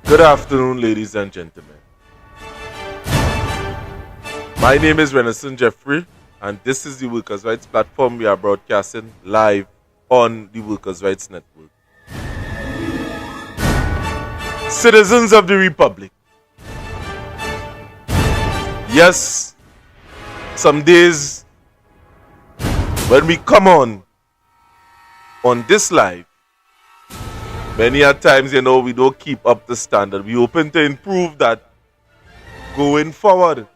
Good afternoon, ladies and gentlemen. My name is Renaissance Jeffrey, and this is the Workers' Rights platform we are broadcasting live on the Workers' Rights Network. Citizens of the Republic. Yes, some days when we come on this live, many a times, we don't keep up the standard. We open to improve that going forward.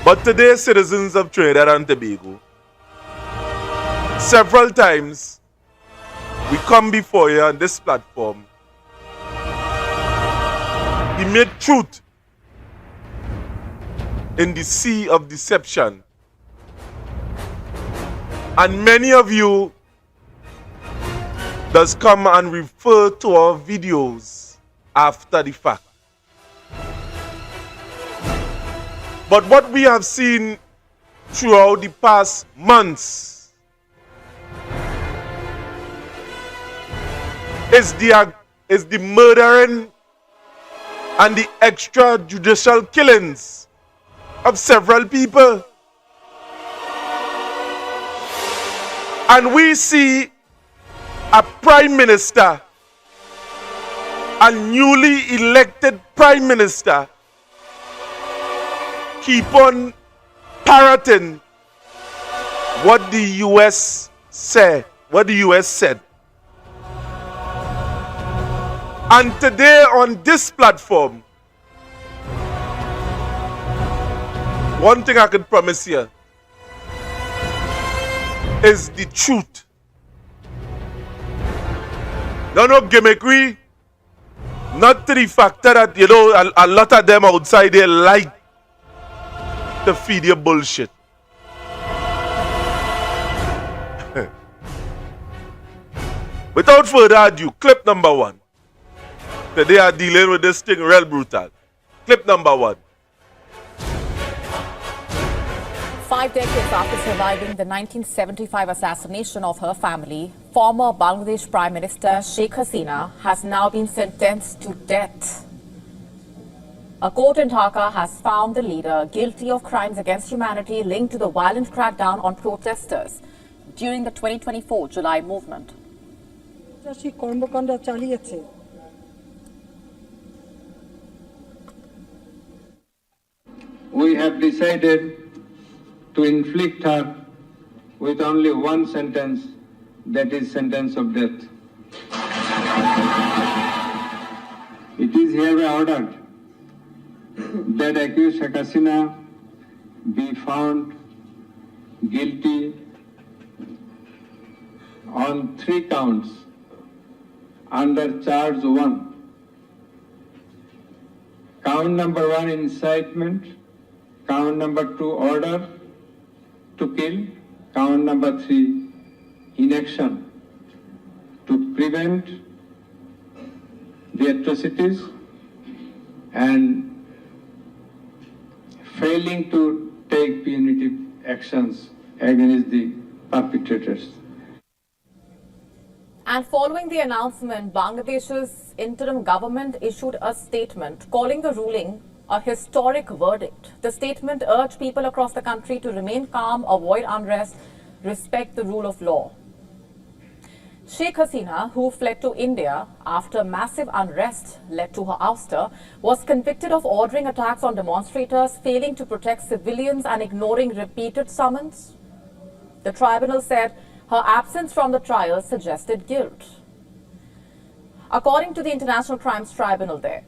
But today, citizens of Trinidad and Tobago, several times we come before you on this platform. We made truth in the sea of deception. And many of you does come and refer to our videos after the fact. But what we have seen throughout the past months is the murdering and the extrajudicial killings of several people. And we see a prime minister, a newly elected prime minister, keep on parroting what the US said. And today on this platform, one thing I can promise you is the truth. No gimmickry. Not to the factor that, a lot of them outside there like to feed you bullshit. Without further ado, clip number 1. Today are dealing with this thing real brutal. Clip number 1. 5 decades after surviving the 1975 assassination of her family, former Bangladesh Prime Minister Sheikh Hasina has now been sentenced to death. A court in Dhaka has found the leader guilty of crimes against humanity linked to the violent crackdown on protesters during the 2024 July movement. We have decided to inflict her with only one sentence, that is sentence of death. It is hereby ordered that accused Sheikh Hasina be found guilty on 3 counts under charge 1. Count number 1, incitement. Count number 2, order to kill. Count number 3, inaction to prevent the atrocities and failing to take punitive actions against the perpetrators. And following the announcement, Bangladesh's interim government issued a statement calling the ruling a historic verdict. The statement urged people across the country to remain calm, avoid unrest, respect the rule of law. Sheikh Hasina, who fled to India after massive unrest led to her ouster, was convicted of ordering attacks on demonstrators, failing to protect civilians and ignoring repeated summons. The tribunal said her absence from the trial suggested guilt. According to the International Crimes Tribunal there,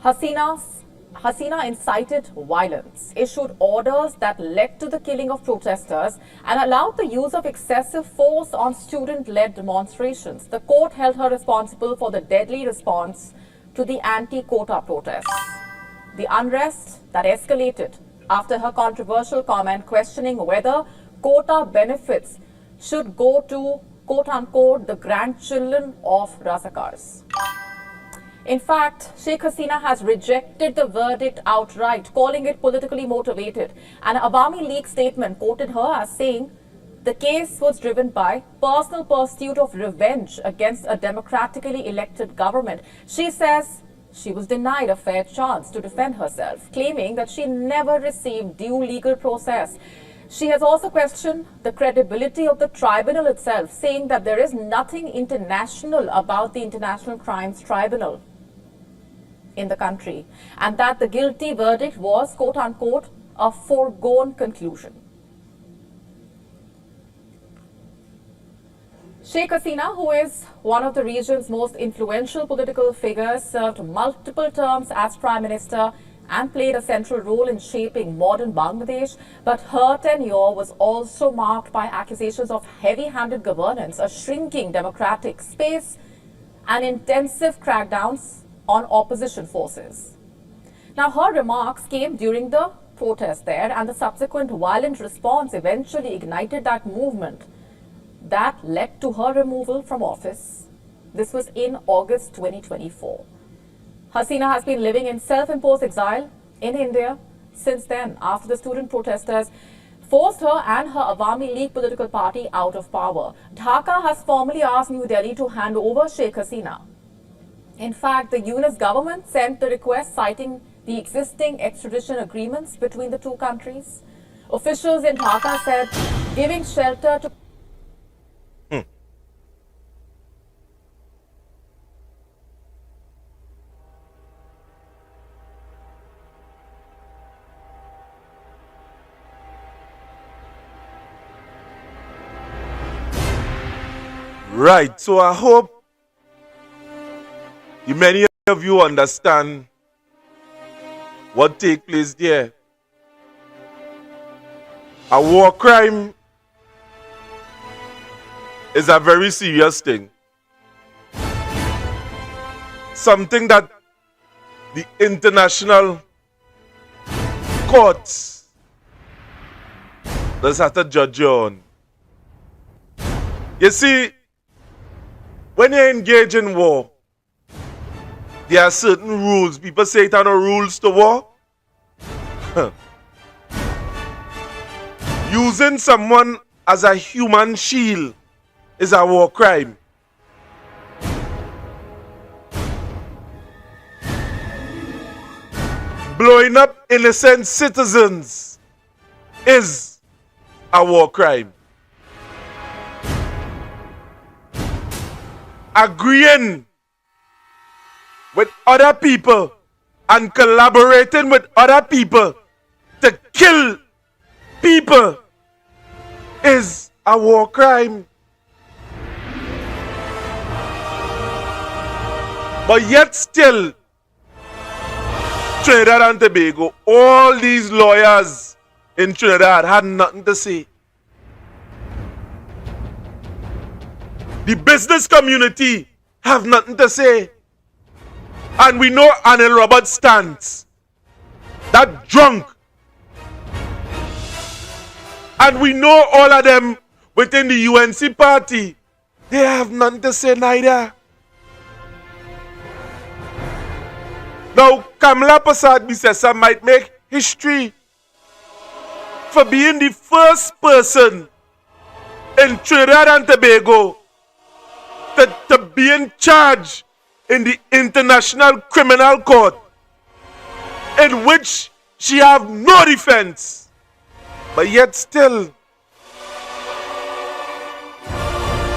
Hasina incited violence, issued orders that led to the killing of protesters and allowed the use of excessive force on student-led demonstrations. The court held her responsible for the deadly response to the anti-quota protests. The unrest that escalated after her controversial comment questioning whether quota benefits should go to, quote-unquote, the grandchildren of Razakars. In fact, Sheikh Hasina has rejected the verdict outright, calling it politically motivated. An Awami League statement quoted her as saying, The case was driven by personal pursuit of revenge against a democratically elected government. She says she was denied a fair chance to defend herself, claiming that she never received due legal process. She has also questioned the credibility of the tribunal itself, saying that there is nothing international about the International Crimes Tribunal in the country, and that the guilty verdict was, quote unquote, a foregone conclusion. Sheikh Hasina, who is one of the region's most influential political figures, served multiple terms as Prime Minister and played a central role in shaping modern Bangladesh. But her tenure was also marked by accusations of heavy-handed governance, a shrinking democratic space, and intensive crackdowns on opposition forces. Now, her remarks came during the protest there, and the subsequent violent response eventually ignited that movement that led to her removal from office. This was in August 2024. Hasina has been living in self-imposed exile in India since then, after the student protesters forced her and her Awami League political party out of power. Dhaka has formally asked New Delhi to hand over Sheikh Hasina. In fact, the UNIS government sent the request citing the existing extradition agreements between the two countries. Officials in Dhaka said giving shelter to Right, so I hope many of you understand what take place there. A war crime is a very serious thing. Something that the international courts does have to judge you on. You see, when you engage in war, there are certain rules. People say there are no rules to war. Using someone as a human shield is a war crime. Blowing up innocent citizens is a war crime. Agreeing with other people and collaborating with other people to kill people is a war crime. But yet still, Trinidad and Tobago, all these lawyers in Trinidad had nothing to say. The business community have nothing to say. And we know Anil Roberts stands. That drunk. And we know all of them within the UNC party. They have nothing to say neither. Now, Kamla Persad Bissessar might make history for being the first person in Trinidad and Tobago to be in charge in the International Criminal Court, in which she have no defense, but yet still,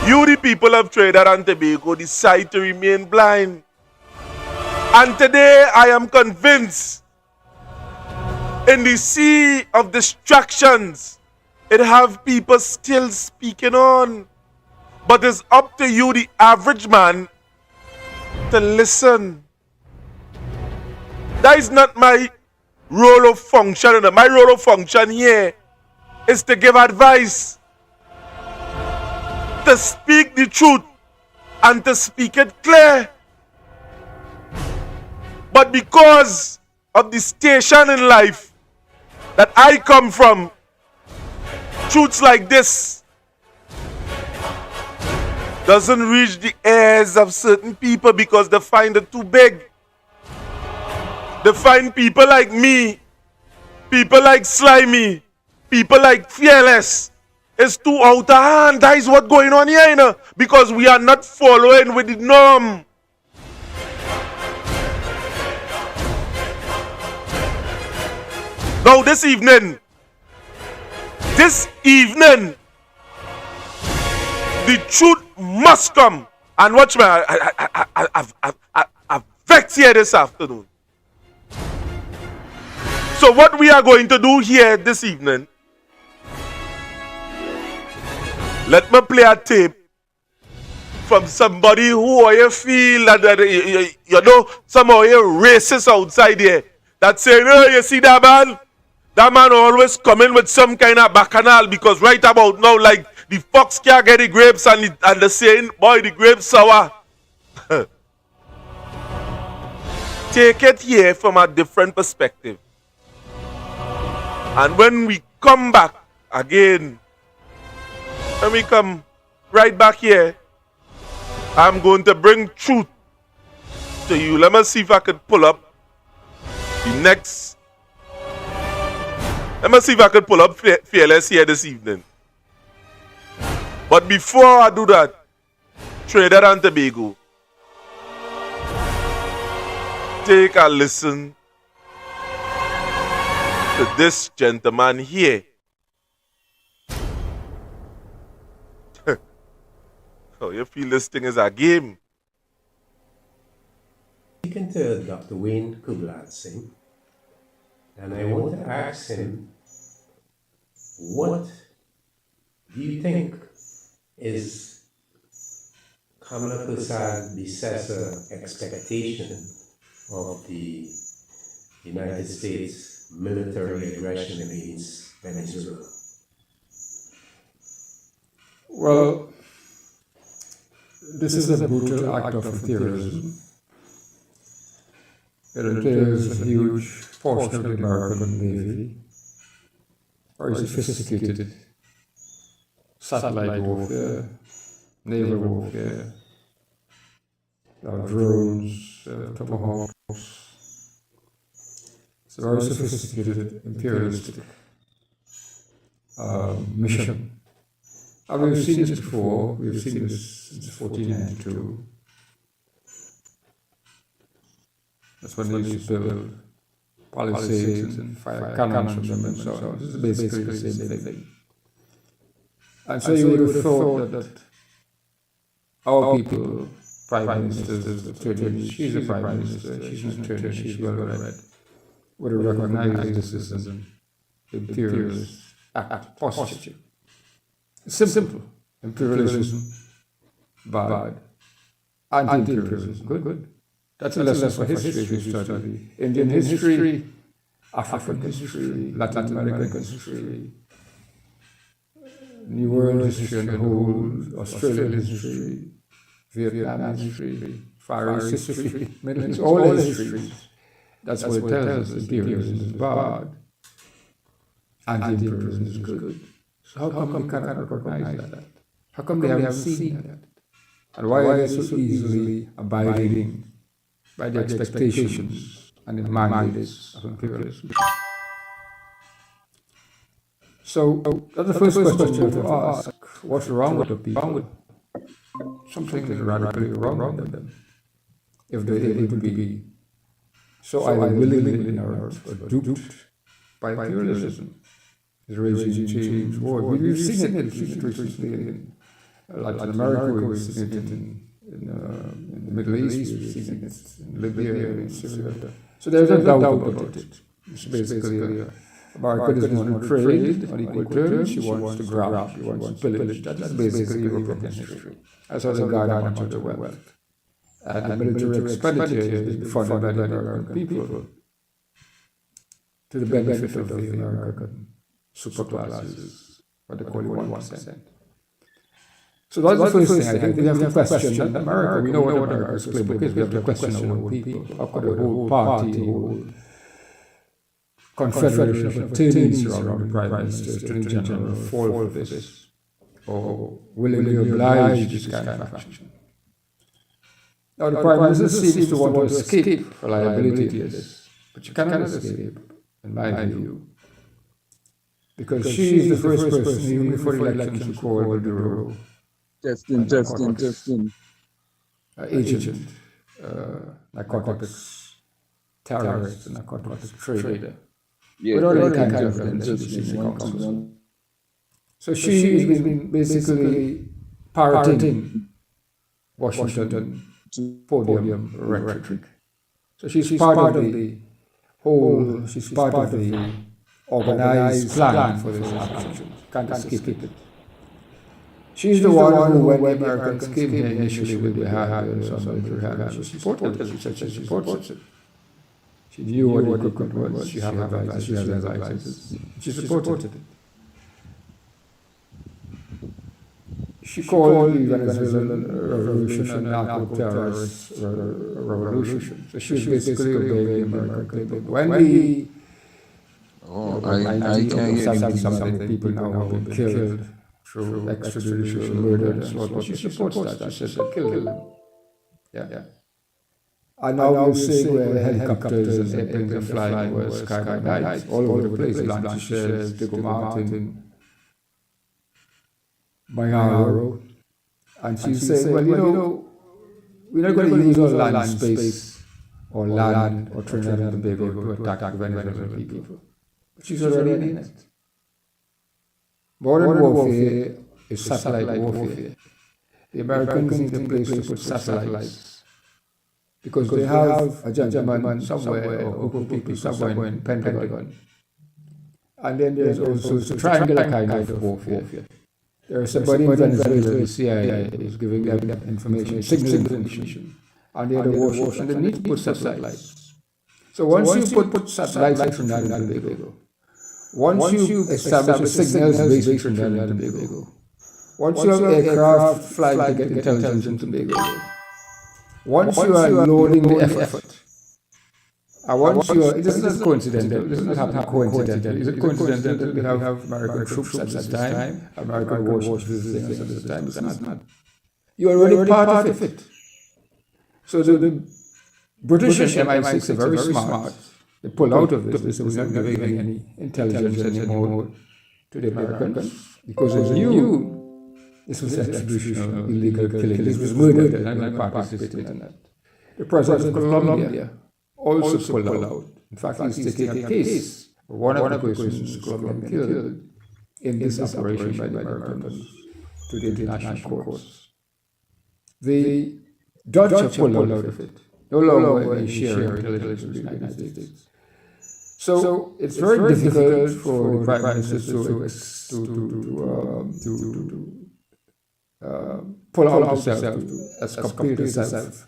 you the people of Trinidad and Tobago decide to remain blind. And today I am convinced, in the sea of distractions, it have people still speaking on. But it's up to you, the average man, to listen. That is not my role of function. My role of function here is to give advice, to speak the truth, and to speak it clear. But because of the station in life that I come from, truths like this doesn't reach the ears of certain people because they find it too big. They find people like me, people like Slimy, people like Fearless is too out of hand. That is what's going on here, you know, because we are not following with the norm. Now this evening, the truth must come. And watch me, I've vexed here this afternoon. So what we are going to do here this evening, let me play a tape from somebody who you feel that you know, somehow you're racist outside here, that saying, oh, you see that man? That man always coming with some kind of bacchanal, because right about now, like, the fox can't get the grapes and the saying, boy, the grapes sour. Take it here from a different perspective. And when we come back again, when we come right back here, I'm going to bring truth to you. Let me see if I can pull up the next. Let me see if I can pull up Fearless here this evening. But before I do that, Trinidad and Tobago, take a listen to this gentleman here. Oh, you feel this thing is a game? Speaking to Dr. Wayne Kublat Singh, and I want to ask him, what do you think is Kamla Persad Bissessar expectation of the United States military aggression against Venezuela? Well, this is a brutal act of imperialism. It entails a huge portion of the American Navy, very sophisticated satellite warfare, naval warfare, drones, tomahawks. It's a very sophisticated imperialistic mission. And we've seen this before. We've seen this since 1492. That's when they used to build palisades and fire cannons from them and so on. This is basically the same thing. And so you would have thought that our people, prime ministers, attorneys, she's a prime minister, she's an attorney, she's well read, would have recognized this as an imperialist act posture. Simple. Imperialism, bad. Anti-imperialism, good. That's a lesson for history if you study Indian history, African history, Latin American history, New World history and the whole, Australian history, Vietnam history, Far East history, Middle East, all histories. That's what it tells us. Imperialism is bad. Anti-imperialism is good. So how come we cannot recognize that? How come they haven't seen that? And why are they so easily abiding by the expectations and the mandates of imperialism? So that's the first question you have to ask. What's wrong with the people? Something is radically wrong with them. If they're able to be so either willingly ignorant or duped by imperialism. The regime change war. We've seen it recently in Latin America, we've seen it in the Middle East, we've seen it in Libya, in Syria. So there's no doubt about it. It's basically America doesn't want to trade on equal terms, she wants to grab, she wants to pillage. That's basically European history. That's how they garner much of the wealth. And the military expenditure is being funded by the American people to the benefit of the American superclasses, what they call 1%. So that's the first thing. I think we have to question America. We know what America's playbook is. We have to question our own people. How could a whole party, a whole confederation of attorneys around the Prime Minister, Attorney General fall for this, or willingly oblige this kind of action? Now the Prime Minister seems to want to escape liability in this, but you cannot escape, in my view. because she is the first person, even before the election, to call the bureau Justin. agent, narcotics terrorist, narcotics trader, without any kind of evidence in the senior counsel. So she has been basically parroting Washington podium rhetoric. So she's part of the whole, she's part of the organized plan for this action. Can't escape it. She's the one who, when the Americans came here initially with the hand, some military hand, she supported it. She said she supports it. She knew what the equipment was. She had advisors. She had advisors. She supported it. She called the Venezuelan revolution a narco-terrorist revolution. So she was basically obeying the American playbook. When the I can't get some people now have been killed through extrajudicial murder and slaughter, she supports that. She said, kill them. Yeah. And now we'll say where helicopters and airplanes are flying was kind of night all over the place. Blanchishes, Diego Martin, Mayaro. And she's saying, well, we're not going to use our land space or land or Trinidad and Tobago to attack Venezuelan people. But she's already in it. Modern warfare is satellite warfare. The Americans need a place to put satellites because they have a gentleman somewhere or a group of people somewhere in Pentagon. And then there's also a triangular kind of warfare. There's somebody in Venezuela, the CIA is giving them information, signal information, and they're the warfare, and they need to put satellites. So once you put satellites in Trinidad and Tobago, once you establish a signals base in Trinidad and Tobago, once you have aircraft flying to get intelligence in Tobago, once you are loading the effort, and once you are, it isn't coincidental, it doesn't happen coincidentally. Is it coincidental that we have American troops at this time, American warships visiting us at this time? It's not. You are already part of it. So the British MI6 are very smart. They pull out of this. They say we're not giving any intelligence anymore to the Americans because they knew this was extrajudicial illegal killing. This was murder, and I participated in that. The president of Colombia also pulled out. In fact, he's taking a case for one of the persons Colombia killed in this operation by the Americans to the international courts. The Dutch have pulled out of it. No longer any sharing intelligence with the United States. So it's very difficult for the Prime Minister to pull out herself, to exculpate herself.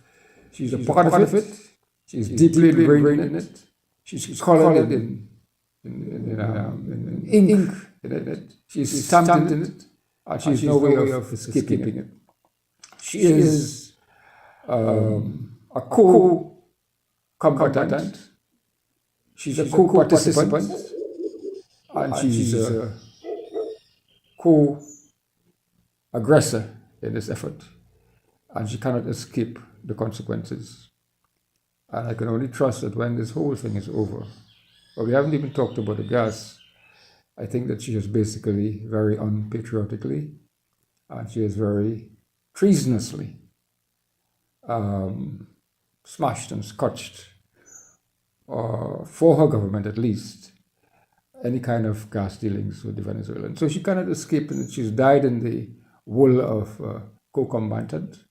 She's a part of it. She's deeply ingrained in it. She's colored in ink in it. She's stamped in it. And she's no way of escaping it. She is a co-combatant. She's a co-participant, and she's a co-aggressor in this effort, and she cannot escape the consequences. And I can only trust that when this whole thing is over, but we haven't even talked about the gas, I think that she is basically very unpatriotically, and she is very treasonously smashed and scotched, for her government at least, any kind of gas dealings with the Venezuelans. So she cannot escape, and she's died in the wool of co-combatant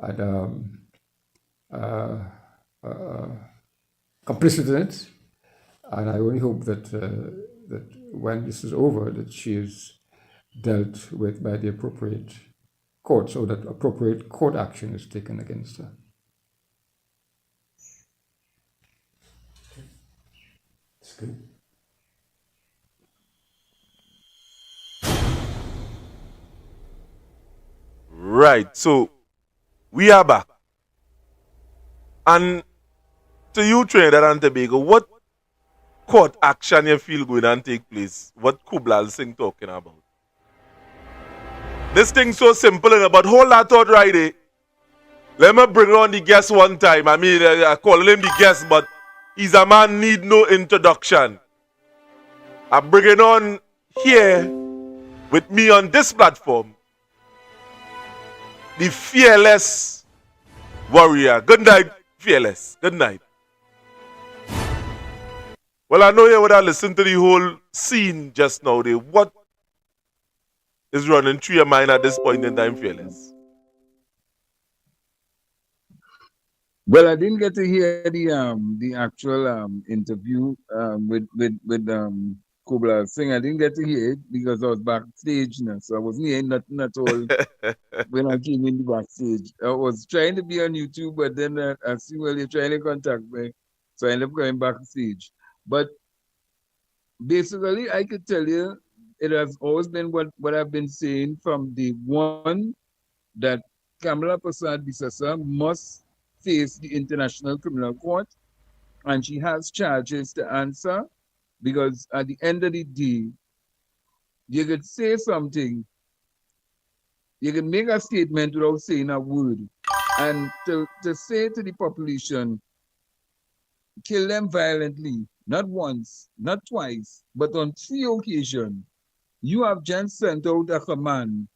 and complicit in it. And I only hope that that when this is over, that she is dealt with by the appropriate court, so that appropriate court action is taken against her. That's good. Right, so we are back. And to you, Trinidad and Tobago, what court action you feel going to take place? What Kublal Singh talking about? This thing's so simple, but hold that thought right there. Let me bring on the guest one time. I mean, I call him the guest, but he's a man need no introduction. I'm bringing on here with me on this platform, the fearless warrior. Good night, fearless. Good night. Well, I know you would have listened to the whole scene just now. What is running through your mind at this point in time, fearless? Well, I didn't get to hear the actual interview with Kubla Singh. I didn't get to hear it because I was backstage now, so I wasn't hearing nothing at all when I came in the backstage. I was trying to be on YouTube, but then I see, well, you're trying to contact me, so I ended up going backstage. But basically, I could tell you it has always been what I've been saying from the one that Kamla Persad Bissessar must face the International Criminal Court, and she has charges to answer because at the end of the day, you could say something, you can make a statement without saying a word. And to say to the population, kill them violently, not once, not twice, but on 3 occasions, you have just sent out a command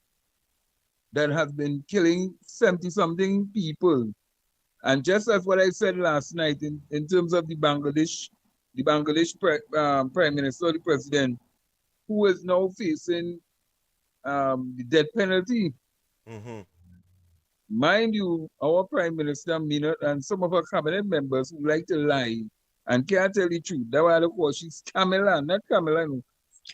that has been killing 70-something people. And just as what I said last night in terms of the Bangladesh Prime Minister, the President, who is now facing the death penalty. Mm-hmm. Mind you, our Prime Minister, Minot, and some of our cabinet members who like to lie and can't tell the truth. That's why they call she's Kamla, not Kamala, no.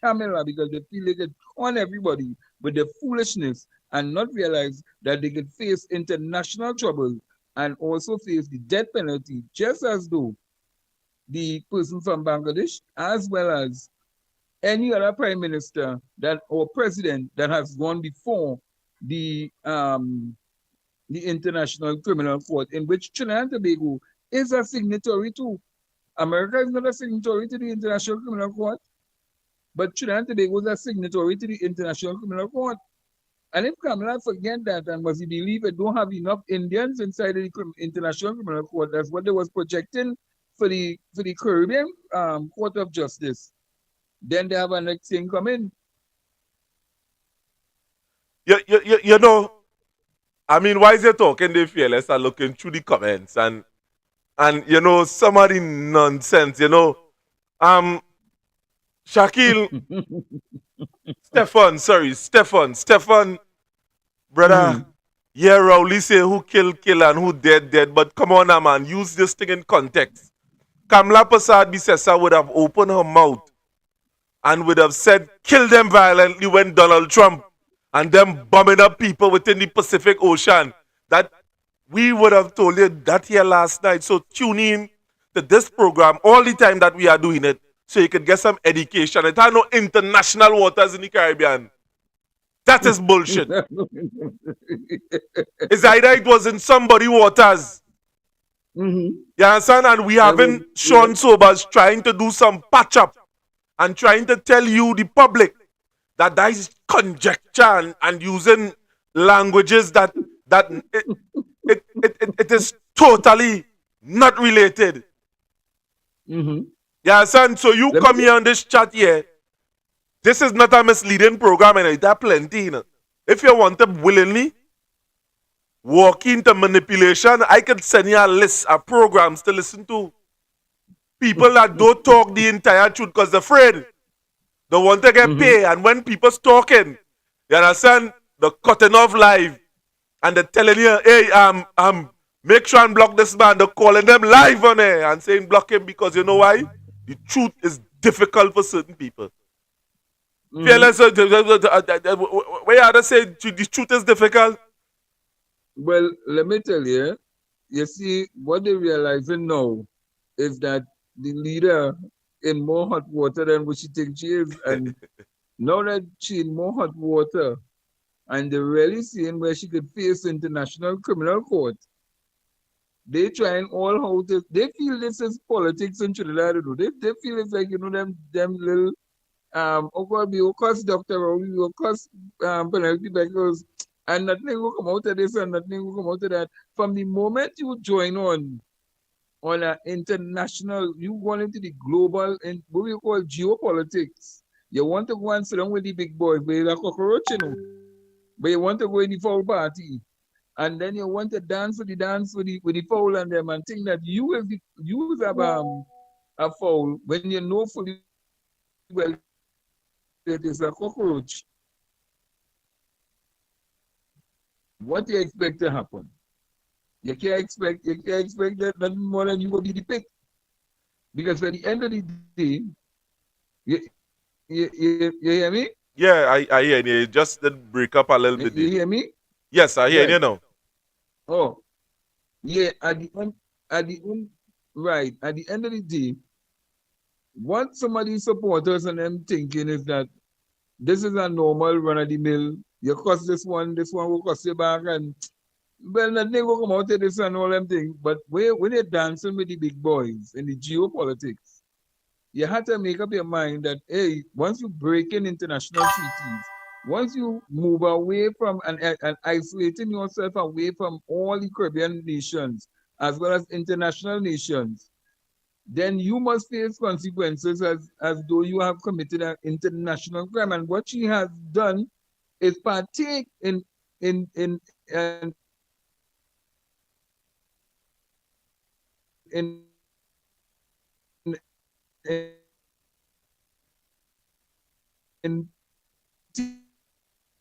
Kamla, because they feel they can on everybody with their foolishness and not realize that they can face international trouble and also face the death penalty, just as though the person from Bangladesh, as well as any other prime minister that or president that has gone before the International Criminal Court, in which Trinidad and Tobago is a signatory to. America is not a signatory to the International Criminal Court, but Trinidad and Tobago is a signatory to the International Criminal Court. And if Kamla forget that and was he believe it don't have enough Indians inside the International Criminal Court, that's what they was projecting for the Caribbean Court of Justice, then they have a next thing coming. You know, I mean, why is you talking they fearless and looking through the comments and you know, some of the nonsense, you know. Shakil, Stefan, brother, yeah, Rowley say who kill, and who dead, but come on now, man, use this thing in context. Kamla Persad Bissessar would have opened her mouth and would have said, kill them violently when Donald Trump and them bombing up people within the Pacific Ocean. That we would have told you that here last night. So tune in to this program all the time that we are doing it so you could get some education. It has no international waters in the Caribbean. That is bullshit. It's either it was in somebody waters. You understand? And we haven't Sean Sobers trying to do some patch up and trying to tell you, the public, that is conjecture and using languages that it is totally not related. Yeah, son. So you come here on this chat here. This is not a misleading program, and it's plenty. You know. If you want to willingly walk into manipulation, I could send you a list of programs to listen to. People that don't talk the entire truth because they're afraid. They want to get paid, and when people's talking, you understand, they're cutting off live, and they're telling you, hey, make sure and block this man. They're calling them live on air and saying block him because you know why? The truth is difficult for certain people. Fearless, where you to say the truth is difficult? Well, let me tell you, you see, what they're realizing now is that the leader in more hot water than what she thinks she is. And now that she in more hot water, and they're really seeing where she could face International Criminal Court, they trying all how to, they feel this is politics in Trinidad. They feel it's like, you know, them little, of course, Dr. Rowley, of course, Penelope Beckles, and nothing will come out of this and nothing will come out of that. From the moment you join on an international, you go into the global, and what we call geopolitics, You want to go and sit down with the big boys, but you're a cockroach, you know. But you want to go in the foul party. And then you want to dance with the foul and them and think that you have a foul when you know fully well it is a cockroach. What do you expect to happen? You can't expect that nothing more than you will be the pick. Because at the end of the day, you hear me? Yeah, I hear you. It just did break up a little bit. You hear me? Yes, I hear you now. Oh, yeah. At the end, right. At the end of the day, what some of these supporters and them thinking is that this is a normal run of the mill. You cost this one will cost you back, and well, nothing will come out of this and all them things. But when you're dancing with the big boys in the geopolitics, you have to make up your mind that, hey, once you break in international treaties, once you move away from and isolating yourself away from all the Caribbean nations as well as international nations, then you must face consequences as though you have committed an international crime. And what she has done is partake in in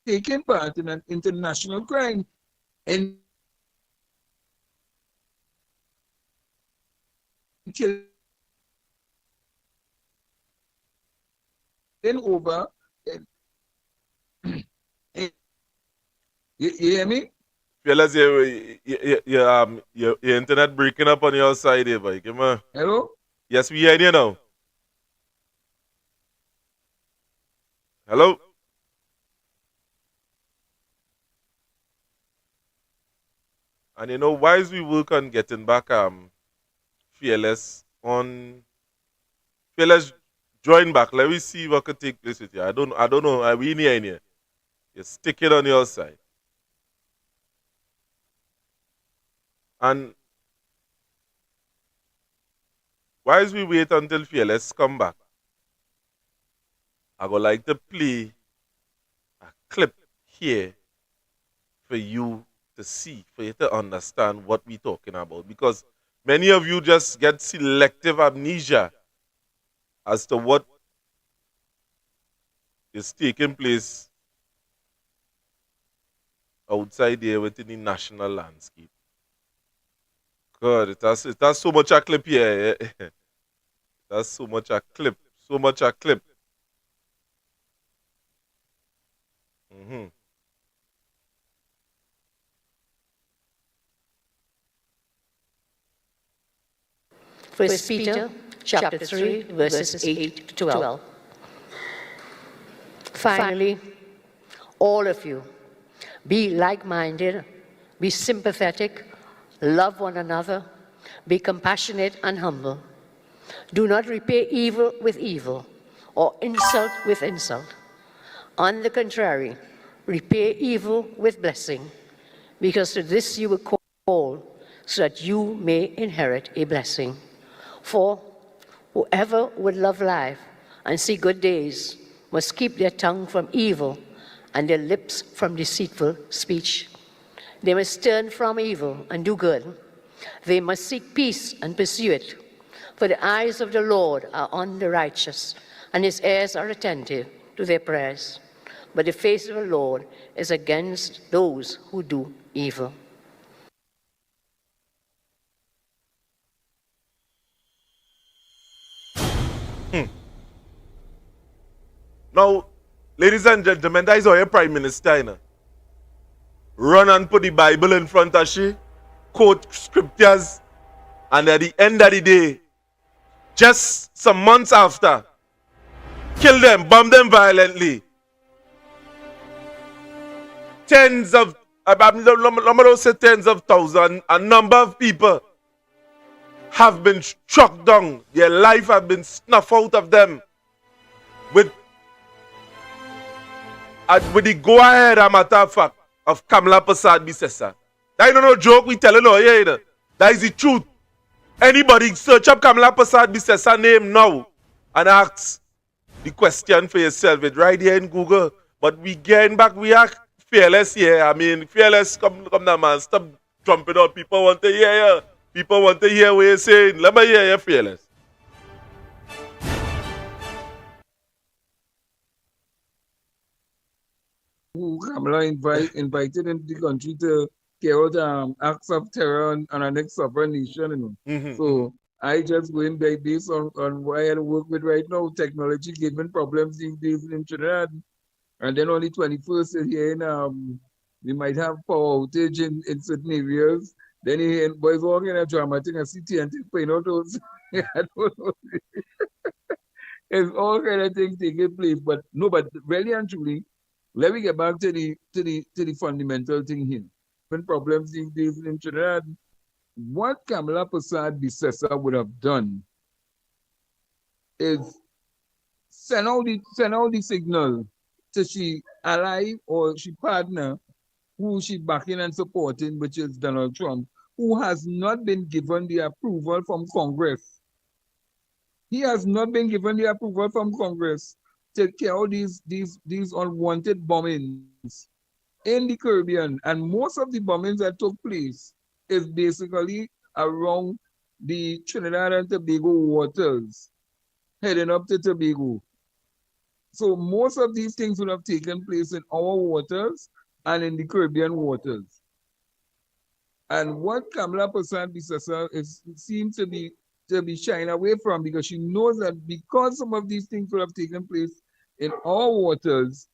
taking part in an international crime and killing over. You hear me? Fellas, your internet breaking up on your side here, boy. Come on. Hello? Yes, we hear you now. Hello? And you know, whilst we work on getting back Fearless on Fearless join back. Let me see what could take place with you. I don't know. I really hear you. You stick it on your side. And whilst we wait until Fearless come back, I would like to play a clip here for you to see, for you to understand what we're talking about. Because many of you just get selective amnesia as to what is taking place outside there within the national landscape. God, it has so much a clip here. It has so much a clip. So much a clip. Mm-hmm. First Peter chapter 3, verses 8 to 12. Finally, all of you, be like-minded, be sympathetic, love one another, be compassionate and humble. Do not repay evil with evil or insult with insult. On the contrary, repay evil with blessing, because to this you were called, so that you may inherit a blessing. For whoever would love life and see good days must keep their tongue from evil and their lips from deceitful speech. They must turn from evil and do good. They must seek peace and pursue it. For the eyes of the Lord are on the righteous, and his ears are attentive to their prayers. But the face of the Lord is against those who do evil. Now, ladies and gentlemen, that is our Prime Minister. You know. Run and put the Bible in front of she, quote scriptures, and at the end of the day, just some months after, kill them, bomb them violently. Tens of, I'm not going to say tens of thousands, a number of people have been struck down. Their life have been snuffed out of them with the go-ahead, a matter of fact, of Kamla Persad Bissessar. That ain't no joke we telling you here either. That is the truth. Anybody search up Kamla Persad Bissessar name now and ask the question for yourself. It's right here in Google. But we getting back, we are fearless here. I mean, fearless, come now, man. Stop trumping out. People want to hear you. People want to hear what you're saying. Let me hear you, fearless. Who Kamla invited into the country to carry out acts of terror on our next sovereign nation, you know. So I just going by based on what I work with right now, technology giving problems these days in Trinidad. And then only 21st is here in we might have power outage in certain areas. Then he boys all kind of dramatic and city and paying out those. I don't know. It's all kind of things taking place. But no, but really and truly, let me get back to the fundamental thing here. When problems these days in Trinidad, what Kamla Persad Bissessar would have done is send out the signal to she ally or she partner who she backing and supporting, which is Donald Trump, who has not been given the approval from Congress. He has not been given the approval from Congress to carry out these unwanted bombings in the Caribbean. And most of the bombings that took place is basically around the Trinidad and Tobago waters, heading up to Tobago. So most of these things would have taken place in our waters and in the Caribbean waters. And what Kamla Persad Bissessar seems to be shying away from, because she knows that because some of these things would have taken place in our waters,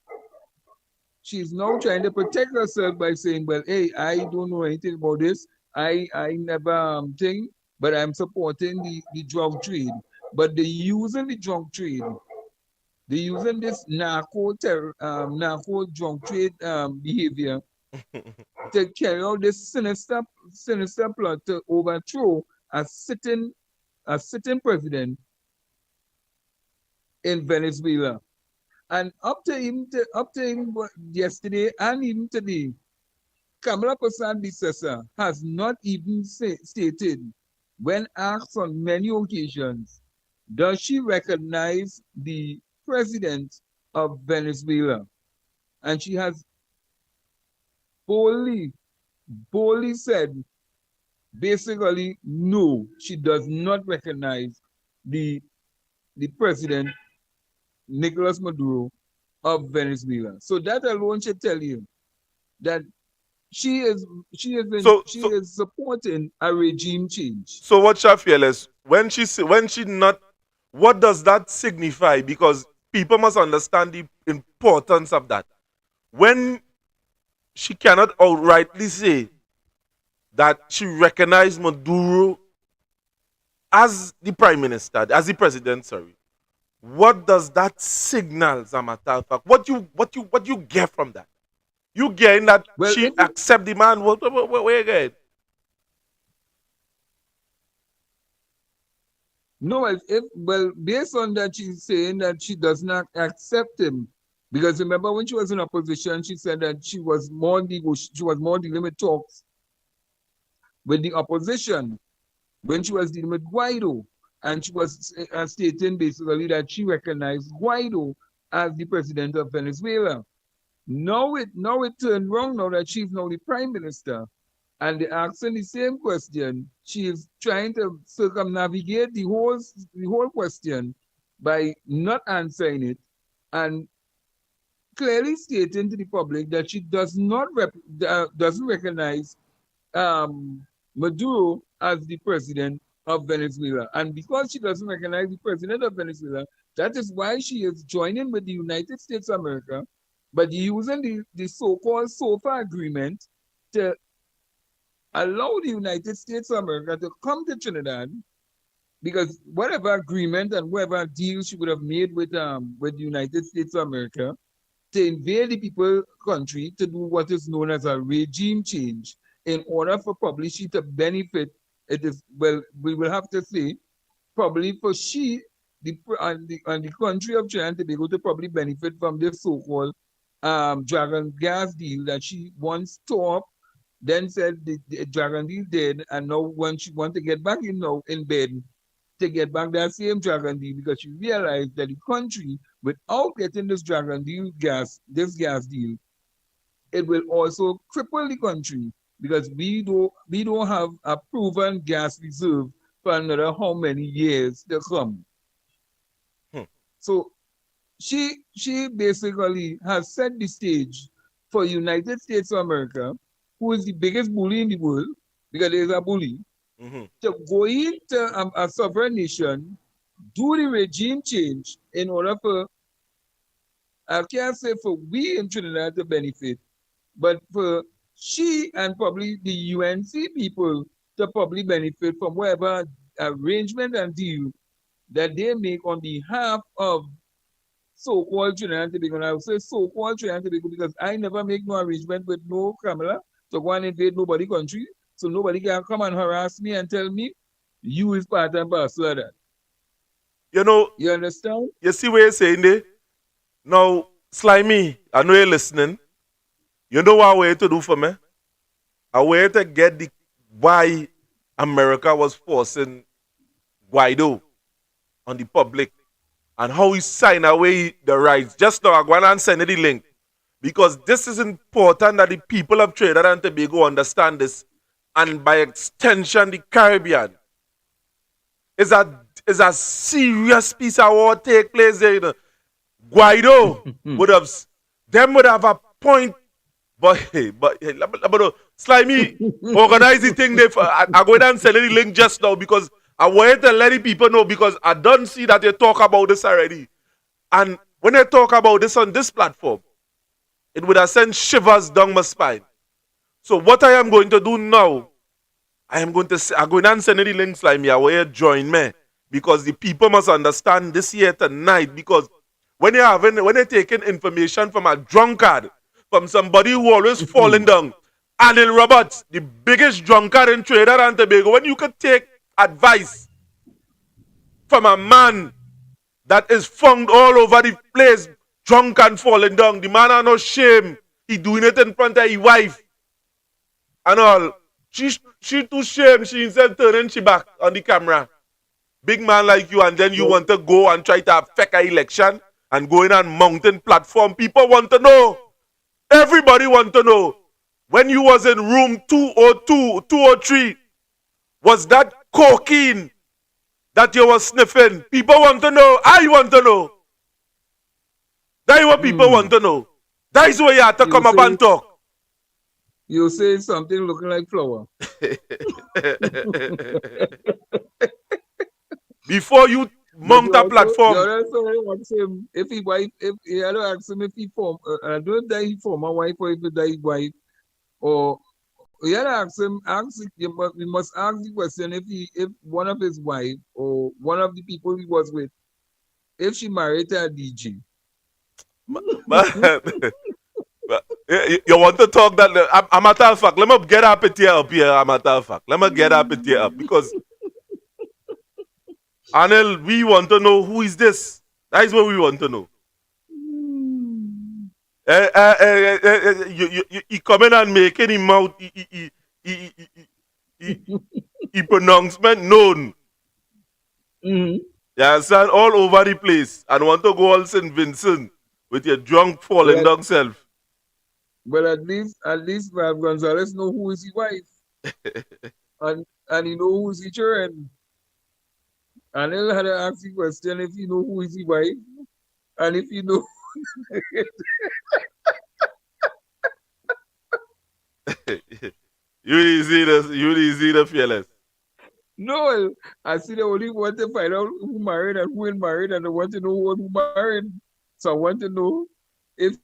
she's now trying to protect herself by saying, well, hey, I don't know anything about this. I never think, but I'm supporting the drug trade. But they're using the drug trade. They're using this narco drug trade behavior to carry out this sinister plot to overthrow a sitting president in Venezuela. And up to him yesterday and even today, Kamla Persad Bissessar has not even stated, when asked on many occasions, does she recognize the president of Venezuela? And she has boldly said, basically, no, she does not recognize the president, Nicolas Maduro, of Venezuela. So that alone should tell you that she is supporting a regime change. So what's your fearless? When she not, what does that signify? Because people must understand the importance of that. When she cannot outrightly say that she recognized Maduro as the prime minister, as the president, sorry. What does that signal, as a matter of fact? What you get from that? You getting that she accept the man? What you get? No, based on that, she's saying that she does not accept him. Because remember, when she was in opposition, she said that she was more dealing with talks with the opposition when she was dealing with Guaido. And she was stating basically that she recognized Guaido as the president of Venezuela. Now it turned wrong now that she's now the prime minister. And they're asking the same question. She is trying to circumnavigate the whole question by not answering it and clearly stating to the public that she doesn't recognize Maduro as the president of Venezuela. And because she doesn't recognize the president of Venezuela, that is why she is joining with the United States of America, but using the so-called SOFA agreement to allow the United States of America to come to Trinidad, because whatever agreement and whatever deal she would have made with the United States of America to invade the people country to do what is known as a regime change in order for probably she to benefit. It is, well, we will have to say, probably for she and the country of Trinidad and Tobago to probably benefit from this so-called dragon gas deal that she once tore up, then said the dragon deal dead, and now when she want to get back in bed to get back that same dragon deal, because she realized that the country without getting this dragon deal this gas deal, it will also cripple the country because we don't have a proven gas reserve for another how many years to come. Hmm. So she basically has set the stage for United States of America, who is the biggest bully in the world, because there is a bully, Mm-hmm. to go into a sovereign nation, do the regime change in order for, I can't say for we in Trinidad to benefit, but for she and probably the UNC people to probably benefit from whatever arrangement and deal that they make on behalf of so-called Trinidad and Tobago. And I would say so-called Trinidad and Tobago because I never make no arrangement with no Kamla to go and invade nobody country. So nobody can come and harass me and tell me you is part and parcel of that. You know, You understand? you see what you're saying there? Now, Slimy, I know you're listening. You know what way to do for me? A way to get the why America was forcing Guaido on the public and how he signed away the rights. Just now, I'm going to send you the link because this is important that the people of Trinidad and Tobago understand this, and by extension, the Caribbean is a serious piece of war take place there. You know. Guaido would have a point, but Slimy organize the thing there. I go down and send you the link just now because I wanted to let the people know because I don't see that they talk about this already. And when they talk about this on this platform, it would have sent shivers down my spine. So what I am going to do now, I'm going to send you the link, Slimy. I want you to join me because the people must understand this here tonight because when they're taking information from a drunkard, from somebody who always falling down, Anil Roberts, the biggest drunkard in Trinidad and Tobago, when you could take advice from a man that is found all over the place, drunk and falling down, the man has no shame. He doing it in front of his wife and all. She too shame. She instead turning she back on the camera. Big man like you, and then you want to go and try to affect an election and go in on mountain platform. People want to know. Everybody want to know. When you was in room 202, 203, was that cocaine that you was sniffing? People want to know. I want to know. That is what people want to know. That is where you have to come up and talk. You say something looking like flour. Before you mount a platform. You also ask him if he wife, if you had to ask him if he form, I don't know that he form a wife or if he die wife, or you had to ask him. We must ask the question if one of his wife or one of the people he was with, if she married to a DJ. You want to talk that? I'm a matter of fact. Let me get up it here up here. I'm a matter of fact. Let me get up it here up because Anil, we want to know who is this. That is what we want to know. He come in and making him mouth he pronouncement known. Mm-hmm. You understand? All over the place and want to go all St. Vincent with your drunk falling down self. But at least Gonzalez know who is his wife. and he know who is his children. And he'll have to ask the question if you know who is his wife. And if you know you see the fearless. No, I see they only want to find out who married and who ain't married, and I want to know who married. So I want to know if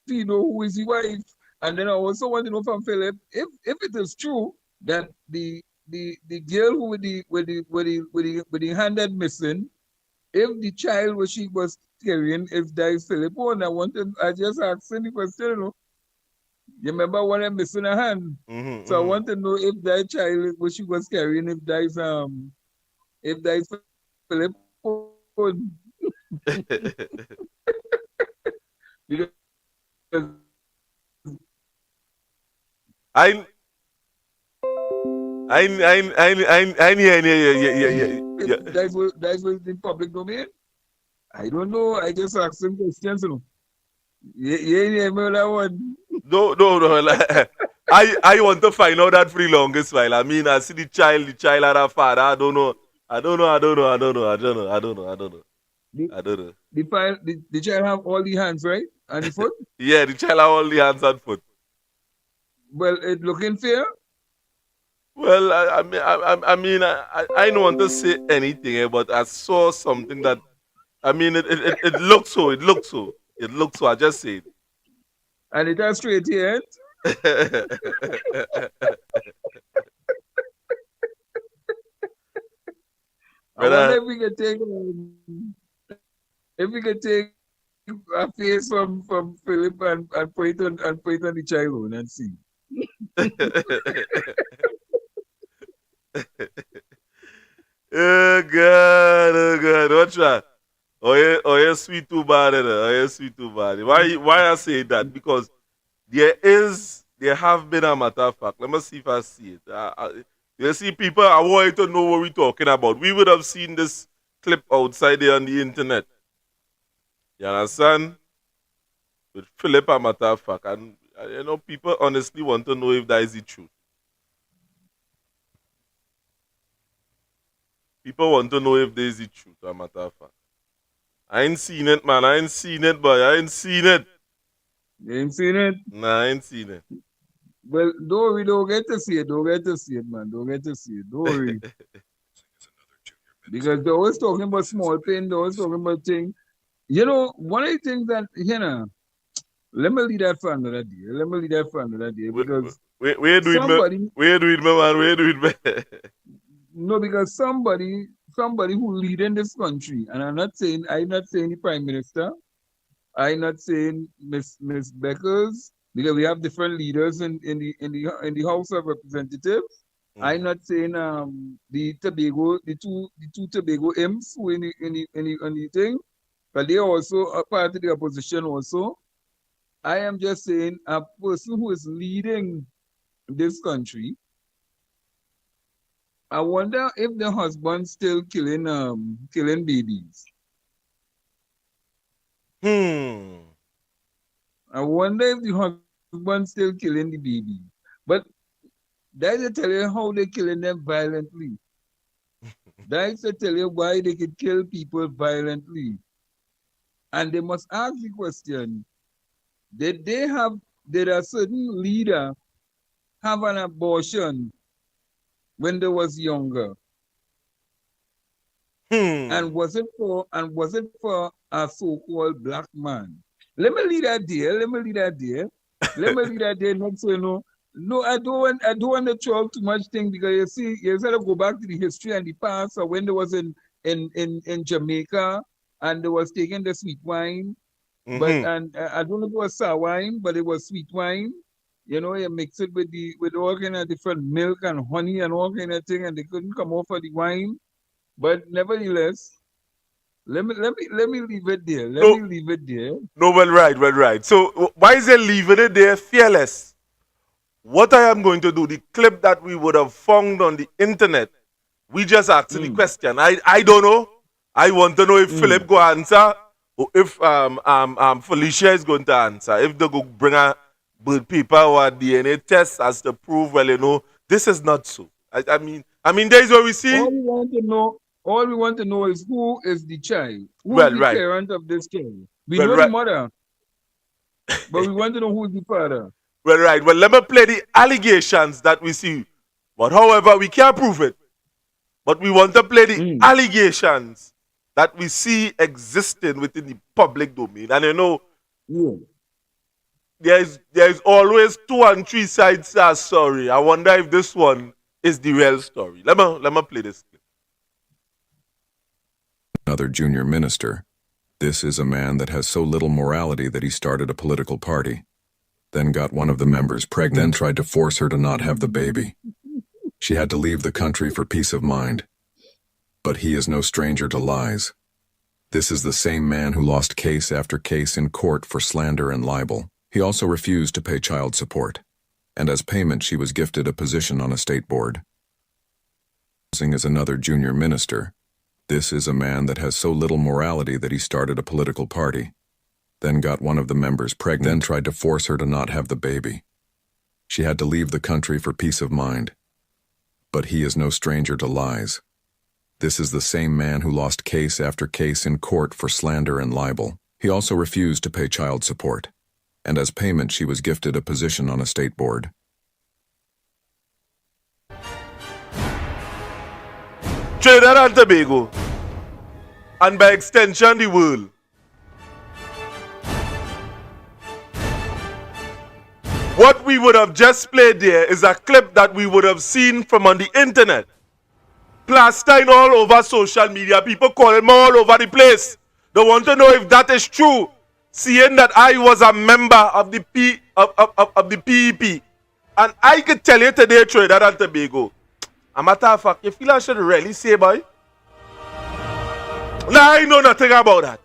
he know who is his wife. And then I also want to know from Philip if it is true that the girl who with the hand that missing, if the child which she was carrying, if that is Philip, and I just asked him the question, you know. You remember when I'm missing a hand? I want to know if that child which she was carrying, if that is Philip. Because I that's what in public domain. I don't know. I just asked him questions. You know. Yeah, remember that one? No, no, no. Like, I want to find out that for the longest while. I mean, I see the child had a father. I don't know. I don't know. I don't know. I don't know. I don't know. I don't know. I don't know. The, I don't know. the child have all the hands, right? And the foot? Yeah, the child have all the hands and foot. Well, it looking fair? Well, I don't want to say anything, but I saw something that, I mean, it looked so. It looked so. It looked so. I just said. And it has straight here. I wonder Brother, if we could take a face from Philip and put it on the child and see. oh God, oh God, watch that. Oh, you sweet too bad, oh, you sweet too bad. Why I say that? Because there have been a matter of fact. Let me see if I see it. You see, people, I want you to know what we're talking about. We would have seen this clip outside there on the internet. You understand? With Philip, a matter of fact. And, people honestly want to know if that is the truth. People want to know if there is the truth, a matter of fact. I ain't seen it, man. I ain't seen it, boy. I ain't seen it. You ain't seen it? Nah, I ain't seen it. Well, we don't get to see it. Don't get to see it, man. Don't get to see it. Don't worry. Because they're always talking about small things. They're always talking about things. You know, one of the things that, let me leave that for another day. Let me leave that for another day. Because where do somebody... Where do it, man? Where do it, No, because somebody who lead in this country, and I'm not saying the Prime Minister, I'm not saying Miss Beckers, because we have different leaders in the House of Representatives. I'm not saying the two Tobago imps who in the thing, but they are also a part of the opposition also. I am just saying a person who is leading this country. I wonder if the husband still killing babies. I wonder if the husband still killing the baby. But that is to tell you how they killing them violently. That is to tell you why they can kill people violently. And they must ask the question, did a certain leader have an abortion when they was younger? And was it for a so-called black man? Let me leave that there. Not so no, I don't want to throw out too much thing, because you said to go back to the history and the past, or when they was in Jamaica and they was taking the sweet wine. But and I don't know if it was sour wine, but it was sweet wine. You know, you mix it with all kind of different milk and honey and all kind of thing, and they couldn't come off of the wine. But nevertheless, let me leave it there. Let me leave it there. No, well, right. So why is it leaving it there fearless? What I am going to do, the clip that we would have found on the internet, we just asked the question. I don't know. I want to know if Philip go answer, or if Felicia is going to answer. If they go bring a blood paper or a DNA test as to prove, well, this is not so. I mean, there's what we see. All we want to know is who is the child, who is the parent of this child. We know the mother, but we want to know who is the father. Well, right. Well, let me play the allegations that we see. But however, we can't prove it. But we want to play the allegations that we see existing within the public domain. And there's always 2 and 3 sides to a story. I wonder if this one is the real story. Let me play this clip. Another junior minister. This is a man that has so little morality that he started a political party, then got one of the members pregnant, then tried to force her to not have the baby. She had to leave the country for peace of mind. But he is no stranger to lies. This is the same man who lost case after case in court for slander and libel. He also refused to pay child support, and as payment she was gifted a position on a state board. Is another junior minister. This is a man that has so little morality that he started a political party, then got one of the members pregnant, then tried to force her to not have the baby. She had to leave the country for peace of mind. But he is no stranger to lies. This is the same man who lost case after case in court for slander and libel. He also refused to pay child support, and as payment she was gifted a position on a state board. Trinidad and Tobago, and by extension the world. What we would have just played there is a clip that we would have seen from on the internet. Plastered all over social media, people calling me all over the place. They want to know if that is true. Seeing that I was a member of the PEP. And I could tell you today, Trinidad and Tobago, a matter of fact, you feel I should really say, boy? Now, I know nothing about that.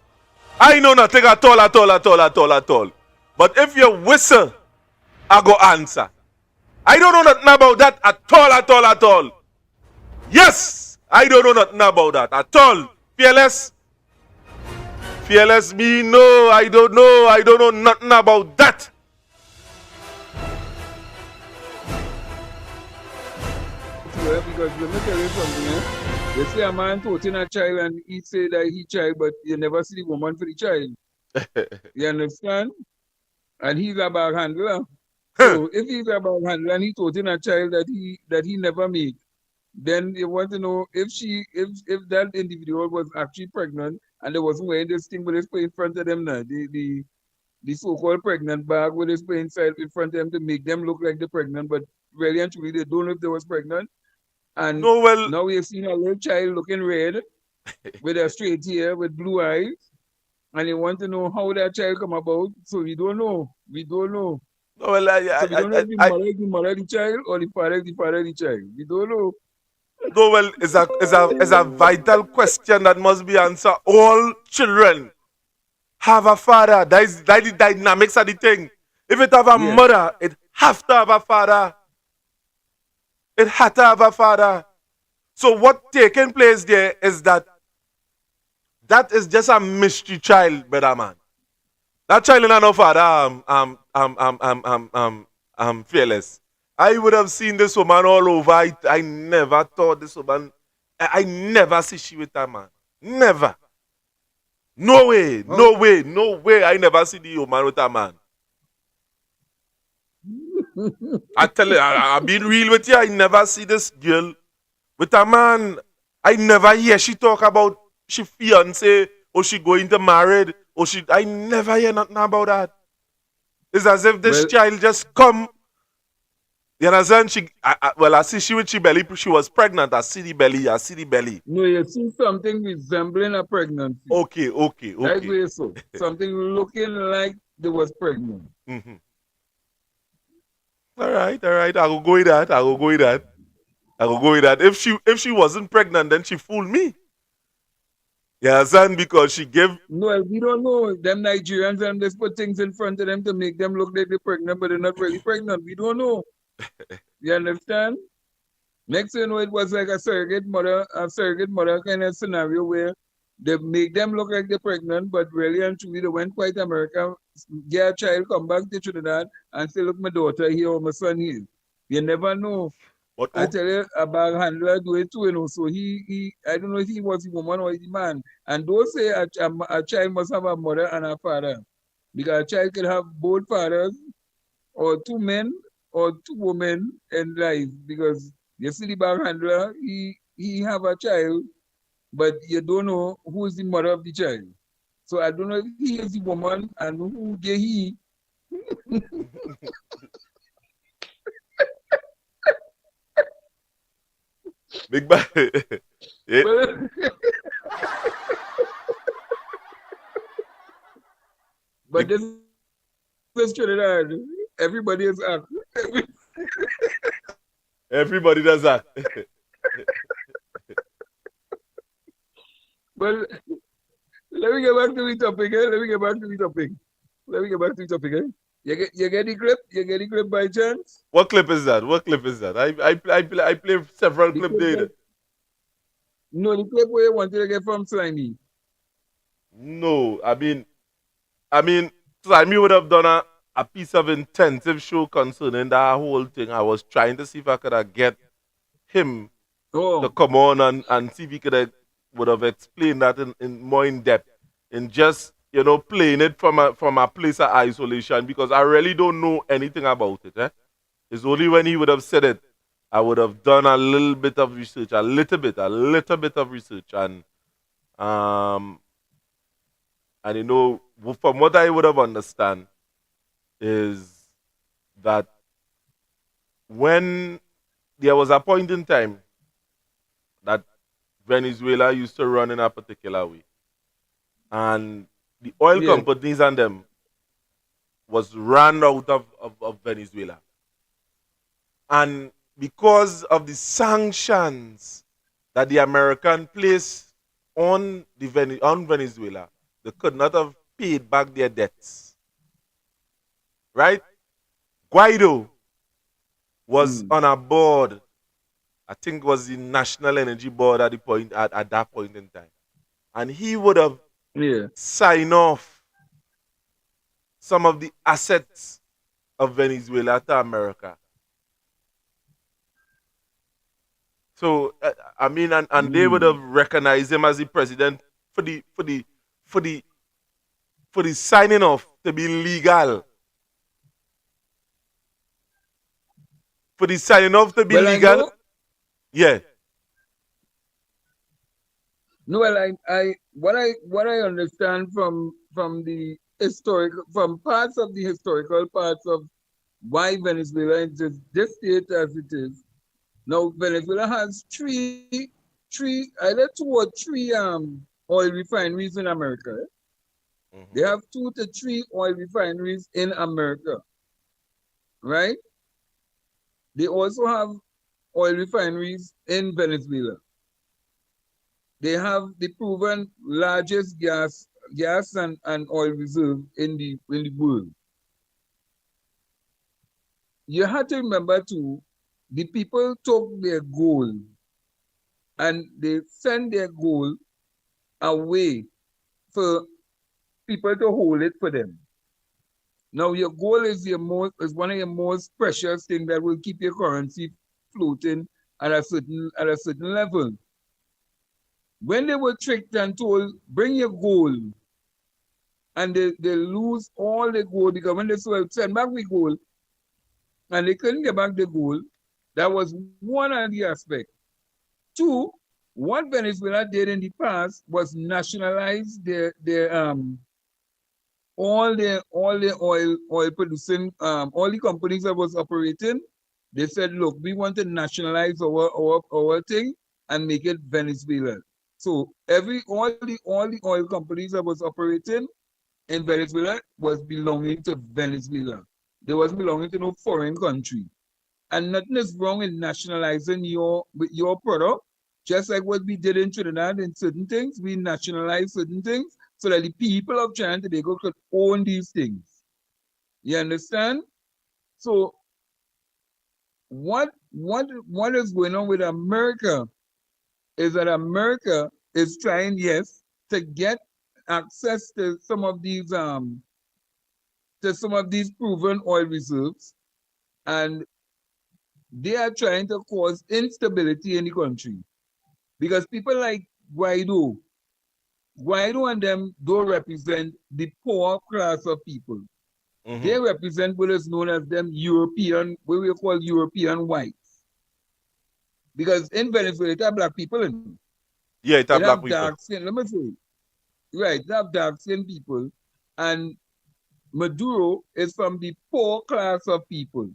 I know nothing at all. But if you whistle, I go answer. I don't know nothing about that at all. Yes, I don't know nothing about that at all. Fearless me, no, I don't know nothing about that. Well, because let me tell you something, eh? They say a man toting a child and he say that he child, but you never see the woman for the child. You understand? And he's a bag handler. So if he's a bag handler and he toting a child that he never made, then you want to know if that individual was actually pregnant and they wasn't wearing this thing with his put in front of them now, the so-called pregnant bag with his put inside in front of them to make them look like they're pregnant, but really and truly they don't know if they was pregnant. And no, well, now we have seen a little child looking red with a straight hair with blue eyes, and you want to know how that child come about. So we don't know. No, well, So we don't know if the mother is the mother of the child or the father is the father of the child. We don't know. No, well, it's a vital question that must be answered. All children have a father. That is the dynamics of the thing. If it have a mother, it have to have a father. It had to have a father. So what taking place there is that is just a mystery child, brother man. That child ain't no father. Fearless. I would have seen this woman all over. I never thought this woman. I never see she with that man. Never. No way. I never see the woman with that man. I tell you, I'm being real with you. I never see this girl with a man. I never hear she talk about she fiance or she going to married or she. I never hear nothing about that. It's as if this child just come. You understand? I see she with she belly. She was pregnant. I see the belly. No, you see something resembling a pregnancy. Okay. That's way so. Something looking like they was pregnant. Mm-hmm. All right. I will go with that. If she wasn't pregnant, then she fooled me. You understand? Because she gave. No, we don't know. Them Nigerians and they put things in front of them to make them look like they're pregnant, but they're not really pregnant. We don't know. You understand? Next thing you know, it was like a surrogate mother kind of scenario where they make them look like they're pregnant, but really and truly they went quite America, get a child, come back to Trinidad and say, look, my daughter here or my son here. You never know. I tell you, a bag handler do it too, you know. So he I don't know if he was the woman or the man. And don't say a child must have a mother and a father. Because a child can have both fathers or two men or two women in life. Because you see the bag handler, he have a child, but you don't know who is the mother of the child. So I don't know if he is the woman and who the he. Big bad. Yeah. But this is Trinidad. Everybody is up. Everybody does that. Well, let me get back to the topic. You get the clip? You get the clip by chance? What clip is that? I play several clips there. No, the clip where you wanted to get from Slimy. No, I mean, Slimy would have done a piece of intensive show concerning that whole thing. I was trying to see if I could get him to Oh, come on and see if he could would have explained that in more in depth, in just playing it from a place of isolation, because I really don't know anything about it. It's only when he would have said it, I would have done a little bit of research, a little bit of research, um and from what I would have understand is that when there was a point in time that Venezuela used to run in a particular way, and the oil yeah. companies and them was run out of Venezuela. And because of the sanctions that the American placed on on Venezuela, they could not have paid back their debts. Right? Guaido was Mm, on a board, I think it was the National Energy Board at that point in time. And he would have yeah. signed off some of the assets of Venezuela to America. So I mean, and they would have Mm. recognized him as the president for the for the signing off to be legal. For the signing off to be Well, I legal, know. yeah. No, well, what I understand from the historical, from parts of the historical parts of why Venezuela is this state as it is. Now, Venezuela has either two or three oil refineries in America. Eh? They Hmm. have 2 to 3 oil refineries in America, right? They also have oil refineries in Venezuela. They have the proven largest gas and oil reserve in the world. You have to remember too, the people took their gold and they sent their gold away for people to hold it for them. Now your gold is one of your most precious things that will keep your currency floating at a certain level. When they were tricked and told, bring your gold, and they lose all the gold because when they send back the gold and they couldn't get back the gold, that was one of the aspects. Two, what Venezuela did in the past was nationalize their all the oil producing all the companies that was operating. They said, look, we want to nationalize our thing and make it Venezuela. So all the oil companies that was operating in Venezuela was belonging to Venezuela. They wasn't belonging to no foreign country. And nothing is wrong in nationalizing your product, just like what we did in Trinidad in certain things. We nationalized certain things so that the people of Trinidad and Tobago could own these things. You understand? So what is going on with America is that America is trying, yes, to get access to some of these proven oil reserves, and they are trying to cause instability in the country because people like Guaido, Guaido and them don't represent the poor class of people. Hmm. They represent what is known as them European, what we call European whites. Because in Venezuela, it have black people in it. Yeah, it It are black have people. dark skin. Let me say, right, it have dark skin people. And Maduro is from the poor class of people.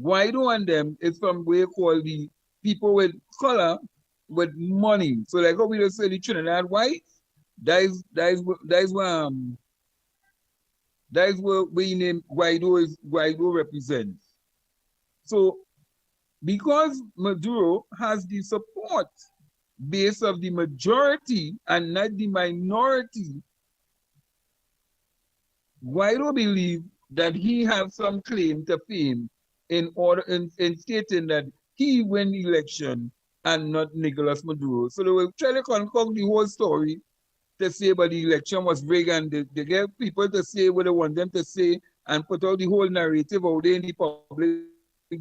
Guaido and them is from what you call the people with color, with money. So like how we just say the Trinidad whites, that is what we name Guaido represents. So because Maduro has the support base of the majority and not the minority, Guaido believe that he has some claim to fame in stating that he win the election and not Nicolas Maduro. So they will try to concoct the whole story to say about the election was rigged, and they get people to say what they want them to say and put out the whole narrative out there in the public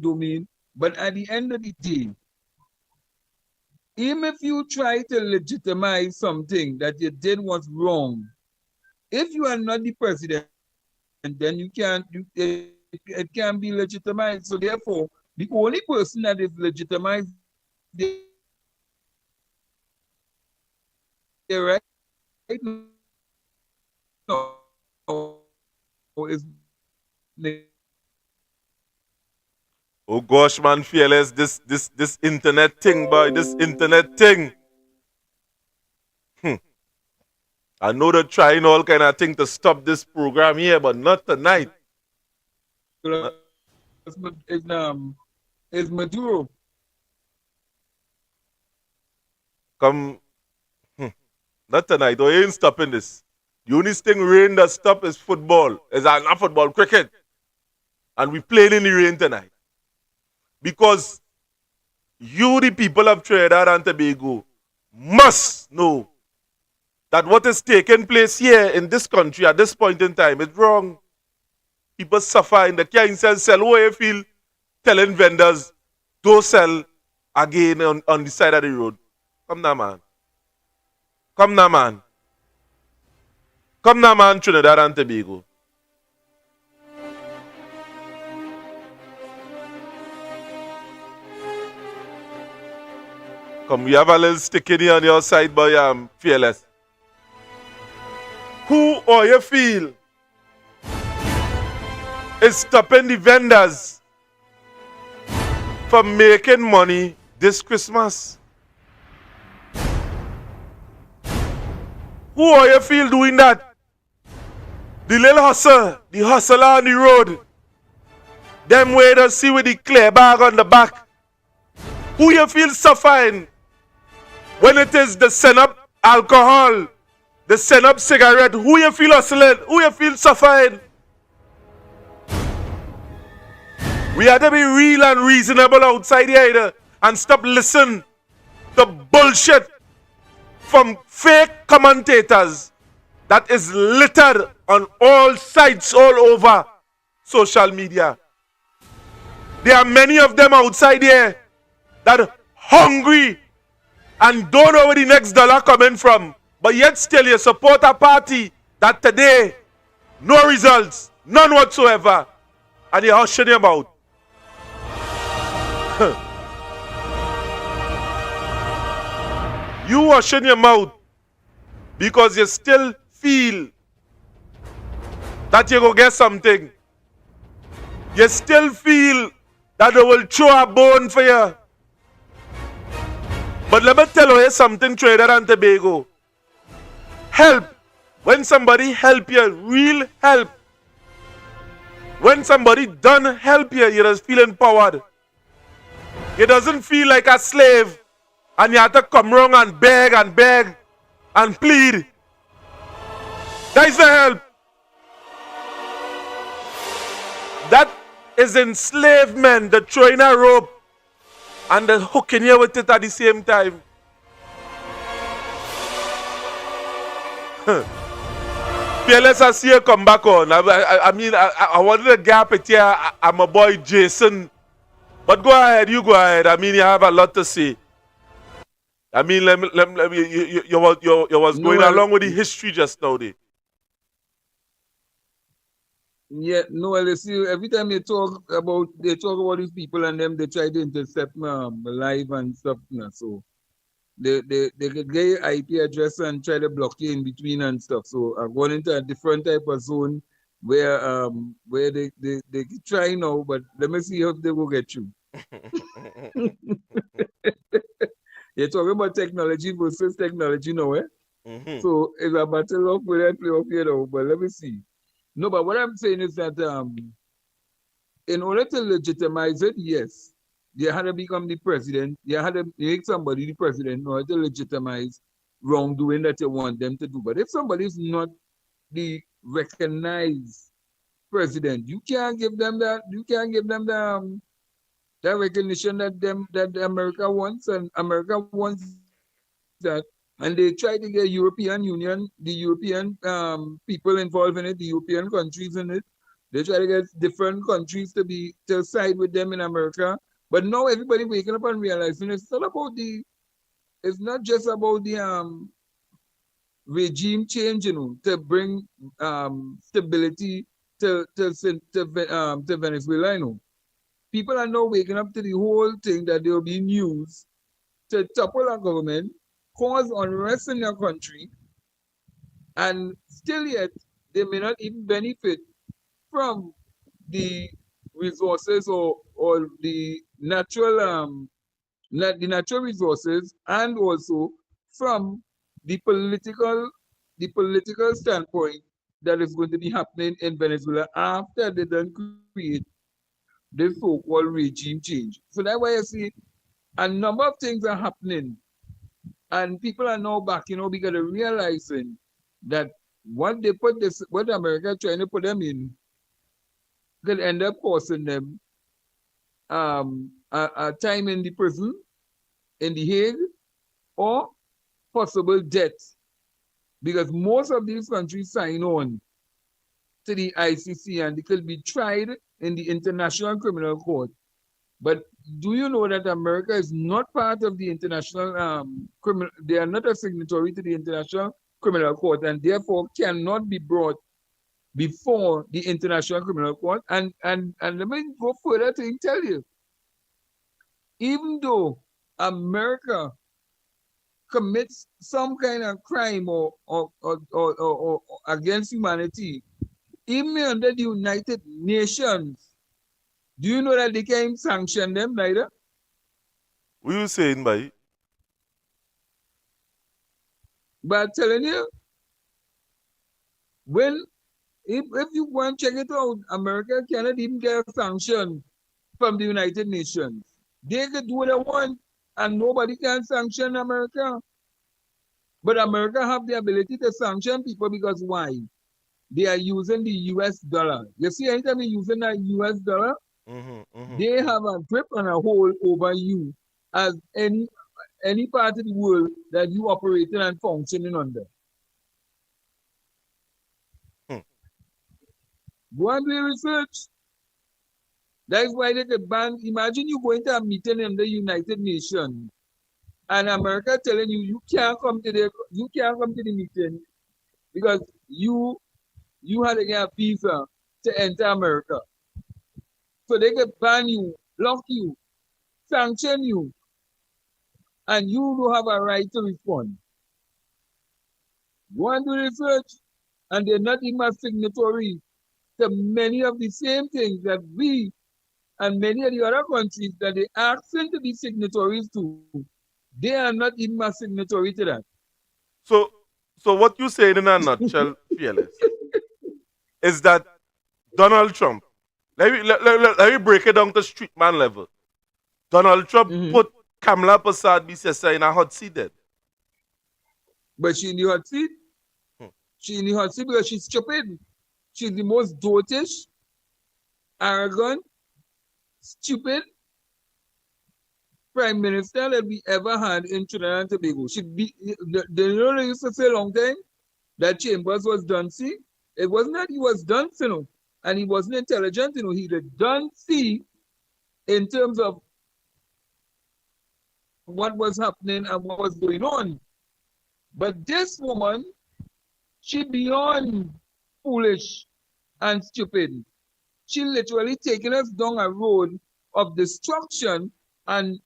domain. But at the end of the day, even if you try to legitimize something that you did was wrong, if you are not the president, then it can't be legitimized. So therefore, the only person that is legitimized there right now is Oh gosh, man, fearless, this internet thing, boy, this internet thing. I know they're trying all kind of thing to stop this program here, but not tonight. Is Maduro. Come, not tonight. Oh, you ain't stopping this. The only thing rain that stop is football. Is not football, cricket. And we playing in the rain tonight. Because you, the people of Trinidad and Tobago, must know that what is taking place here in this country at this point in time is wrong. People suffer in the can't sell what you feel, telling vendors, don't sell again on the side of the road. Come now, man. Come now, man. Come now, man, Trinidad and Tobago. Come, we have a little sticky on your side, boy, fearless. Who or you feel is stopping the vendors from making money this Christmas? Who are you feel doing that? The little the hustler on the road. Them way to see with the clear bag on the back. Who you feel suffering when it is the send up alcohol, the send up cigarette? Who you feel hustling? Who you feel suffering? We have to be real and reasonable outside here and stop listening to bullshit from fake commentators that is littered on all sites all over social media. There are many of them outside here that are hungry and don't know where the next dollar coming from, but yet still you support a party that today, no results, none whatsoever, and you're hushing him out. You washing your mouth because you still feel that you go get something. You still feel that they will throw a bone for you. But let me tell you something, Trinidad and Tobago. Help. When somebody help you, real help. When somebody done help you, you just feel empowered. You doesn't feel like a slave. And you have to come wrong and beg and plead. That is the help. That is enslavement, the throwing a rope and the hooking you with it at the same time. Fearless, I see you come back on. I wanted to gap it here. I'm a boy Jason. But go ahead, you go ahead. I mean, you have a lot to say. I mean, you was going along with the history just now, there. Yeah, no, well, you see, every time they talk about these people and them, they try to intercept me live and stuff. So they could get your IP address and try to block you in between and stuff. So I'm going into a different type of zone where they try now, but let me see if they will get you. You're talking about technology versus technology now, eh? Mm-hmm. So it's a battle of where I play off here now, but let me see. No, but what I'm saying is that in order to legitimize it, yes, you had to become the president. You had to make somebody the president in order to legitimize wrongdoing that you want them to do. But if somebody is not the recognized president, you can't give them that. You can't give them that recognition that America wants, and America wants that, and they try to get European Union, the European people involved in it, the European countries in it. They try to get different countries to side with them in America. But now everybody waking up and realizing it's not just about the regime change, to bring stability to Venezuela. People are now waking up to the whole thing that they will be used to topple our government, cause unrest in their country, and still yet they may not even benefit from the resources or the natural resources, and also from the political standpoint that is going to be happening in Venezuela after they done create this so-called regime change. So that's why I see a number of things are happening, and people are now back, because they're realizing that what America trying to put them in could end up costing them a time in the prison, in the Hague, or possible death, because most of these countries sign on to the ICC and they could be tried in the International Criminal Court. But do you know that America is not part of the international criminal? They are not a signatory to the International Criminal Court, and therefore cannot be brought before the International Criminal Court. And let me go further to tell you, even though America commits some kind of crime or against humanity, even under the United Nations, do you know that they can't sanction them neither? What are you saying by it? But I'm telling you, if you go and check it out, America cannot even get a sanction from the United Nations. They could do what they want, and nobody can sanction America. But America have the ability to sanction people because why? They are using the US dollar. You see, anytime you're using that US dollar, they have a grip and a hold over you as any part of the world that you operating and functioning under. Go and do your research. That is why they could ban. Imagine you going to a meeting in the United Nations, and America telling you can't come to the meeting because you had to get a visa to enter America. So they could ban you, block you, sanction you, and you don't have a right to respond. Go and do research, and they're not even a signatory to many of the same things that we and many of the other countries that they asking to be signatories to. They are not even a signatory to that. So what you saying in a nutshell, Fearless, is that Donald Trump, let me break it down to street man level. Donald Trump put Kamla Persad Bissessar in a hot seat then. But she in the hot seat? She in the hot seat because she's stupid. She's the most dotish, arrogant, stupid prime minister that we ever had in Trinidad and Tobago. They used to say a long time that Chambers was duncy. It wasn't that he was dunce, and he wasn't intelligent, he was duncy in terms of what was happening and what was going on. But this woman, she beyond foolish and stupid. She literally taking us down a road of destruction and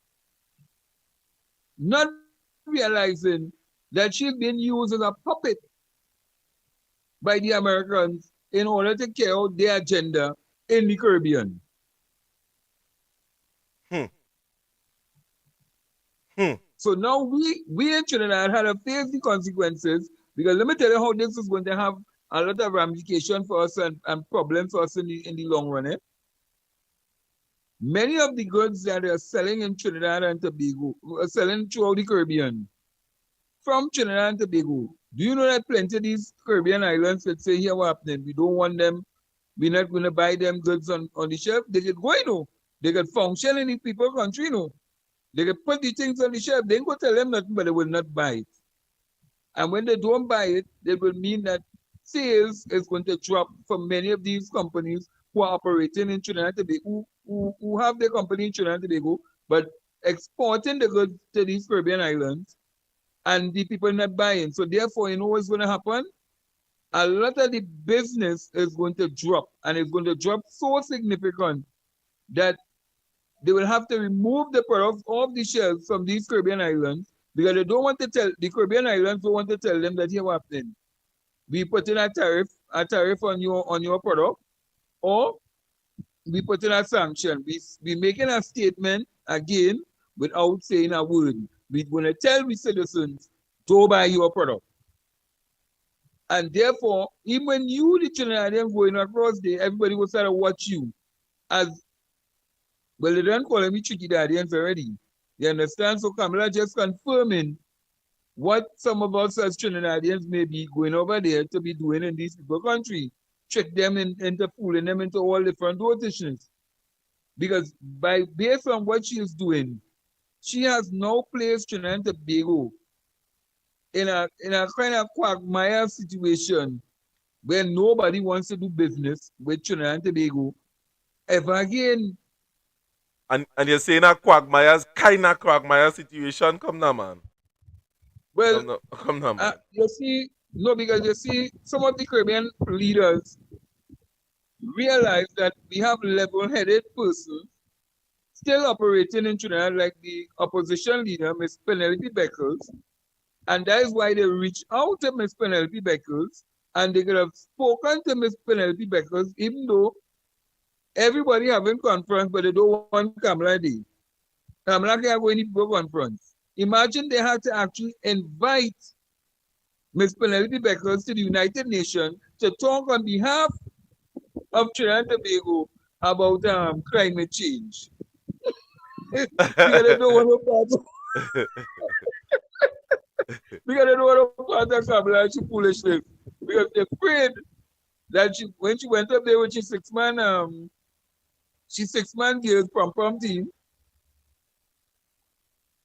not realizing that she's been used as a puppet by the Americans in order to carry out their agenda in the Caribbean. So now we in Trinidad had to face the consequences, because let me tell you how this is going to have a lot of ramifications for us and problems for us in the long run. Many of the goods that are selling in Trinidad and Tobago are selling throughout the Caribbean from Trinidad and Tobago. Do you know that plenty of these Caribbean islands would say, here what happening? We don't want them. We're not going to buy them goods on the shelf. They get going, They could function in the people country, you know. They could put the things on the shelf. They ain't go tell them nothing, but they will not buy it. And when they don't buy it, it will mean that sales is going to drop for many of these companies who are operating in Trinidad and Tobago, who have their company in Trinidad and Tobago, but exporting the goods to these Caribbean islands, and the people not buying. So therefore, you know what's going to happen? A lot of the business is going to drop, and it's going to drop so significant that they will have to remove the products off the shelves from these Caribbean islands because they don't want to tell the Caribbean islands don't want to tell them that here what's happening. We put in a tariff on your product, or we put in a sanction. We making a statement again without saying a word. We're gonna tell we citizens, don't buy your product. And therefore, even when you the Trinidadian going across there, everybody will start to watch you as well. They don't call them Trinidadians already. You understand? So Kamla just confirming what some of us as Trinidadians may be going over there to be doing in these people country. Trick them into fooling them into all different notitions. Because based on what she is doing, she has now placed Trinidad and Tobago in a kind of quagmire situation where nobody wants to do business with Trinidad and Tobago ever again. And you're saying a quagmire's kind of quagmire situation? Come now, man. Well, come now, man. You see, no, because you see, some of the Caribbean leaders realize that we have level-headed persons still operating in Trinidad, like the opposition leader, Ms. Penelope Beckles, and that is why they reached out to Ms. Penelope Beckles, and they could have spoken to Ms. Penelope Beckles, even though everybody having conference, but they don't want Kamla there. Kamla can't go any people conference. Imagine they had to actually invite Ms. Penelope Beckles to the United Nations to talk on behalf of Trinidad and Tobago about climate change. Because they don't want to part because they don't want to part of Kamla foolishness. Because they're afraid that when she went up there with her six-man girls prom team,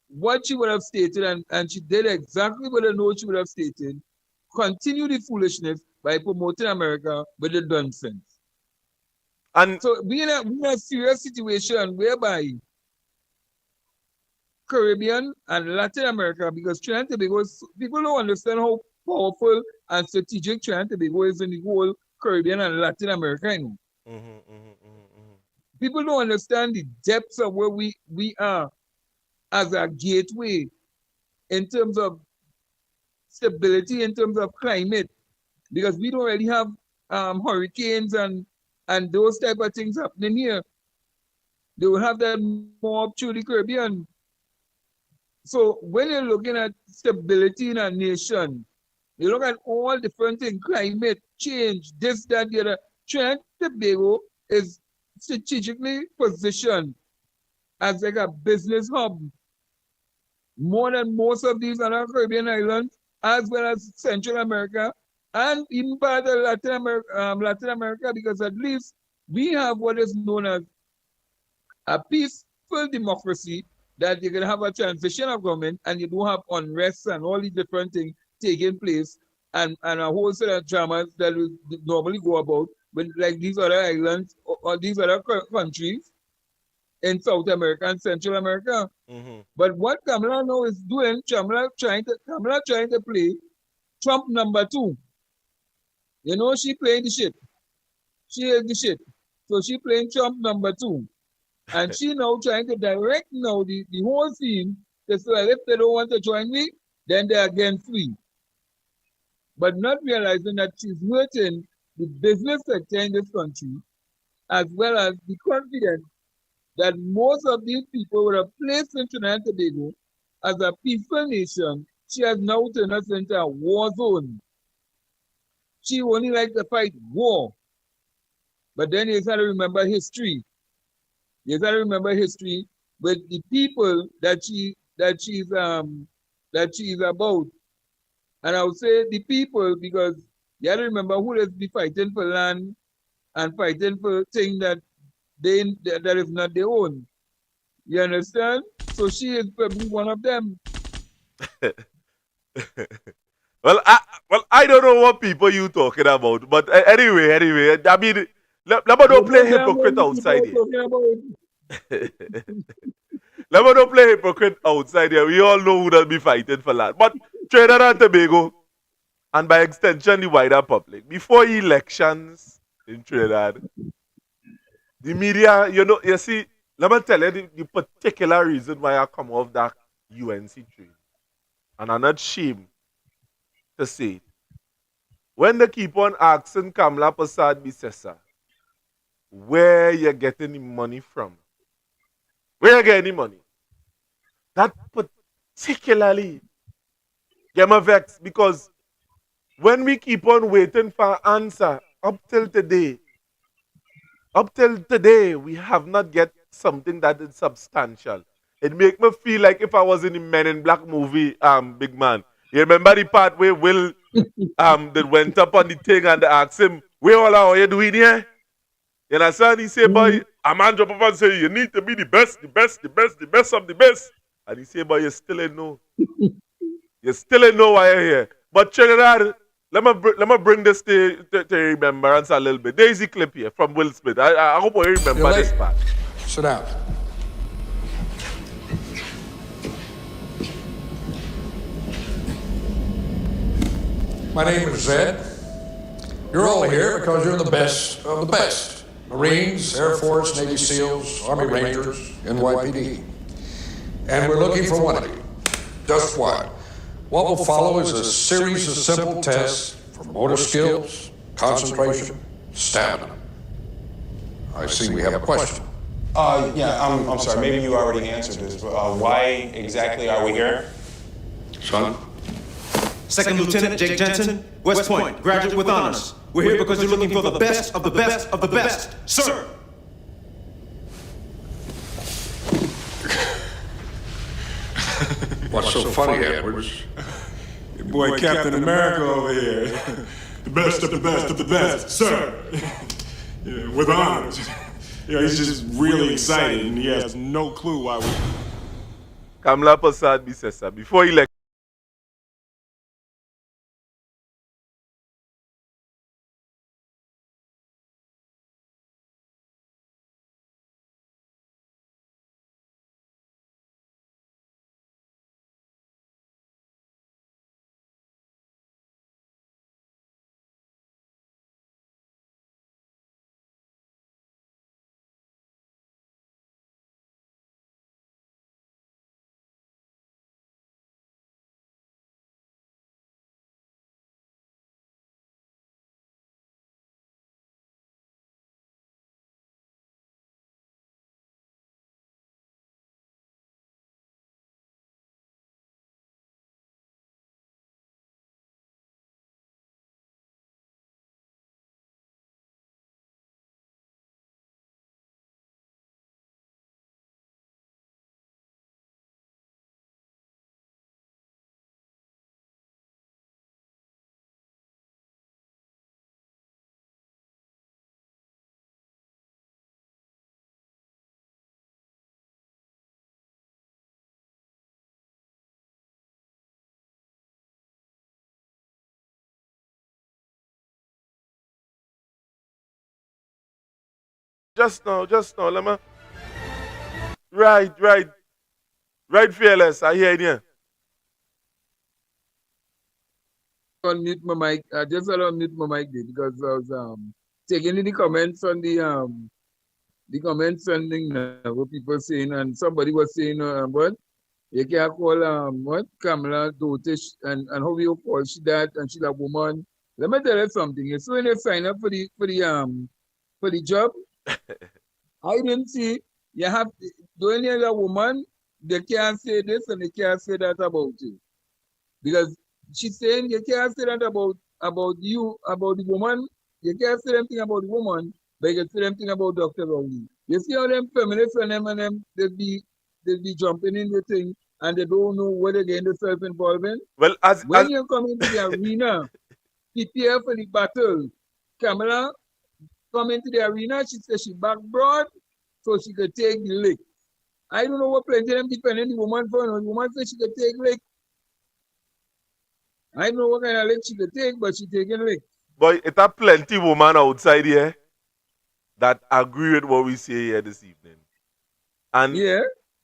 what she would have stated, and she did exactly what I know she would have stated, continue the foolishness by promoting America with the nonsense. And so we're in a serious situation whereby Caribbean and Latin America, because Trinidad and Tobago, people don't understand how powerful and strategic Trinidad and Tobago is in the whole Caribbean and Latin America. You know? People don't understand the depths of where we are as a gateway in terms of stability, in terms of climate, because we don't really have hurricanes and those type of things happening here. They will have that more up through the Caribbean. So when you're looking at stability in a nation, you look at all different things, climate change, this, that, the other. Trinidad and Tobago is strategically positioned as like a business hub more than most of these other Caribbean islands, as well as Central America, and even part of Latin America, because at least we have what is known as a peaceful democracy, that you can have a transition of government and you don't have unrest and all these different things taking place, and a whole set of dramas that will normally go about with like these other islands or these other countries in South America and Central America. But what Kamla now is doing, Kamla trying to play Trump number 2. You know, she playing the shit. She is the shit. So she playing Trump number 2. And she now trying to direct now the whole scene to say, well, if they don't want to join me, then they're against me. But not realizing that she's hurting the business sector in this country, as well as the confidence that most of these people were placed in Trinidad and Tobago as a peaceful nation. She has now turned us into a war zone. She only likes to fight war. But then you got to remember history. You got to remember history with the people that she's about. And I would say the people, because you got to remember who is be fighting for land and fighting for things that that is not their own. You understand? So she is probably one of them. Well, I don't know what people you talking about, but anyway, I mean, let me You don't play know damn well hypocrite the people outside are here. talking about. Let me don't play hypocrite outside here. We all know who will be fighting for that. But Trinidad and Tobago, and by extension the wider public, before elections in Trinidad, the media, you see, let me tell you the particular reason why I come off that UNC train. And I'm not ashamed to say it. When they keep on asking Kamla Persad Bissessar, where you getting the money from? Where you getting the money? That particularly get me vexed because when we keep on waiting for an answer up till today, we have not get something that is substantial. It make me feel like if I was in the Men in Black movie, Big Man. You remember the part where Will that went up on the thing and they asked him, where all are you doing here? You understand? He said, boy, a man jump up and say, you need to be the best, the best, the best, the best of the best. And he said, boy, you still ain't know. You still ain't know why you're here. But Trinidad, let me bring this to remembrance a little bit. There's a clip here from Will Smith. I hope you remember this part. Sit down. My name is Zed. You're all here because you're the best of the best. Marines, Air Force, Navy SEALs, Army Rangers, NYPD. And we're looking for one of you. Just one. What will follow is a series of simple tests for motor skills, concentration, stamina. I see we have a question. Yeah, I'm sorry, maybe you already answered this, but why exactly are we here? Son? Second Lieutenant Jake Jensen, West Point, graduate with honors. We're here because you're looking for the best of the best of the best, sir! What's so funny, Edwards? Your boy Captain America over here. The best of the best of the best, sir! Yeah, with honors. Yeah, he's just really excited and he has no clue why we... Kamla Persad Bissessar, before election. Just now, let me. Right, fearless. I hear you. Unmute my mic. I just want to unmute my mic there because I was taking in the comments on the comments sending what people saying, and somebody was saying what you can't call what Kamla dotish and how you call she that and she a woman. Let me tell you something. So when you sign up for the job, I didn't see you have doing a woman, they can't say this and they can't say that about you. Because she's saying you can't say that about you, about the woman. You can't say anything about the woman, but you can say anything about Dr. Rowley. You see how them feminists and them they be jumping in the thing and they don't know what they're getting themselves involved in. Well, when you come into the arena, prepare for the battle. Kamla come into the arena, she says she back broad, so she could take the lick. I don't know what plenty of them depending the woman for. The woman said she could take lick. I don't know what kind of lick she could take, but she taking lick. Boy, it are plenty women outside here that agree with what we say here this evening. And yeah,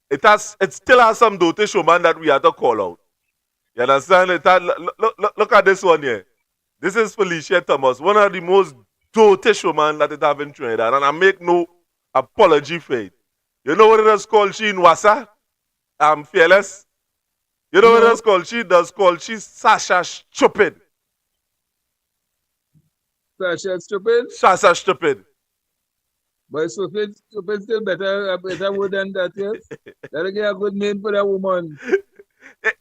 it still has some dotish woman that we have to call out. You understand? Look at this one here. This is Felicia Thomas, one of the most dotish women that it have in Trinidad. And I make no apology for it. You know what it is called? She in Wassa? Fearless. You know what it is called? She does call. She's Sasha Stupid. Sasha Stupid? Sasha Stupid. But stupid still better, a better word than that, yes? That'll get a good name for that woman.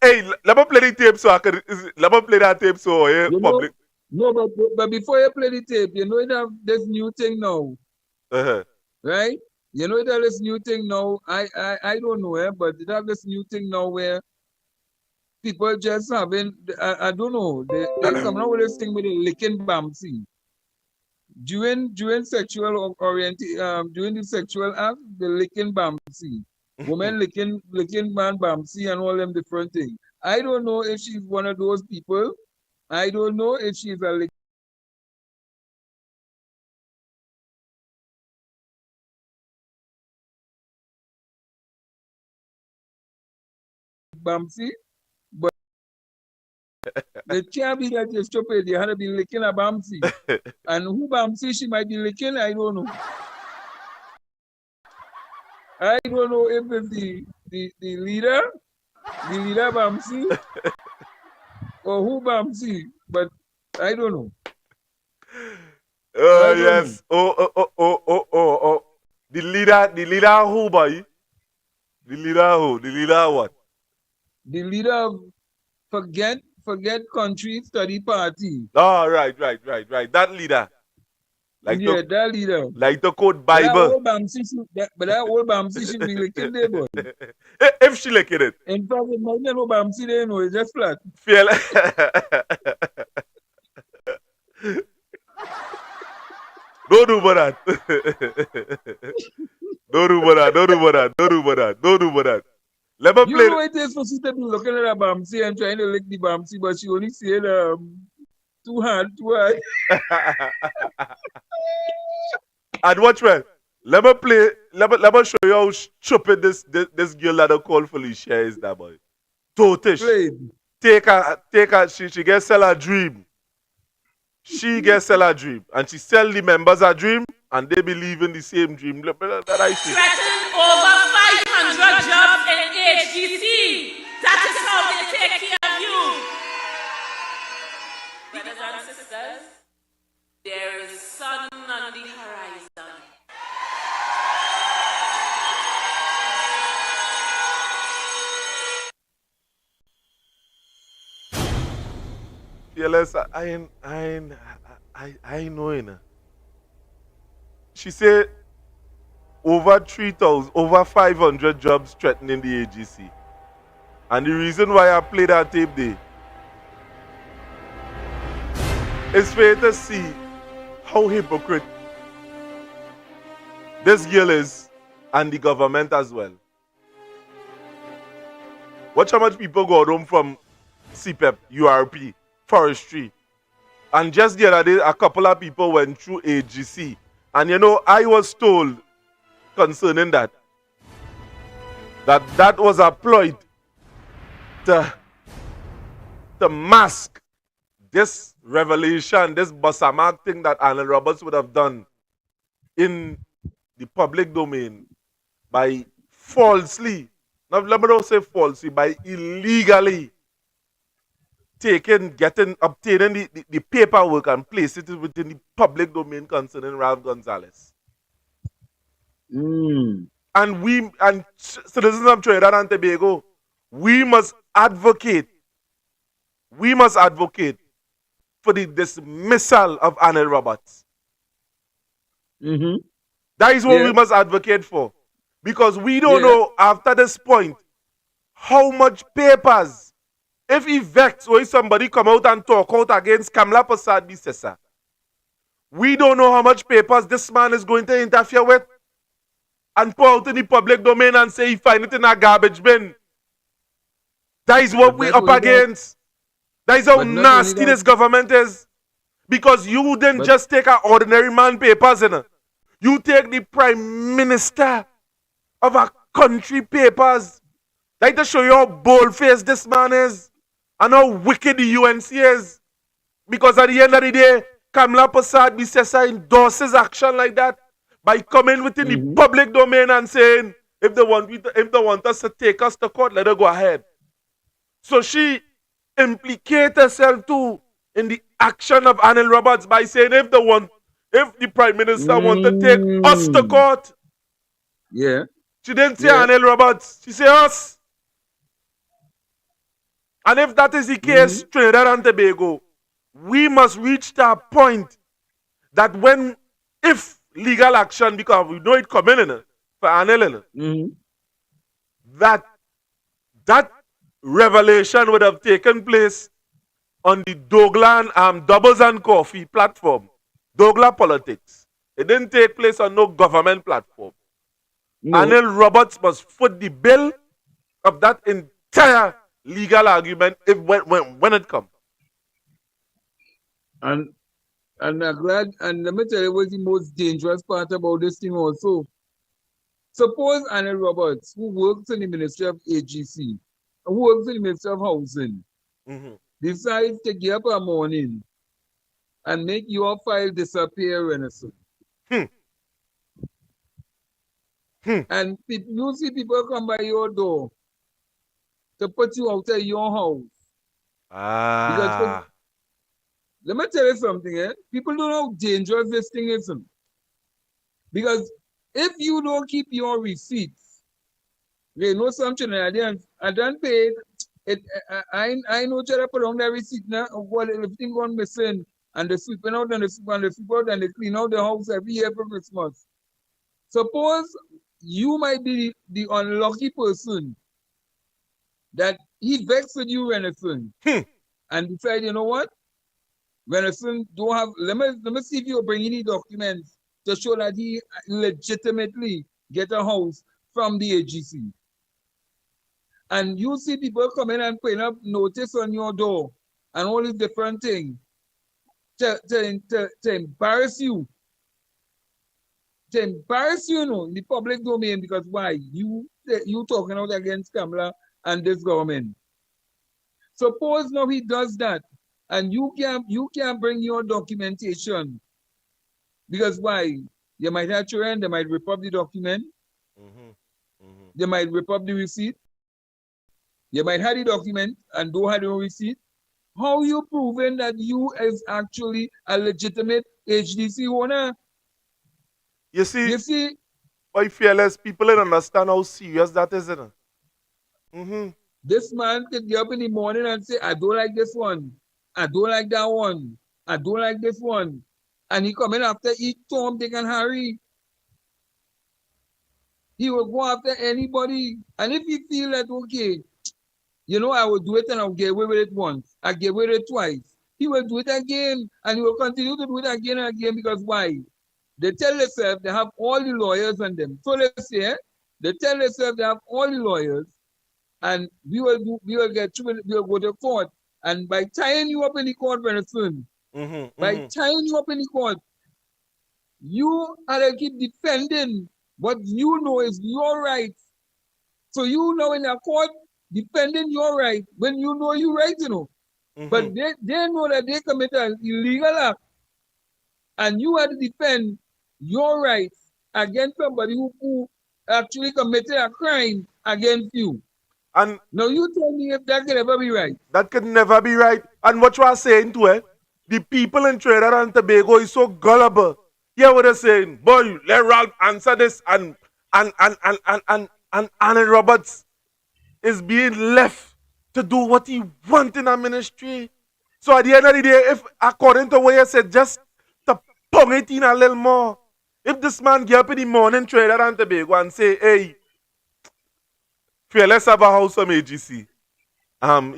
Hey, let me play the tape so I can. Let me play that tape so public. No, but before you play the tape, you know it have this new thing now. Right? You know it have this new thing now. I don't know, but it have this new thing now where people just having, I don't know, they come out with this thing with a licking bamsey. During sexual orientation, during the sexual act, the licking bamsey. Women licking man bamsey and all them different things. I don't know if she's one of those people. I don't know if she's a lick bamsey, but it can't be that you're stupid. You had to be licking a bamsey. And who bamsey she might be licking, I don't know. I don't know if it's the leader bamsey, or who bamsey, but I don't know. Oh, yes. Oh. The leader who, boy? The leader who? The leader what? The leader of Forget Country Study Party. Oh, right. That leader. That leader. Like the code Bible. But that old Bamsi should be licking there, boy. If she licking it. In fact, it might not know Bamsi there, no, it's just flat. Don't do that. Don't do that. Let me play. You know it is for she to be looking at a Bamsi and trying to lick the Bamsi, but she only said too hard. And watch well. Let me show you how stupid this girl that I call Felicia is, that boy. Totish. Take her, she gets sell her dream. She gets sell her dream. And she sell the members her dream, and they believe in the same dream. That I see. Threatened over 500 jobs in HGC. That is how they take care of you. Brothers and sisters, there is sun on the horizon. Fearless, I know it. She said over 3,000, over 500 jobs threatening the AGC. And the reason why I play that tape there is for you to see how hypocrite this girl is and the government as well. Watch how much people go home from CPEP, URP, forestry. And just the other day, a couple of people went through AGC. And you know, I was told concerning that was a ploy to mask this revelation, this Bussamark thing that Arnold Roberts would have done in the public domain by falsely, now let me not say falsely, by illegally obtaining the paperwork and place it within the public domain concerning Ralph Gonzalez. And citizens of Trinidad and Tobago, we must advocate for the dismissal of Arnold Roberts. That is what we must advocate for. Because we don't know after this point how much papers, if he vex or if somebody come out and talk out against Kamla Persad Bissessar, we don't know how much papers this man is going to interfere with. and put out in the public domain and say he find it in a garbage bin. That is what But we not up only that, against. That is how but not only nasty that, this government is. Because you didn't but just take an ordinary man papers in it. You take the prime minister of a country papers. Like to show you how bold-faced this man is and how wicked the UNC is. Because at the end of the day, Kamla Persad Bissessar endorses action like that by coming within the public domain and saying, if they want us to take us to court, let her go ahead. So she implicates herself too in the action of Anil Roberts by saying if the Prime Minister want to take us to court, yeah, she didn't say yeah, Anil Roberts, she said us. And if that is the case, Trinidad and Tobago, we must reach that point that if legal action, because we know it coming in for Anil, that revelation would have taken place on the Douglas Doubles and Coffee platform, Douglas Politics. It didn't take place on no government platform. no, Anil Roberts must foot the bill of that entire legal argument when it comes. and I'm glad, and let me tell you what's the most dangerous part about this thing also. Suppose Anil Roberts, who works in the Ministry of AGC, who works in the Ministry of Housing, decides to get up a morning and make your file disappear, Renaissance. And you see people come by your door to put you out of your house. Because let me tell you something, people don't know how dangerous this thing is. Because if you don't keep your receipts, you know something, I done paid. I know you put on the receipt now. What everything gone missing, and the sweeping out and the sweep and the sweep out and they clean out the house every year for Christmas. Suppose you might be the unlucky person that he vexed with you, Renaissance, and decide, you know what? Renaissance don't have. Let me see if you bring any documents to show that he legitimately get a house from the AGC. And you see people coming and putting up notice on your door and all these different things to embarrass you. To embarrass you, in the public domain, because why? You talking out against Kamla and this government. Suppose now he does that and you can't bring your documentation. Because why? You might have children, they might rip up the document, they might rip up the receipt. You might have the document and don't have the receipt. How you proving that you is actually a legitimate HDC owner? You see, by fearless people don't understand how serious that is, isn't it? This man could get up in the morning and say, I don't like this one. I don't like that one. I don't like this one. And he come in after each Tom, Dick, and Harry. He will go after anybody. And if he feel that, okay, I will do it and I'll get away with it once. I get away with it twice. He will do it again. And he will continue to do it again and again because why? They tell themselves they have all the lawyers on them. So let's say, they tell themselves they have all the lawyers and we will go to court. And by tying you up in the court very soon, by tying you up in the court, you are to keep defending what you know is your right. So you know in a court defending your right when you know you're right, But they know that they commit an illegal act. And you have to defend your rights against somebody who actually committed a crime against you. And now you tell me if that could ever be right. That could never be right. And what you are saying to it, the people in Trinidad and Tobago is so gullible. Hear what they're saying, boy, let Ralph answer this and Anil Roberts is being left to do what he wants in our ministry. So at the end of the day, if according to what you said, just to pong it in a little more, if this man get up in the morning, Trinidad and Tobago and say, hey, let's have a house from AGC.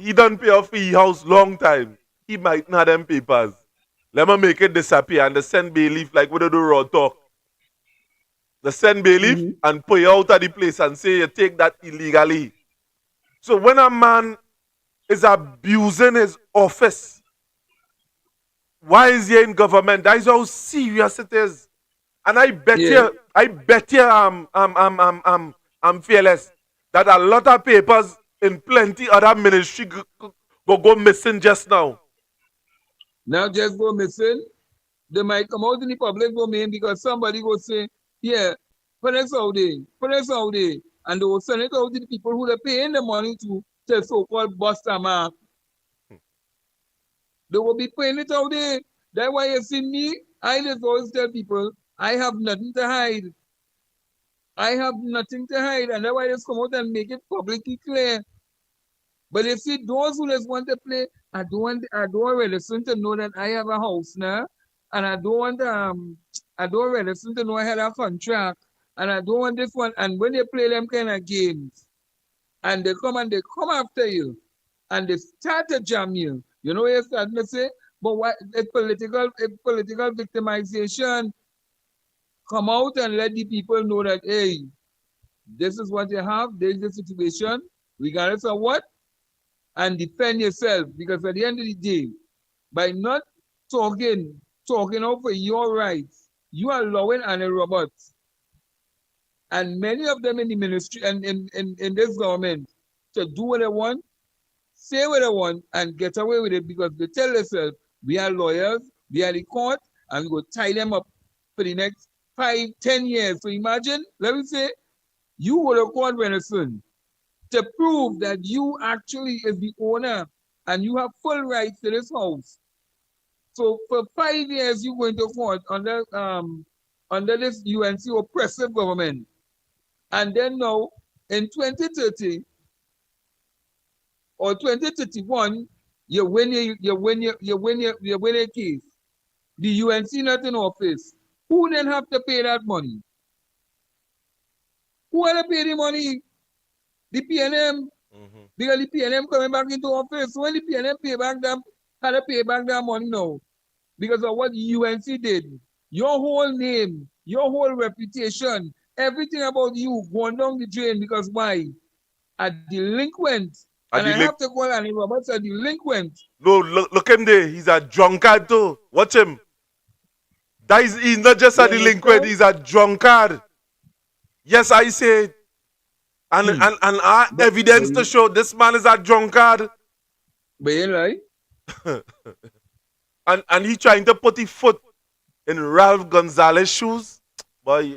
He done pay off his house long time. He might not have them papers. Let me make it disappear and they send bailiff like we do raw talk. They send bailiff and put you out of the place and say you take that illegally. So when a man is abusing his office, why is he in government? That is how serious it is. And I bet you, I'm fearless that a lot of papers in plenty other ministry go missing just now. Now just go missing. They might come out in the public domain because somebody will say, yeah, put us out there, put us out there. And they will send it out to the people who are paying the money to so-called bust a mark. They will be paying it out there. That's why you see me, I just always tell people, I have nothing to hide. I have nothing to hide. And that's why I just come out and make it publicly clear. But you see, those who just want to play, I don't want Redison to know that I have a house now. And I don't want Redison to know I had a contract. And I don't want this one. And when they play them kind of games, and they come after you, and they start to jam you. You know what you're starting to say? But what a political victimization. Come out and let the people know that, hey, this is what you have, this is the situation, regardless of what, and defend yourself. Because at the end of the day, by not talking out for your rights, you are allowing Anna Roberts and many of them in the ministry and in this government to do what they want, say what they want, and get away with it because they tell themselves, we are lawyers, we are the court, and we go tie them up for the next 5, 10 years. So imagine, let me say, you would have called Renison to prove that you actually is the owner and you have full rights to this house. So for 5 years, you're going to court under this UNC oppressive government. And then now, in 2030 or 2031, you win a case. The UNC not in office. Who then have to pay that money? Who will pay the money? The PNM. Because the PNM coming back into office. So when the PNM had to pay back that money now. Because of what UNC did. Your whole name, your whole reputation, everything about you going down the drain because why? A delinquent. And I have to call Annie Roberts a delinquent. No, look him there. He's a drunkard too. Watch him. He's not just a delinquent, he's a drunkard. Yes, I say it. And our evidence to show this man is a drunkard. But you lie. and he trying to put his foot in Ralph Gonzalez's shoes. Boy,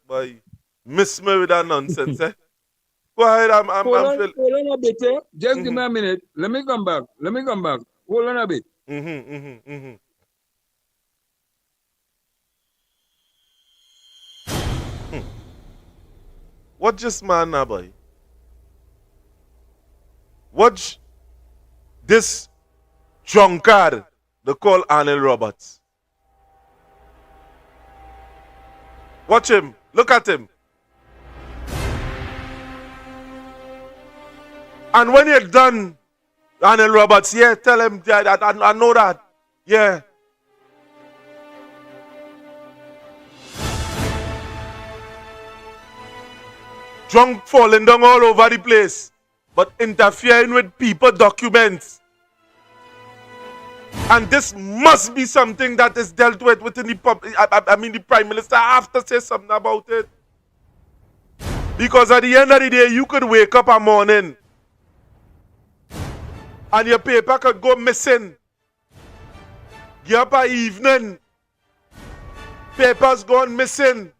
boy, miss me with that nonsense, eh? Go ahead, hold on a bit, eh? Just give me a minute. Let me come back. Hold on a bit. Watch this man now, boy. Watch this drunkard they call Arnold Roberts. Watch him. Look at him. And when you're done, Arnold Roberts, yeah, tell him that I know that. Yeah. Drunk falling down all over the place, but interfering with people documents. And this must be something that is dealt with within the public. I mean, the Prime Minister have to say something about it. Because at the end of the day, you could wake up a morning and your paper could go missing. Get up a evening, papers gone missing.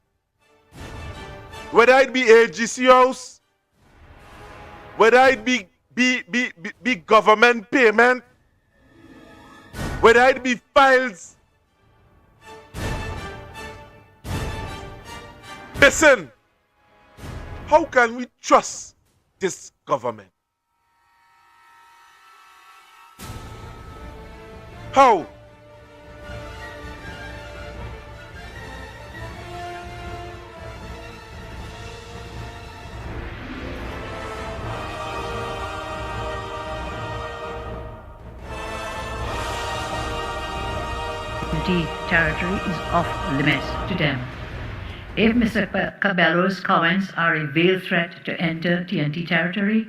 Whether it be AGC house, whether it be government payment, whether it be files. Listen, how can we trust this government? How? Territory is off limits to them. If Mr. Cabello's comments are a veiled threat to enter TNT territory,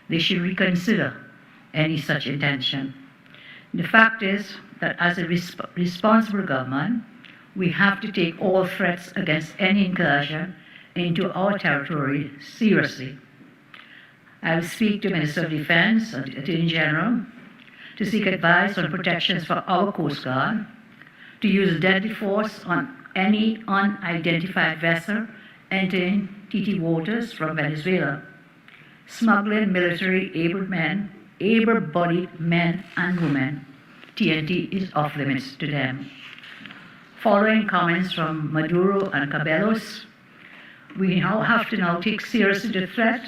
they should reconsider any such intention. The fact is that as a responsible government, we have to take all threats against any incursion into our territory seriously. I will speak to Minister of Defense and Attorney General to seek advice on protections for our Coast Guard, to use deadly force on any unidentified vessel entering TT waters from Venezuela. Smuggling military able-bodied men and women, TNT is off limits to them. Following comments from Maduro and Cabellos, we now have to take seriously the threat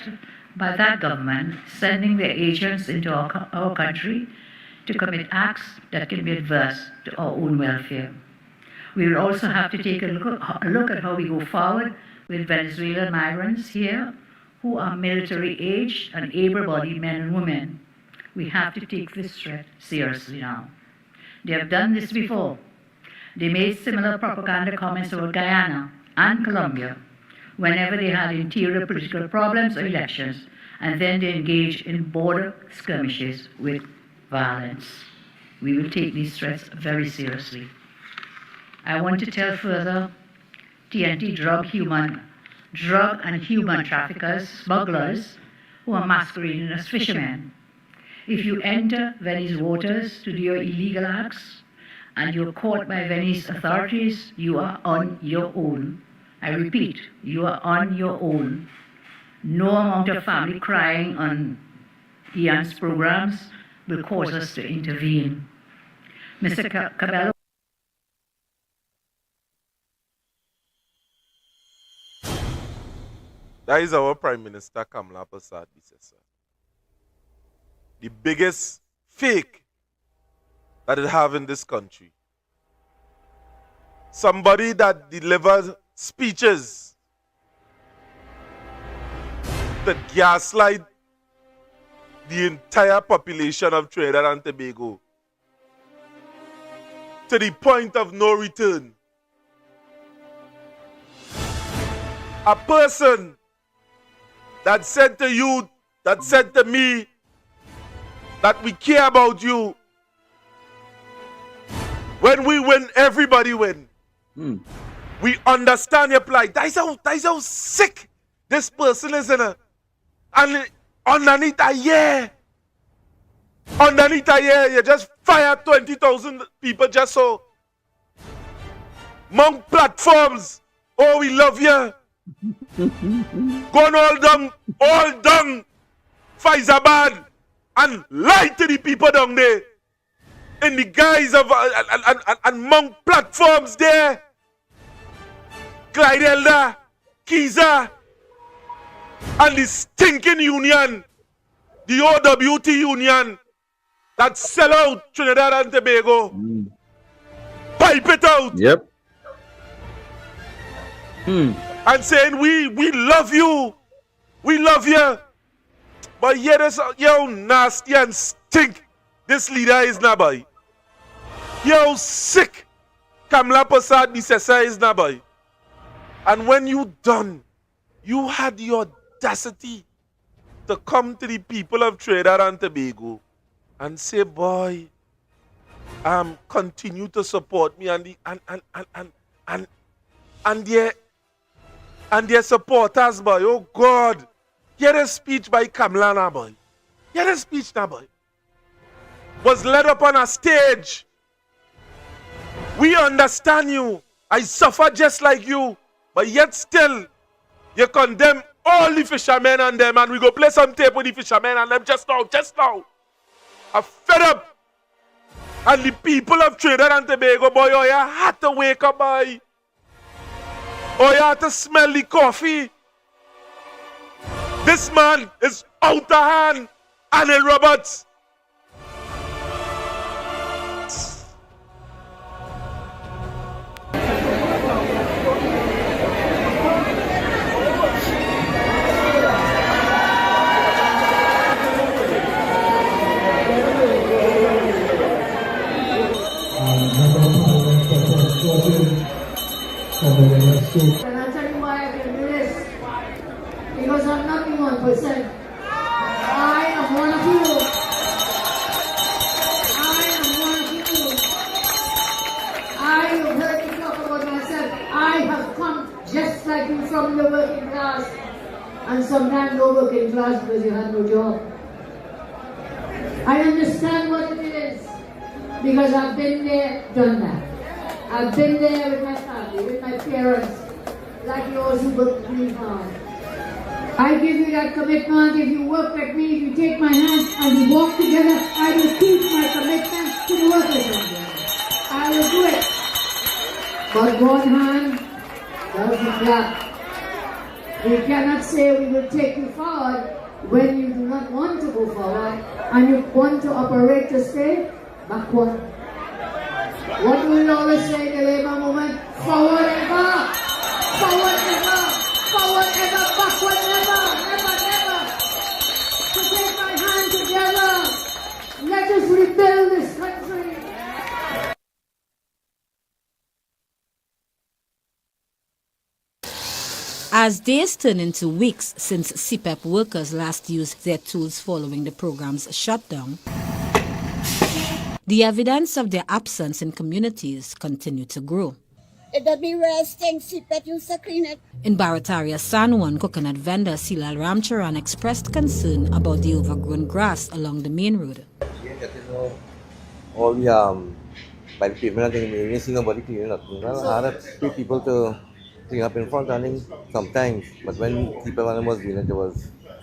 by that government sending their agents into our country to commit acts that can be adverse to our own welfare. We will also have to take a look at how we go forward with Venezuelan migrants here who are military-aged and able-bodied men and women. We have to take this threat seriously now. They have done this before. They made similar propaganda comments about Guyana and Colombia whenever they had interior political problems or elections, and then they engaged in border skirmishes with violence. We will take these threats very seriously. I want to tell further TNT drug and human traffickers, smugglers, who are masquerading as fishermen. If you enter Venice waters to do your illegal acts and you're caught by Venice authorities, you are on your own. I repeat, you are on your own. No amount of family crying on Ian's programs will cause us to intervene. Mr. Cabello. That is our Prime Minister, Kamla Persad Bissessar. The biggest fake that it have in this country. Somebody that delivers speeches that gaslight the entire population of Trinidad and Tobago to the point of no return. A person that said to you, that said to me, that we care about you. When we win, everybody win. We understand your plight. That is how sick this person is in. And underneath a year, you just fire 20,000 people just so. Among platforms, oh, we love you. Gone all down, Faizabad, and lie to the people down there. In the guise of, and among platforms there, Clyde Elder, Kiza, and the stinking union, the OWT union, that sell out Trinidad and Tobago. Pipe it out. Yep. And saying, we love you. We love you. But yet, yo, nasty and stink this leader is now, boy. Yo, sick Kamla Persad Bissessar is now, boy. And when you done, you had the audacity to come to the people of Trinidad and Tobago and say, boy, continue to support me and their supporters, boy. Oh God. Hear a speech by Kamla now, boy. Hear a speech now, boy. Was led up on a stage. We understand you. I suffer just like you. But yet still, you condemn all the fishermen and them, and we go play some tape with the fishermen and them just now. I'm fed up. And the people of Trinidad and Tobago, boy, oh, you had to wake up, boy. Oh, you had to smell the coffee. This man is out of hand. Anil Roberts. Member of Parliament for like you from the working class, and sometimes no working class because you had no job. I understand what it is, because I've been there, done that. I've been there with my family, with my parents, like yours who work really hard. I give you that commitment. If you work with me, if you take my hand and we walk together, I will keep my commitment to the workers out there. I will do it. But one hand doesn't clap. We cannot say we will take you forward when you do not want to go forward and you want to operate to stay backward. What do we always say in the labor movement? Forward ever! Forward ever! Forward ever! Backward never! Never, never! So take my hand together. Let us rebuild this country. As days turn into weeks since CPEP workers last used their tools following the program's shutdown, the evidence of their absence in communities continue to grow. It would be resting, CPEP used to clean it. In Barataria, San Juan, coconut vendor Silal Ramcharan expressed concern about the overgrown grass along the main road. All the by the pavement, I think we didn't see nobody cleaning up. I had to people to clean up in front, I think, sometimes. But when people was doing it,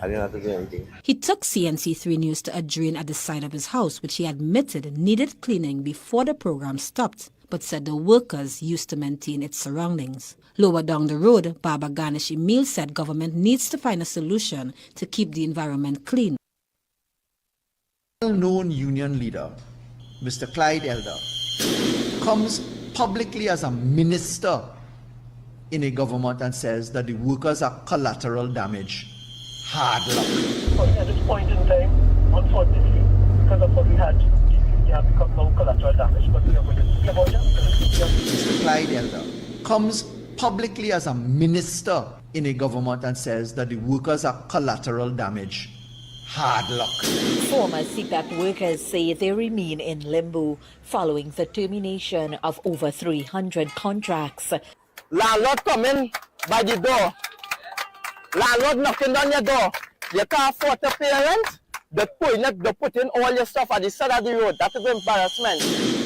I didn't have to do anything. He took CNC3 News to a drain at the side of his house, which he admitted needed cleaning before the program stopped, but said the workers used to maintain its surroundings. Lower down the road, Baba Ganesh Emil said government needs to find a solution to keep the environment clean. Well-known union leader, Mr. Clyde Elder, comes publicly as a minister in a government and says that the workers are collateral damage. Hard luck. At this point in time, unfortunately, because of what we had, you have become no collateral damage, but we are going to speak about that. Mr. Clyde Elder comes publicly as a minister in a government and says that the workers are collateral damage. Hard luck. Former CPAP workers say they remain in limbo following the termination of over 300 contracts. Landlord coming by the door. Landlord knocking on your door. You can't afford to pay rent. They put in all your stuff at the side of the road. That is embarrassment.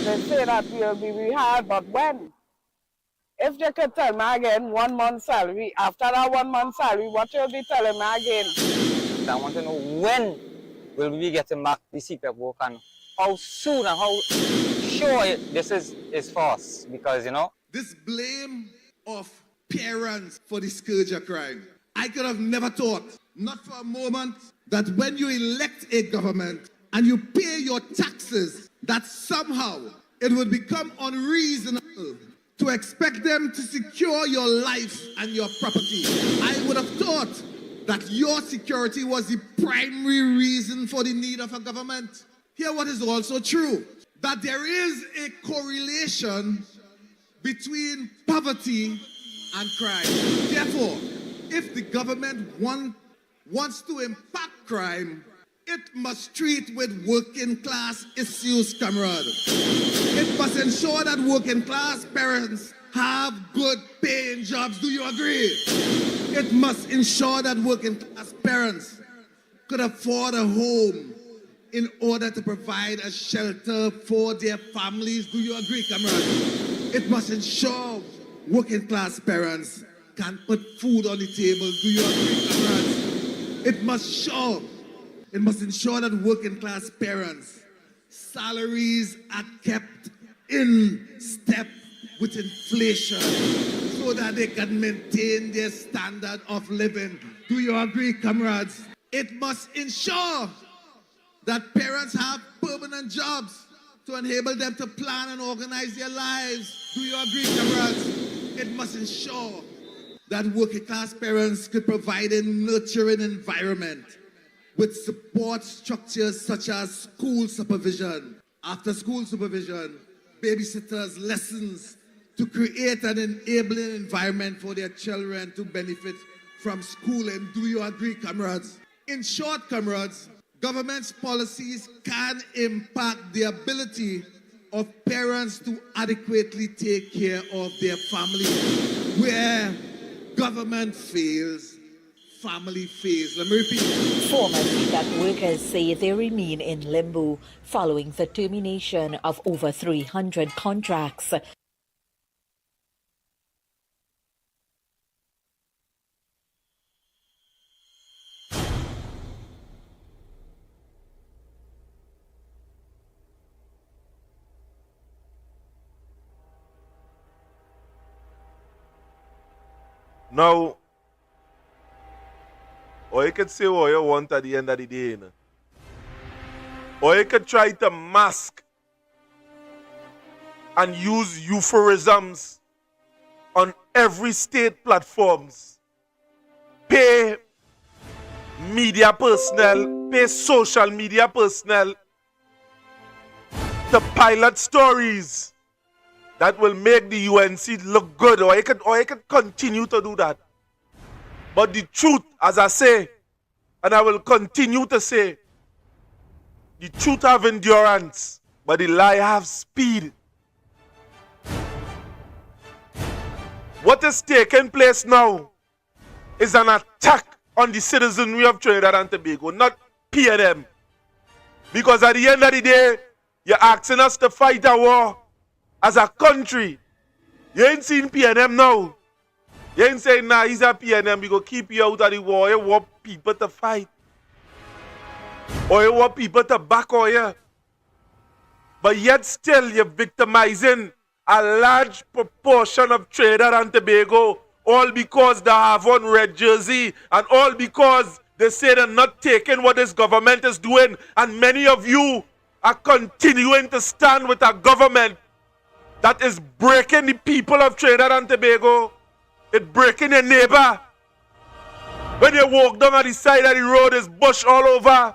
They say that will be rehab, but when? If they could tell me again 1 month salary, after that 1 month salary, what you'll be telling me again? I want to know when will we be getting back the CPAP work and how soon and how sure this is for us, because this blame of parents for the scourge of crime. I could have never thought, not for a moment, that when you elect a government and you pay your taxes, that somehow it would become unreasonable to expect them to secure your life and your property. I would have thought that your security was the primary reason for the need of a government. Here, what is also true, that there is a correlation between poverty and crime. Therefore, if the government wants to impact crime, it must treat with working class issues, comrade. It must ensure that working class parents have good paying jobs. Do you agree? It must ensure that working class parents could afford a home in order to provide a shelter for their families. Do you agree, comrade? It must ensure working class parents can put food on the table. Do you agree, comrades? It must ensure that working class parents' salaries are kept in step with inflation so that they can maintain their standard of living. Do you agree, comrades? It must ensure that parents have permanent jobs to enable them to plan and organize their lives. Do you agree, comrades? It must ensure that working class parents could provide a nurturing environment with support structures such as school supervision, after school supervision, babysitters, lessons, to create an enabling environment for their children to benefit from schooling. Do you agree, comrades? In short, comrades, government's policies can impact the ability of parents to adequately take care of their family, where government government fails, family fails. Let me repeat. Former CPAP workers say they remain in limbo following the termination of over 300 contracts. Now, or you could say what you want at the end of the day. Or you could try to mask and use euphemisms on every state platforms. Pay media personnel, pay social media personnel to pilot stories that will make the UNC look good, or you could continue to do that. But the truth, as I say, and I will continue to say, the truth have endurance, but the lie have speed. What is taking place now is an attack on the citizenry of Trinidad and Tobago, not PNM. Because at the end of the day, you're asking us to fight a war as a country. You ain't seen PNM now. You ain't saying, nah, he's a PNM, we go keep you out of the war. You want people to fight. Or you want people to back on you. But yet still you're victimizing a large proportion of Trinidad and Tobago, all because they have on red jersey, and all because they say they're not taking what this government is doing. And many of you are continuing to stand with a government that is breaking the people of Trinidad and Tobago. It's breaking your neighbor. When you walk down on the side of the road, there's bush all over.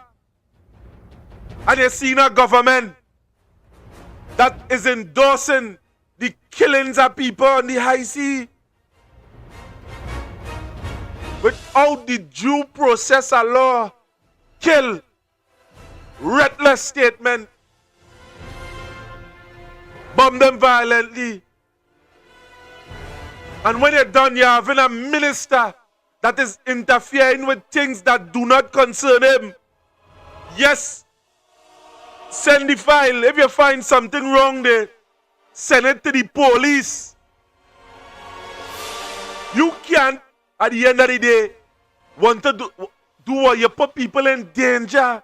And you're seeing a government that is endorsing the killings of people on the high sea without the due process of law. Kill. Reckless statement. Bomb them violently. And when you're done, you're having a minister that is interfering with things that do not concern him. Yes, send the file. If you find something wrong there, send it to the police. You can't, at the end of the day, want to do what you put people in danger.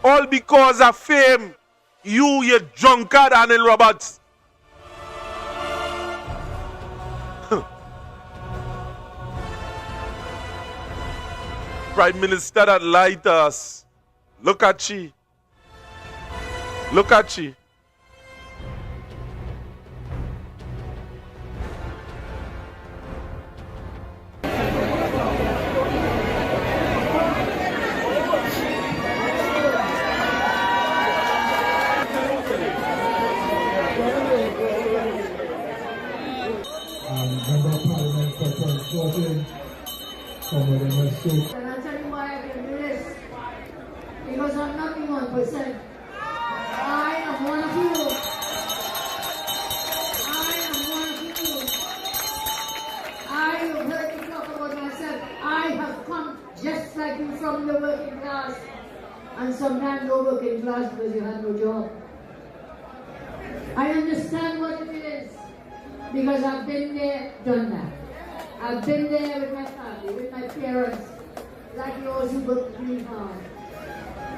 All because of fame. You drunkard, Anil Roberts. Prime Minister that lied to us. Look at she. Look at she. Member of Parliament for Transporting. And I'll tell you why I can do this. Because I'm not the 1%. I am one of you. I am one of you. I have heard you talk about myself. I have come just like you from the working class. And sometimes no working class because you have no job. I understand what it is. Because I've been there, done that. I've been there with my family, with my parents, like yours who worked really hard.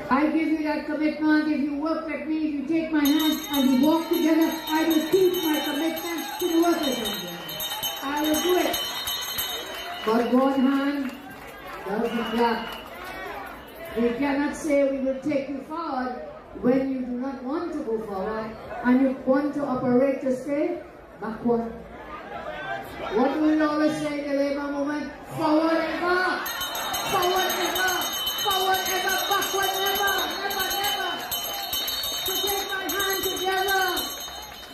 I give you that commitment. If you work with me, if you take my hand and we walk together, I will keep my commitment to the workers out there. I will do it. But one hand doesn't clap. We cannot say we will take you forward when you do not want to go forward and you want to operate to stay backward. What do we always say in the labor movement? Forward ever! Forward ever! Forward ever! Backward never! Never, never! So take my hand together.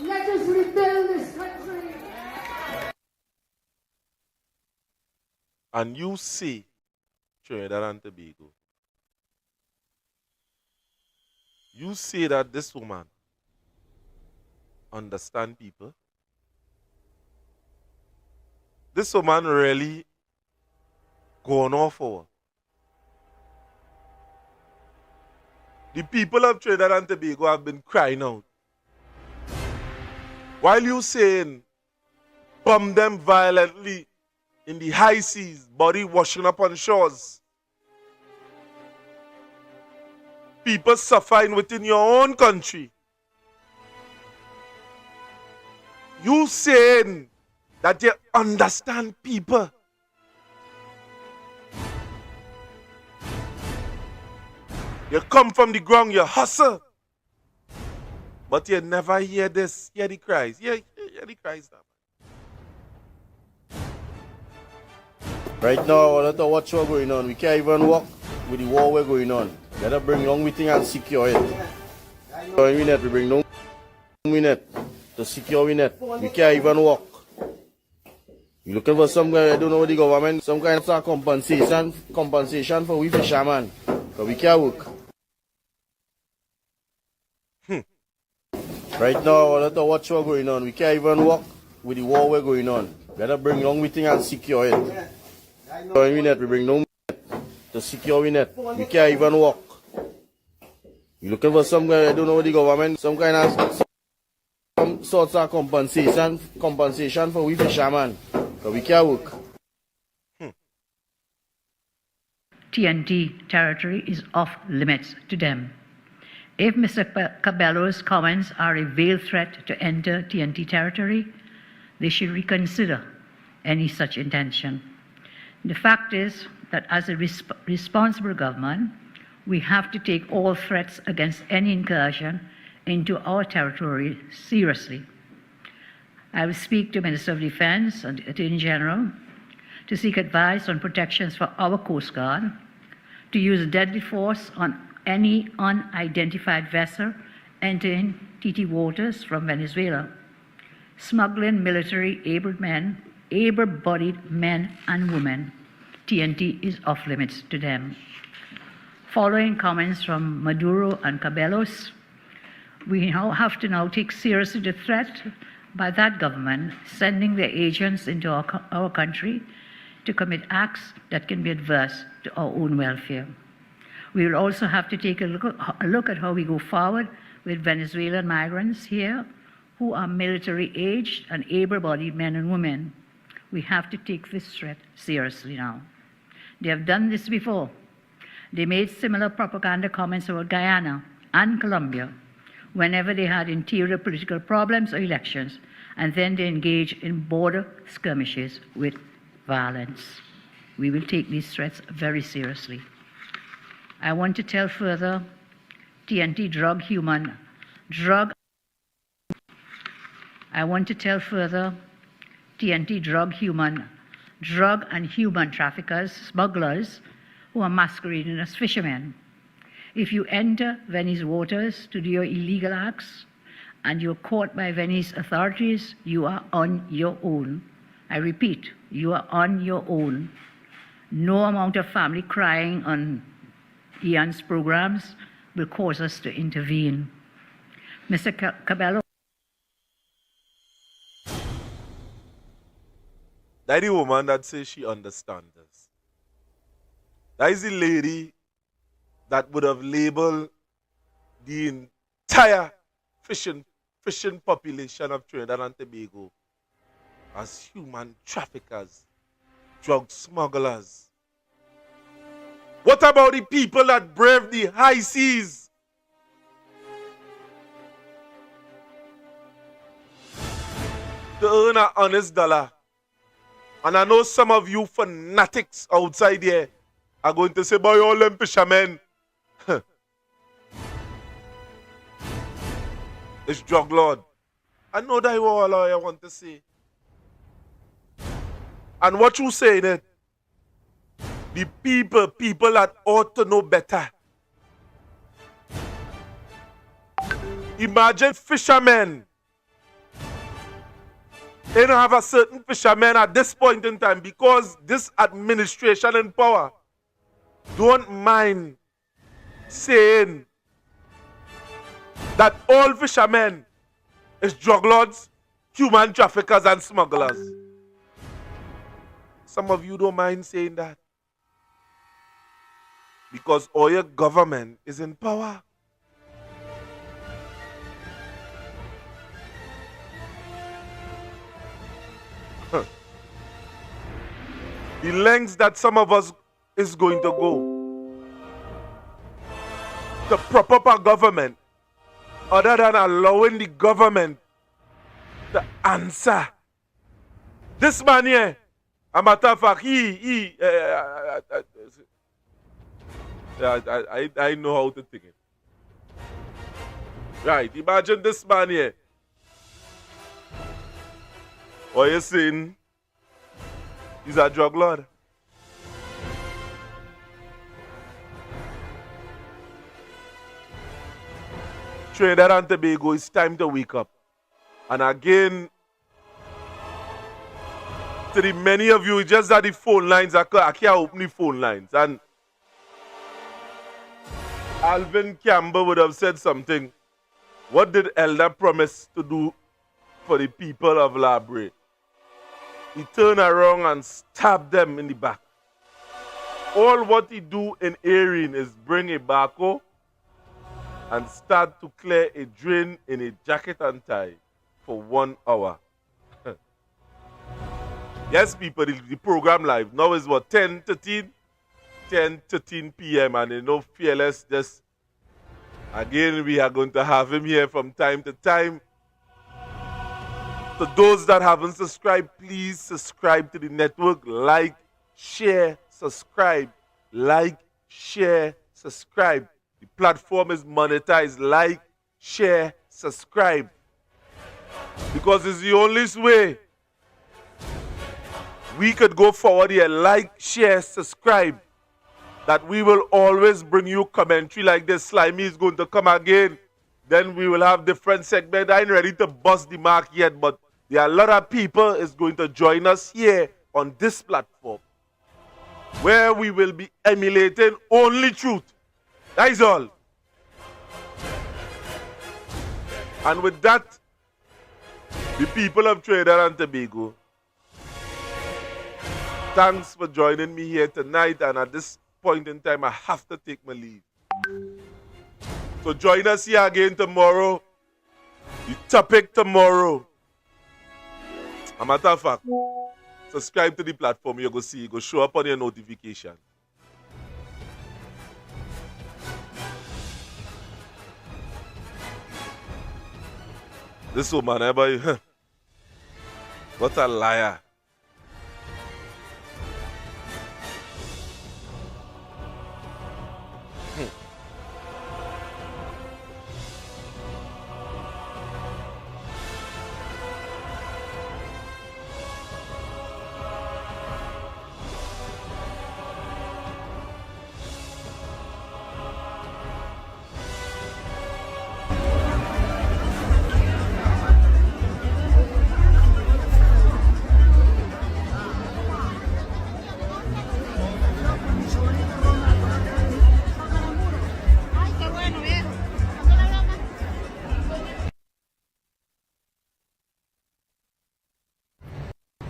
Let us rebuild this country. And you see Trinidad and Tobago. You see that this woman understands people. This woman really gone off over. The people of Trinidad and Tobago have been crying out. While you saying, bomb them violently in the high seas, body washing up on shores. People suffering within your own country. You saying that you understand people. You come from the ground, you hustle. But you never hear this. Hear the cries. Hear the cries now. Right now, I don't know what's going on. We can't even walk with the war we're going on. We gotta bring long with thing and secure it. So we bring no minute to secure it. We can't even walk. You looking for some guy, I don't know the government, some kind of compensation for we fishermen. Because we can't work. Right now, I don't know what's going on. We can't even walk with the war we're going on. We gotta bring long with thing and secure it. So we bring no to secure it. We can't even walk. You looking for some guy, I don't know the government, some kind of some sorts of compensation for we fishermen. Because we can't work. TNT territory is off limits to them. If Mr. Cabello's comments are a veiled threat to enter TNT territory, they should reconsider any such intention. The fact is that as a responsible government, we have to take all threats against any incursion into our territory seriously. I will speak to Minister of Defense and Attorney General to seek advice on protections for our Coast Guard, to use deadly force on any unidentified vessel entering TT waters from Venezuela, smuggling military able-bodied men and women. TNT is off limits to them. Following comments from Maduro and Cabellos, we now have to take seriously the threat by that government sending their agents into our country to commit acts that can be adverse to our own welfare. We will also have to take a look at how we go forward with Venezuelan migrants here who are military-aged and able-bodied men and women. We have to take this threat seriously now. They have done this before. They made similar propaganda comments about Guyana and Colombia whenever they had interior political problems or elections, and then they engaged in border skirmishes with violence. We will take these threats very seriously. I want to tell further TNT drug and human traffickers, smugglers, who are masquerading as fishermen. If you enter Venice waters to do your illegal acts and you're caught by Venice authorities, you are on your own. I repeat, you are on your own. No amount of family crying on Ian's programs will cause us to intervene. Mr. Cabello. That's the woman that says she understands us. That is the lady that would have labeled the entire fishing population of Trinidad and Tobago as human traffickers, drug smugglers. What about the people that brave the high seas? To earn an honest dollar. And I know some of you fanatics outside here are going to say, boy, all them fishermen. It's drug lord. I know that all I want to say. And what you saying it? The people that ought to know better. Imagine fishermen. They don't have a certain fishermen at this point in time because this administration in power don't mind saying that all fishermen is drug lords, human traffickers, and smugglers. Some of you don't mind saying that. because all your government is in power. The lengths that some of us is going to go to prop up our government, other than allowing the government to answer. This man here, a matter of fact, I know how to think it. Right, imagine this man here. What you saying? He's a drug lord. Trinidad and Tobago, it's time to wake up. And again, to the many of you, just that the phone lines, I can't open the phone lines. And Alvin Campbell would have said something. What did Elder promise to do for the people of Labre? He turned around and stabbed them in the back. All what he do in Erin is bring a backhoe and start to clear a drain in a jacket and tie for 1 hour. Yes, people, the program live now is what, 10:13 p.m. and you know, Fearless just, again, we are going to have him here from time to time. To those that haven't subscribed, please subscribe to the network. Like, share, subscribe. Like, share, subscribe. The platform is monetized. Like, share, subscribe. Because it's the only way we could go forward here. Like, share, subscribe. That we will always bring you commentary like this. Slimy is going to come again. Then we will have different segments. I ain't ready to bust the mark yet, but there are a lot of people is going to join us here on this platform where we will be emulating only truth. That is all. And with that, the people of Trinidad and Tobago, thanks for joining me here tonight. And at this point in time, I have to take my leave. So join us here again tomorrow. The topic tomorrow. A matter of fact, subscribe to the platform. You're going to see it. Go show up on your notification. This woman, everybody, what a liar.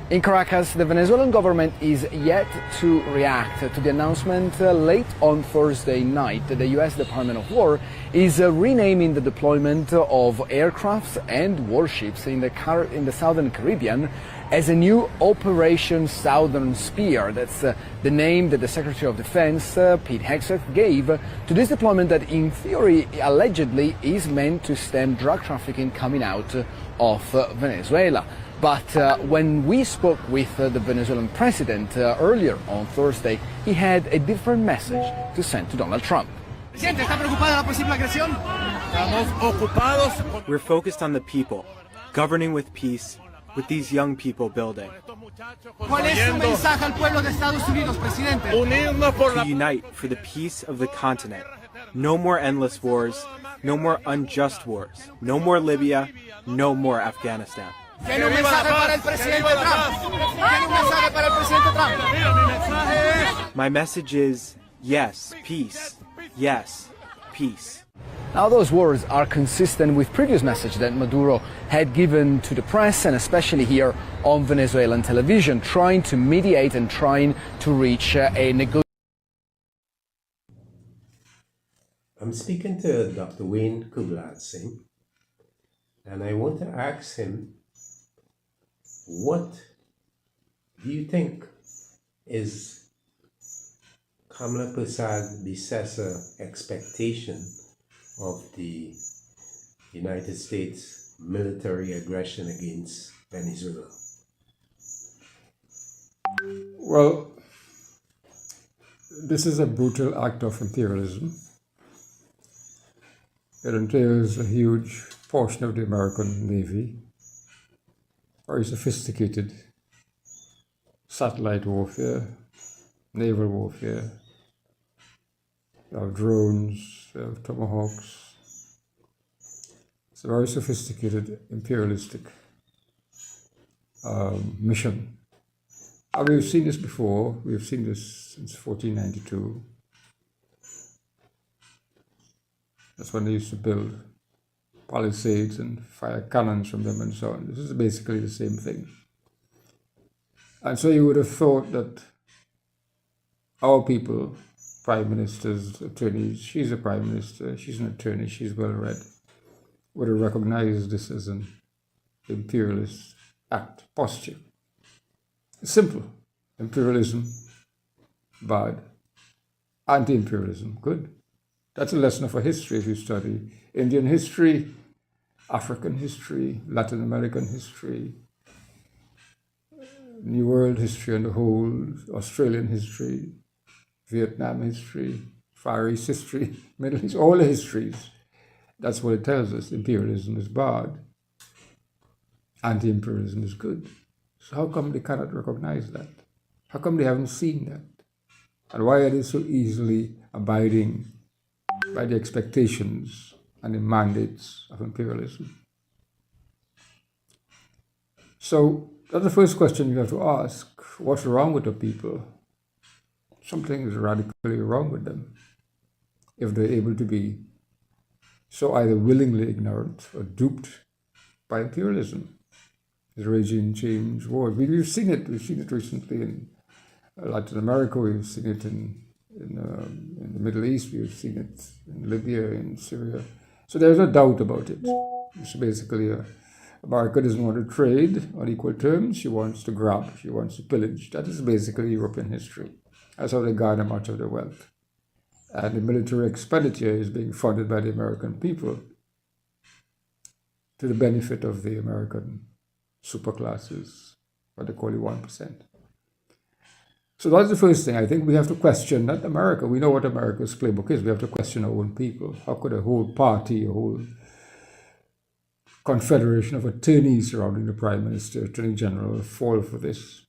In Caracas, the Venezuelan government is yet to react to the announcement late on Thursday night that the U.S. Department of War is renaming the deployment of aircrafts and warships in the Southern Caribbean as a new Operation Southern Spear. That's the name that the Secretary of Defense, Pete Hegseth, gave to this deployment that in theory allegedly is meant to stem drug trafficking coming out of Venezuela. But when we spoke with the Venezuelan president earlier on Thursday, he had a different message to send to Donald Trump. We're focused on the people, governing with peace, with these young people building. To unite for the peace of the continent. No more endless wars, no more unjust wars, no more Libya, no more Afghanistan. My message is yes, peace. Yes, peace. Now those words are consistent with previous message that Maduro had given to the press and especially here on Venezuelan television, trying to mediate and trying to reach a negotiation. I'm speaking to Dr. Wayne Kublat Singh, and I want to ask him, what do you think is Kamla Persad Bissessar expectation of the United States military aggression against Venezuela? Well, this is a brutal act of imperialism. It entails a huge portion of the American Navy, very sophisticated satellite warfare, naval warfare. You have drones, you have tomahawks. It's a very sophisticated imperialistic mission. And we've seen this before. We've seen this since 1492. That's when they used to build palisades and fire cannons from them and so on. This is basically the same thing. And so you would have thought that our people, prime ministers, attorneys, she's a prime minister, she's an attorney, she's well read, would have recognized this as an imperialist act, posture. It's simple. Imperialism, bad. Anti-imperialism, good. That's a lesson of our history if you study Indian history, African history, Latin American history, New World history on the whole, Australian history, Vietnam history, Far East history, Middle East, all the histories. That's what it tells us. Imperialism is bad. Anti-imperialism is good. So how come they cannot recognize that? How come they haven't seen that? And why are they so easily abiding by the expectations and the mandates of imperialism? So that's the first question you have to ask. What's wrong with the people? Something is radically wrong with them if they're able to be so either willingly ignorant or duped by imperialism. The regime change wars. We've seen it. We've seen it recently in Latin America. We've seen it in the Middle East. We've seen it in Libya, in Syria. So there's no doubt about it. It's basically America doesn't want to trade on equal terms. She wants to grab. She wants to pillage. That is basically European history. That's how they garner much of their wealth. And the military expenditure is being funded by the American people to the benefit of the American superclasses, what they call the 1%. So that's the first thing. I think we have to question, not America. We know what America's playbook is. We have to question our own people. How could a whole party, a whole confederation of attorneys surrounding the Prime Minister, Attorney General, fall for this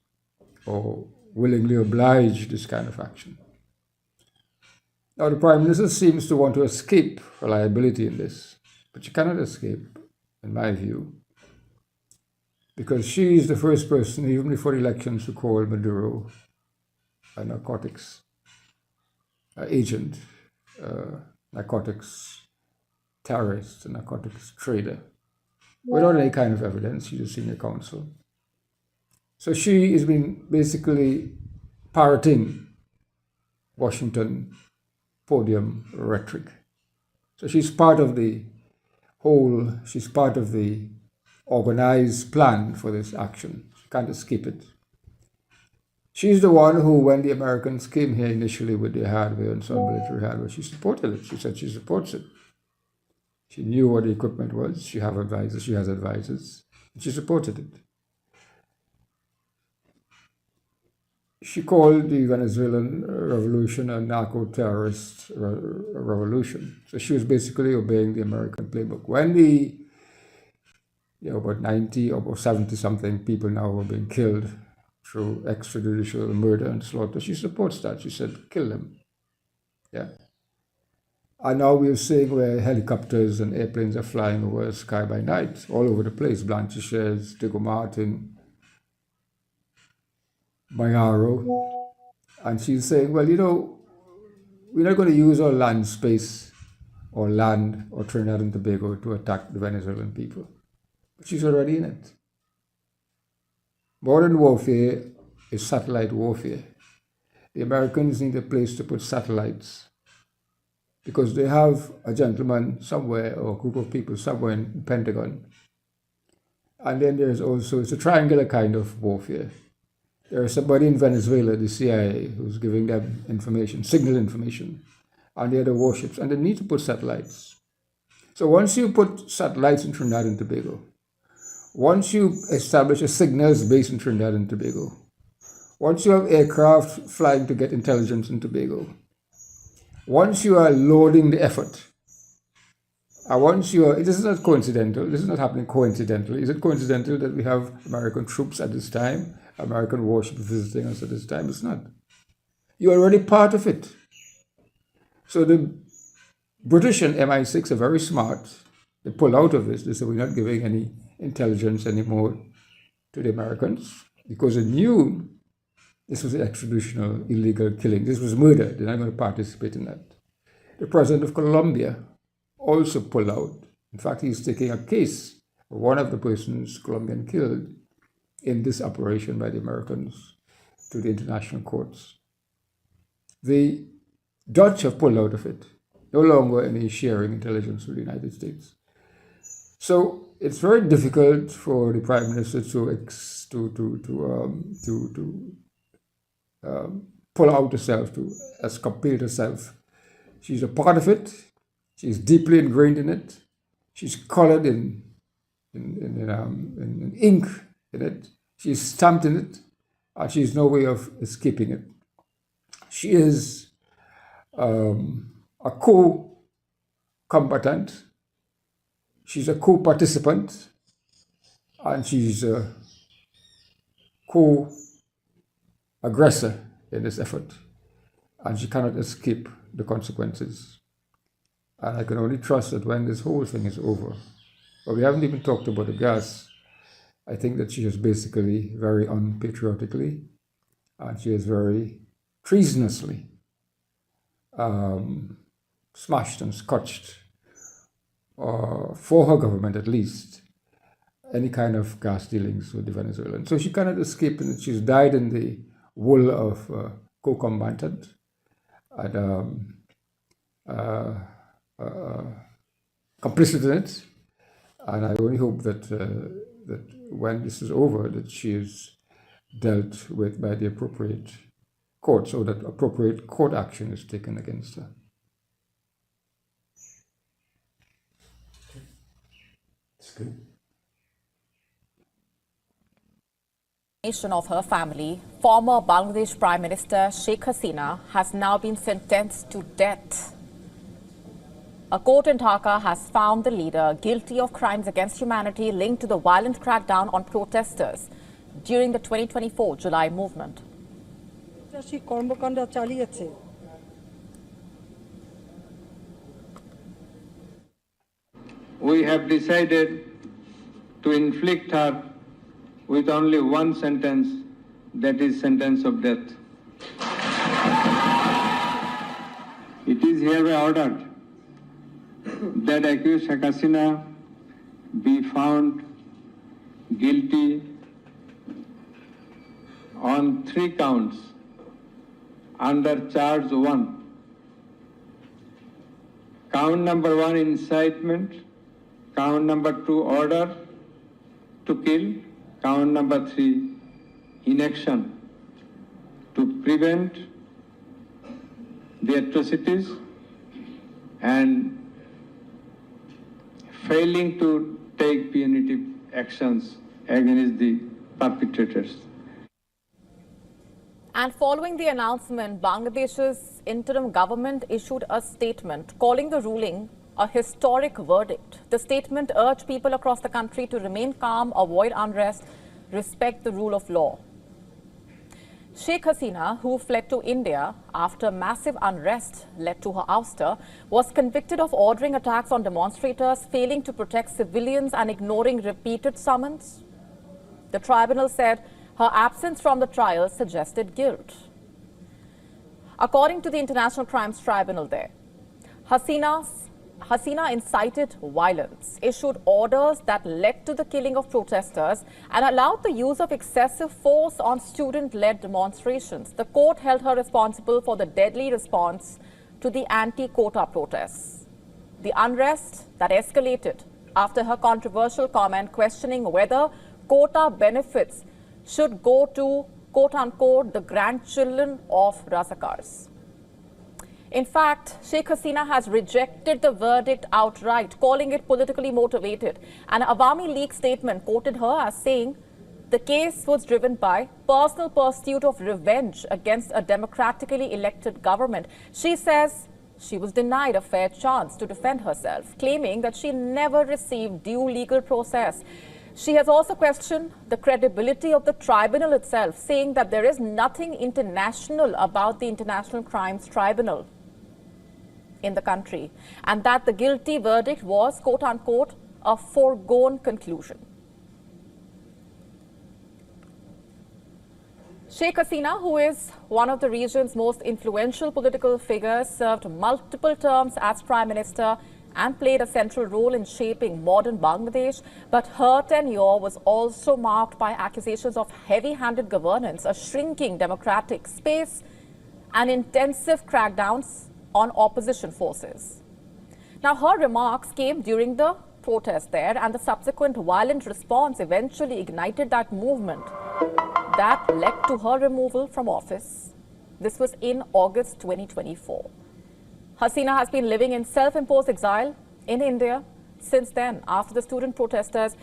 or willingly oblige this kind of action? Now, the Prime Minister seems to want to escape liability in this, but she cannot escape, in my view, because she is the first person, even before the elections, to call Maduro a narcotics agent, narcotics terrorist, a narcotics trader, without any kind of evidence. She's a senior counsel. So she has been basically parroting Washington podium rhetoric. So she's part of the organized plan for this action. She can't escape it. She's the one who, when the Americans came here initially with their hardware and some military hardware, she supported it. She said she supports it. She knew what the equipment was. She has advisors. And she supported it. She called the Venezuelan revolution a narco-terrorist revolution. So she was basically obeying the American playbook. When about 90 or 70 something people now were being killed through extrajudicial murder and slaughter, she supports that. She said, kill them. Yeah. And now we're seeing where helicopters and airplanes are flying over the sky by night, all over the place. Blanchisseuse, Diego Martin, Mayaro. And she's saying, well, we're not going to use our land space or land or Trinidad and Tobago to attack the Venezuelan people. But she's already in it. Modern warfare is satellite warfare. The Americans need a place to put satellites because they have a gentleman somewhere or a group of people somewhere in the Pentagon. And then there's also, it's a triangular kind of warfare. There's somebody in Venezuela, the CIA, who's giving them information, signal information, and they're the warships, and they need to put satellites. So once you put satellites in Trinidad and Tobago, once you establish a signals base in Trinidad and Tobago, once you have aircraft flying to get intelligence in Tobago, once you are loading the effort, this is not coincidental, this is not happening coincidentally. Is it coincidental that we have American troops at this time, American warships visiting us at this time? It's not. You're already part of it. So the British and MI6 are very smart. They pull out of this. They say, we're not giving any intelligence anymore to the Americans because they knew this was an extraditional illegal killing. This was murder. They're not going to participate in that. The president of Colombia also pulled out. In fact, he's taking a case of one of the persons Colombian killed in this operation by the Americans to the international courts. The Dutch have pulled out of it. No longer any sharing intelligence with the United States. So it's very difficult for the Prime Minister to pull out herself, to exculpate herself. She's a part of it. She's deeply ingrained in it. She's colored in ink in it. She's stamped in it, and she's no way of escaping it. She is a co-combatant. She's a co-participant, and she's a co-aggressor in this effort, and she cannot escape the consequences. And I can only trust that when this whole thing is over, but we haven't even talked about the gas, I think that she has basically very unpatriotically, and she has very treasonously smashed and scotched, for her government at least, any kind of gas dealings with the Venezuelans. So she cannot escape, and she's died in the wool of co-combatant and complicit in it. And I only hope that that when this is over, that she is dealt with by the appropriate court, so that appropriate court action is taken against her. That's good. Of her family, former Bangladesh Prime Minister Sheikh Hasina has now been sentenced to death. A court in Dhaka has found the leader guilty of crimes against humanity linked to the violent crackdown on protesters during the 2024 July movement. We have decided to inflict her with only one sentence, that is sentence of death. It is hereby ordered that accused Sheikh Hasina be found guilty on 3 counts under charge 1. Count number 1, incitement. Count number 2, order to kill. Count number 3, inaction to prevent the atrocities and failing to take punitive actions against the perpetrators. And following the announcement, Bangladesh's interim government issued a statement calling the ruling a historic verdict. The statement urged people across the country to remain calm, avoid unrest, respect the rule of law. Sheikh Hasina, who fled to India after massive unrest led to her ouster, was convicted of ordering attacks on demonstrators, failing to protect civilians and ignoring repeated summons. The tribunal said her absence from the trial suggested guilt. According to the International Crimes Tribunal there, Hasina incited violence, issued orders that led to the killing of protesters and allowed the use of excessive force on student-led demonstrations. The court held her responsible for the deadly response to the anti-quota protests. The unrest that escalated after her controversial comment questioning whether quota benefits should go to, quote-unquote, the grandchildren of Razakars. In fact, Sheikh Hasina has rejected the verdict outright, calling it politically motivated. An Awami League statement quoted her as saying the case was driven by personal pursuit of revenge against a democratically elected government. She says she was denied a fair chance to defend herself, claiming that she never received due legal process. She has also questioned the credibility of the tribunal itself, saying that there is nothing international about the International Crimes Tribunal in the country, and that the guilty verdict was, quote-unquote, a foregone conclusion. Sheikh Hasina, who is one of the region's most influential political figures, served multiple terms as Prime Minister and played a central role in shaping modern Bangladesh. But her tenure was also marked by accusations of heavy-handed governance, a shrinking democratic space, and intensive crackdowns on opposition forces. Now, her remarks came during the protest there, and the subsequent violent response eventually ignited that movement that led to her removal from office. This was in August 2024. Hasina has been living in self-imposed exile in India since then, after the student protesters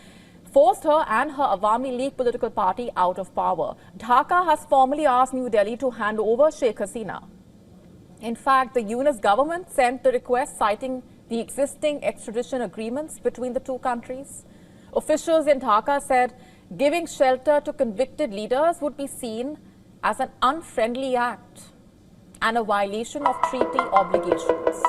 forced her and her Awami League political party out of power. Dhaka has formally asked New Delhi to hand over Sheikh Hasina. In fact, the UNIS government sent the request citing the existing extradition agreements between the two countries. Officials in Dhaka said giving shelter to convicted leaders would be seen as an unfriendly act and a violation of treaty obligations.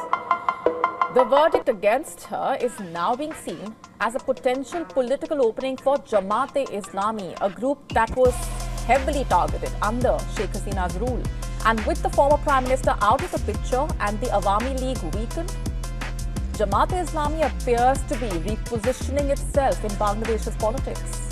The verdict against her is now being seen as a potential political opening for Jamaat-e-Islami, a group that was heavily targeted under Sheikh Hasina's rule. And with the former Prime Minister out of the picture and the Awami League weakened, Jamaat-e-Islami appears to be repositioning itself in Bangladesh's politics.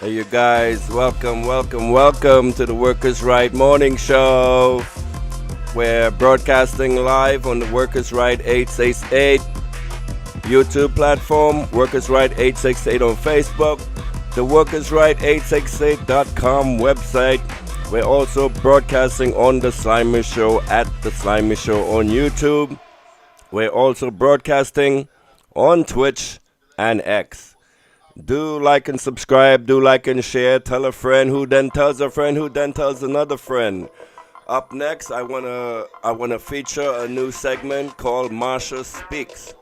Hey you guys, welcome to the Workers' Right Morning Show. We're broadcasting live on the Workers' Right 868 YouTube platform, Workers' Right 868 on Facebook, the Workers' Right 868.com website. We're also broadcasting on The Slimer Show at The Slimer Show on YouTube. We're also broadcasting on Twitch and X. Do like and subscribe, do like and share, tell a friend who then tells a friend who then tells another friend. Up next, I wanna feature a new segment called Marsha Speaks.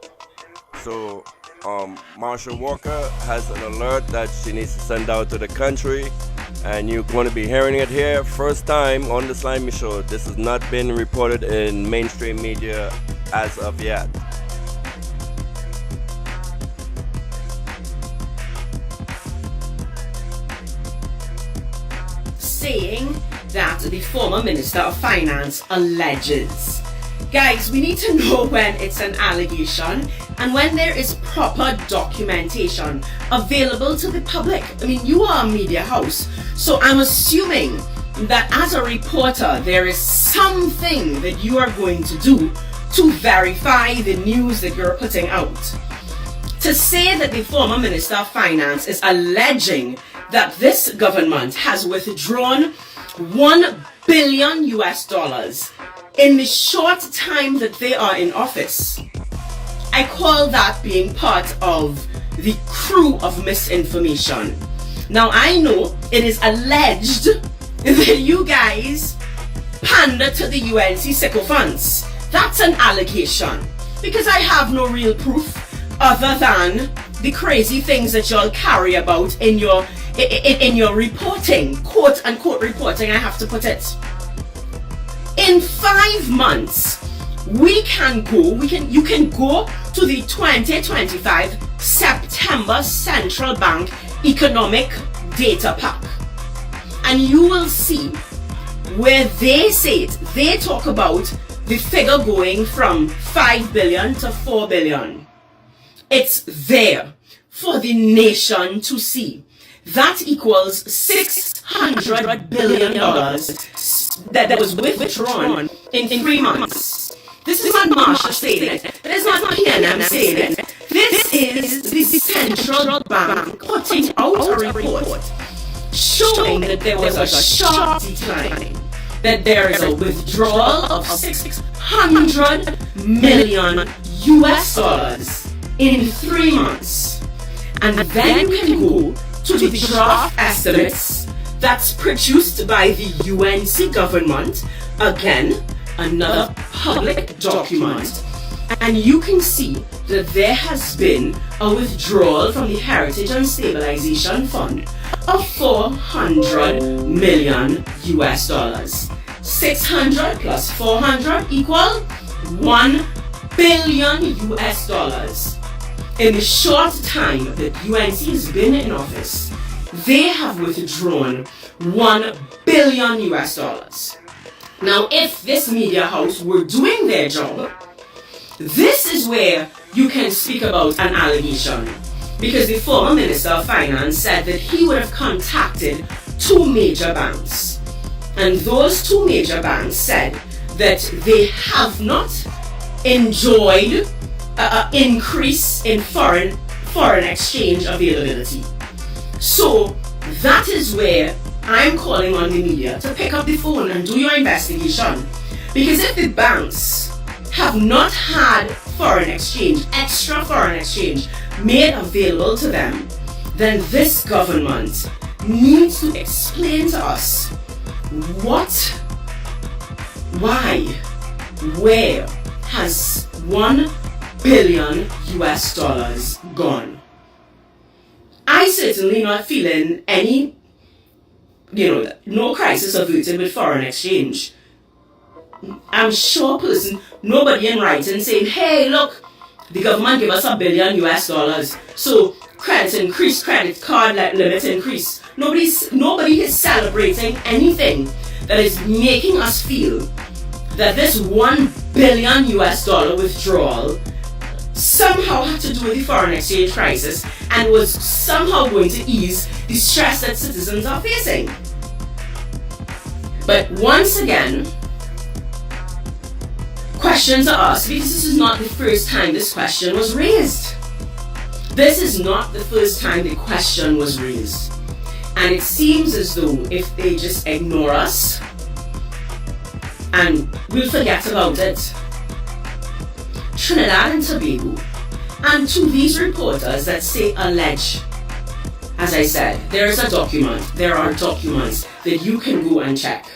So Marsha Walker has an alert that she needs to send out to the country, and you're going to be hearing it here first time on The Slimy Show. This has not been reported in mainstream media as of yet. Saying that the former Minister of Finance alleges. Guys, we need to know when it's an allegation and when there is proper documentation available to the public. I mean, you are a media house, so I'm assuming that as a reporter, there is something that you are going to do to verify the news that you're putting out. To say that the former Minister of Finance is alleging that this government has withdrawn $1 billion in the short time that they are in office. I call that being part of the crew of misinformation. Now, I know it is alleged that you guys pander to the UNC sycophants. That's an allegation, because I have no real proof other than the crazy things that y'all carry about in your reporting, quote unquote reporting, I have to put it. In 5 months, you can go to the 2025 September Central Bank Economic Data Pack, and you will see where they say it. They talk about the figure going from 5 billion to 4 billion. It's there for the nation to see. That equals $600 billion that was withdrawn in 3 months. This is not Marsha saying it. This is not PNM saying it. This is the central bank putting out a report showing that there was a sharp decline, that there is a withdrawal of $600 million in 3 months. And then you can go to the draft estimates that's produced by the UNC government, again, another public document, and you can see that there has been a withdrawal from the Heritage and Stabilization Fund of $400 million. 600 plus 400 equal $1 billion. In the short time that UNC has been in office, they have withdrawn $1 billion. Now, if this media house were doing their job, this is where you can speak about an allegation, because the former Minister of Finance said that he would have contacted 2 major banks, and those 2 major banks said that they have not enjoyed an increase in foreign exchange availability. So that is where I'm calling on the media to pick up the phone and do your investigation, because if the banks have not had foreign exchange, extra foreign exchange made available to them, then this government needs to explain to us what, why, where has $1 billion gone. I certainly not feeling any, no crisis averted with foreign exchange. I'm sure nobody in writing saying, hey, look, the government give us $1 billion, so credit increase, credit card limit increase. Nobody is celebrating anything that is making us feel that this $1 billion withdrawal somehow had to do with the foreign exchange crisis and was somehow going to ease the stress that citizens are facing. But once again, questions are asked, because this is not the first time this question was raised. This is not the first time the question was raised. And it seems as though if they just ignore us and we'll forget about it. Trinidad and Tobago, and to these reporters that say allege, as I said, there is a document, there are documents that you can go and check.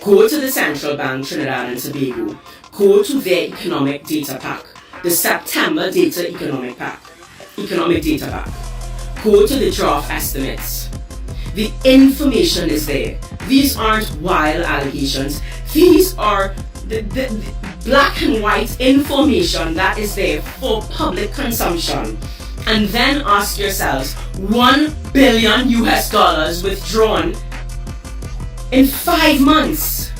Go to the Central Bank, Trinidad and Tobago, go to their economic data pack, the September data economic data pack. Go to the draft estimates. The information is there. These aren't wild allegations. These are the black and white information that is there for public consumption. And then ask yourselves, $1 billion withdrawn in 5 months.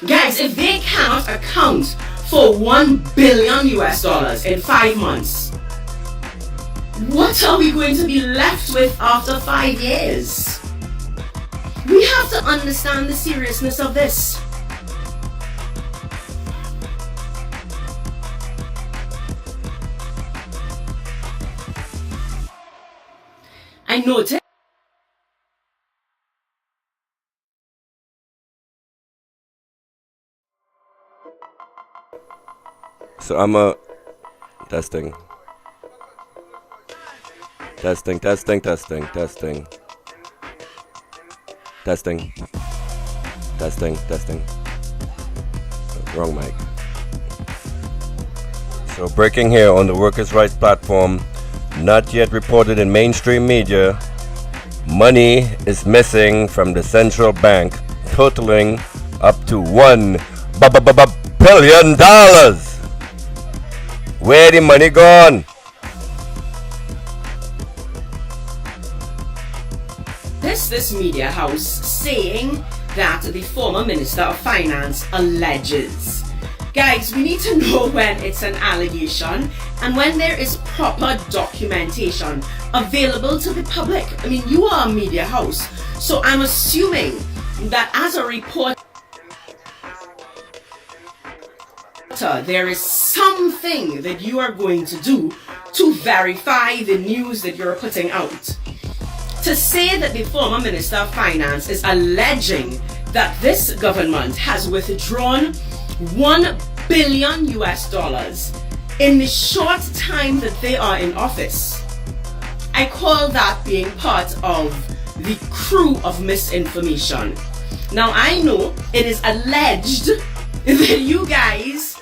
Guys, if they cannot account for $1 billion in 5 months, what are we going to be left with after 5 years? We have to understand the seriousness of this. I noticed So I'm a testing. Testing. Wrong mic. So breaking here on the Workers' Rights platform, not yet reported in mainstream media, money is missing from the central bank, totaling up to $1 billion. Where the money gone? This media house saying that the former Minister of Finance alleges. Guys, we need to know when it's an allegation and when there is proper documentation available to the public. I mean, you are a media house, so I'm assuming that as a reporter, there is something that you are going to do to verify the news that you're putting out. To say that the former Minister of Finance is alleging that this government has withdrawn $1 billion in the short time that they are in office, I call that being part of the crew of misinformation. Now, I know it is alleged that you guys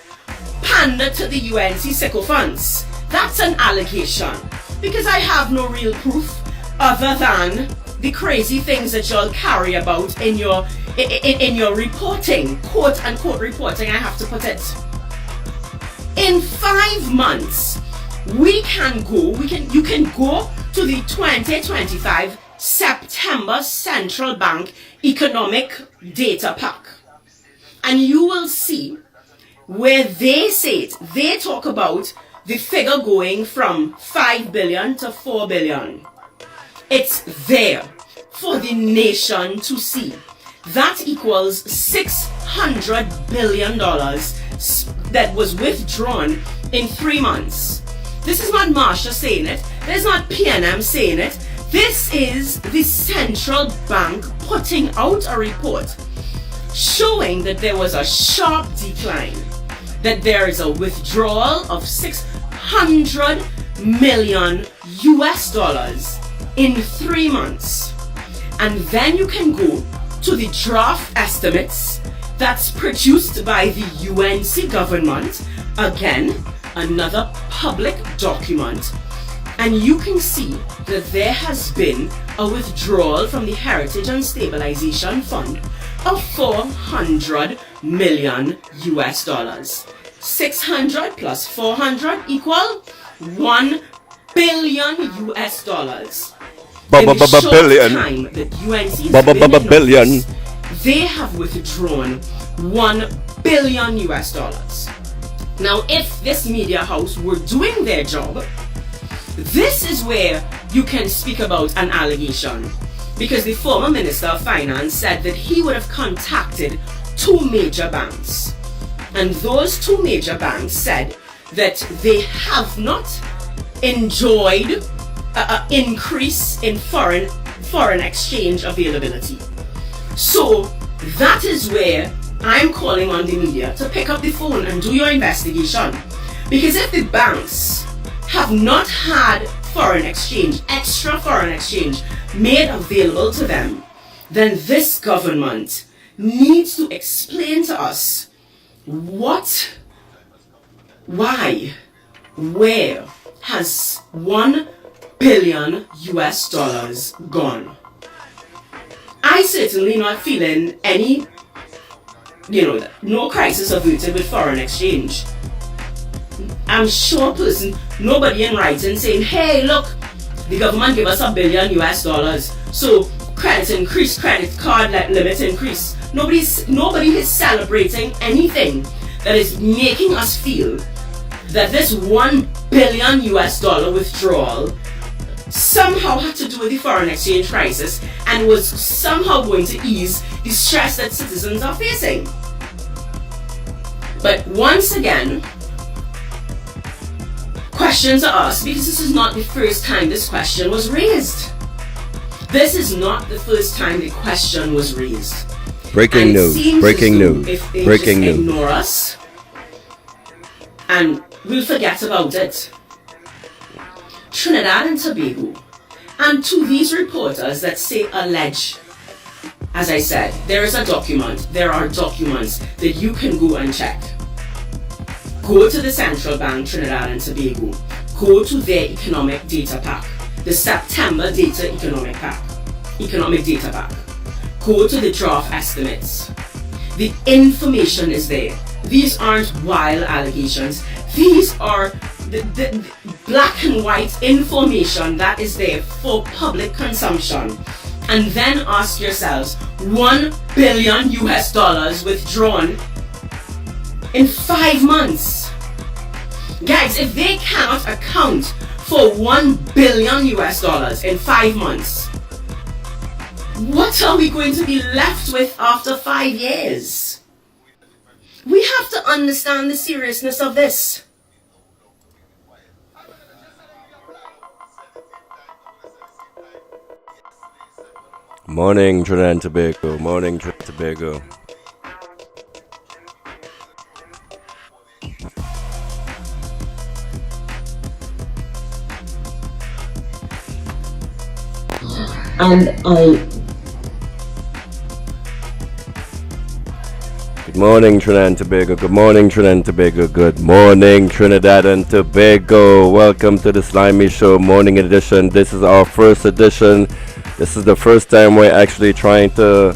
pander to the UNC sycophants. That's an allegation, because I have no real proof other than the crazy things that y'all carry about in your reporting, quote unquote reporting, I have to put it. In 5 months, you can go to the 2025 September Central Bank Economic Data Pack, and you will see where they say it. They talk about the figure going from 5 billion to 4 billion. It's there for the nation to see. That equals $600 billion that was withdrawn in 3 months. This is not Marsha saying it. This is not PNM saying it. This is the central bank putting out a report showing that there was a sharp decline, that there is a withdrawal of $600 million in 3 months. And then you can go to the draft estimates that's produced by the UNC government, again, another public document, and you can see that there has been a withdrawal from the Heritage and Stabilization Fund of $400 million. 600 plus 400 equal $1 billion. In the short time that UNC has been in office, they have withdrawn $1 billion. Now, if this media house were doing their job, this is where you can speak about an allegation, because the former Minister of Finance said that he would have contacted 2 major banks, and those 2 major banks said that they have not enjoyed an increase in foreign exchange availability. So that is where I'm calling on the media to pick up the phone and do your investigation, because if the banks have not had foreign exchange, extra foreign exchange made available to them, then this government needs to explain to us what, why, where has $1 billion gone. I certainly not feeling any, no crisis averted with foreign exchange. I'm sure nobody in writing saying, hey, look, the government gave us $1 billion, so credit increase, credit card limit increase. Nobody is celebrating anything that is making us feel that this $1 billion withdrawal somehow had to do with the foreign exchange crisis and was somehow going to ease the stress that citizens are facing. But once again, questions are asked, because this is not the first time this question was raised. This is not the first time the question was raised. Breaking news. If they ignore us, and we'll forget about it. Trinidad and Tobago. And to these reporters that say allege, as I said, there is a document, there are documents that you can go and check. Go to the Central Bank, Trinidad and Tobago. Go to their economic data pack, the September data economic data pack. Go to the draft estimates. The information is there. These aren't wild allegations. These are the black and white information that is there for public consumption. And then ask yourselves, $1 billion withdrawn in 5 months. Guys, if they cannot account for $1 billion in 5 months, what are we going to be left with after 5 years? We have to understand the seriousness of this. Morning, Trinidad and Tobago. Morning, Trinidad and Tobago. Good morning, Trinidad and Tobago. Good morning, Trinidad and Tobago. Good morning, Trinidad and Tobago. Welcome to the Slimy Show Morning Edition. This is our first edition. This is the first time we're actually trying to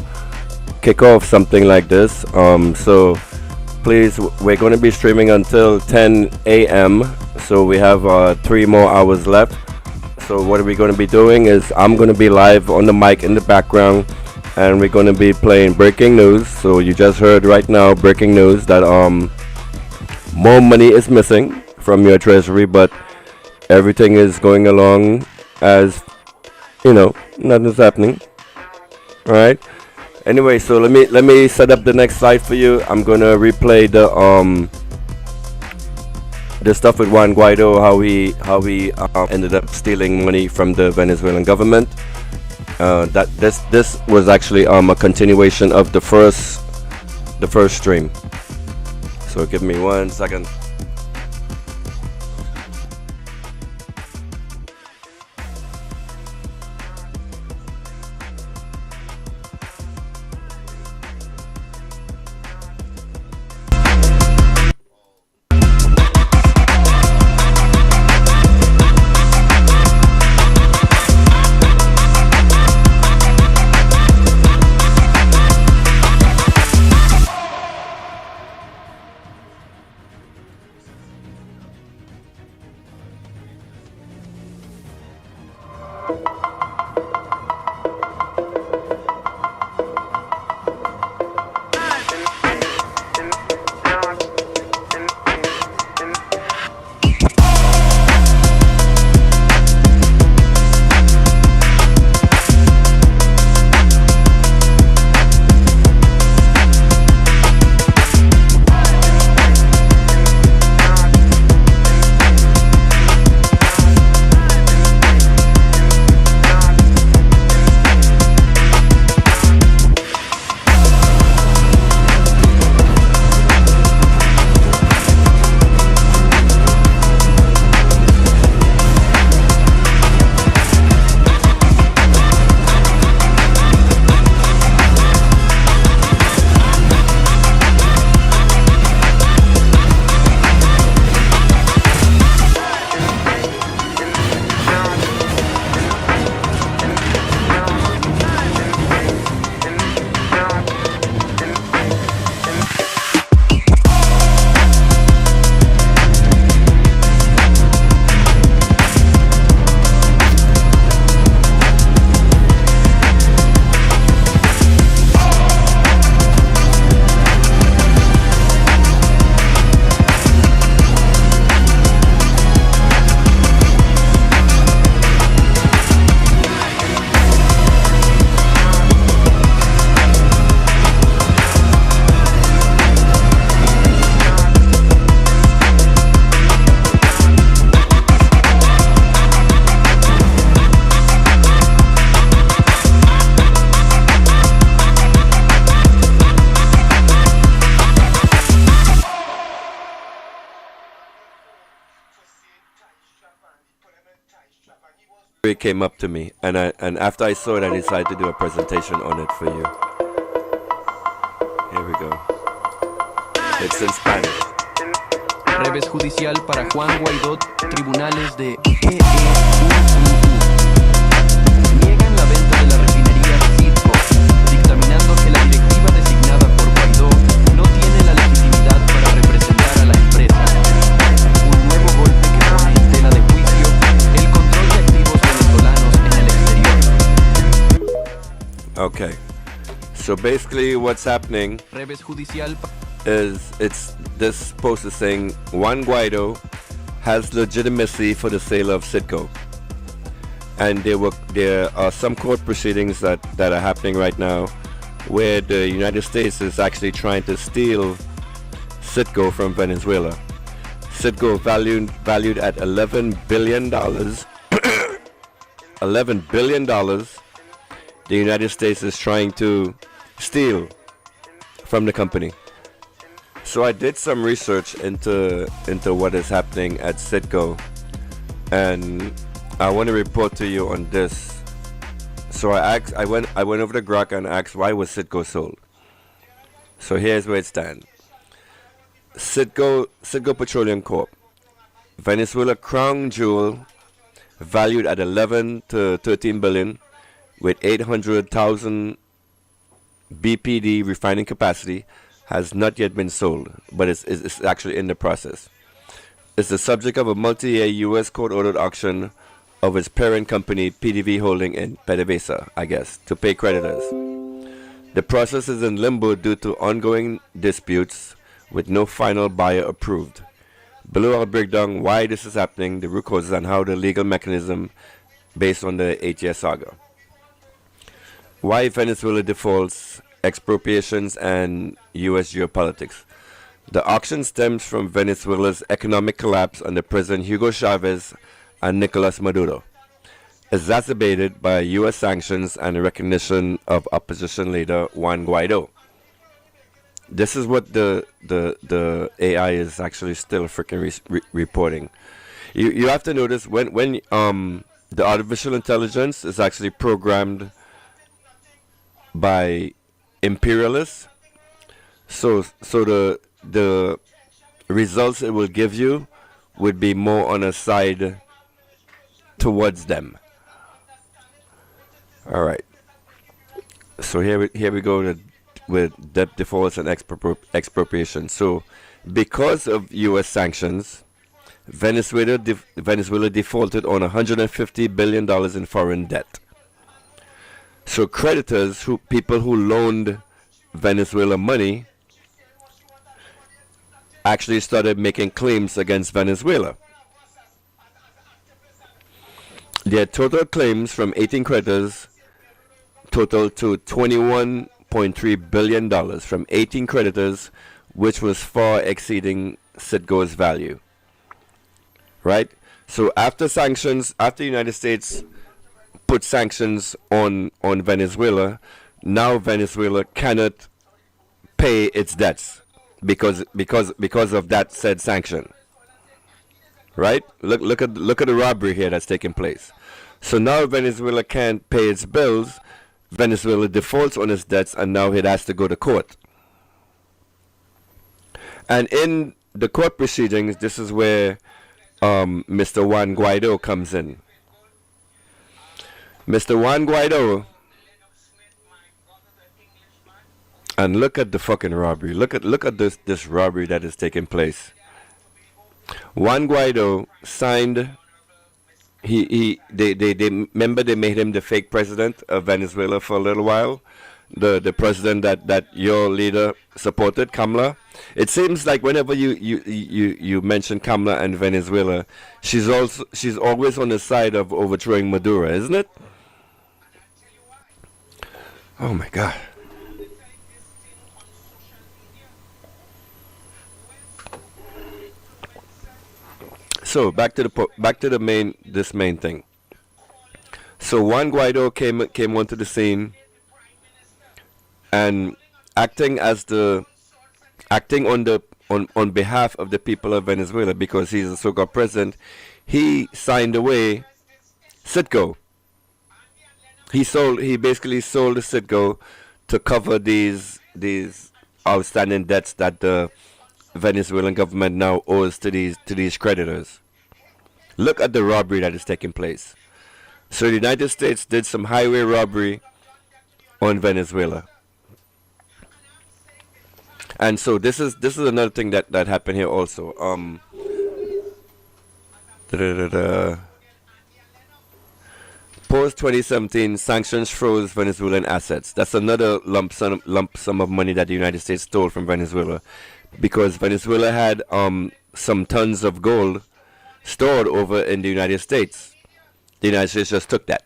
kick off something like this. So please, we're going to be streaming until 10 a.m. So we have 3 more hours left. So what are we going to be doing is I'm going to be live on the mic in the background, and we're going to be playing breaking news. So you just heard right now breaking news that more money is missing from your treasury, but everything is going along as, you know, nothing's happening. All right. Anyway, so let me set up the next slide for you. I'm gonna replay the stuff with Juan Guaido, how he ended up stealing money from the Venezuelan government. That this was actually a continuation of the first stream. So give me 1 second. story came up to me, and after I saw it, I decided to do a presentation on it for you. Here we go. It's in Spanish. Revés judicial para Juan Guaidó, tribunales de niegan la venta de la refinería Citgo, dictaminando que la directiva designada por Guaidó no tiene la legitimidad para representar a la empresa. Un nuevo golpe que pone en tela de juicio el control de activos venezolanos en el exterior. Okay, so basically what's happening Revés judicial is this post is saying Juan Guaido has legitimacy for the sale of Citgo, and there are some court proceedings that are happening right now where the United States is actually trying to steal Citgo from Venezuela. Citgo valued at $11 billion. $11 billion. The United States is trying to steal from the company. So I did some research into what is happening at Citgo, and I want to report to you on this. So I went over to Grok and asked why was Citgo sold. So here's where it stands. Citgo Petroleum Corp, Venezuela crown jewel, valued at 11 to 13 billion, with 800,000 BPD refining capacity, has not yet been sold, but it's actually in the process. It's the subject of a multi-year U.S. court-ordered auction of its parent company, PDV Holding in PDVSA, I guess, to pay creditors. The process is in limbo due to ongoing disputes with no final buyer approved. Below I'll break down why this is happening, the root causes, and how the legal mechanism based on the 8-year saga. Why Venezuela defaults, expropriations, and U.S. geopolitics. The auction stems from Venezuela's economic collapse under President Hugo Chavez and Nicolas Maduro, exacerbated by U.S. sanctions and the recognition of opposition leader Juan Guaido. This is what the AI is actually still freaking reporting. You have to notice when the artificial intelligence is actually programmed by imperialists, so the results it will give you would be more on a side towards them. All right. So here we go with debt defaults and expropriation. So because of U.S. sanctions, Venezuela defaulted on $150 billion in foreign debt. So creditors, people who loaned Venezuela money, actually started making claims against Venezuela. Their total claims from 18 creditors totaled to $21.3 billion from 18 creditors, which was far exceeding Citgo's value. Right? So after sanctions, after the United States put sanctions on Venezuela, now Venezuela cannot pay its debts because of that said sanction. Right? Look at the robbery here that's taking place. So now Venezuela can't pay its bills. Venezuela defaults on its debts, and now it has to go to court. And in the court proceedings, this is where Mr. Juan Guaido comes in. Mr. Juan Guaido, and look at the fucking robbery. Look at this robbery that is taking place. Juan Guaido signed. They remember they made him the fake president of Venezuela for a little while. The president that your leader supported, Kamla. It seems like whenever you mention Kamla and Venezuela, she's always on the side of overthrowing Maduro, isn't it? Oh my God. So back to the main thing. So Juan Guaido came onto the scene, and acting on behalf of the people of Venezuela, because he's a so-called president, he signed away Citgo He basically sold the Citgo to cover these outstanding debts that the Venezuelan government now owes to these creditors. Look at the robbery that is taking place. So the United States did some highway robbery on Venezuela. And so this is another thing that happened here also. Post 2017, sanctions froze Venezuelan assets. That's another lump sum of money that the United States stole from Venezuela, because Venezuela had some tons of gold stored over in the United States. The United States just took that.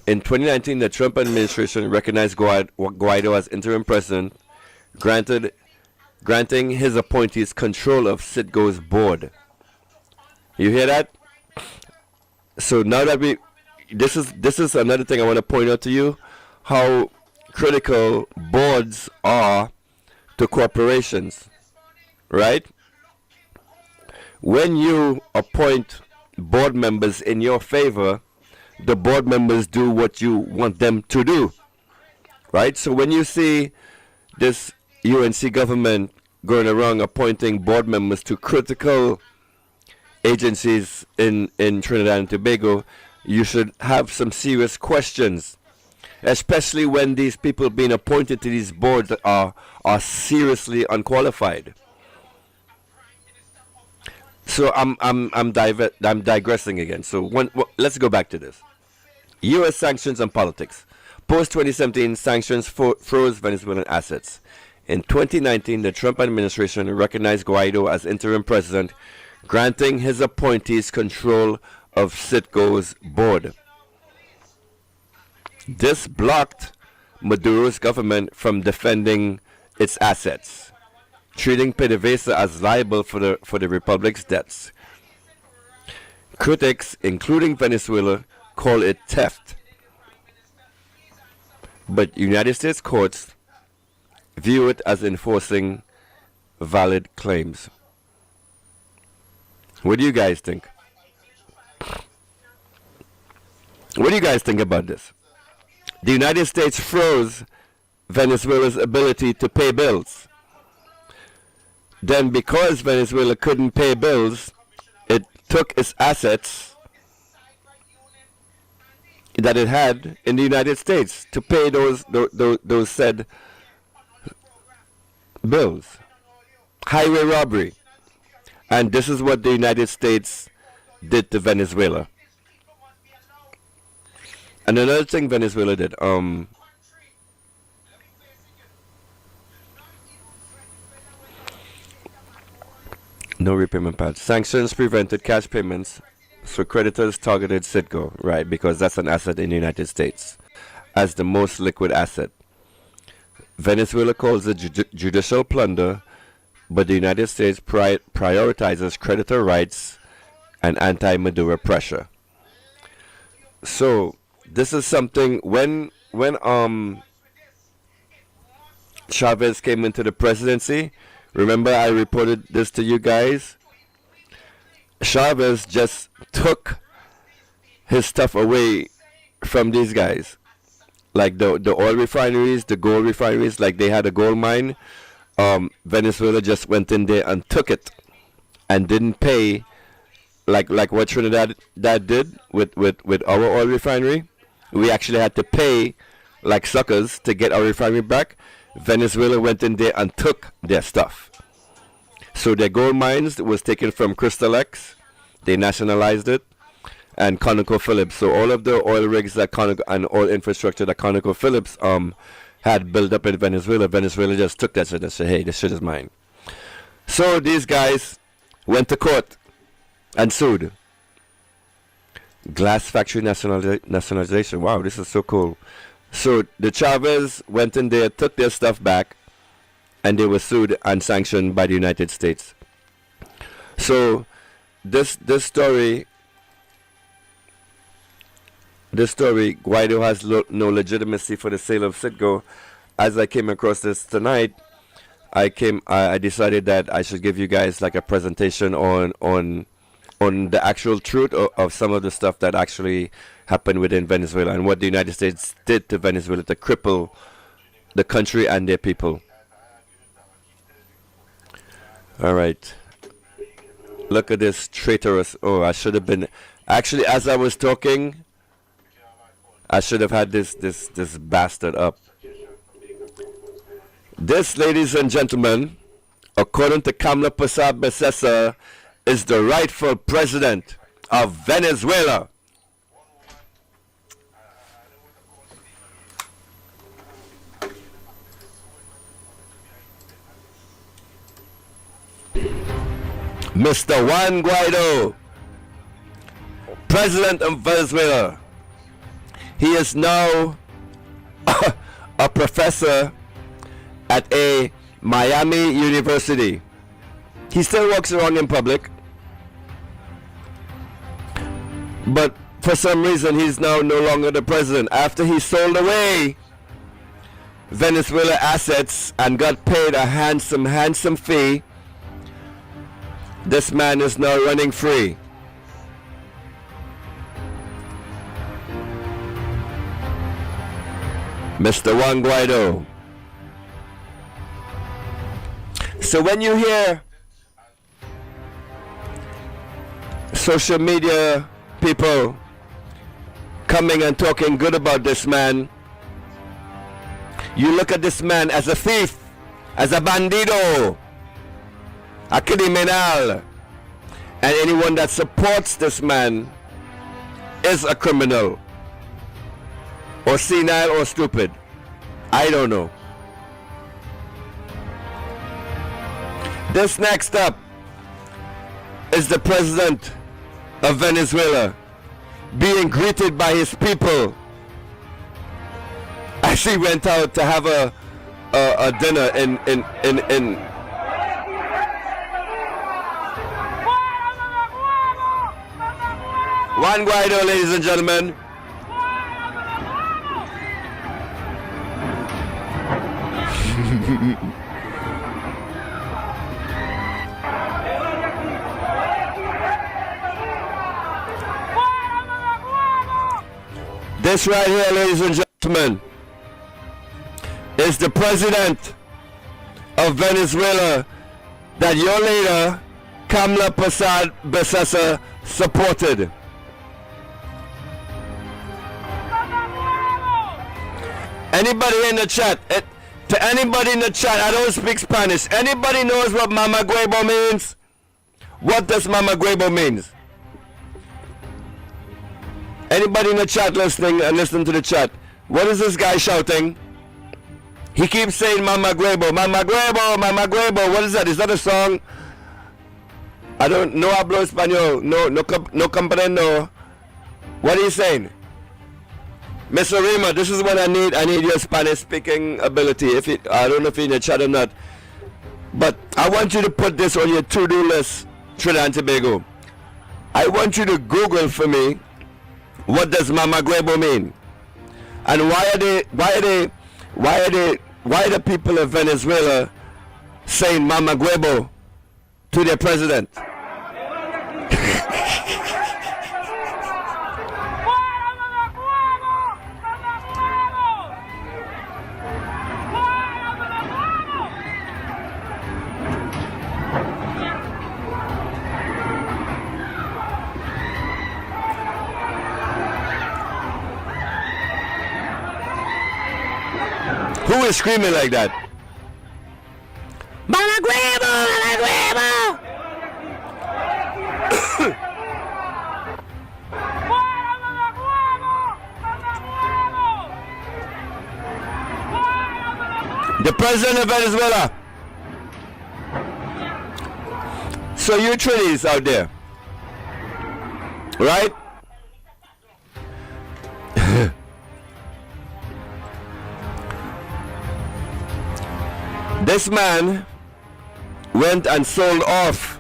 In 2019, the Trump administration recognized Guaido as interim president, granting his appointees control of Citgo's board. You hear that? So now that this is another thing I want to point out to you, how critical boards are to corporations, right? When you appoint board members in your favor, the board members do what you want them to do, right? So when you see this UNC government going around appointing board members to critical agencies in Trinidad and Tobago, you should have some serious questions, especially when these people being appointed to these boards are seriously unqualified. So I'm digressing again. So let's go back to this. U.S. sanctions on politics. Post 2017, sanctions froze Venezuelan assets. In 2019, the Trump administration recognized Guaido as interim president, granting his appointees control of Citgo's board. This blocked Maduro's government from defending its assets, treating PDVSA as liable for the republic's debts. Critics, including Venezuela, call it theft. But United States courts view it as enforcing valid claims. What do you guys think? What do you guys think about this? The United States froze Venezuela's ability to pay bills. Then, because Venezuela couldn't pay bills, it took its assets that it had in the United States to pay those said bills. Highway robbery. And this is what the United States did to Venezuela. And another thing Venezuela did, no repayment path. Sanctions prevented cash payments, so creditors targeted Citgo, right, because that's an asset in the United States, as the most liquid asset. Venezuela calls it judicial plunder, but the United States prioritizes creditor rights and anti-Maduro pressure. So this is something when Chavez came into the presidency. Remember, I reported this to you guys. Chavez just took his stuff away from these guys, like the oil refineries, the gold refineries. Like they had a gold mine. Venezuela just went in there and took it, and didn't pay, like what Trinidad did with our oil refinery. We actually had to pay like suckers to get our refinery back. Venezuela went in there and took their stuff. So their gold mines was taken from Crystal X. They nationalized it, and ConocoPhillips. So all of the oil rigs that and oil infrastructure that ConocoPhillips had built up in Venezuela, Venezuela just took that shit and said, hey, this shit is mine. So these guys went to court and sued. Glass factory nationalization. Wow, this is so cool. So the Chavez went in there, took their stuff back, and they were sued and sanctioned by the United States. So this story, Guaido has no legitimacy for the sale of Citgo. As I came across this tonight, I decided that I should give you guys like a presentation on on the actual truth of some of the stuff that actually happened within Venezuela and what the United States did to Venezuela to cripple the country and their people. All right. Look at this traitorous. Oh, I should have been. Actually, as I was talking, I should have had this bastard up. This, ladies and gentlemen, according to Kamla Persad Bissessar, is the rightful president of Venezuela. Mr. Juan Guaido, president of Venezuela. He is now a professor at a Miami university. He still walks around in public, but for some reason he's now no longer the president. After he sold away Venezuela assets and got paid a handsome fee, this man is now running free. Mr. Juan Guaido. So when you hear social media people coming and talking good about this man, you look at this man as a thief, as a bandido, a criminal, and anyone that supports this man is a criminal, or senile, or stupid. I don't know. This next up is the president of Venezuela being greeted by his people as he went out to have a dinner in Juan Guaido, ladies and gentlemen. This right here, ladies and gentlemen, is the president of Venezuela that your leader, Kamla Persad Bissessar, supported. Anybody in the chat, to anybody in the chat, I don't speak Spanish. Anybody knows what Mama Guebo means? What does Mama Guebo means? Anybody in the chat listening and listen to the chat, what is this guy shouting? He keeps saying Mama Guebo, Mama Guebo, Mama Guebo. What is that? Is that a song? I don't know. Hablo español. No comprendo. What are you saying? Mr. Rima, this is what I need. I need your Spanish speaking ability. I don't know if you're in the chat or not, but I want you to put this on your to-do list, Trinidad and Tobago. I want you to Google for me, what does Mama Guebo mean? And why are the people of Venezuela saying Mama Guebo to their president? Who is screaming like that? Mama Guebo! Mama Guebo! The president of Venezuela. So you Trinis out there, right? This man went and sold off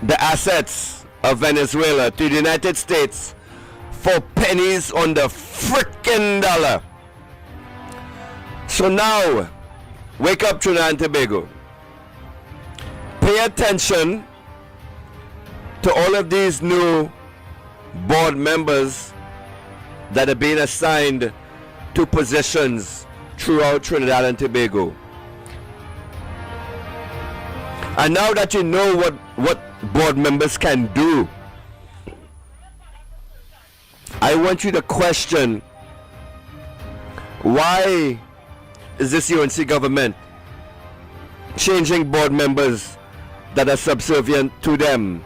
the assets of Venezuela to the United States for pennies on the frickin' dollar. So now, wake up, Trinidad and Tobago. Pay attention to all of these new board members that are being assigned to positions throughout Trinidad and Tobago. And now that you know what board members can do, I want you to question, why is this UNC government changing board members that are subservient to them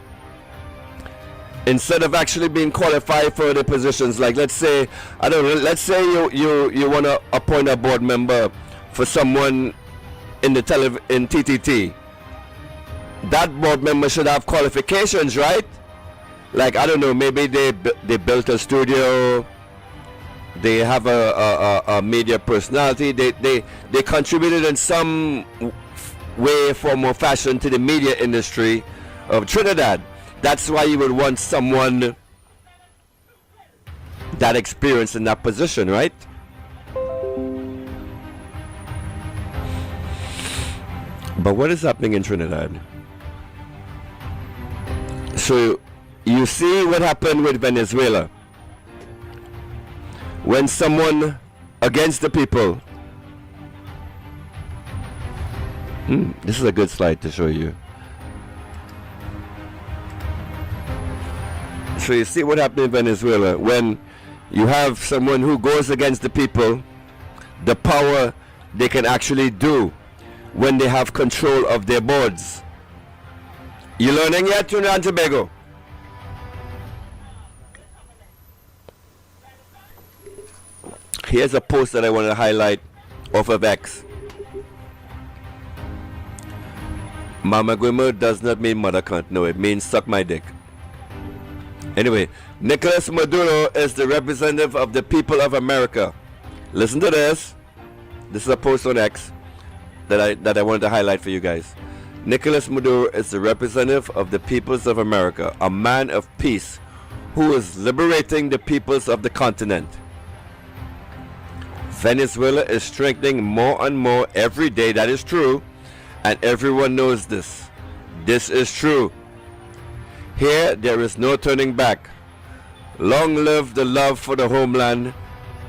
instead of actually being qualified for the positions? Like, let's say, I don't know, let's say you want to appoint a board member for someone in the in TTT. That board member should have qualifications, right? Like, I don't know, maybe they built a studio, they have a media personality, they contributed in some way, form or fashion to the media industry of Trinidad. That's why you would want someone that experienced in that position, right? But what is happening in Trinidad? So you see what happened with Venezuela. When someone against the people, this is a good slide to show you. So you see what happened in Venezuela. When you have someone who goes against the people, the power they can actually do when they have control of their boards. You learning yet, Trinidad and Tobago? Here's a post that I want to highlight off of X. Mama Guimo does not mean mother cunt. No, it means suck my dick. Anyway, Nicolas Maduro is the representative of the people of America. Listen to this. This is a post on X that I wanted to highlight for you guys. Nicolas Maduro is the representative of the peoples of America, a man of peace who is liberating the peoples of the continent. Venezuela is strengthening more and more every day. That is true, and everyone knows this. This is true. Here there is no turning back. Long live the love for the homeland,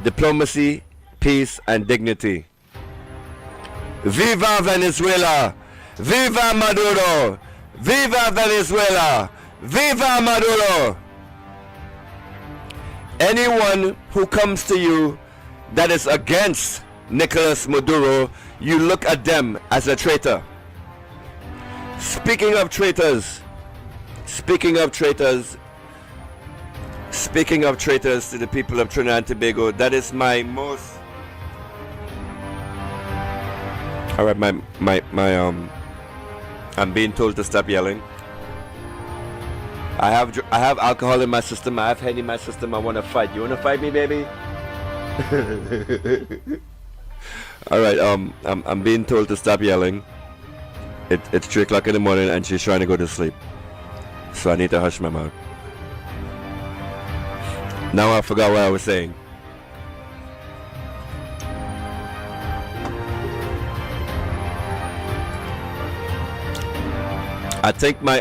diplomacy, peace, and dignity. Viva Venezuela! Viva Maduro! Viva Venezuela! Viva Maduro! Anyone who comes to you that is against Nicolas Maduro, you look at them as a traitor. Speaking of traitors to the people of Trinidad and Tobago, that is my most... Alright, I'm being told to stop yelling. I have alcohol in my system, I have Henny in my system, I want to fight. You want to fight me, baby? Alright, I'm being told to stop yelling. It's 3 o'clock in the morning and she's trying to go to sleep. So I need to hush my mouth. Now I forgot what I was saying. I think my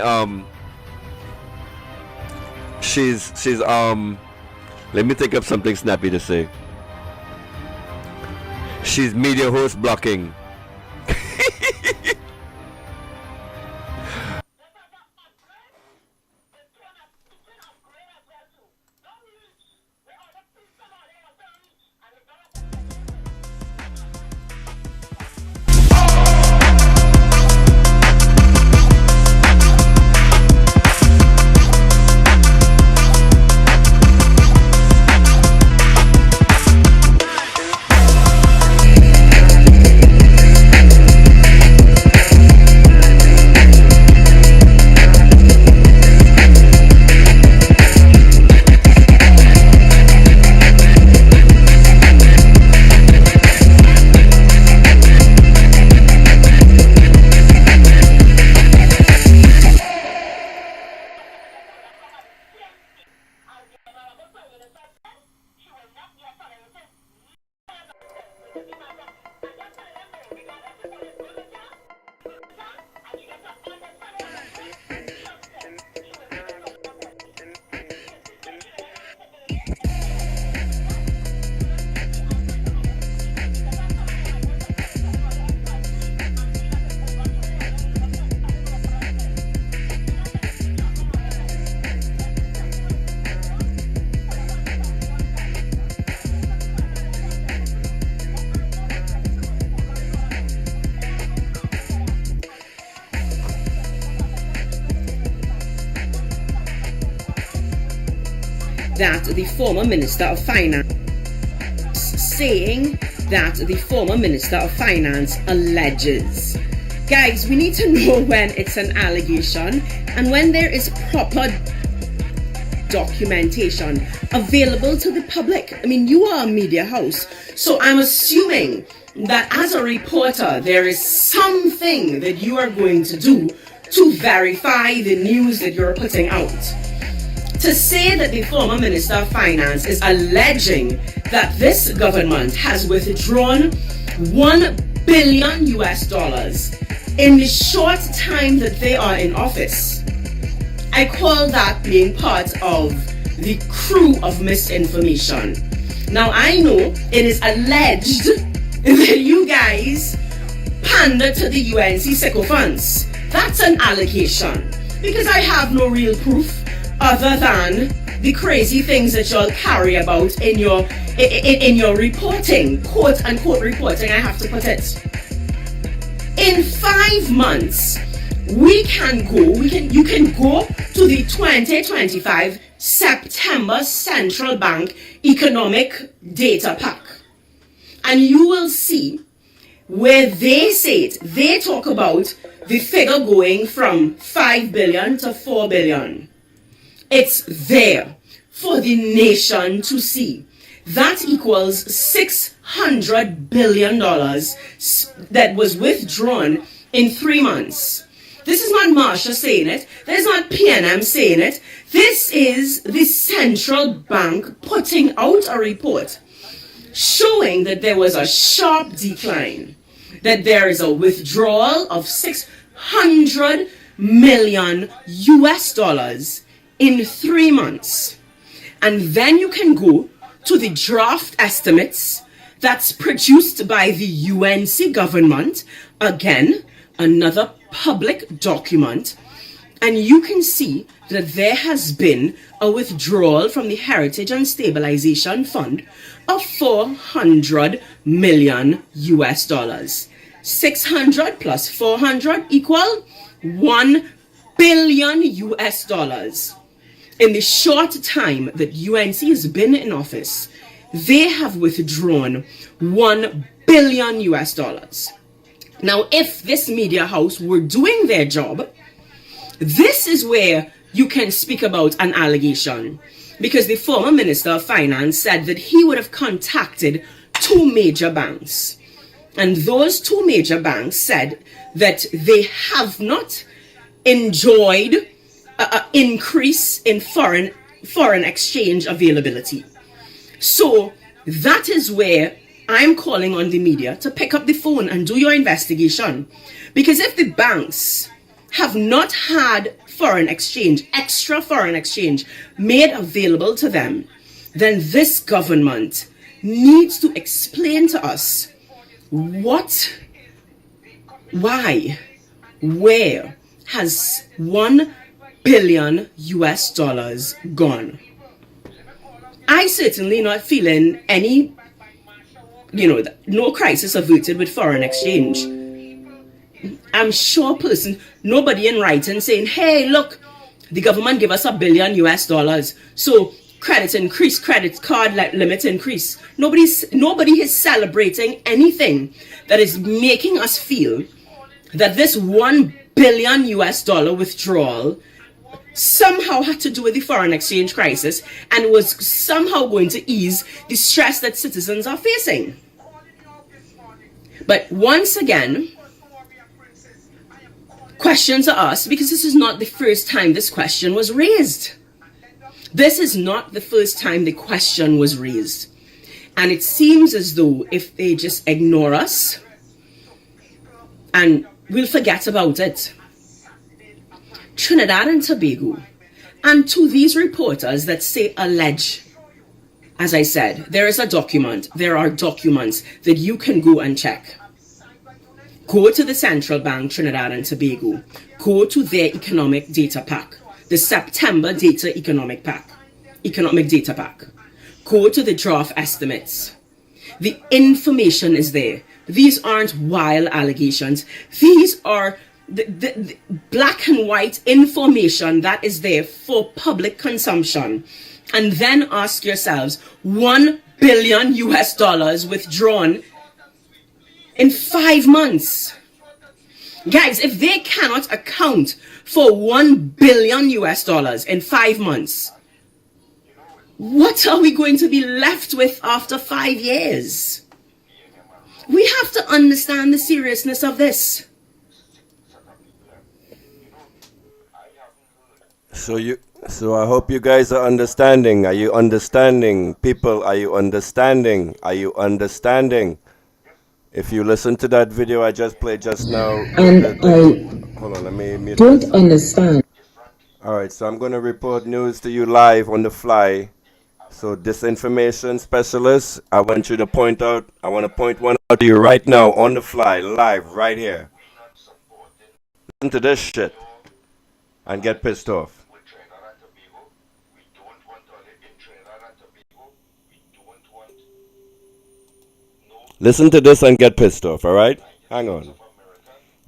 she's let me think of something snappy to say. She's media host blocking. that the former Minister of Finance alleges. Guys, we need to know when it's an allegation and when there is proper documentation available to the public. I mean, you are a media house, so I'm assuming that as a reporter, there is something that you are going to do to verify the news that you're putting out. To say that the former Minister of Finance is alleging that this government has withdrawn $1 billion in the short time that they are in office, I call that being part of the crew of misinformation. Now, I know it is alleged that you guys pander to the UNC sycophants. That's an allegation, because I have no real proof other than the crazy things that y'all carry about in your reporting, quote unquote reporting, I have to put it. In 5 months, you can go to the 2025 September Central Bank Economic Data Pack, and you will see where they say it. They talk about the figure going from 5 billion to 4 billion. It's there for the nation to see. That equals $600 billion that was withdrawn in 3 months. This is not Marsha saying it. This is not PNM saying it. This is the central bank putting out a report showing that there was a sharp decline, that there is a withdrawal of $600 million in 3 months. And then you can go to the draft estimates that's produced by the UNC government, again, another public document, and you can see that there has been a withdrawal from the Heritage and Stabilization Fund of $400 million. 600 plus 400 equal $1 billion. In the short time that UNC has been in office, they have withdrawn $1 billion. Now, if this media house were doing their job, this is where you can speak about an allegation, because the former Minister of Finance said that he would have contacted 2 major banks, and those 2 major banks said that they have not enjoyed an increase in foreign exchange availability. So that is where I'm calling on the media to pick up the phone and do your investigation. Because if the banks have not had foreign exchange, extra foreign exchange made available to them, then this government needs to explain to us what, why, where has $1 billion gone. I certainly not feeling any, no crisis averted with foreign exchange. I'm sure nobody in writing saying, hey, look, the government give us $1 billion, so credit increase, credit card limit increase. Nobody is celebrating anything that is making us feel that this $1 billion withdrawal somehow had to do with the foreign exchange crisis and was somehow going to ease the stress that citizens are facing. But once again, questions are asked, because this is not the first time this question was raised. This is not the first time the question was raised. And it seems as though if they just ignore us and we'll forget about it. Trinidad and Tobago, and to these reporters that say allege, as I said, there is a document, there are documents that you can go and check. Go to the Central Bank, Trinidad and Tobago, go to their economic data pack, the September economic data pack. Go to the draft estimates. The information is there. These aren't wild allegations. These are the black and white information that is there for public consumption. And then ask yourselves, $1 billion US withdrawn in 5 months. Guys, if they cannot account for $1 billion US in 5 months, what are we going to be left with after 5 years? We have to understand the seriousness of this. So I hope you guys are understanding. Are you understanding? People, are you understanding? Are you understanding? If you listen to that video I just played just now, hold on, let me mute don't this. understand. Alright, so I'm going to report news to you live on the fly. So disinformation specialists, I want to point one out to you right now on the fly, live, right here. Listen to this shit and get pissed off. Listen to this and get pissed off, alright? Hang on.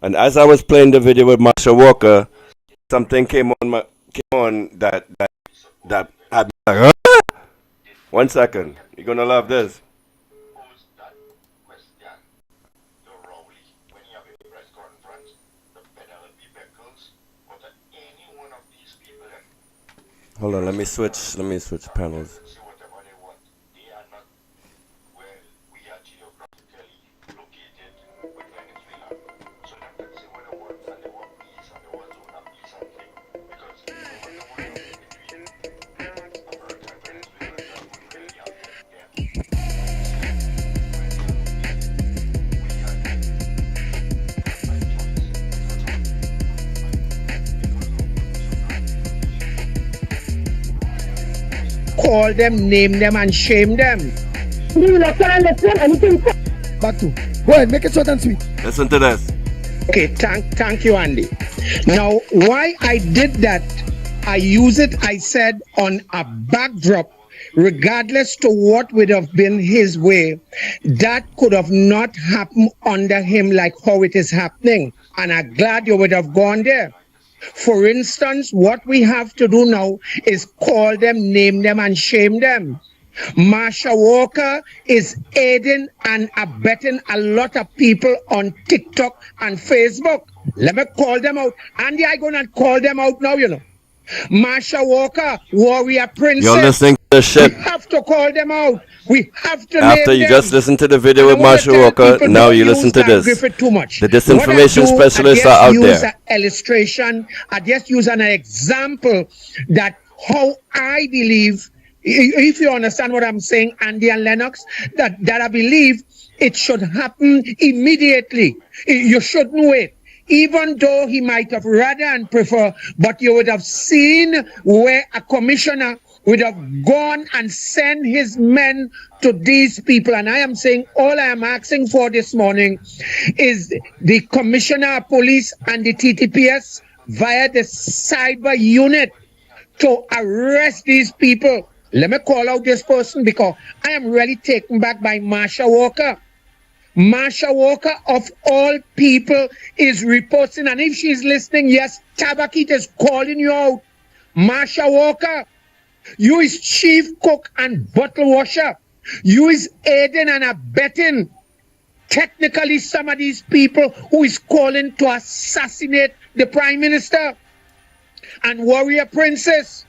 And as I was playing the video with Marsha Walker, something came on that had me like, huh? 1 second. You're gonna love this. Hold on, let me switch panels. Call them, name them, and shame them. Back to. Go ahead, make it short and sweet. Listen to this. Okay, thank you, Andy. Now, why I did that, I said, on a backdrop, regardless to what would have been his way, that could have not happened under him like how it is happening. And I'm glad you would have gone there. For instance, what we have to do now is call them, name them, and shame them. Marsha Walker is aiding and abetting a lot of people on TikTok and Facebook. Let me call them out. Andy, I'm going to call them out now, you know. Marsha Walker, warrior princess. You're listening to the shit. We have to call them out. We have to After name you them. just listened to the video with Marsha Walker, now you listen to this. The disinformation specialists are out there. An illustration. I just use an example that how I believe, if you understand what I'm saying, Andy and Lennox, that I believe it should happen immediately. You shouldn't wait. Even though he might have rather and prefer, but you would have seen where a commissioner would have gone and sent his men to these people. And I am saying all I am asking for this morning is the commissioner of police and the TTPS via the cyber unit to arrest these people. Let me call out this person because I am really taken back by Marsha Walker. Marsha Walker, of all people, is reporting, and if she's listening, yes, Tabakit is calling you out. Marsha Walker, you is chief cook and bottle washer. You is aiding and abetting technically some of these people who is calling to assassinate the Prime Minister. And warrior princess,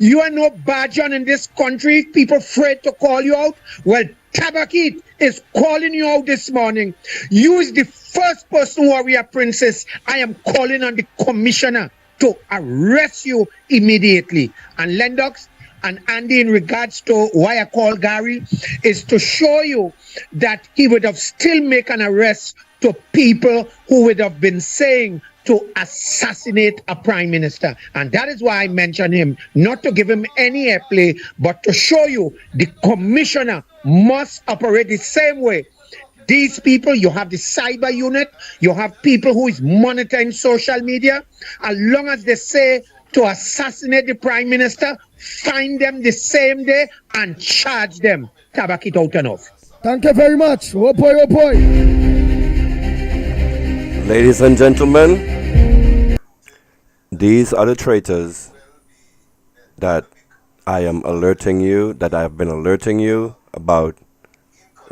you are no badger in this country. People afraid to call you out. Well, Tabakit is calling you out this morning. You is the first person, warrior princess. I am calling on the commissioner to arrest you immediately. And Lennox and Andy, in regards to why I call Gary, is to show you that he would have still make an arrest to people who would have been saying to assassinate a prime minister. And that is why I mention him, not to give him any airplay, but to show you the commissioner must operate the same way. These people, you have the cyber unit, you have people who is monitoring social media. As long as they say to assassinate the prime minister, find them the same day and charge them. Tabakit out and off. Thank you very much. Oh boy, oh boy. Ladies and gentlemen, these are the traitors that I am alerting you, that I have been alerting you about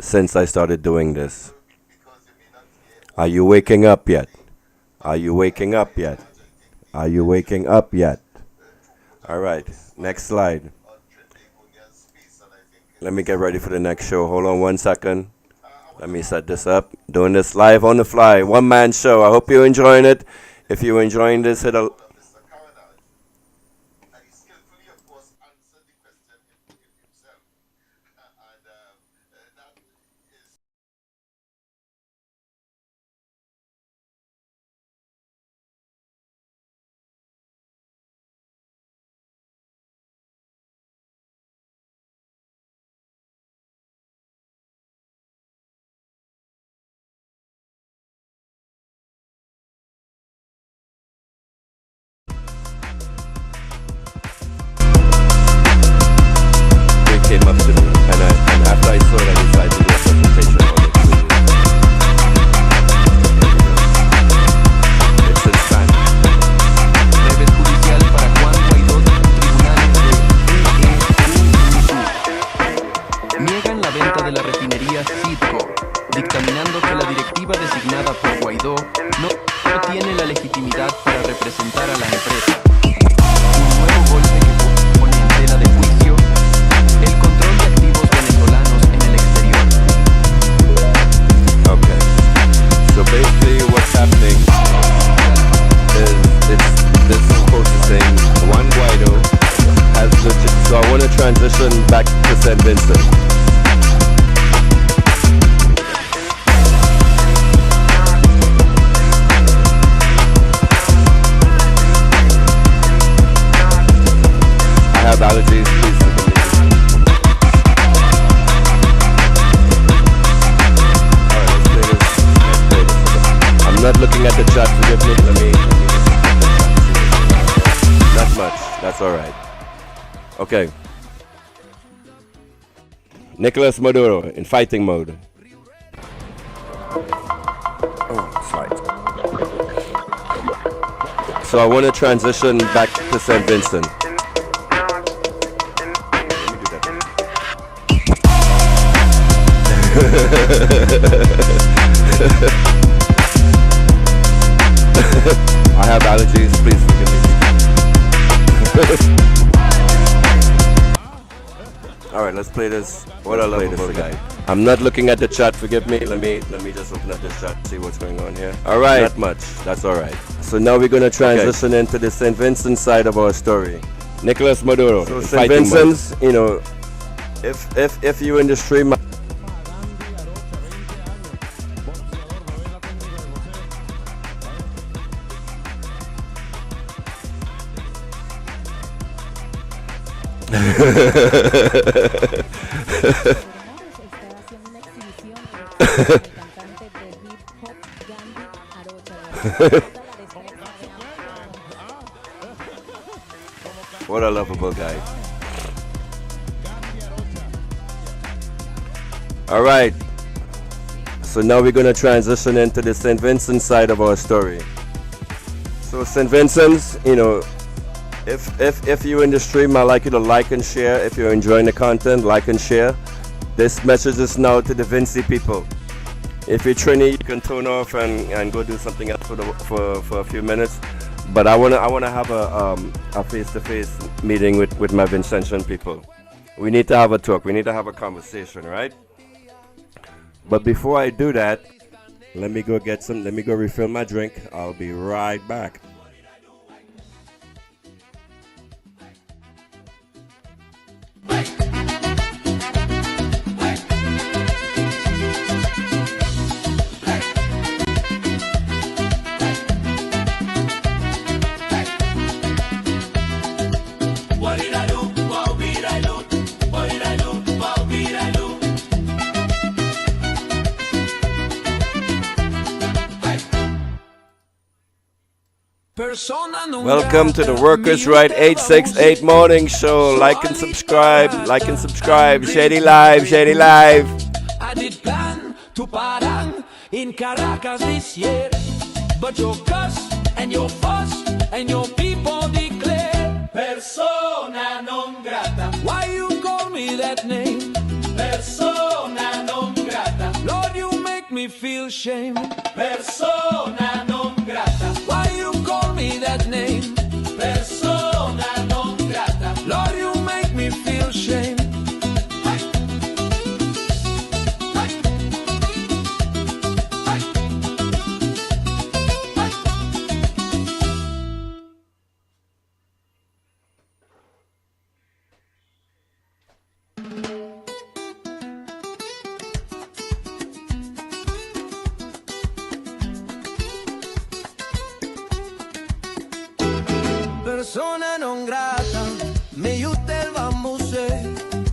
since I started doing this. Are you waking up yet? Are you waking up yet? Are you waking up yet? All right, next slide. Let me get ready for the next show. Hold on 1 second. Let me set this up. Doing this live on the fly, one-man show. I hope you're enjoying it. If you're enjoying this, hit a... came up to me, and after I saw it, I decided to do a presentation on it. It's in Spanish. Brevet judicial para Juan Guaidó, tribunales de niegan la venta de la refinería Citgo, dictaminando que la directiva designada por Guaidó no tiene la legitimidad para representar a la empresa. Un nuevo golpe que pone en tela de juicio el control de activos venezolanos en el exterior. Okay. So basically what's happening is this quote is saying Juan Guaido has legit. So I want to transition back to St. Vincent. I have allergies, please forgive me. I'm not looking at the chat, forgive me. Let me not much, that's alright. Okay. Nicolas Maduro in fighting mode. Oh, slide. So I want to transition back to St. Vincent. I have allergies, please forgive me. Alright, let's play this. What I love this guy. I'm not looking at the chat, forgive me. Let me just open up this chat, see what's going on here. Alright, not much, that's alright. So now we're gonna transition into the St. Vincent side of our story. Nicolas Maduro. So St. Vincent's, you know, if you're in the stream. What a lovable guy. All right. So now we're going to transition into the St. Vincent side of our story. So St. Vincent's, you know, if you're in the stream, I'd like you to like and share. If you're enjoying the content, like and share. This message is now to the Vinci people. If you're Trini, you can turn off and go do something else for a few minutes. But I wanna have a face-to-face meeting with my Vincentian people. We need to have a talk. We need to have a conversation, right? But before I do that, let me go refill my drink. I'll be right back. Welcome to the Workers' Right 868 Morning Show. Like and subscribe. Shady Live. I did plan to parang in Caracas this year, but your cuss and your fuss and your people declare Persona non grata. Why you call me that name? Persona non grata. Lord, you make me feel shame. Persona non grata. Why you call me that name? Persona non grata. Lord, you make me feel shame. Persona non grata, me you tell vamose,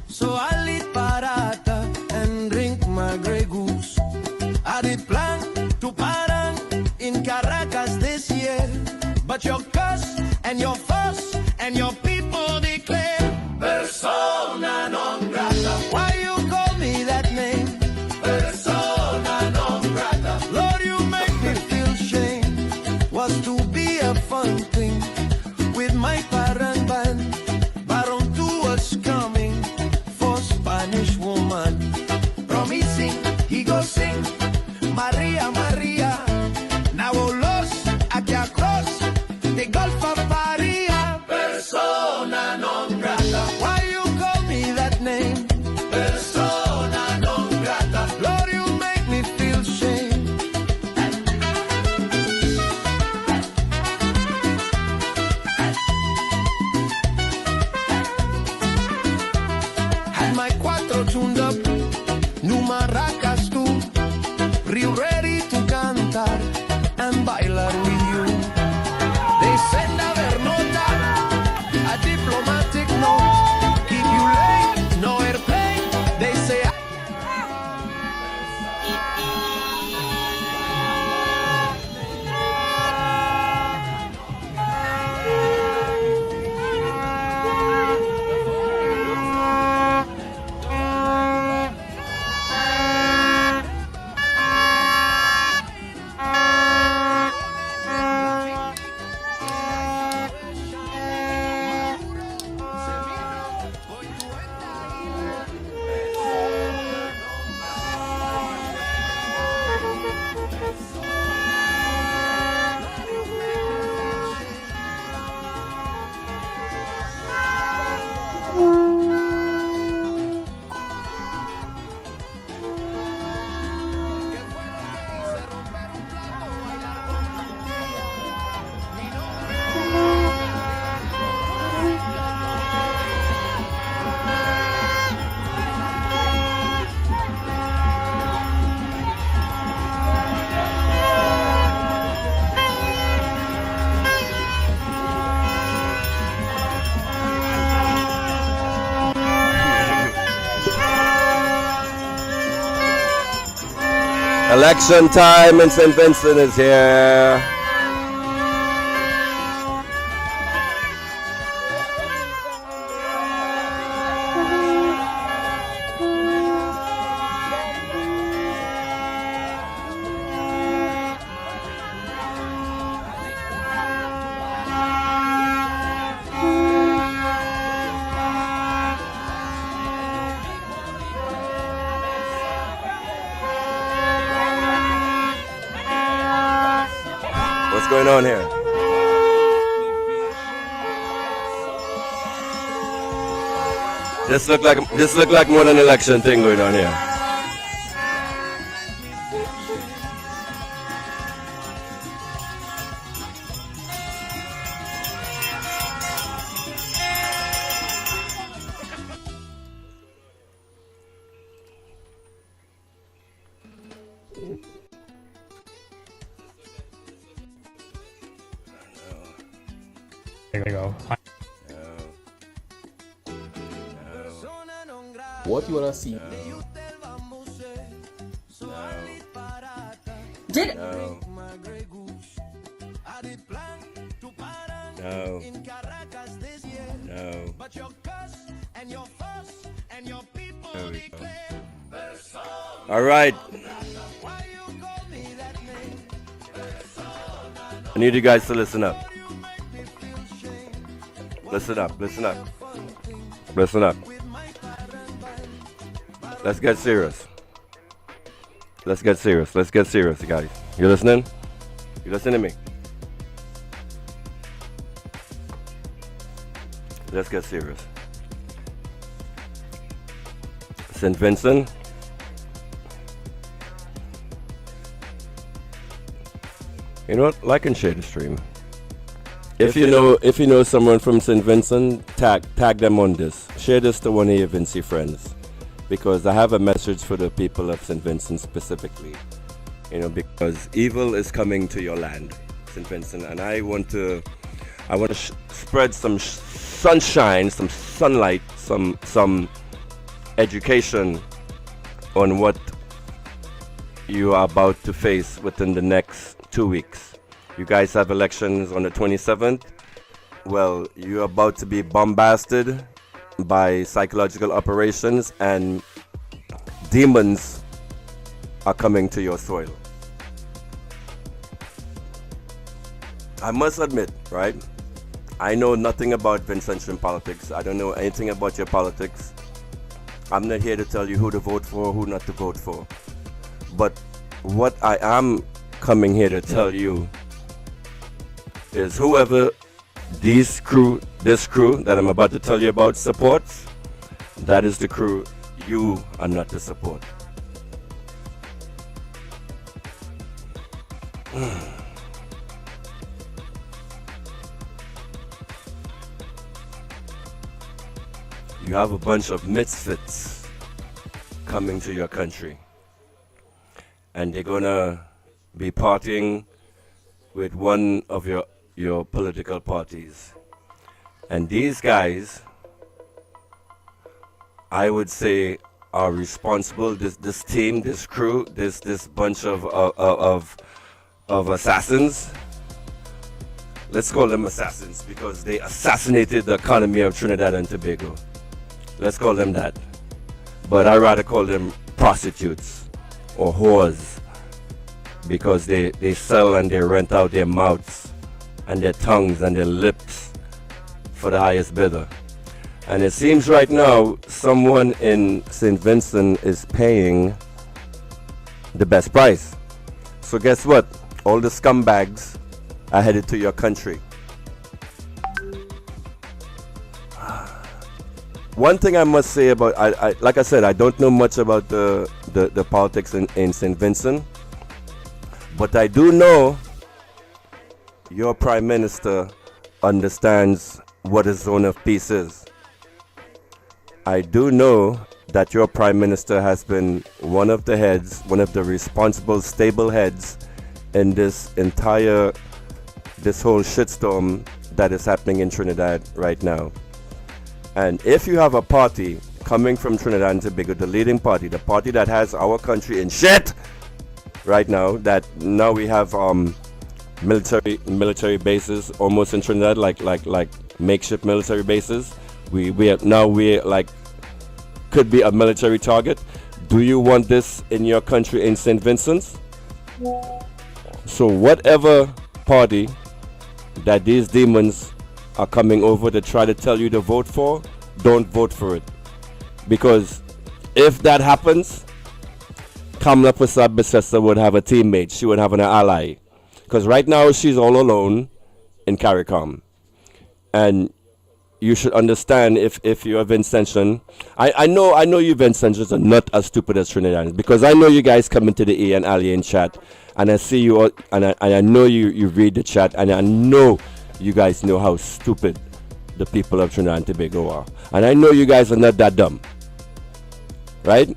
so I lit parata and drink my Grey Goose. I did plan to parang in Caracas this year, but your cuss and your fuss and your people declare persona non grata. Why you call me that name? Persona non grata. Lord, you make me feel shame. Was to be a fun thing. With my parent band, Baron 2 was coming for Spanish woman, promising he go sing Maria, Maria. Now los aquí across the Gulf of Paria. Persona non grata. Why you call me that name? Persona non grata. Lord, you make me feel shame. My cuatro tuned up, new maracas too, real ready to cantar and bailar with you. They send a ver nota, a diplomatic note, keep you late, no airplane. They say election time in St. Vincent is here. What's going on here? This look like more than an election thing going on here. There we go. What you wanna see? Did no. No. No. There we go. All right. I need you guys to listen up. Listen up, listen up. Listen up. Let's get serious. Let's get serious. Let's get serious, guys. You listening? You listening to me? Let's get serious. St. Vincent. You know what? Like and share the stream. If you know someone from St. Vincent, tag them on this. Share this to one of your Vinci friends, because I have a message for the people of St. Vincent specifically. You know, because evil is coming to your land, St. Vincent, and I want to spread some sunshine, some sunlight, some education on what you are about to face within the next 2 weeks. You guys have elections on the 27th. Well, you're about to be bombarded by psychological operations, and demons are coming to your soil. I must admit, right? I know nothing about Vincentian politics. I don't know anything about your politics. I'm not here to tell you who to vote for, who not to vote for. But what I am coming here to tell you is whoever this crew that I'm about to tell you about supports, that is the crew you are not to support. You have a bunch of misfits coming to your country, and they're gonna be partying with one of your political parties. And these guys, I would say, are responsible. This team, this crew, this bunch of assassins. Let's call them assassins because they assassinated the economy of Trinidad and Tobago. Let's call them that. But I rather call them prostitutes or whores, because they sell and they rent out their mouths and their tongues and their lips for the highest bidder. And it seems right now someone in St. Vincent is paying the best price. So guess what? All the scumbags are headed to your country. One thing I must say about, like I said, I don't know much about the politics in St. Vincent, but I do know your Prime Minister understands what a zone of peace is. I do know that your Prime Minister has been one of the heads, one of the responsible, stable heads in this whole shitstorm that is happening in Trinidad right now. And if you have a party coming from Trinidad and Tobago, the leading party, the party that has our country in shit right now, that now we have military bases almost in Trinidad, like makeshift military bases. We could be a military target. Do you want this in your country in St. Vincent? So whatever party that these demons are coming over to try to tell you to vote for, don't vote for it. Because if that happens, Kamla Persad Bissessar would have a teammate. She would have an ally. Because right now she's all alone in CARICOM. And you should understand, if you're a Vincentian, I know you Vincentians are not as stupid as Trinidadians, because I know you guys come into the E and Alien chat, and I see you all, and I know you read the chat, and I know you guys know how stupid the people of Trinidad and Tobago are, and I know you guys are not that dumb, right?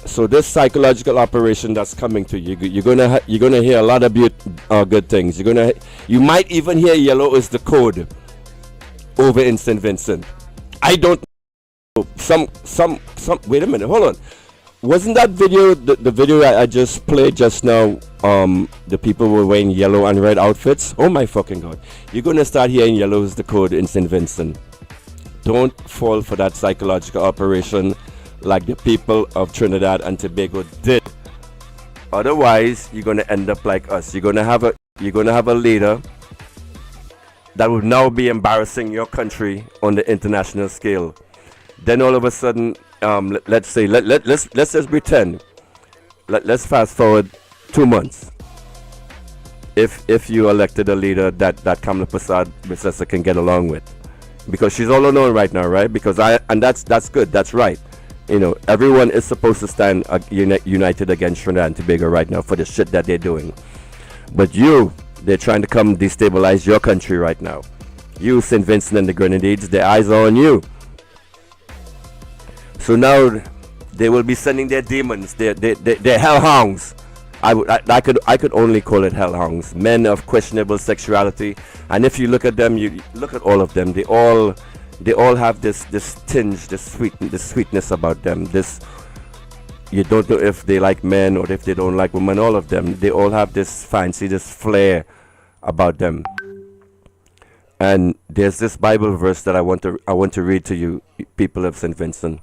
So this psychological operation that's coming to you, you're gonna hear a lot of good things. You might even hear yellow is the code over in St. Vincent. I don't know. Some wait a minute, hold on. Wasn't that video the video I just played just now? The people were wearing yellow and red outfits. Oh my fucking god. You're gonna start hearing yellow is the code in St. Vincent. Don't fall for that psychological operation like the people of Trinidad and Tobago did. Otherwise, you're gonna end up like us. You're gonna have a leader that would now be embarrassing your country on the international scale. Then all of a sudden, let's just pretend. Let's fast forward 2 months. If you elected a leader that Kamla Persad Bissessar can get along with, because she's all alone right now, right? Because that's good, that's right. You know, everyone is supposed to stand united against Trinidad and Tobago right now for the shit that they're doing. But they're trying to come destabilize your country right now. You, St. Vincent and the Grenadines, their eyes are on you. So now they will be sending their demons, their hellhounds. I could only call it hellhounds, men of questionable sexuality. And if you look at them, you look at all of them. They all have this tinge, this sweetness about them. This, you don't know if they like men or if they don't like women. All of them, they all have this fancy, this flair about them. And there's this Bible verse that I want to read to you, people of St. Vincent.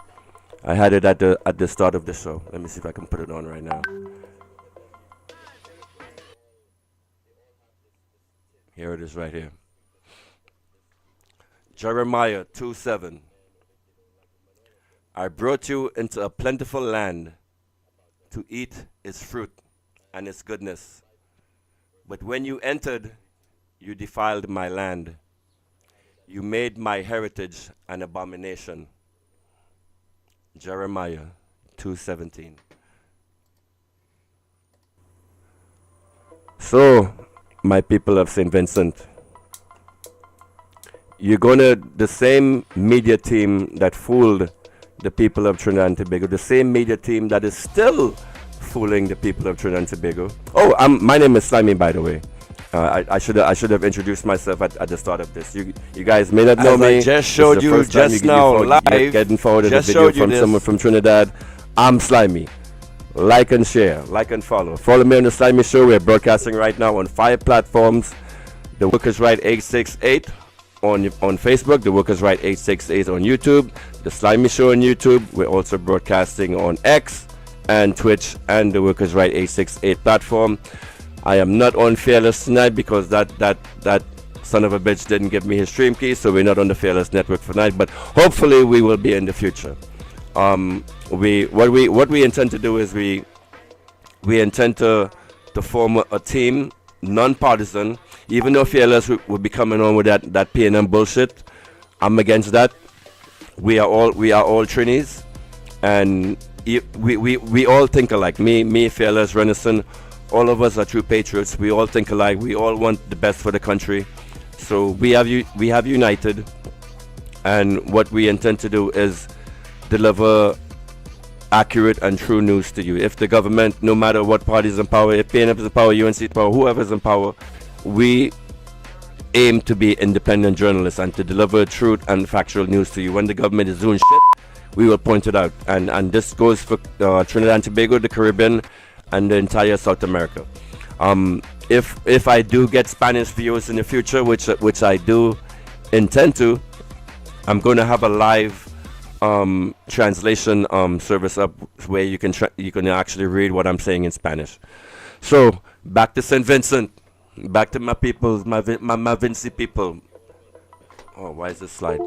I had it at the start of the show. Let me see if I can put it on right now. Here it is right here. Jeremiah 2:7. I brought you into a plentiful land to eat its fruit and its goodness. But when you entered, you defiled my land. You made my heritage an abomination. Jeremiah 2:17. So, my people of St. Vincent, the same media team that fooled the people of Trinidad and Tobago, the same media team that is still fooling the people of Trinidad and Tobago. Oh, my name is Slimy, by the way. I should have introduced myself at the start of this. You guys may not know me. I just showed you just now live. Getting forwarded a video from someone from Trinidad. I'm Slimy. Like and share, like and follow. Follow me on the Slimy Show. We're broadcasting right now on 5 platforms. The Workers' Right 868 on Facebook, The Workers' Right 868 on YouTube, The Slimy Show on YouTube. We're also broadcasting on X and Twitch and The Workers' Right 868 platform. I am not on Fearless tonight because that son of a bitch didn't give me his stream key, so we're not on the Fearless network for tonight, but hopefully we will be in the future. What we intend to do is we intend to form a team, non-partisan. Even though Fearless will be coming on with that P&M bullshit, I'm against that. We are all Trinis, and we all think alike. Me, Fearless, Renison, all of us are true patriots. We all think alike. We all want the best for the country. So we have united, and what we intend to do is deliver accurate and true news to you. If the government, no matter what party is in power, if PNF is in power, UNC is in power, whoever is in power, we aim to be independent journalists and to deliver truth and factual news to you. When the government is doing shit, we will point it out. And this goes for Trinidad and Tobago, the Caribbean, and the entire South America. If I do get Spanish viewers in the future, which I do intend to, I'm going to have a live translation service up where you can actually read what I'm saying in Spanish. So back to St. Vincent, back to my people, my Vinci people. Oh, why is this slide?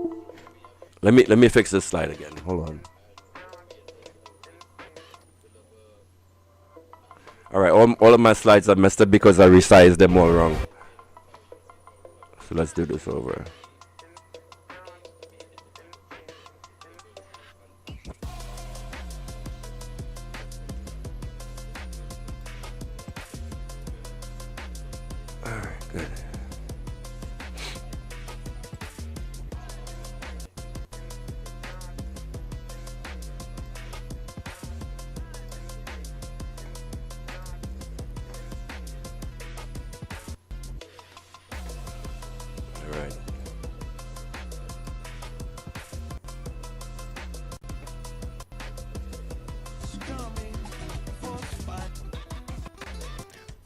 Let me fix this slide again. Hold on. All right, all of my slides are messed up because I resized them all wrong. So let's do this over.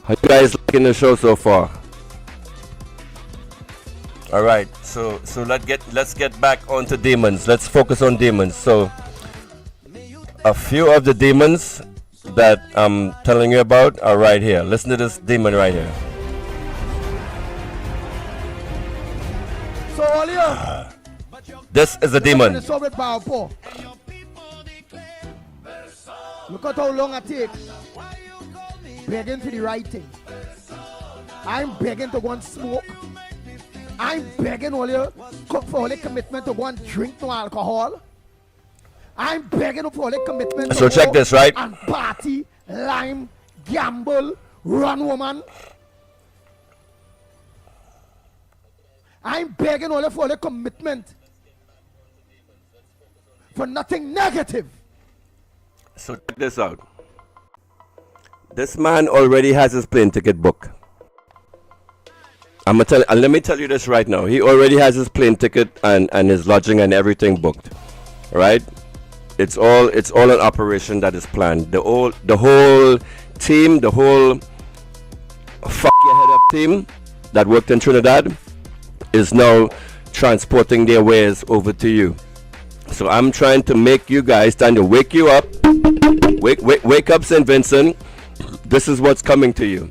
How you guys liking the show so far? All right, so let's get back onto demons. Let's focus on demons. So a few of the demons that I'm telling you about are right here. Listen to this demon right here. This is a demon. Look at how long I take. Begging for the right thing. I'm begging to go and smoke. I'm begging for all the commitment to go and drink no alcohol. I'm begging for all the commitment So to check go this, right? and party, lime, gamble, run woman. I'm begging all for all the commitment for nothing negative. So check this out. This man already has his plane ticket booked. Let me tell you this right now. He already has his plane ticket and his lodging and everything booked. Right? It's all an operation that is planned. The whole team, the whole fuck your head up team that worked in Trinidad is now transporting their wares over to you. So I'm trying to make you guys, trying to wake you up. Wake up, St. Vincent. This is what's coming to you.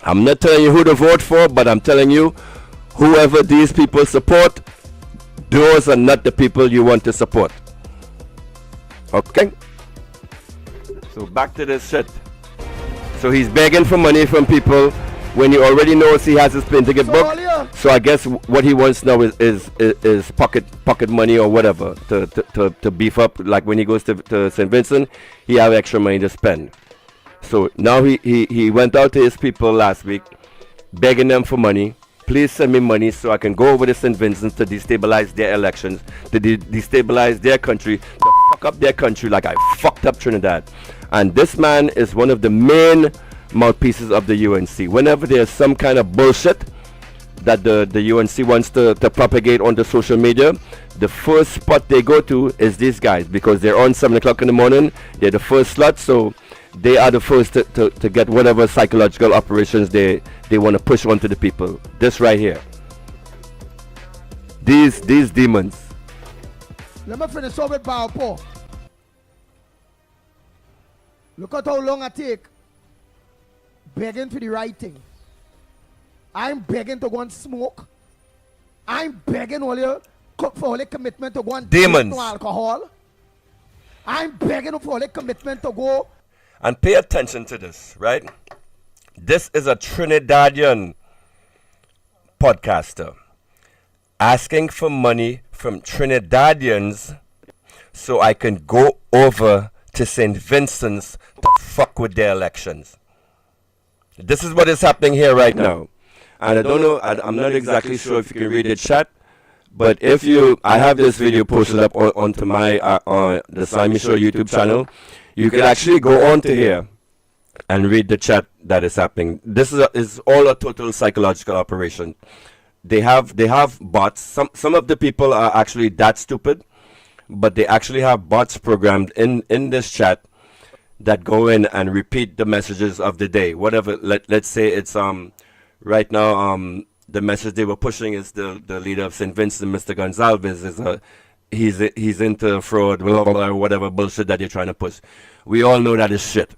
I'm not telling you who to vote for, but I'm telling you, whoever these people support, those are not the people you want to support. Okay? So back to this shit. So he's begging for money from people when he already knows he has his plane ticket booked. So I guess what he wants now is pocket money or whatever to beef up. Like when he goes to St. Vincent, he have extra money to spend. So now he went out to his people last week, begging them for money. Please send me money so I can go over to St. Vincent to destabilize their elections, to destabilize their country, to fuck up their country like I fucked up Trinidad. And this man is one of the main mouthpieces of the UNC. Whenever there's some kind of bullshit that the UNC wants to propagate on the social media, the first spot they go to is these guys, because they're on 7 o'clock in the morning. They're the first slot, so they are the first to get whatever psychological operations they want to push onto the people. This right here. These demons. Let me finish up with Paul. Look at how long I take begging for the right thing. I'm begging to go and smoke. I'm begging for all the commitment to go and drink no alcohol. I'm begging for all the commitment to go. And pay attention to this, right? This is a Trinidadian podcaster asking for money from Trinidadians so I can go over to St. Vincent's to fuck with their elections. This is what is happening here right now. And I don't know, I'm not exactly sure if you can read the chat, but if you, I have this video posted up onto my, the Simon Show YouTube channel. You can actually go on to here and read the chat that is happening. This is all a total psychological operation. They have bots. Some of the people are actually that stupid, but they actually have bots programmed in this chat that go in and repeat the messages of the day. Whatever. Let's say it's right now the message they were pushing is the leader of St. Vincent, Mr. Gonzalez, is he's into fraud, blah, blah, blah, whatever bullshit that you're trying to push. We all know that is shit,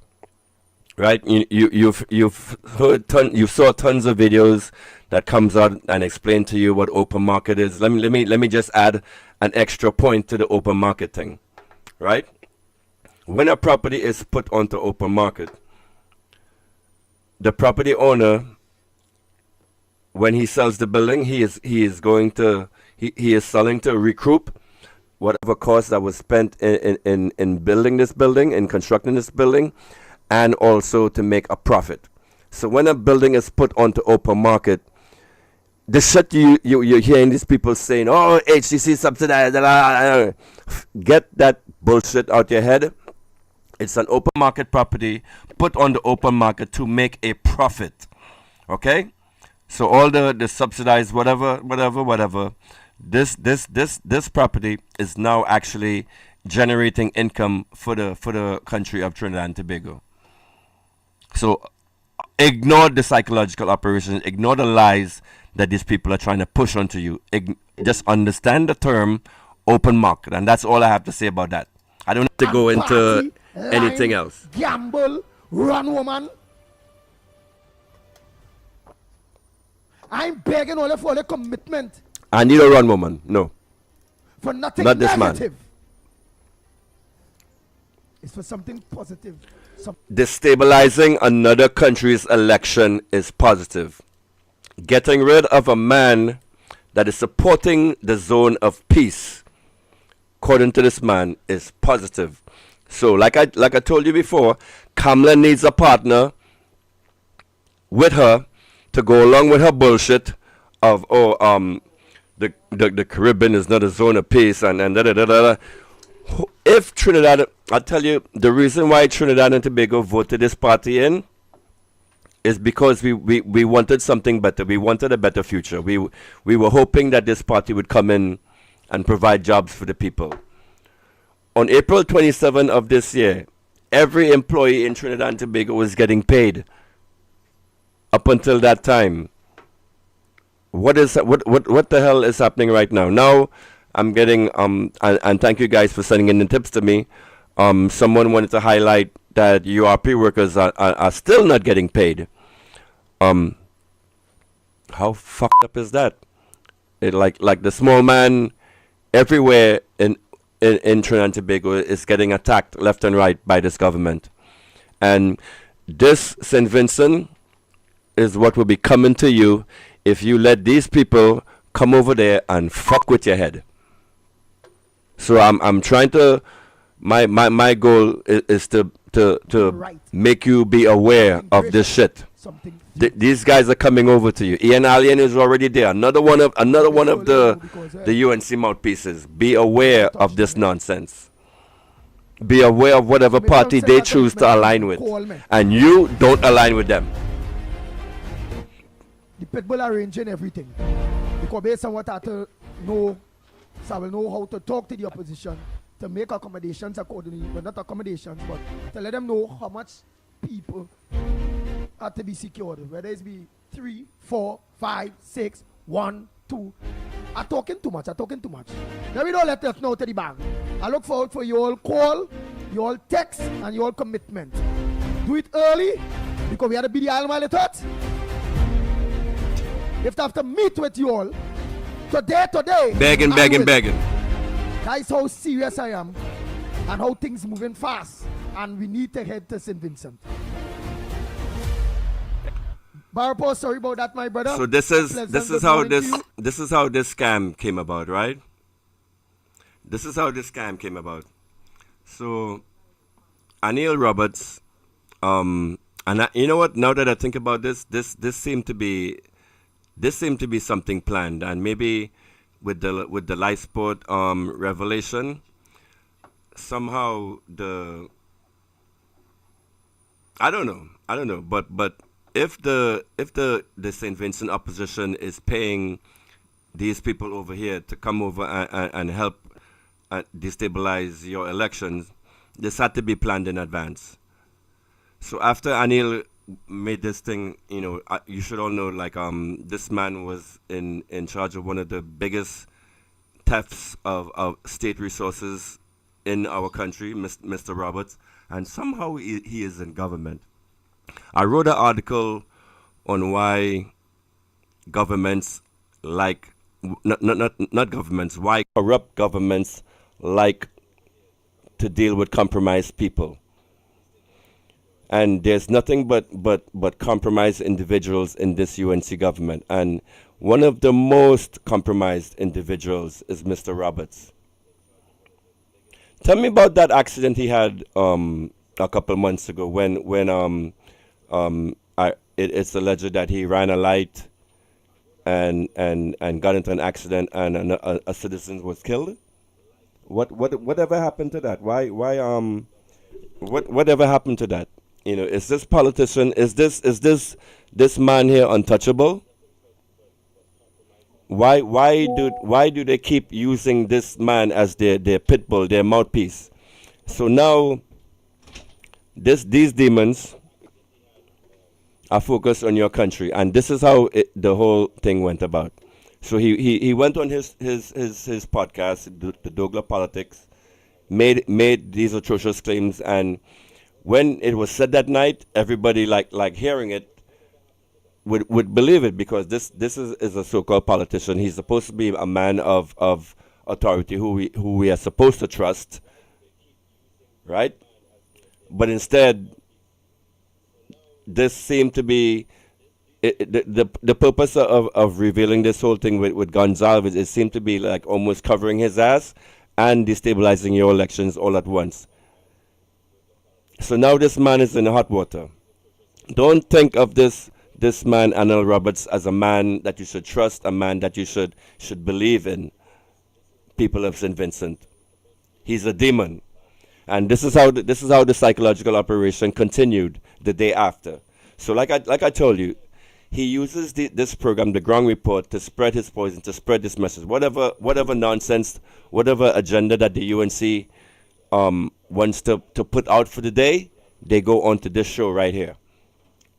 right? You've you saw tons of videos that comes out and explain to you what open market is. Let me just add an extra point to the open market thing, right? When a property is put onto open market, the property owner, when he sells the building, he is selling to recoup whatever cost that was spent in building this building, in constructing this building, and also to make a profit. So when a building is put onto open market, the shit you're hearing these people saying, oh, HCC subsidized, get that bullshit out your head. It's an open market property put on the open market to make a profit. Okay? So all the subsidized whatever, this property is now actually generating income for the country of Trinidad and Tobago. So ignore the psychological operations, ignore the lies that these people are trying to push onto you. Just understand the term open market, and that's all I have to say about that. I don't have to go into anything else. Gamble, run woman. I'm begging all for the commitment. I need a run woman. No. For nothing Not this negative. man. It's for something positive. Destabilizing another country's election is positive. Getting rid of a man that is supporting the zone of peace, according to this man, is positive. So, like I told you before, Kamla needs a partner with her to go along with her bullshit of the Caribbean is not a zone of peace and da da da da. If Trinidad, I'll tell you the reason why Trinidad and Tobago voted this party in is because we wanted something better. We wanted a better future. We were hoping that this party would come in and provide jobs for the people. On April 27 of this year, every employee in Trinidad and Tobago was getting paid. Up until that time, what the hell is happening right now? Now, I'm getting and thank you guys for sending in the tips to me. Someone wanted to highlight that URP workers are still not getting paid. How fucked up is that? Like the small man everywhere in Trinidad and Tobago is getting attacked left and right by this government. And this St. Vincent is what will be coming to you if you let these people come over there and fuck with your head. So I'm trying to my goal is to make you be aware of this shit. These guys are coming over to you. Ian Alien is already there. Another one of the UNC mouthpieces. Be aware of this nonsense. Be aware of whatever party they choose to align with, and you don't align with them. The people are arranging everything because based on what I know, so I will know how to talk to the opposition to make accommodations accordingly, but not accommodations, but to let them know how much people are to be secured, whether it's be 3, 4, 5, 6, 1, 2. I'm talking too much. Then we don't let us know to the bank. I look forward for your call, your text, and your commitment. Do it early because we had to be the island while it hurt. If I have to meet with you all today. Begging. That's how serious I am and how things moving fast. And we need to head to St. Vincent. Barapo, sorry about that, my brother. So this is how this scam came about, right? This is how this scam came about. So Anil Roberts, you know what? Now that I think about this seemed to be something planned, and maybe with the life sport revelation, somehow I don't know, but if the St. Vincent opposition is paying these people over here to come over and help destabilize your elections, this had to be planned in advance. So after Anil made this thing, you should all know, like, this man was in charge of one of the biggest thefts of state resources in our country, Mr. Roberts, and somehow he is in government. I wrote an article on why governments like not governments, why corrupt governments like to deal with compromised people. And there's nothing but compromised individuals in this UNC government. And one of the most compromised individuals is Mr. Roberts. Tell me about that accident he had a couple months ago when it's alleged that he ran a light and got into an accident and a citizen was killed. Whatever happened to that? Whatever happened to that? Is this politician, is this man here untouchable? Why do they keep using this man as their pit bull, their mouthpiece? So now these demons are focused on your country, and this is how the whole thing went about. So he went on his podcast, the Douglas Politics, made these atrocious claims, and when it was said that night, everybody like hearing it would believe it, because this is a so-called politician. He's supposed to be a man of authority who we are supposed to trust, right? But instead, this seemed to be the purpose of revealing this whole thing with Gonzalez. It seemed to be like almost covering his ass and destabilizing your elections all at once. So now this man is in hot water. Don't think of this man, Anil Roberts, as a man that you should trust, a man that you should believe in. People of St. Vincent, he's a demon, and this is how the psychological operation continued the day after. So like I told you, he uses this program, the Ground Report, to spread his poison, to spread this message, whatever nonsense, whatever agenda that the UNC wants to put out for the day. They go on to this show right here.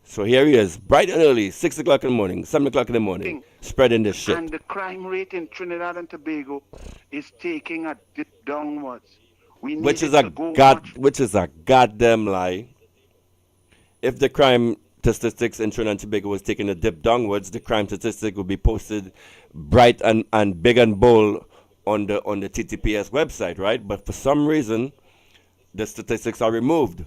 So here he is, bright and early, 6 o'clock in the morning, 7 o'clock in the morning, spreading this shit. And the crime rate in Trinidad and Tobago is taking a dip downwards. Which is a goddamn lie. If the crime statistics in Trinidad and Tobago was taking a dip downwards, the crime statistic would be posted bright and big and bold on the TTPS website, right? But for some reason, the statistics are removed.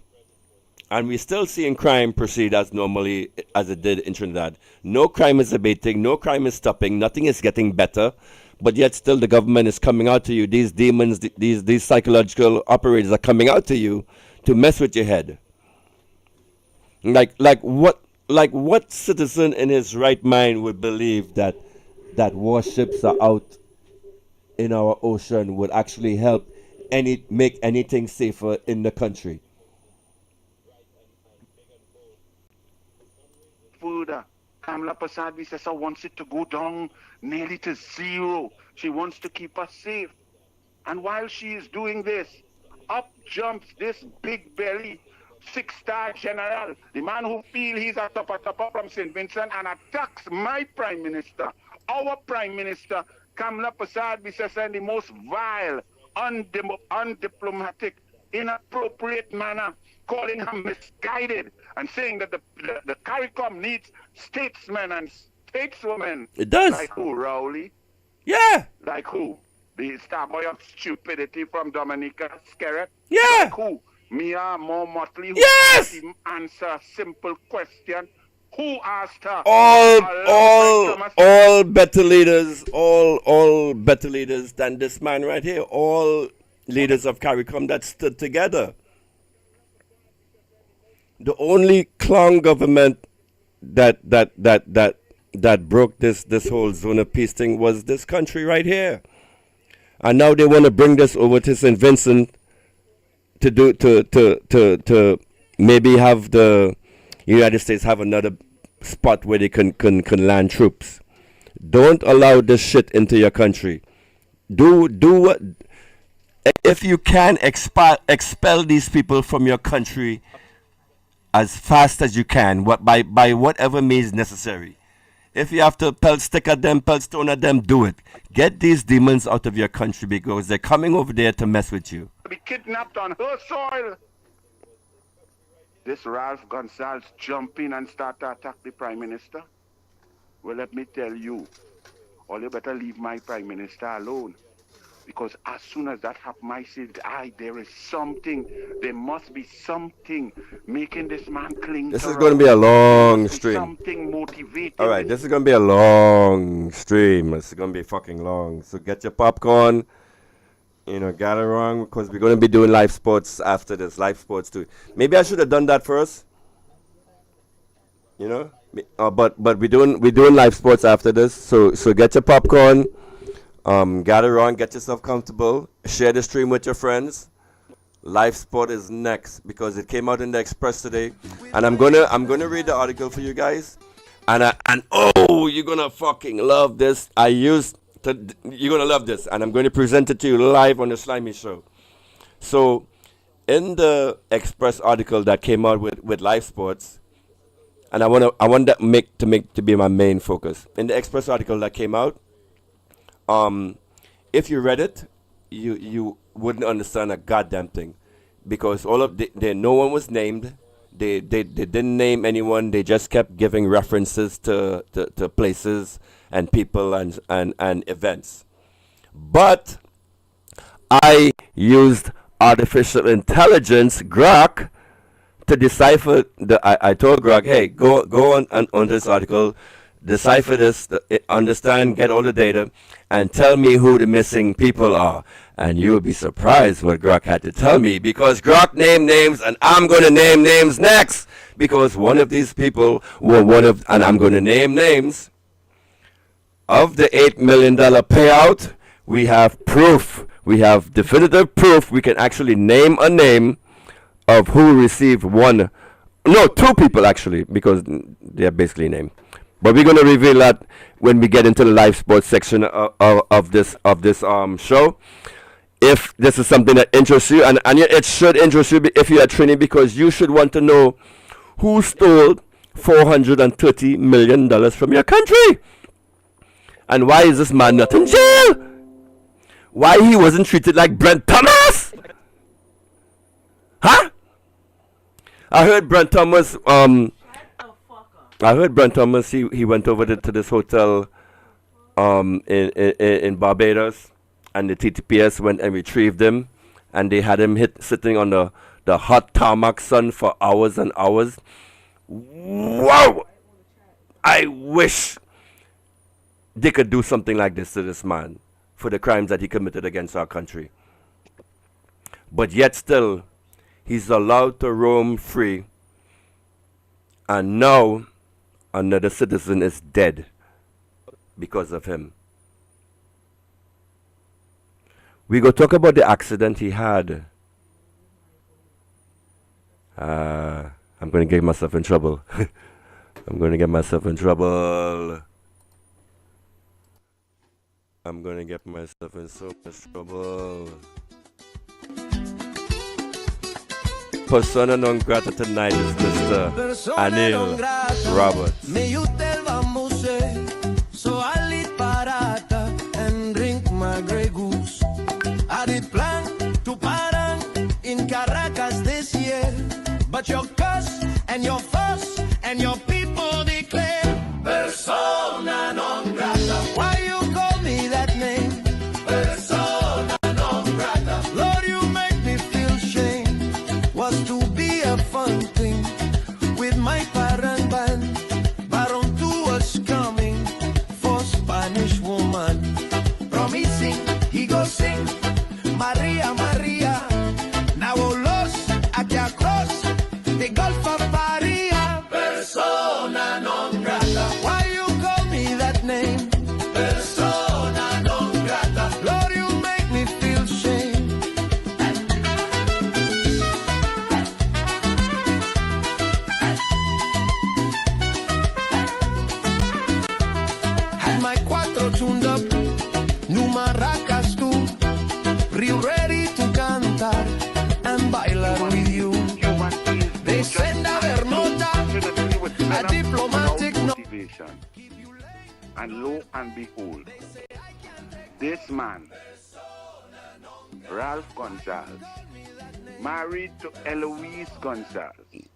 And we're still seeing crime proceed as normally as it did in Trinidad. No crime is abating, no crime is stopping, nothing is getting better, but yet still the government is coming out to you. These demons, these psychological operators are coming out to you to mess with your head. Like what citizen in his right mind would believe that warships are out in our ocean would actually help make anything safer in the country? Further, Kamla Persad Bissessar wants it to go down nearly to zero. She wants to keep us safe. And while she is doing this, up jumps this big belly 6-star general, the man who feels he's a topper from St. Vincent, and attacks my prime minister, our prime minister, Kamla Persad Bissessar, in the most vile, undiplomatic, inappropriate manner, calling her misguided and saying that the CARICOM needs statesmen and stateswomen. It does. Like who, Rowley? Yeah. Like who? The starboy of stupidity from Dominica Skerritt? Yeah. Like who? Mia More Motley, who yes! can't even answer a simple question. Who asked her? All better leaders, all better leaders than this man right here. All leaders of CARICOM that stood together. The only clown government that broke this whole zone of peace thing was this country right here. And now they want to bring this over to St. Vincent to maybe have the United States have another spot where they can land troops. Don't allow this shit into your country. Do what, if you can expel these people from your country as fast as you can, by whatever means necessary. If you have to pelt stick at them, pelt stone at them, do it. Get these demons out of your country, because they're coming over there to mess with you. Be kidnapped on her soil. This Ralph Gonsalves jump in and start to attack the Prime Minister. Well, let me tell you, all you better leave my Prime Minister alone. Because as soon as that happens, I say, there is something, there must be something making this man cling. This is going to be a long stream. Something motivating. All right, this is going to be a long stream. This is going to be fucking long. So get your popcorn, gather around, because we're going to be doing live sports after this, live sports too. Maybe I should have done that first. But we're doing live sports after this. So get your popcorn. Gather around, get yourself comfortable, share the stream with your friends. Live sport is next, because it came out in the Express today, and I'm gonna read the article for you guys, and you're gonna fucking love this. You're gonna love this, and I'm going to present it to you live on the Slimy Show. So, in the Express article that came out with live sports, and I want that to be my main focus. In the Express article that came out, if you read it, you wouldn't understand a goddamn thing, because no one was named. They didn't name anyone. They just kept giving references to places and people and events. But I used artificial intelligence, Grok, to decipher I told Grok, hey, go on this article, decipher this, understand, get all the data, and tell me who the missing people are. And you'll be surprised what Grok had to tell me, because Grok named names, and I'm going to name names next, because one of these people were and I'm going to name names. Of the $8 million payout, we have proof. We have definitive proof. We can actually name a name of who received two people actually, because they're basically named. But we're going to reveal that when we get into the live sports section of this show. If this is something that interests you, and it should interest you if you're at Trinity, because you should want to know who stole $430 million from your country. And why is this man not in jail? Why he wasn't treated like Brent Thomas? Huh? I heard Brent Thomas, he went over to this hotel in Barbados, and the TTPS went and retrieved him, and they had him sitting on the hot tarmac sun for hours and hours. Wow! I wish they could do something like this to this man for the crimes that he committed against our country. But yet still, he's allowed to roam free, and now another citizen is dead because of him. We go talk about the accident he had. I'm going to get myself in trouble. I'm going to get myself in trouble. I'm going to get myself in so much trouble. Persona non grata tonight is Mr. Anil Roberts. So I lead parata and drink my Grey Goose. I did plan to parang in Caracas this year, but your cuss and your fuss and your people declare persona non grata. Why you call me that name? Persona non grata. Lord, you make me feel shame. Was to be a fun thing with my parang band. Baron 2 was coming for Spanish woman, promising he go sing Maria Maria. Now los aquí across the Gulf of Paria. Persona non grata. Why you call me that name? Persona non grata. Lord, you make me feel shame. Had my cuatro tuned up, new maracas too, ready to cantar and bailar with you. They send a Bernota, a diplomatic motivation. And lo and behold, this man, Ralph Gonzalez, married to Eloise Gonzalez,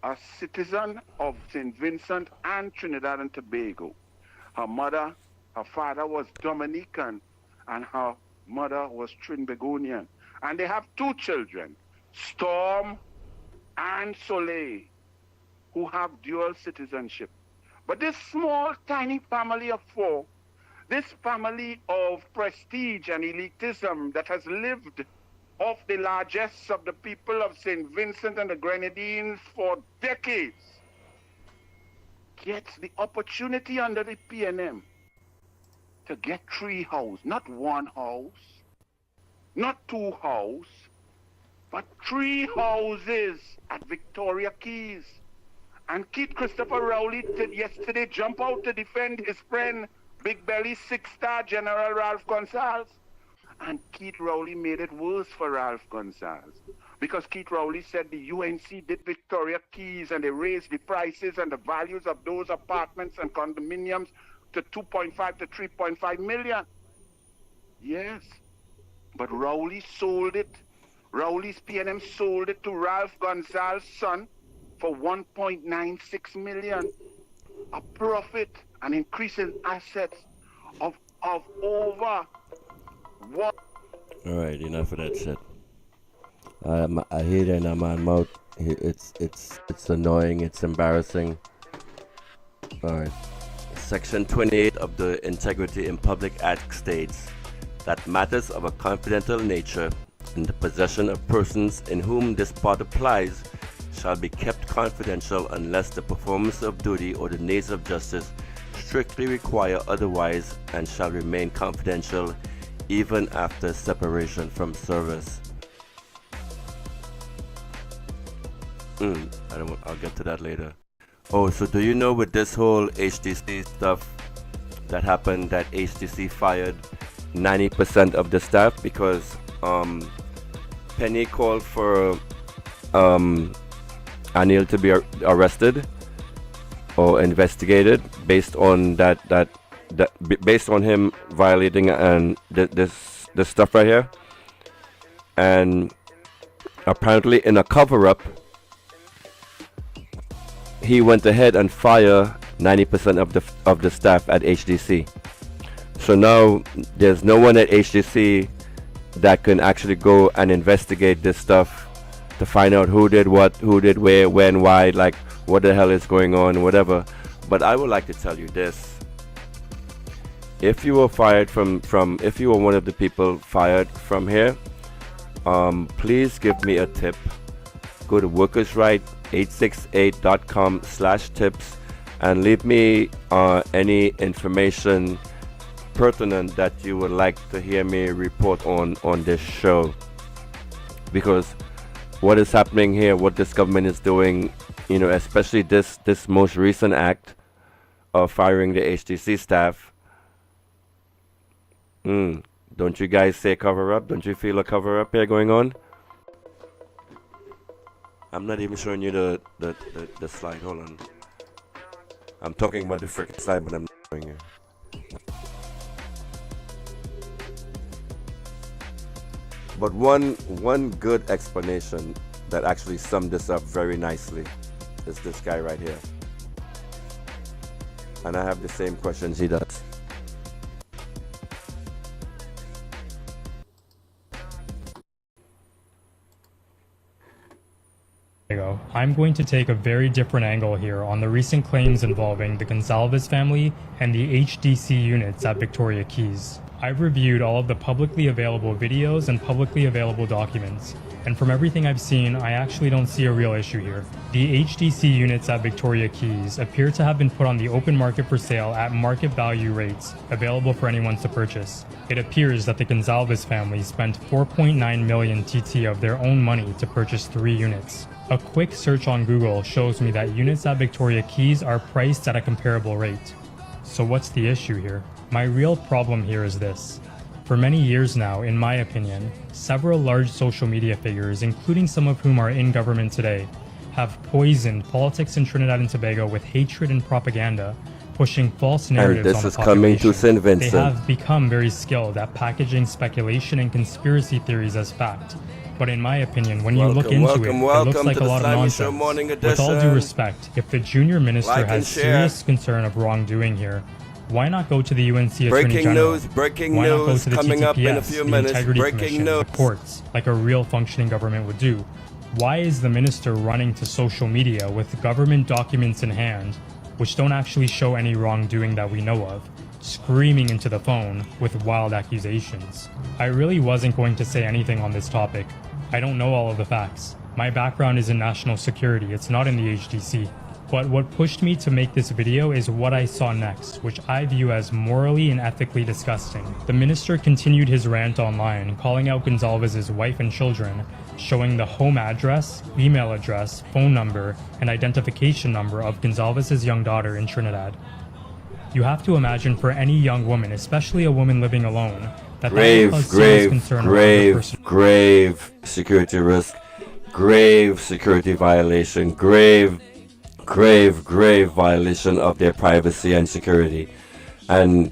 a citizen of St. Vincent and Trinidad and Tobago. Her father was Dominican, and her mother was Trinbagonian. And they have 2 children, Storm and Soleil, who have dual citizenship. But this small, tiny family of 4, this family of prestige and elitism that has lived off the largesse of the people of St. Vincent and the Grenadines for decades, gets the opportunity under the PNM to get 3 houses, not 1 house, not 2 houses, but 3 houses at Victoria Keys. And Keith Christopher Rowley did yesterday jump out to defend his friend, Big Belly 6-star General Ralph Gonzalez. And Keith Rowley made it worse for Ralph Gonzalez, because Keith Rowley said the UNC did Victoria Keys and they raised the prices and the values of those apartments and condominiums to 2.5 to 3.5 million. Yes, but Rowley sold it. Rowley's PNM sold it to Ralph Gonzalez's son for 1.96 million, a profit, an increase in assets of over what? All right, enough of that shit. I hear that in my mouth. It's annoying. It's embarrassing. All right. Section 28 of the Integrity in Public Act states that matters of a confidential nature in the possession of persons in whom this part applies shall be kept confidential unless the performance of duty or the needs of justice strictly require otherwise, and shall remain confidential even after separation from service. I'll get to that later. Oh, so do you know with this whole HDC stuff that happened, that HDC fired 90% of the staff because Penny called for Anil to be arrested or investigated based on based on him violating and this stuff right here, and apparently in a cover-up he went ahead and fired 90% of the staff at HDC. So now there's no one at HDC that can actually go and investigate this stuff to find out who did what, who did where, when, why, like what the hell is going on, whatever. But I would like to tell you this: if you were fired if you were one of the people fired from here, please give me a tip. Go to workersright868.com/tips and leave me any information pertinent that you would like to hear me report on this show, because what is happening here, what this government is doing, you know, especially this most recent act of firing the HDC staff. Don't you guys say cover up? Don't you feel a cover up here going on? I'm not even showing you the slide. Hold on. I'm talking about the freaking slide, but I'm not showing you. But one good explanation that actually summed this up very nicely is this guy right here. And I have the same questions he does. I'm going to take a very different angle here on the recent claims involving the Gonzalez family and the HDC units at Victoria Keys. I've reviewed all of the publicly available videos and publicly available documents, and from everything I've seen, I actually don't see a real issue here. The HDC units at Victoria Keys appear to have been put on the open market for sale at market value rates available for anyone to purchase. It appears that the Gonzalez family spent 4.9 million TT of their own money to purchase 3 units. A quick search on Google shows me that units at Victoria Keys are priced at a comparable rate. So what's the issue here? My real problem here is this. For many years now, in my opinion, several large social media figures, including some of whom are in government today, have poisoned politics in Trinidad and Tobago with hatred and propaganda, pushing false narratives and on this the is coming population. to St. Vincent. They have become very skilled at packaging speculation and conspiracy theories as fact. But in my opinion, when you look into it, it looks like a lot of nonsense. With all due respect, if the junior minister has serious concern of wrongdoing here, why not go to the UNC Attorney General? Breaking Why not go news to the coming up in a TTPS, few the minutes. Integrity Breaking Commission, news. the courts, like a real functioning government would do? Why is the minister running to social media with government documents in hand, which don't actually show any wrongdoing that we know of, screaming into the phone with wild accusations? I really wasn't going to say anything on this topic. I don't know all of the facts. My background is in national security, it's not in the HDC. But what pushed me to make this video is what I saw next, which I view as morally and ethically disgusting. The minister continued his rant online, calling out Gonzalez's wife and children, showing the home address, email address, phone number, and identification number of Gonzalez's young daughter in Trinidad. You have to imagine for any young woman, especially a woman living alone, that would cause serious concern around her person. grave security risk, grave security violation, grave violation of their privacy and security, and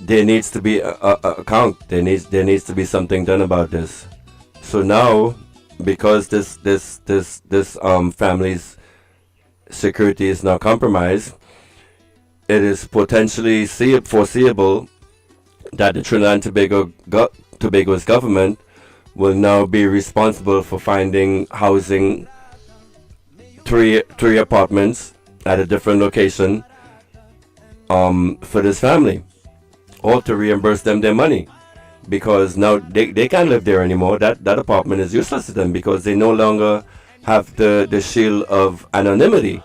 there needs to be a account. There needs to be something done about this. So now because this family's security is now compromised, it is potentially foreseeable that the Trinidad and Tobago's government will now be responsible for finding housing, three apartments at a different location for this family, or to reimburse them their money, because now they can't live there anymore. That apartment is useless to them because they no longer have the shield of anonymity.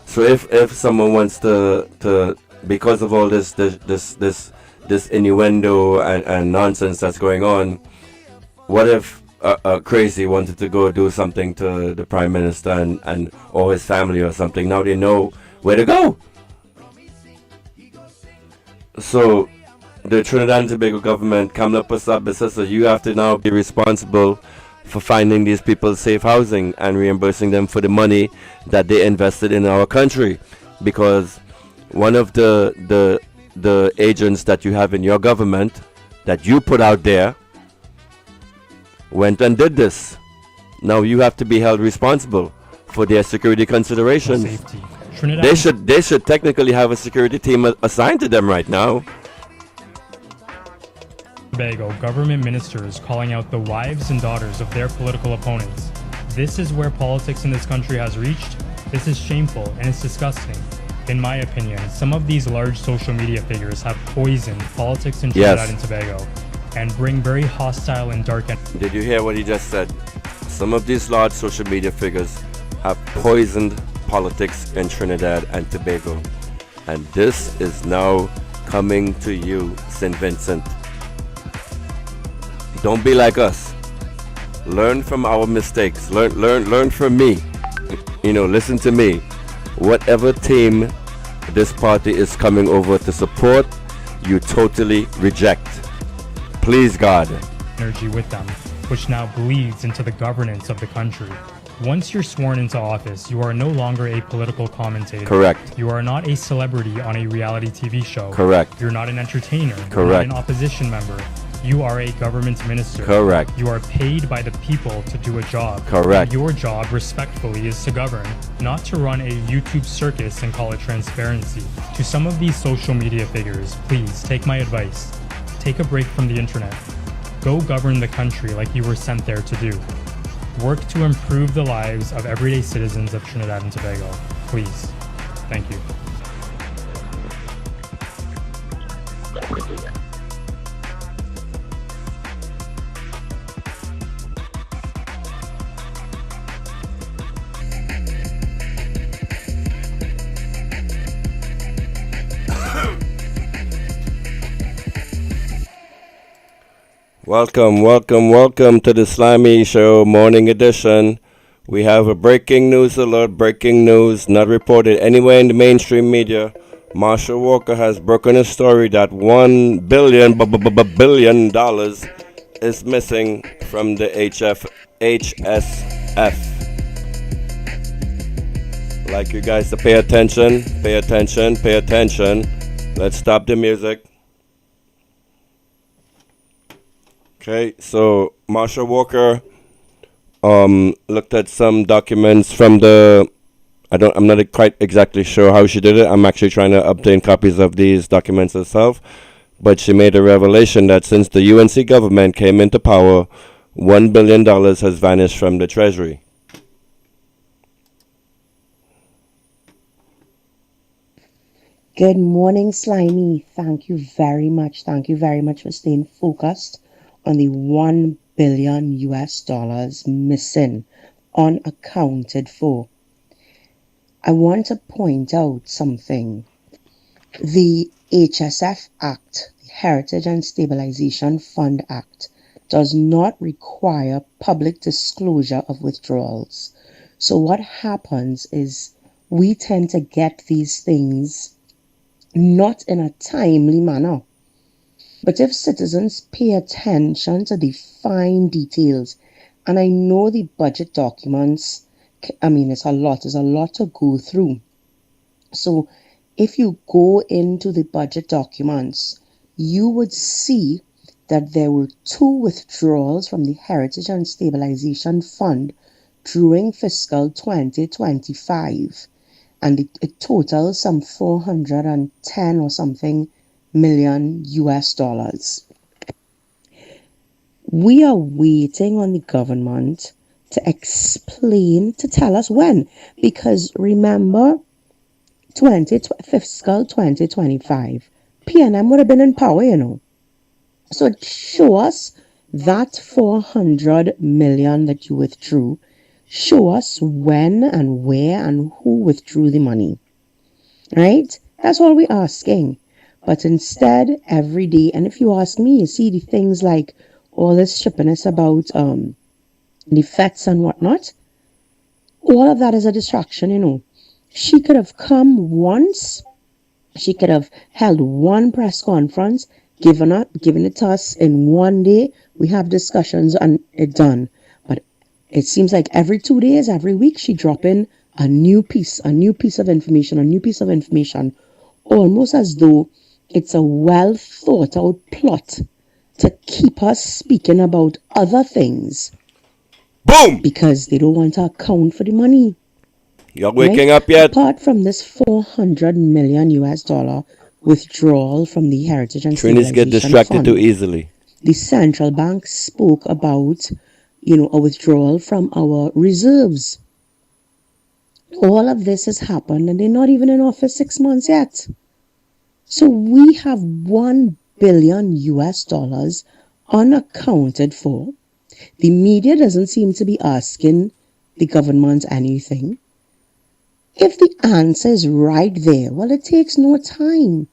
So if someone wants to because of all this innuendo and nonsense that's going on, what if a crazy wanted to go do something to the prime minister and or his family or something? Now they know where to go. So the Trinidad and Tobago government, Kamla, Persad, Bissessar, you have to now be responsible for finding these people safe housing and reimbursing them for the money that they invested in our country, because one of the agents that you have in your government that you put out there went and did this. Now you have to be held responsible for their security considerations. They should technically have a security team assigned to them right now. Tobago government ministers calling out the wives and daughters of their political opponents. This is where politics in this country has reached. This is shameful and it's disgusting. In my opinion, some of these large social media figures have poisoned politics in Trinidad and Tobago and bring very hostile and dark. Did you hear what he just said? Some of these large social media figures have poisoned politics in Trinidad and Tobago. And this is now coming to you, St. Vincent. Don't be like us. Learn from our mistakes. Learn from me. Listen to me. Whatever team this party is coming over to support, you totally reject. Please, God. Energy with them, which now bleeds into the governance of the country. Once you're sworn into office, you are no longer a political commentator. Correct. You are not a celebrity on a reality TV show. Correct. You're not an entertainer. Correct. You're not an opposition member. You are a government minister. Correct. You are paid by the people to do a job. Correct. Your job, respectfully, is to govern, not to run a YouTube circus and call it transparency. To some of these social media figures, please take my advice. Take a break from the internet. Go govern the country like you were sent there to do. Work to improve the lives of everyday citizens of Trinidad and Tobago. Please. Thank you. Welcome to the Slimy Show Morning Edition. We have a breaking news alert, breaking news not reported anywhere in the mainstream media. Marshall Walker has broken a story that $1 billion is missing from the HSF. Like you guys to pay attention. Let's stop the music. Okay, so Marshall Walker looked at some documents from I'm not quite exactly sure how she did it. I'm actually trying to obtain copies of these documents herself. But she made a revelation that since the UNC government came into power, $1 billion has vanished from the Treasury. Good morning, Slimy. Thank you very much. Thank you very much for staying focused on the $1 billion missing, unaccounted for. I want to point out something. The HSF Act, the Heritage and Stabilization Fund Act, does not require public disclosure of withdrawals. So what happens is we tend to get these things not in a timely manner. But if citizens pay attention to the fine details, and I know the budget documents, it's a lot to go through. So if you go into the budget documents, you would see that there were 2 withdrawals from the Heritage and Stabilization Fund during fiscal 2025, and it totals some 410 or something million US dollars. We are waiting on the government to explain, to tell us when, because remember, fiscal 2025, PNM would have been in power, you know. So show us that 400 million that you withdrew. Show us when and where and who withdrew the money. Right? That's all we're asking. But instead, every day, and if you ask me, you see the things like all this shippiness about the feds and whatnot, all of that is a distraction, you know. She could have come once, she could have held one press conference, given it to us in one day, we have discussions and it's done. But it seems like every 2 days, every week, she drop in a new piece of information, almost as though it's a well thought out plot to keep us speaking about other things. Boom! Because they don't want to account for the money. You're waking up yet? Apart from this 400 million US dollar withdrawal from the Heritage and Trinities Stabilization get distracted Fund, too easily. the central bank spoke about, a withdrawal from our reserves. All of this has happened and they're not even in office 6 months yet. So we have 1 billion US dollars unaccounted for. The media doesn't seem to be asking the government anything. If the answer is right there, well, it takes no time.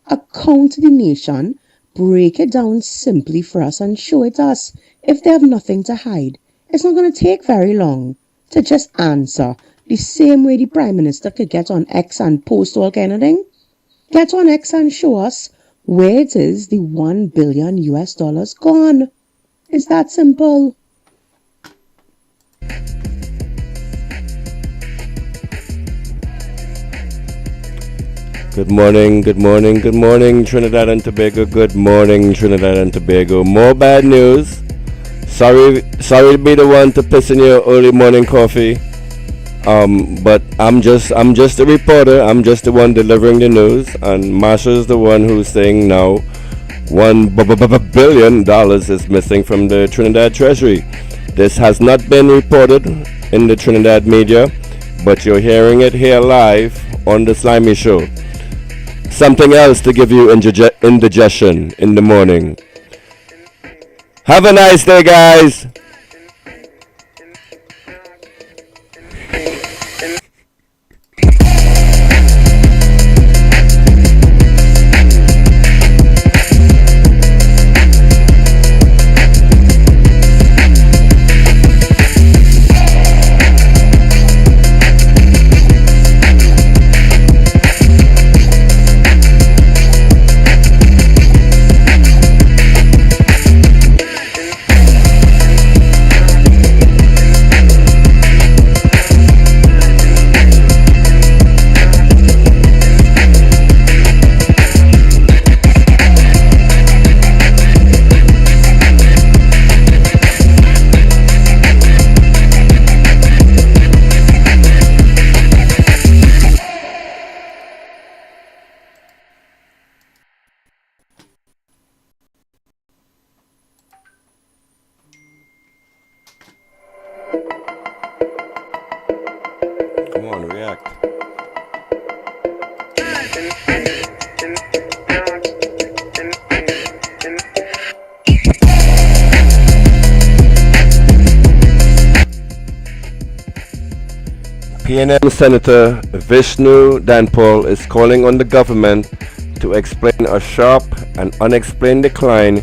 Account the nation, break it down simply for us and show it us. If they have nothing to hide, it's not going to take very long to just answer. The same way the Prime Minister could get on X and post all kind of thing. Get on X and show us where it is the 1 billion US dollars gone. It's that simple. Good morning, Trinidad and Tobago. Good morning, Trinidad and Tobago. More bad news. Sorry to be the one to piss in your early morning coffee. But I'm just a reporter. I'm just the one delivering the news, and Marsha's the one who's saying now $1 billion is missing from the Trinidad Treasury. This has not been reported in the Trinidad media, but you're hearing it here live on the Slimy Show. Something else to give you indigestion in the morning. Have a nice day, guys. Come on, react. PNM Senator Vishnu Danpal is calling on the government to explain a sharp and unexplained decline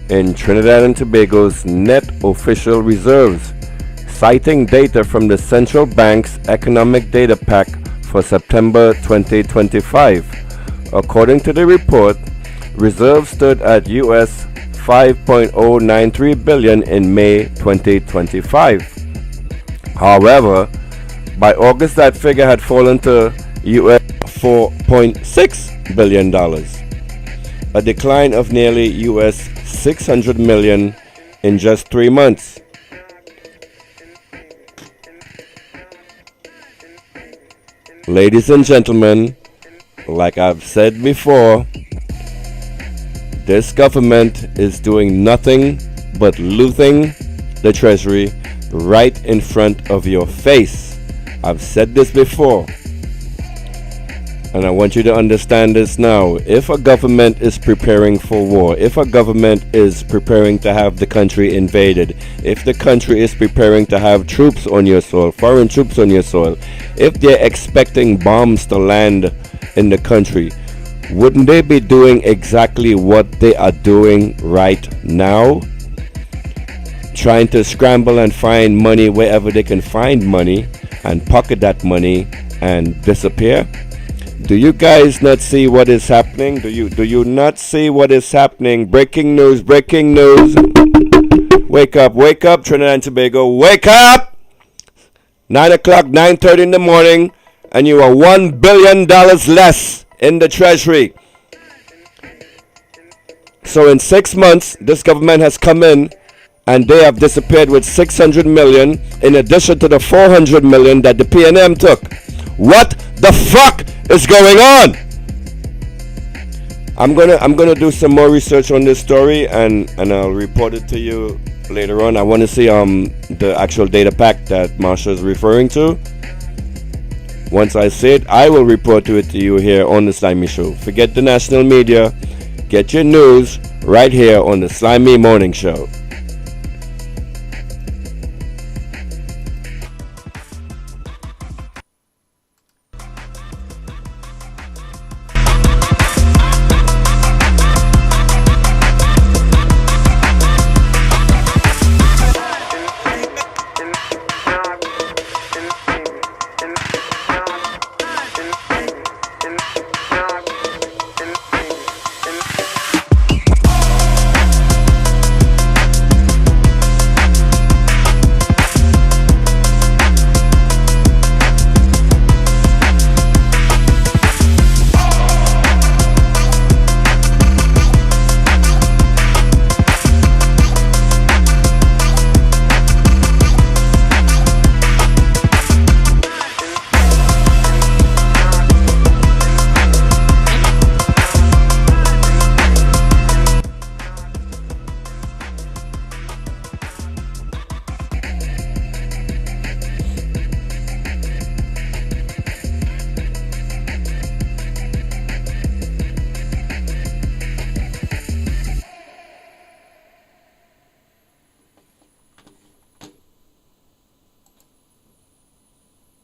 in Trinidad and Tobago's net official reserves, citing data from the central bank's economic data pack for September 2025. According to the report, reserves stood at US $5.093 billion in May 2025. However, by August that figure had fallen to US $4.6 billion, a decline of nearly US $600 million in just 3 months. Ladies and gentlemen, like I've said before, this government is doing nothing but looting the treasury right in front of your face. I've said this before, and I want you to understand this now. If a government is preparing for war, if a government is preparing to have the country invaded, if the country is preparing to have troops on your soil, foreign troops on your soil, if they're expecting bombs to land in the country, wouldn't they be doing exactly what they are doing right now? Trying to scramble and find money wherever they can find money and pocket that money and disappear? Do you guys not see what is happening? Do you not see what is happening? Breaking news, breaking news. Wake up, Trinidad and Tobago, wake up! 9 o'clock, 9:30 in the morning, and you are $1 billion less in the treasury. So in 6 months, this government has come in and they have disappeared with $600 million in addition to the $400 million that the PNM took. What the fuck is going on? I'm gonna do some more research on this story and I'll report it to you later on. I want to see the actual data pack that Marsha is referring to. Once I see it, I will report to you here on the Slimy Show. Forget the national media. Get your news right here on the Slimy Morning Show.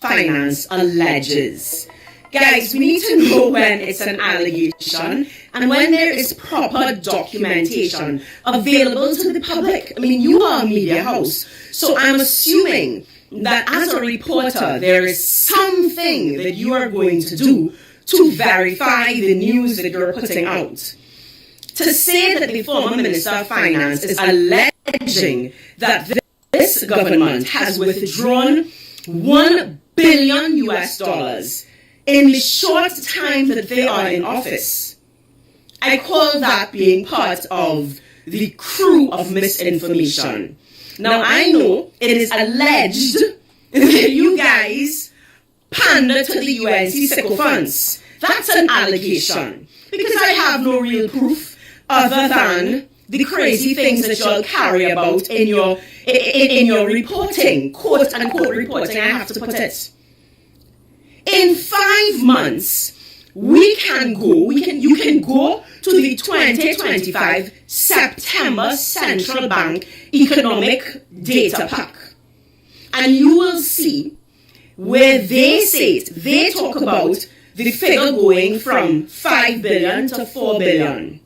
Finance alleges. Guys, we need to know when it's an allegation and when there is proper documentation available to the public. I mean, you are a media house, so I'm assuming that as a reporter, there is something that you are going to do to verify the news that you're putting out. To say that the former Minister of Finance is alleging that this government has withdrawn $1 billion in the short time that they are in office, I call that being part of the crew of misinformation. Now, I know it is alleged that you guys pander to the UNC sycophants. That's an allegation, because I have no real proof other than the crazy things that y'all carry about in your reporting, quote unquote reporting, I have to put it. In 5 months, you can go to the 2025 September Central Bank Economic Data Pack, and you will see where they talk about the figure going from 5 billion to 4 billion.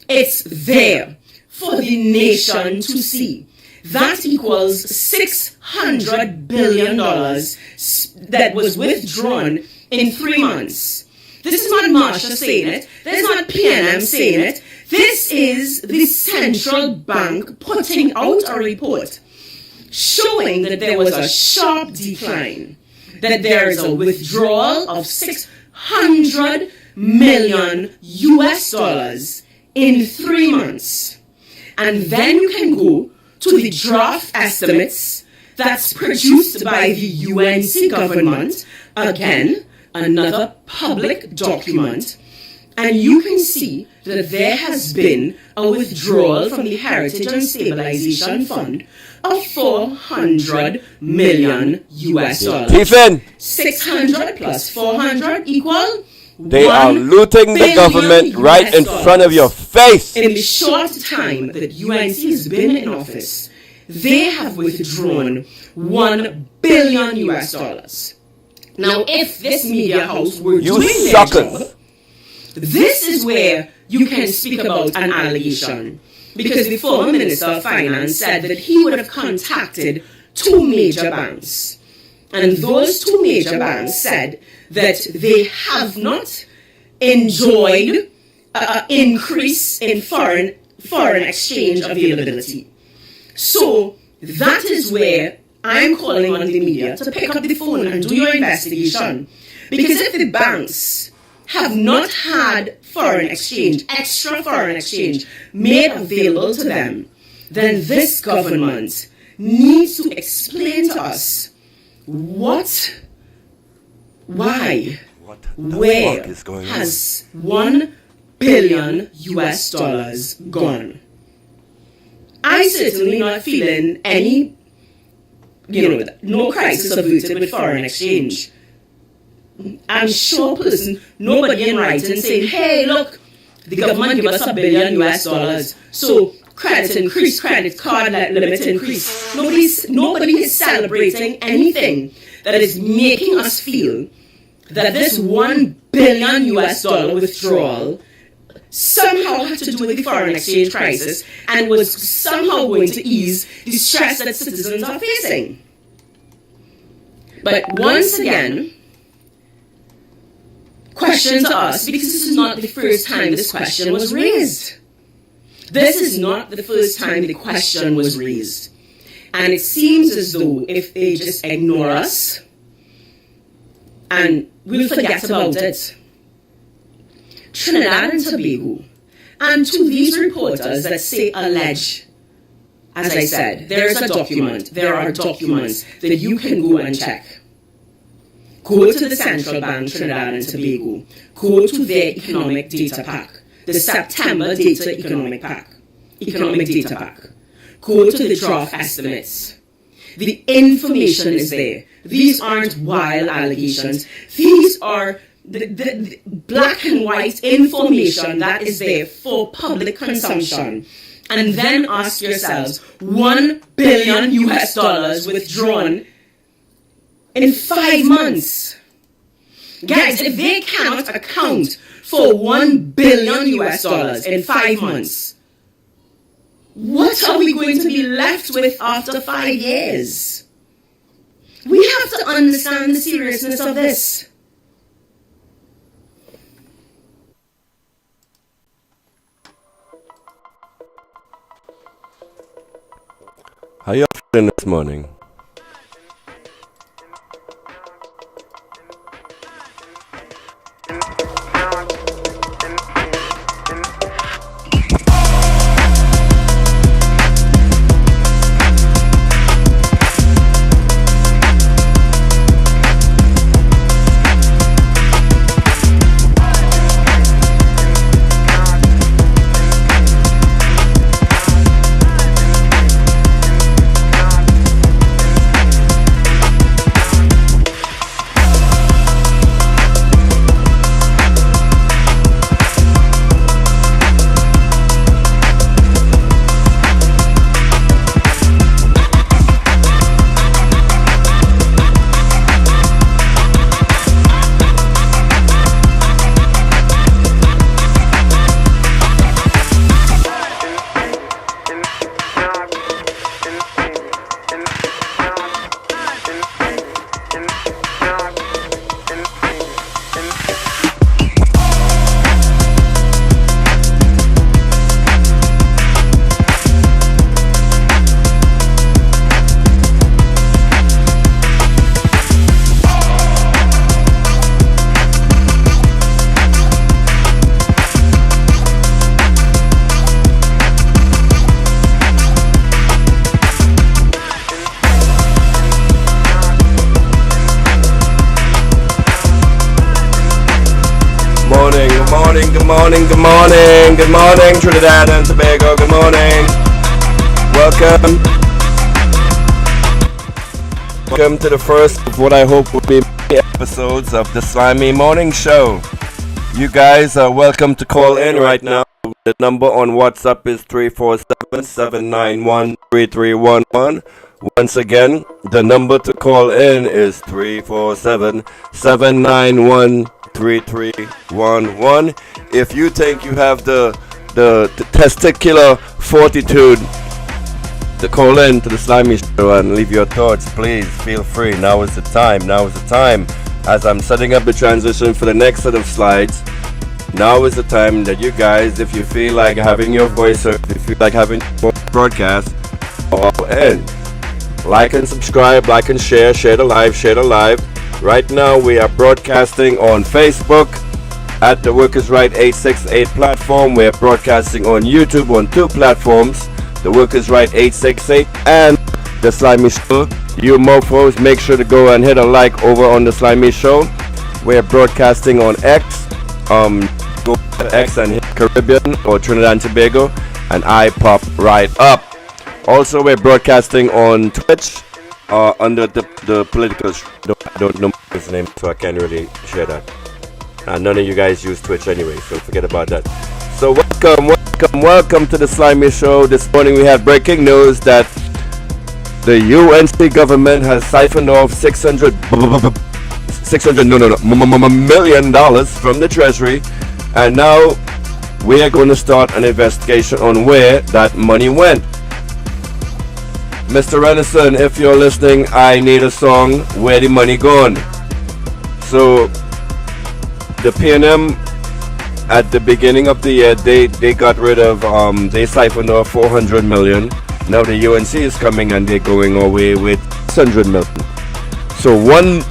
It's there for the nation to see. That equals $600 billion that was withdrawn in 3 months. This is not Marsha saying it. This is not PNM saying it. This is the central bank putting out a report showing that there was a sharp decline, that there is a withdrawal of $600 million in 3 months. And then you can go to the draft estimates that's produced by the UNC government, again, another public document, and you can see that there has been a withdrawal from the Heritage and Stabilization Fund of $400 million US dollars. Tiffin! 600 plus 400 equal They are looting the government right in front of your face. In the short time that UNC has been in office, they have withdrawn $1 billion US dollars. Now, if this media house were doing their job, this is where you can speak about an allegation. Because the former Minister of Finance said that he would have contacted 2 major banks. And those 2 major banks said that they have not enjoyed an increase in foreign exchange availability. So that is where I'm calling on the media to pick up the phone and do your investigation. Because if the banks have not had foreign exchange, extra foreign exchange, made available to them, then this government needs to explain to us why, where has $1 billion US dollars gone? I certainly not feeling any, no crisis averted with foreign exchange. I'm sure nobody in writing saying, hey, look, the government give us $1 billion US dollars, so credit increase, credit card limit increase. Nobody is celebrating anything that is making us feel that this $1 billion US dollar withdrawal somehow had to do with the foreign exchange crisis and was somehow going to ease the stress that citizens are facing. But once again, question to us, because this is not the first time this question was raised. This is not the first time the question was raised. And it seems as though if they just ignore us and we'll forget about it. Trinidad and Tobago, and to these reporters that say allege, as I said, there is a document, there are documents that you can go and check. Go to the Central Bank, Trinidad and Tobago. Go to their economic data pack, the September data economic data pack. Go to the draft estimates. The information is there. These aren't wild allegations. These are the black and white information that is there for public consumption. And then ask yourselves, $1 billion US dollars withdrawn in 5 months. Guys, if they cannot account for $1 billion US dollars in 5 months, what are we going to be left with after 5 years? We have to understand the seriousness of this. How you feeling this morning? morning, good morning, good morning, Trinidad and Tobago, good morning. Welcome. Welcome to the first of what I hope will be many episodes of the Slimy Morning Show. You guys are welcome to call in right now. The number on WhatsApp is 347-791-3311. Once again, the number to call in is 347-791-3311. If you think you have the testicular fortitude to call in to the Slimy Show and leave your thoughts, please feel free. Now is the time. Now is the time. As I'm setting up the transition for the next set of slides, now is the time that you guys, if you feel like having your voice, or if you feel like having your broadcast, call in. Like and subscribe, like and share the live, share the live. Right now we are broadcasting on Facebook at the Workers' Right 868 platform. We are broadcasting on YouTube on two platforms, the Workers' Right 868 and the Slimy Show. You mofos, make sure to go and hit a like over on the Slimy Show. We are broadcasting on X. Go to X and hit Caribbean or Trinidad and Tobago, and I pop right up. Also, we're broadcasting on Twitch under the political. I don't know his name, so I can't really share that. None of you guys use Twitch anyway, so forget about that. So welcome to the Slimy Show. This morning we have breaking news that the UNC government has siphoned off $600 million from the Treasury, and now we are going to start an investigation on where that money went. Mr. Renison, if you're listening, I need a song, Where the Money Gone. So the PNM at the beginning of the year, they got rid of, they siphoned off 400 million. Now the UNC is coming and they're going away with 600 million. So $1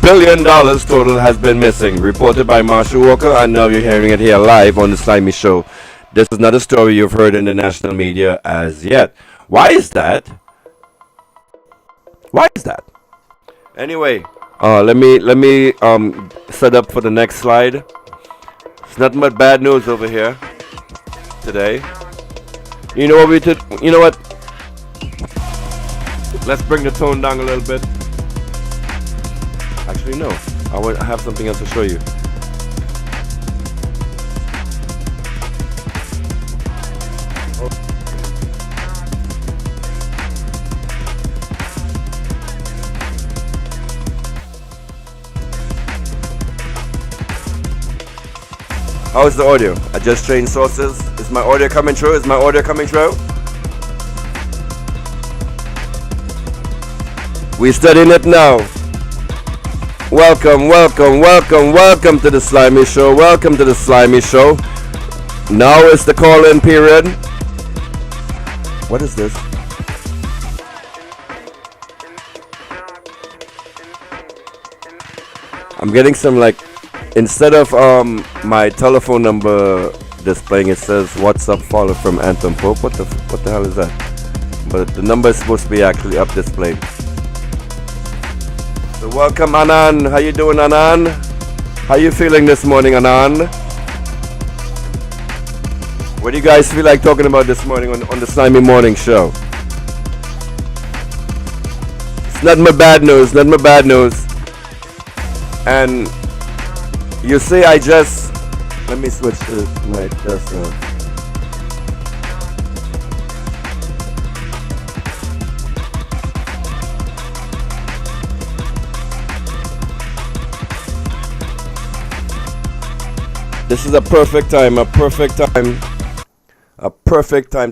billion total has been missing, reported by Marshall Walker, and now you're hearing it here live on the Slimy Show. This is not a story you've heard in the national media as yet. Why is that? Why is that? Anyway, let me set up for the next slide. It's nothing but bad news over here today. You know what we did? You know what? Let's bring the tone down a little bit. Actually, no. I have something else to show you. How's the audio? I just changed sources. Is my audio coming through? Is my audio coming through? We're studying it now. Welcome to the Slimy Show. Welcome to the Slimy Show. Now is the call-in period. What is this? I'm getting some, like, instead of my telephone number displaying, it says WhatsApp followed from Anton Pope. What the hell is that? But the number is supposed to be actually up displayed. So welcome, Anan. How you doing, Anan? How you feeling this morning, Anan? What do you guys feel like talking about this morning on the Slimy Morning Show? It's not my bad news, not my bad news. And you see, I just, let me switch to my desk now. This is a perfect time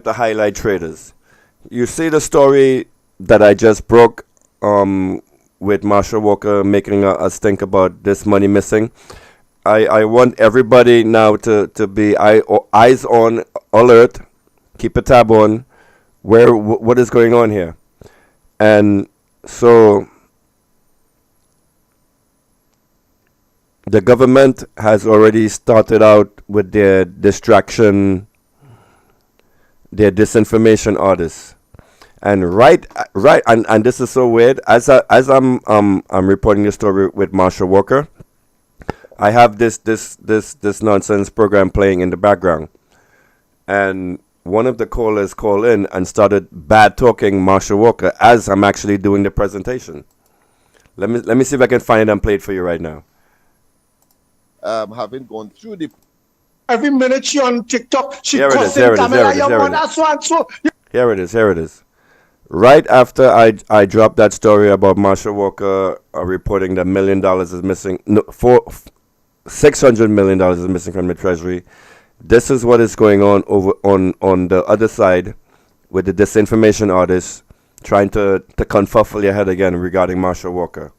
to highlight traders. You see the story that I just broke with Marshall Walker making us think about this money missing. I want everybody now to be eyes on, alert, keep a tab on what is going on here. And so the government has already started out with their distraction, their disinformation orders. And right, and this is so weird. As I'm reporting this story with Marshall Walker, I have this nonsense program playing in the background, and one of the callers called in and started bad talking Marshall Walker as I'm actually doing the presentation. Let me see if I can find it and play it for you right now. Having gone through the every minute she on TikTok, she Here it is, cussing here it is, Kamla, here it is, your here it mother, is. so and so. Here it is. Right after I dropped that story about Marshall Walker reporting that $1 million is missing, no, $600 million is missing from the Treasury. This is what is going on over on the other side with the disinformation artists trying to confuffle your head again regarding Marshall Walker.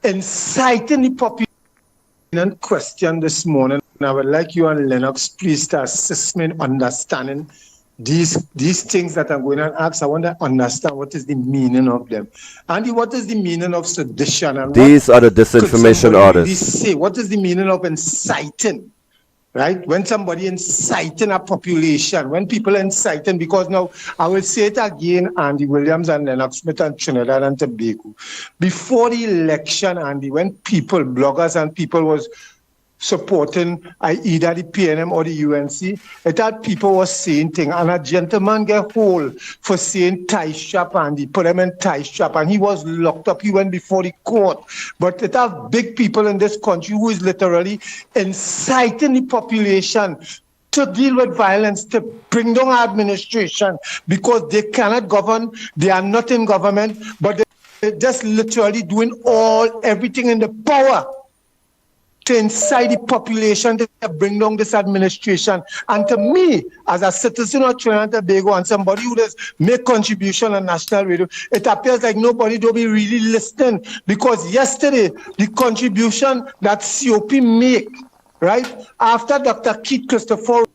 Inciting the population question this morning. And I would like you and Lennox please to assist me in understanding these things that I'm going to ask. I want to understand what is the meaning of them. Andy, what is the meaning of sedition? And These are the disinformation artists. Say, what is the meaning of inciting? Right? When somebody inciting a population, when people inciting, because now I will say it again, Andy Williams and Lennox Smith and Trinidad and Tobago. Before the election, Andy, when people, bloggers and people was supporting either the PNM or the UNC, it had people was saying things, and a gentleman get hold for saying tie strap, and he put him in tie strap, and he was locked up. He went before the court. But it have big people in this country who is literally inciting the population to deal with violence, to bring down administration, because they cannot govern, they are not in government, but they're just literally doing everything in the power to incite the population to bring down this administration. And to me, as a citizen of Trinidad and Tobago and somebody who does make contribution on national radio, it appears like nobody don't be really listening, because yesterday, the contribution that COP make, right, after Dr. Keith Christopher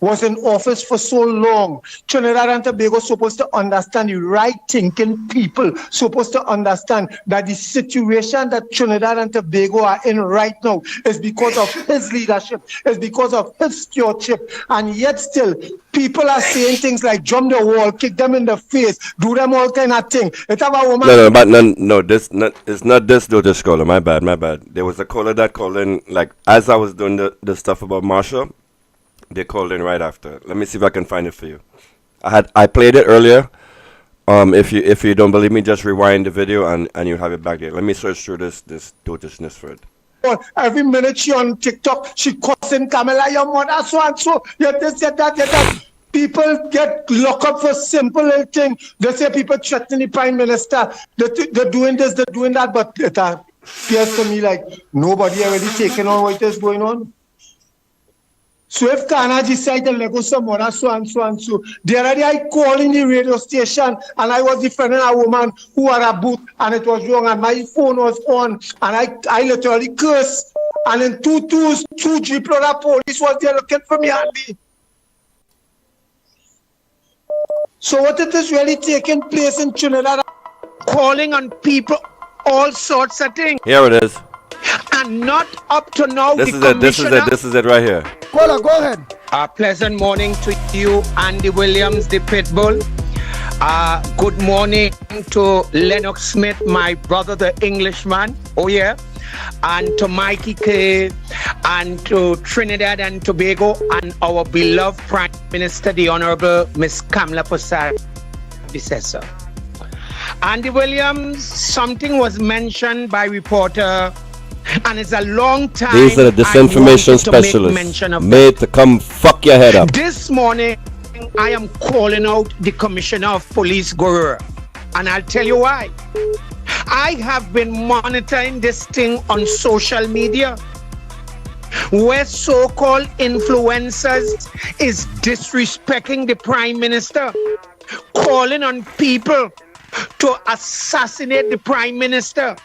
was in office for so long, Trinidad and Tobago supposed to understand, the right-thinking people supposed to understand that the situation that Trinidad and Tobago are in right now is because of his leadership, is because of his stewardship, and yet still people are saying things like jump the wall, kick them in the face, do them all kind of thing. It have a woman. It's not this though, this caller. My bad. There was a caller that called in, like, as I was doing the stuff about Marshall. They called in right after. Let me see if I can find it for you. I played it earlier. If you don't believe me, just rewind the video and you have it back there. Let me search through this dotishness for it. Every minute she on TikTok, she cussing Kamla, your mother, so and so. Yet this, yet that. People get locked up for simple little thing. They say people threatening the Prime Minister. They're doing this, they're doing that, but it appears to me like nobody already taking on what is going on. So if Kana decide to let go somewhere, so and so and so, the other day I called in the radio station and I was defending a woman who had a boot and it was wrong and my phone was on and I literally cursed, and in two Jeep load police was there looking for me, Andy. So what it is really taking place in Trinidad, calling on people, all sorts of things. Here it is. And not up to now. This is it right here. Caller, go ahead. A pleasant morning to you, Andy Williams, the Pitbull. Good morning to Lennox Smith, my brother, the Englishman. Oh, yeah. And to Mikey K. And to Trinidad and Tobago. And our beloved Prime Minister, the Honorable Miss Kamla Persad, Bissessar. Andy Williams, something was mentioned by reporter. And it's a long time. These are the disinformation specialists made to come fuck your head up. This morning, I am calling out the Commissioner of Police, Gurur. And I'll tell you why. I have been monitoring this thing on social media, where so-called influencers is disrespecting the Prime Minister, calling on people to assassinate the Prime Minister,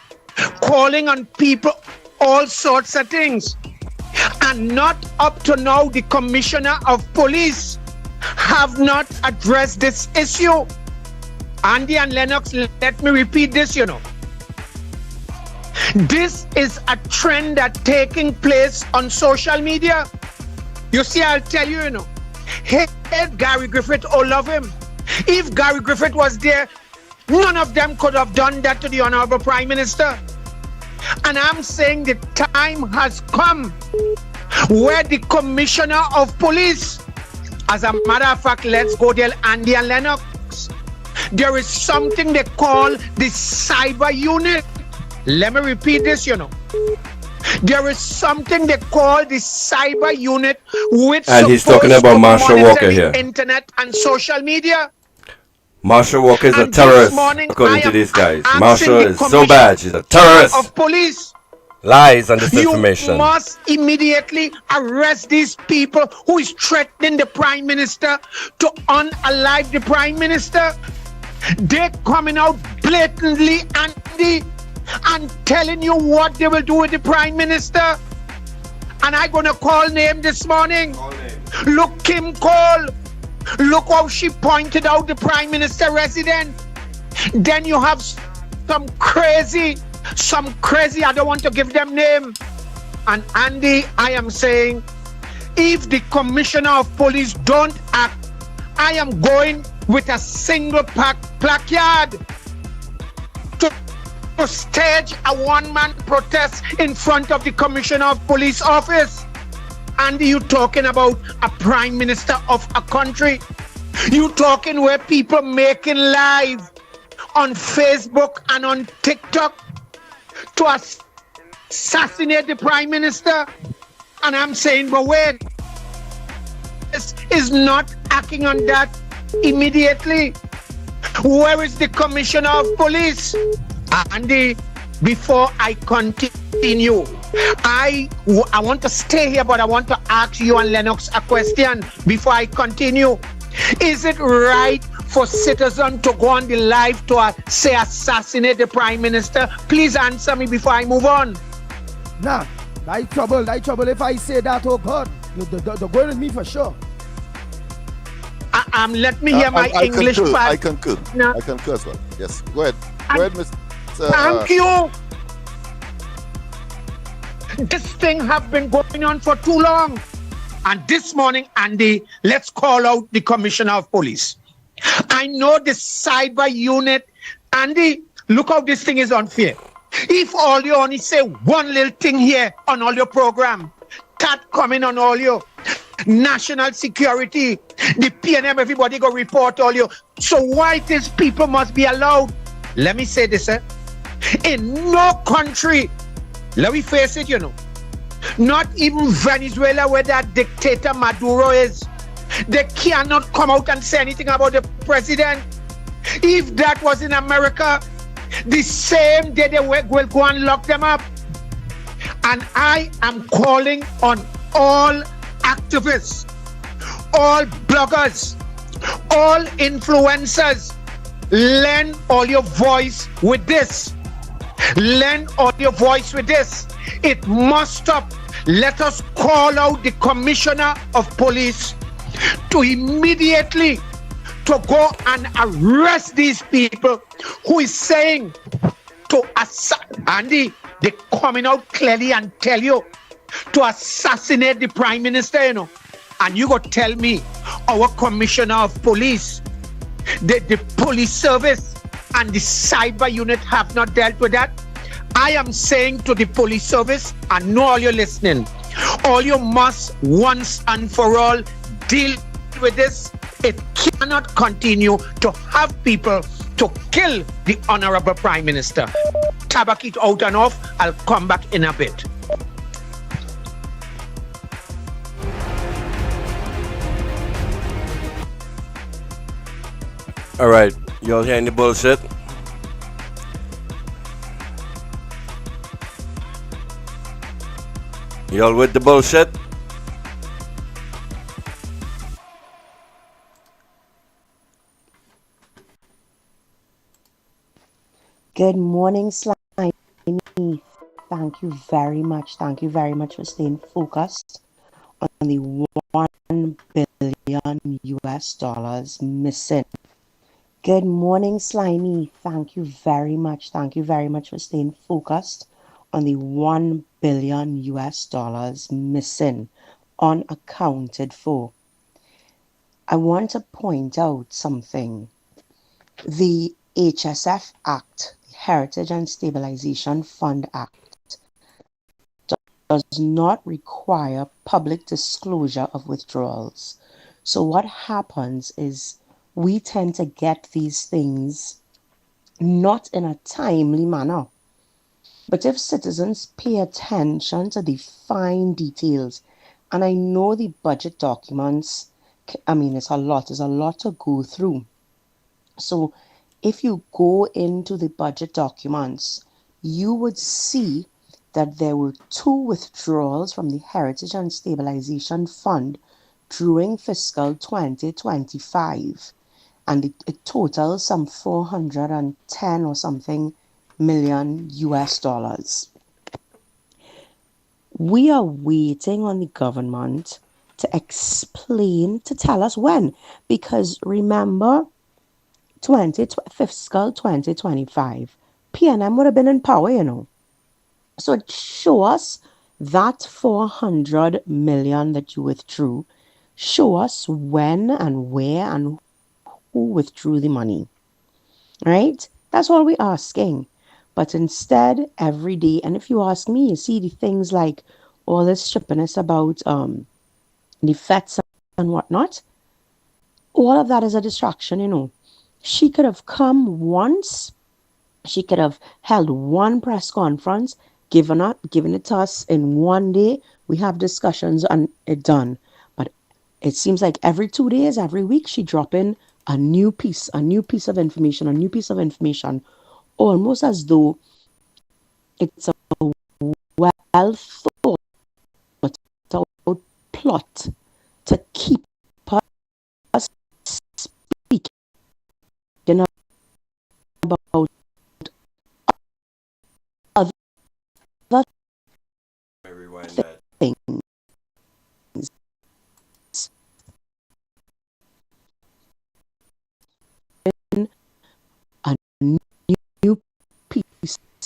calling on people, all sorts of things. And not up to now, the Commissioner of Police have not addressed this issue. Andy and Lennox, let me repeat this, This is a trend that's taking place on social media. You see, I'll tell you, hate Gary Griffith or love him. If Gary Griffith was there, none of them could have done that to the Honorable Prime Minister. And I'm saying the time has come where the commissioner of police, as a matter of fact, let's go there, Andy and Lennox, there is something they call the cyber unit. Let me repeat this, There is something they call the cyber unit, which And he's talking about Marshall Walker the here. internet and social media. Marshall Walker is a And terrorist, this morning, according to these guys. asking Marshall the is so commissioner bad, she's a terrorist. of police. Lies and You disinformation. must immediately arrest these people who is threatening the prime minister to unalive the prime minister. They're coming out blatantly, Andy, and telling you what they will do with the prime minister. And I'm going to call name this morning. Look, Kim Cole. Look how she pointed out the prime minister resident. Then you have some crazy, I don't want to give them name. And Andy, I am saying, if the commissioner of police don't act, I am going with a single placard to stage a one-man protest in front of the commissioner of police office. And you talking about a prime minister of a country. You talking where people making live on Facebook and on TikTok to assassinate the prime minister. And I'm saying, but wait, this is not acting on that immediately. Where is the commissioner of police? Andy, before I continue, I want to stay here, but I want to ask you and Lennox a question before I continue. Is it right for citizens to go on the live to say assassinate the prime minister? Please answer me before I move on. Nah, that trouble if I say that, oh God. They're going with me for sure. Let me hear my English part. I concur. No. I concur as well. Yes. Go ahead. Go ahead, Mr. Thank you. This thing have been going on for too long. And this morning, Andy, let's call out the commissioner of police. I know the cyber unit. Andy, look how this thing is unfair. If all you only say one little thing here on all your program, that coming on all your national security, the PNM, everybody go report all you. So why these people must be allowed? Let me say this, in no country, let me face it, not even Venezuela, where that dictator Maduro is, they cannot come out and say anything about the president. If that was in America, the same day they will go and lock them up. And I am calling on all activists, all bloggers, all influencers, lend all your voice with this. Lend all your voice with this. It must stop. Let us call out the commissioner of police to immediately to go and arrest these people who is saying to Andy, they coming out clearly and tell you to assassinate the prime minister, and you go tell me our commissioner of police, the police service and the cyber unit have not dealt with that. I am saying to the police service, and know all you're listening, all you must once and for all deal with this. It cannot continue to have people to kill the honorable prime minister. Tabak it out and off. I'll come back in a bit. All right, y'all hearing the bullshit? Y'all with the bullshit? Good morning, Slimy. Thank you very much. Thank you very much for staying focused on the $1 billion US missing. Good morning, Slimy. Thank you very much. Thank you very much for staying focused on the $1 billion US missing, unaccounted for. I want to point out something. The HSF Act, Heritage and Stabilization Fund Act, does not require public disclosure of withdrawals. So what happens is we tend to get these things not in a timely manner. But if citizens pay attention to the fine details, and I know the budget documents, it's a lot to go through. So if you go into the budget documents, you would see that there were 2 withdrawals from the Heritage and Stabilization Fund during fiscal 2025, and it totals some 410 or something million US dollars. We are waiting on the government to explain, to tell us when, because remember, fiscal 2025, PNM would have been in power, So show us that 400 million that you withdrew. Show us when and where and who withdrew the money, right? That's all we're asking. But instead, every day, and if you ask me, you see the things like all this shippiness about the feds and whatnot, all of that is a distraction, She could have come once, she could have held one press conference, given it to us in one day, we have discussions and it done. But it seems like every 2 days, every week, she drop in a new piece of information, almost as though it's a well thought out plot to keep us speaking about other things.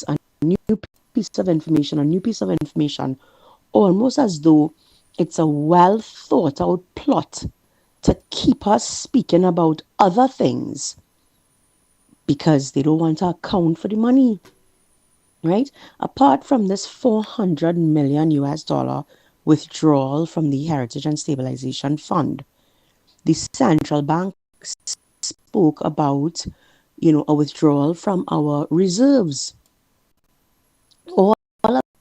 A new piece of information, almost as though it's a well thought out plot to keep us speaking about other things because they don't want to account for the money, right? Apart from this 400 million US dollar withdrawal from the Heritage and Stabilization Fund, the central bank spoke about, a withdrawal from our reserves. All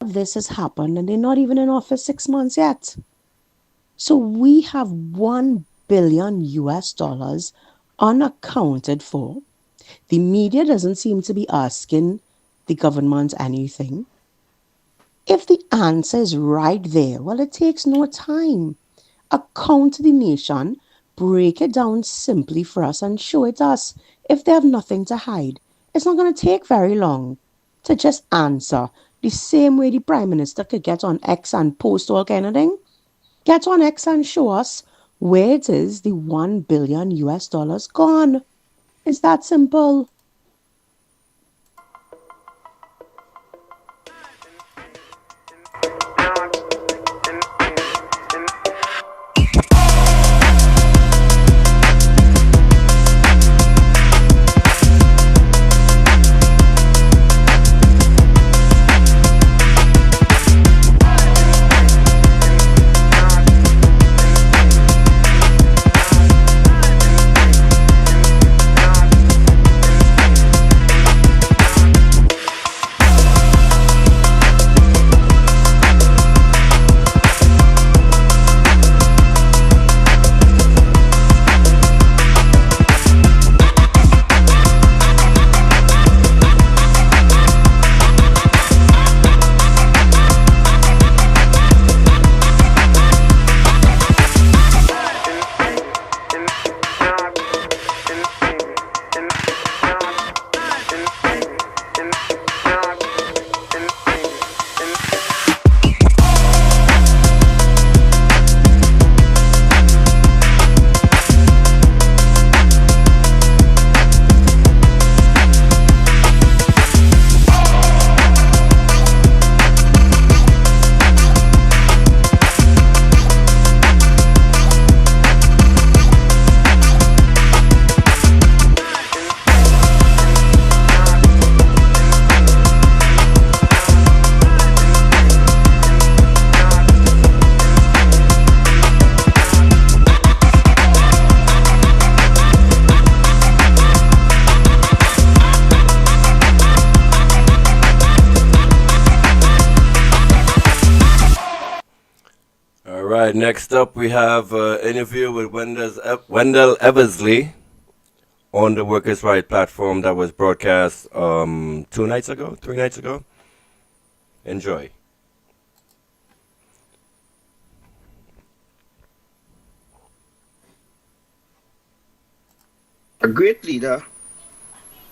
of this has happened and they're not even in office 6 months yet. So we have 1 billion US dollars unaccounted for. The media doesn't seem to be asking the government anything. If the answer is right there, well, it takes no time. Account the nation, break it down simply for us and show it us. If they have nothing to hide, it's not going to take very long to just answer the same way the Prime Minister could get on X and post all kind of thing. Get on X and show us where it is the 1 billion US dollars gone. It's that simple. right, next up we have an interview with Wendell Eversley on the Workers' Right platform that was broadcast 3 nights ago. Enjoy. A great leader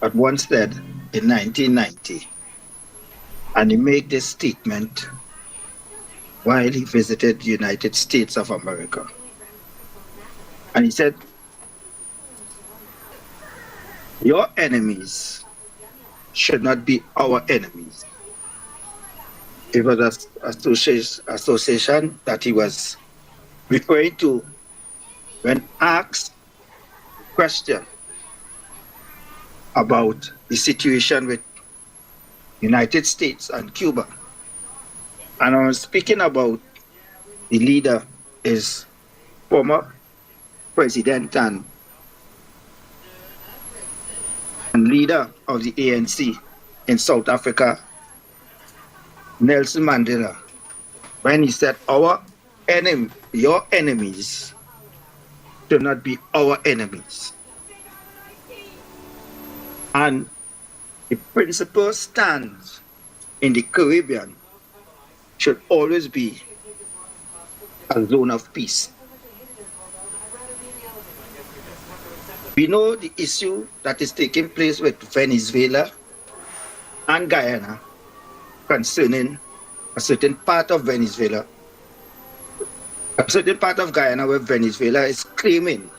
had once said in 1990, and he made this statement while he visited the United States of America. And he said, your enemies should not be our enemies. It was an association that he was referring to when asked a question about the situation with United States and Cuba. And I was speaking about the leader is former president and leader of the ANC in South Africa, Nelson Mandela, when he said, your enemies should not be our enemies. And the principal stance in the Caribbean should always be a zone of peace. We know the issue that is taking place with Venezuela and Guyana concerning a certain part of Venezuela, a certain part of Guyana where Venezuela is claiming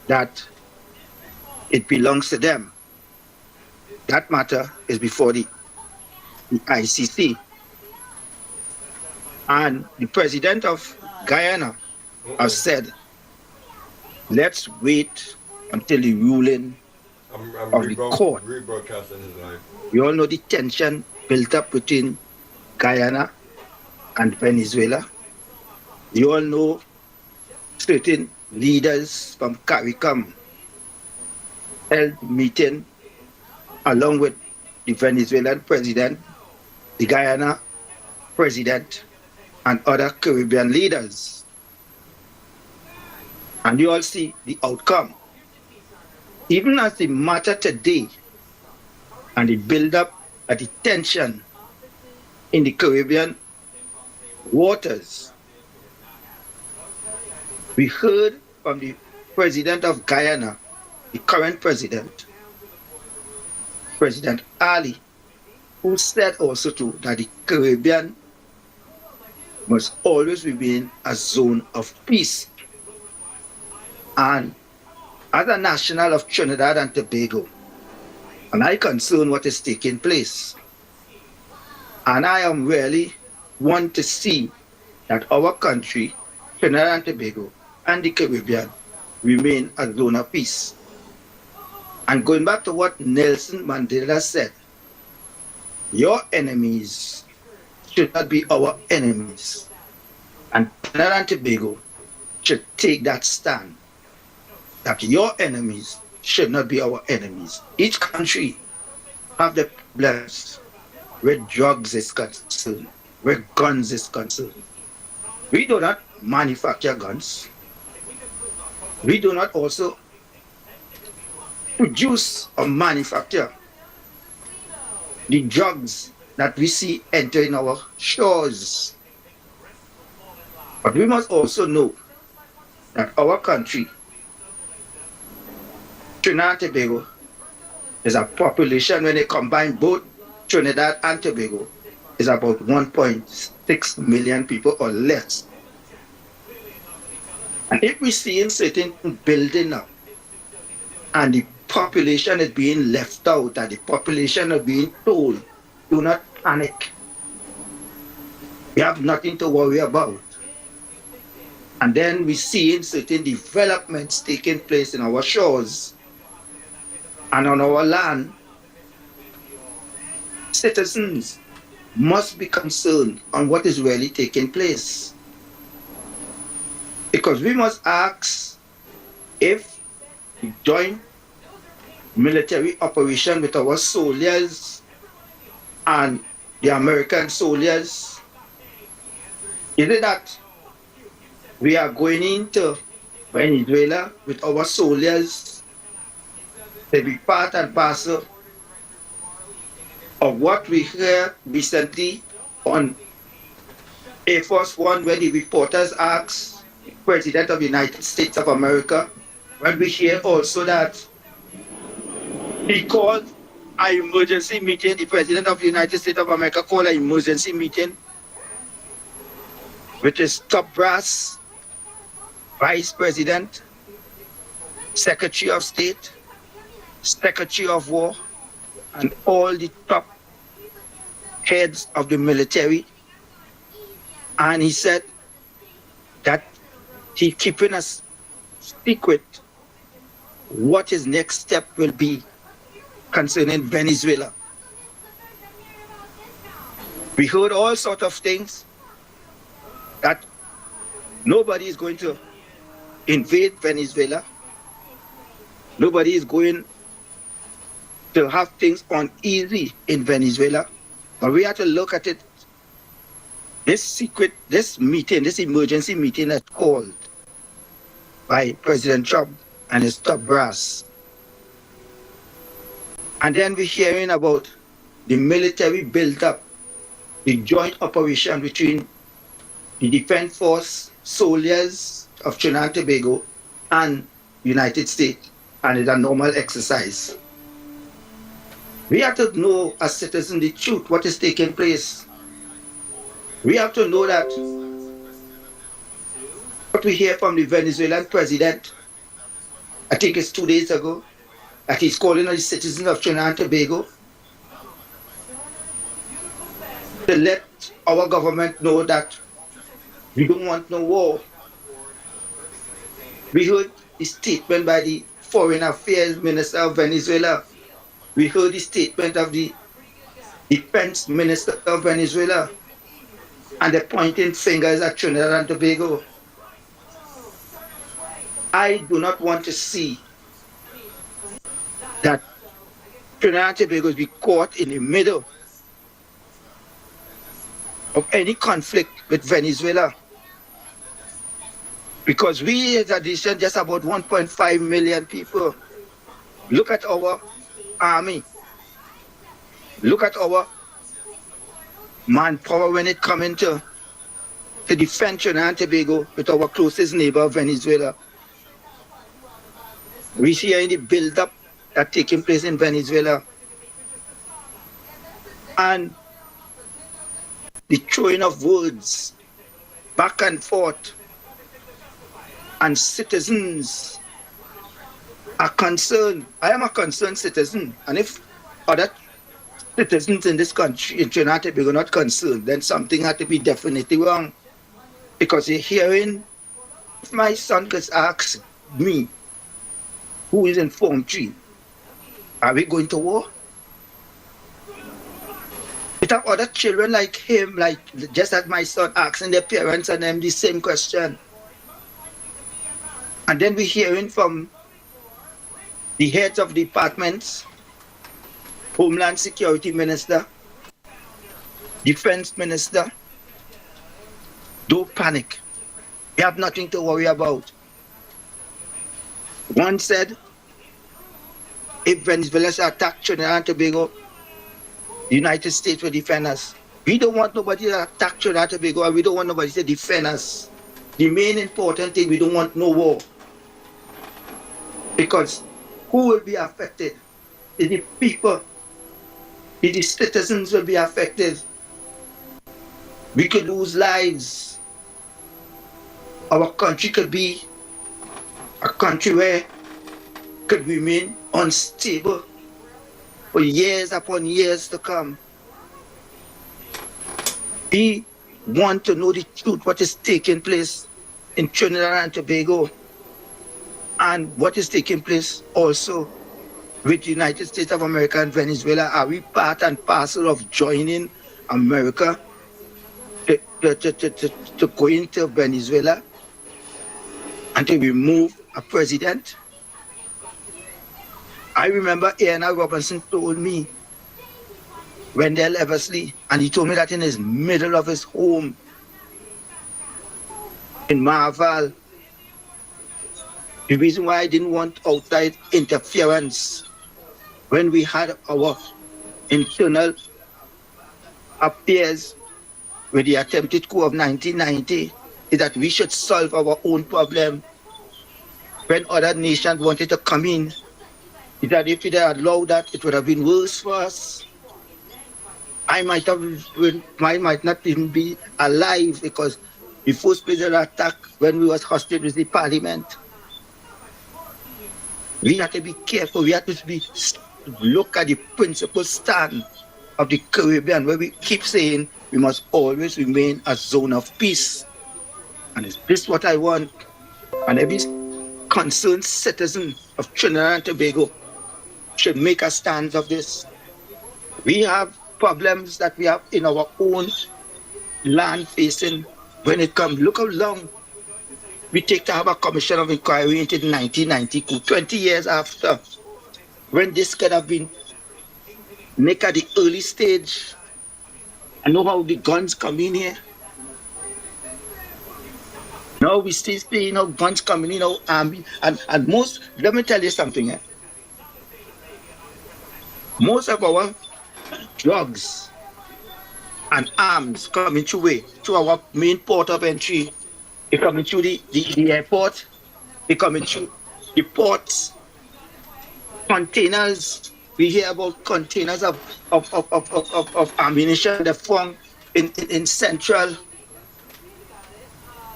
that it belongs to them. That matter is before the ICC. And the president of Guyana has said, let's wait until the ruling of the court. We all know the tension built up between Guyana and Venezuela. You all know certain leaders from CARICOM held meeting along with the Venezuelan president, the Guyana president, and other Caribbean leaders. And you all see the outcome. Even as the matter today and the build-up at the tension in the Caribbean waters, we heard from the president of Guyana, the current president, President Ali, who said also too that the Caribbean must always remain a zone of peace. And as a national of Trinidad and Tobago, and I concern what is taking place, and I am really want to see that our country, Trinidad and Tobago, and the Caribbean remain a zone of peace. And going back to what Nelson Mandela said, your enemies should not be our enemies. And Trinidad and Tobago should take that stand, that your enemies should not be our enemies. Each country have the problems where drugs is concerned, where guns is concerned. We do not manufacture guns. We do not also produce or manufacture the drugs that we see entering our shores. But we must also know that our country, Trinidad and Tobago, is a population, when they combine both Trinidad and Tobago, is about 1.6 million people or less. And if we see in certain building up, and the population is being left out, and the population is being told, do not panic. We have nothing to worry about. And then we see in certain developments taking place in our shores and on our land. Citizens must be concerned on what is really taking place. Because we must ask if the joint military operation with our soldiers and the American soldiers, is it that We are going into Venezuela with our soldiers to be part and parcel of what we heard recently on Air Force One, where the reporters asked the President of the United States of America, when we hear also that he called an emergency meeting, the President of the United States of America called an emergency meeting with his top brass, Vice President, Secretary of State, Secretary of War, and all the top heads of the military. And he said that he's keeping us secret what his next step will be concerning Venezuela. We heard all sorts of things that nobody is going to invade Venezuela. Nobody is going to have things uneasy in Venezuela. But we have to look at it. This meeting, this emergency meeting that's called by President Trump and his top brass. And then we're hearing about the military build-up, the joint operation between the Defense Force soldiers of Trinidad and Tobago and United States, and it's a normal exercise. We have to know as citizens the truth, what is taking place. We have to know that what we hear from the Venezuelan president, I think it's 2 days ago, that he's calling on the citizens of Trinidad and Tobago to let our government know that we don't want no war. We heard the statement by the Foreign Affairs Minister of Venezuela. We heard the statement of the Defense Minister of Venezuela. And they're pointing fingers at Trinidad and Tobago. I do not want to see that Trinidad and Tobago be caught in the middle of any conflict with Venezuela. Because we as a nation, just about 1.5 million people. Look at our army. Look at our manpower when it comes to defend Trinidad and Tobago with our closest neighbor, Venezuela. We see the build-up that's taking place in Venezuela. And the throwing of words back and forth. And citizens are concerned. I am a concerned citizen. And if other citizens in this country, in Trinidad and Tobago, are not concerned, then something had to be definitely wrong. Because you're hearing, if my son could ask me, who is in Form 3, are we going to war? It have other children like him, like just as my son asking their parents and them the same question. And then we're hearing from the heads of departments, Homeland Security Minister, Defense Minister, don't panic. You have nothing to worry about. One said, if Venezuela attack Trinidad and Tobago, the United States will defend us. We don't want nobody to attack Trinidad and Tobago, and we don't want nobody to defend us. The main important thing, we don't want no war. Because who will be affected? The people, the citizens will be affected. We could lose lives. Our country could be a country where could remain unstable for years upon years to come. We want to know the truth, what is taking place in Trinidad and Tobago, and what is taking place also with the United States of America and Venezuela. Are we part and parcel of joining America to go into Venezuela and to remove a president? I remember Ian Robinson told me, Wendell Eversley, and he told me that in his middle of his home, in Marvel. The reason why I didn't want outside interference when we had our internal affairs with the attempted coup of 1990 is that we should solve our own problem. When other nations wanted to come in, is that if they allowed that, it would have been worse for us. I might not even be alive because the first president attack when we was hostage with the parliament. We have to be careful. We have to look at the principal stand of the Caribbean where we keep saying we must always remain a zone of peace. And is this what I want? And every concerned citizen of Trinidad and Tobago should make a stand of this. We have problems that we have in our own land facing when it comes. Look how long we take to have a commission of inquiry into the 1990 coup, 20 years after, when this could have been make at the early stage. I know how the guns come in here. Now we still see guns coming in, army, and most, let me tell you something. Most of our drugs and arms coming through our main port of entry. They coming through the airport. They coming through the ports. Containers. We hear about containers of ammunition that found in Central.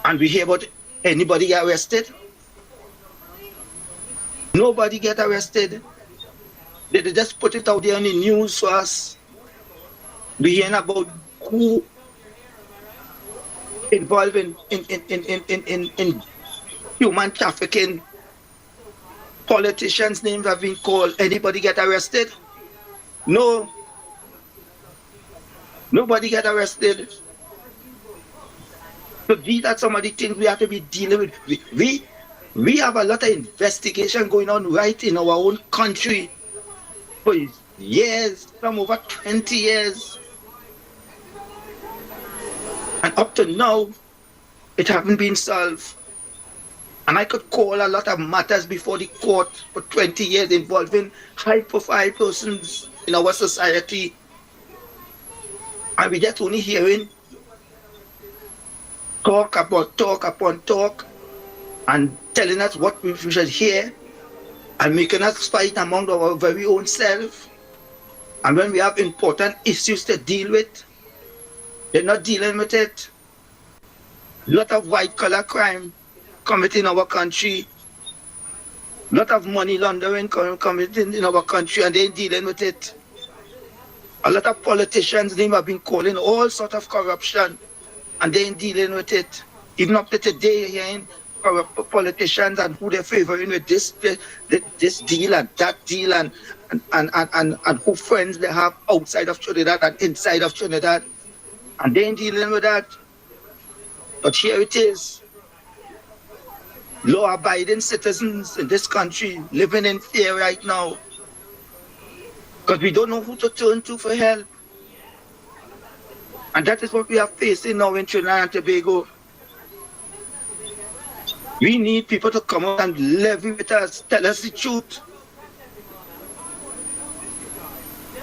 And we hear about anybody get arrested. Nobody get arrested. They just put it out there on the news for us. We hearing about who involved in human trafficking. Politicians' names have been called. Anybody get arrested? No. Nobody get arrested. So these are some of the things we have to be dealing with. We have a lot of investigation going on right in our own country for years, some over 20 years. And up to now, it hasn't been solved. And I could call a lot of matters before the court for 20 years involving high-profile persons in our society. And we just only hearing talk upon talk and telling us what we should hear and making us fight among our very own self. And when we have important issues to deal with, they're not dealing with it. A lot of white-collar crime committed in our country. A lot of money laundering committed in our country, and they ain't dealing with it. A lot of politicians, they have been calling all sorts of corruption, and they ain't dealing with it. Even up to today, hearing politicians and who they're favoring with this deal and that deal, and who friends they have outside of Trinidad and inside of Trinidad. And they ain't dealing with that. But here it is. Law-abiding citizens in this country living in fear right now. Because we don't know who to turn to for help. And that is what we are facing now in Trinidad and Tobago. We need people to come out and levy with us, tell us the truth.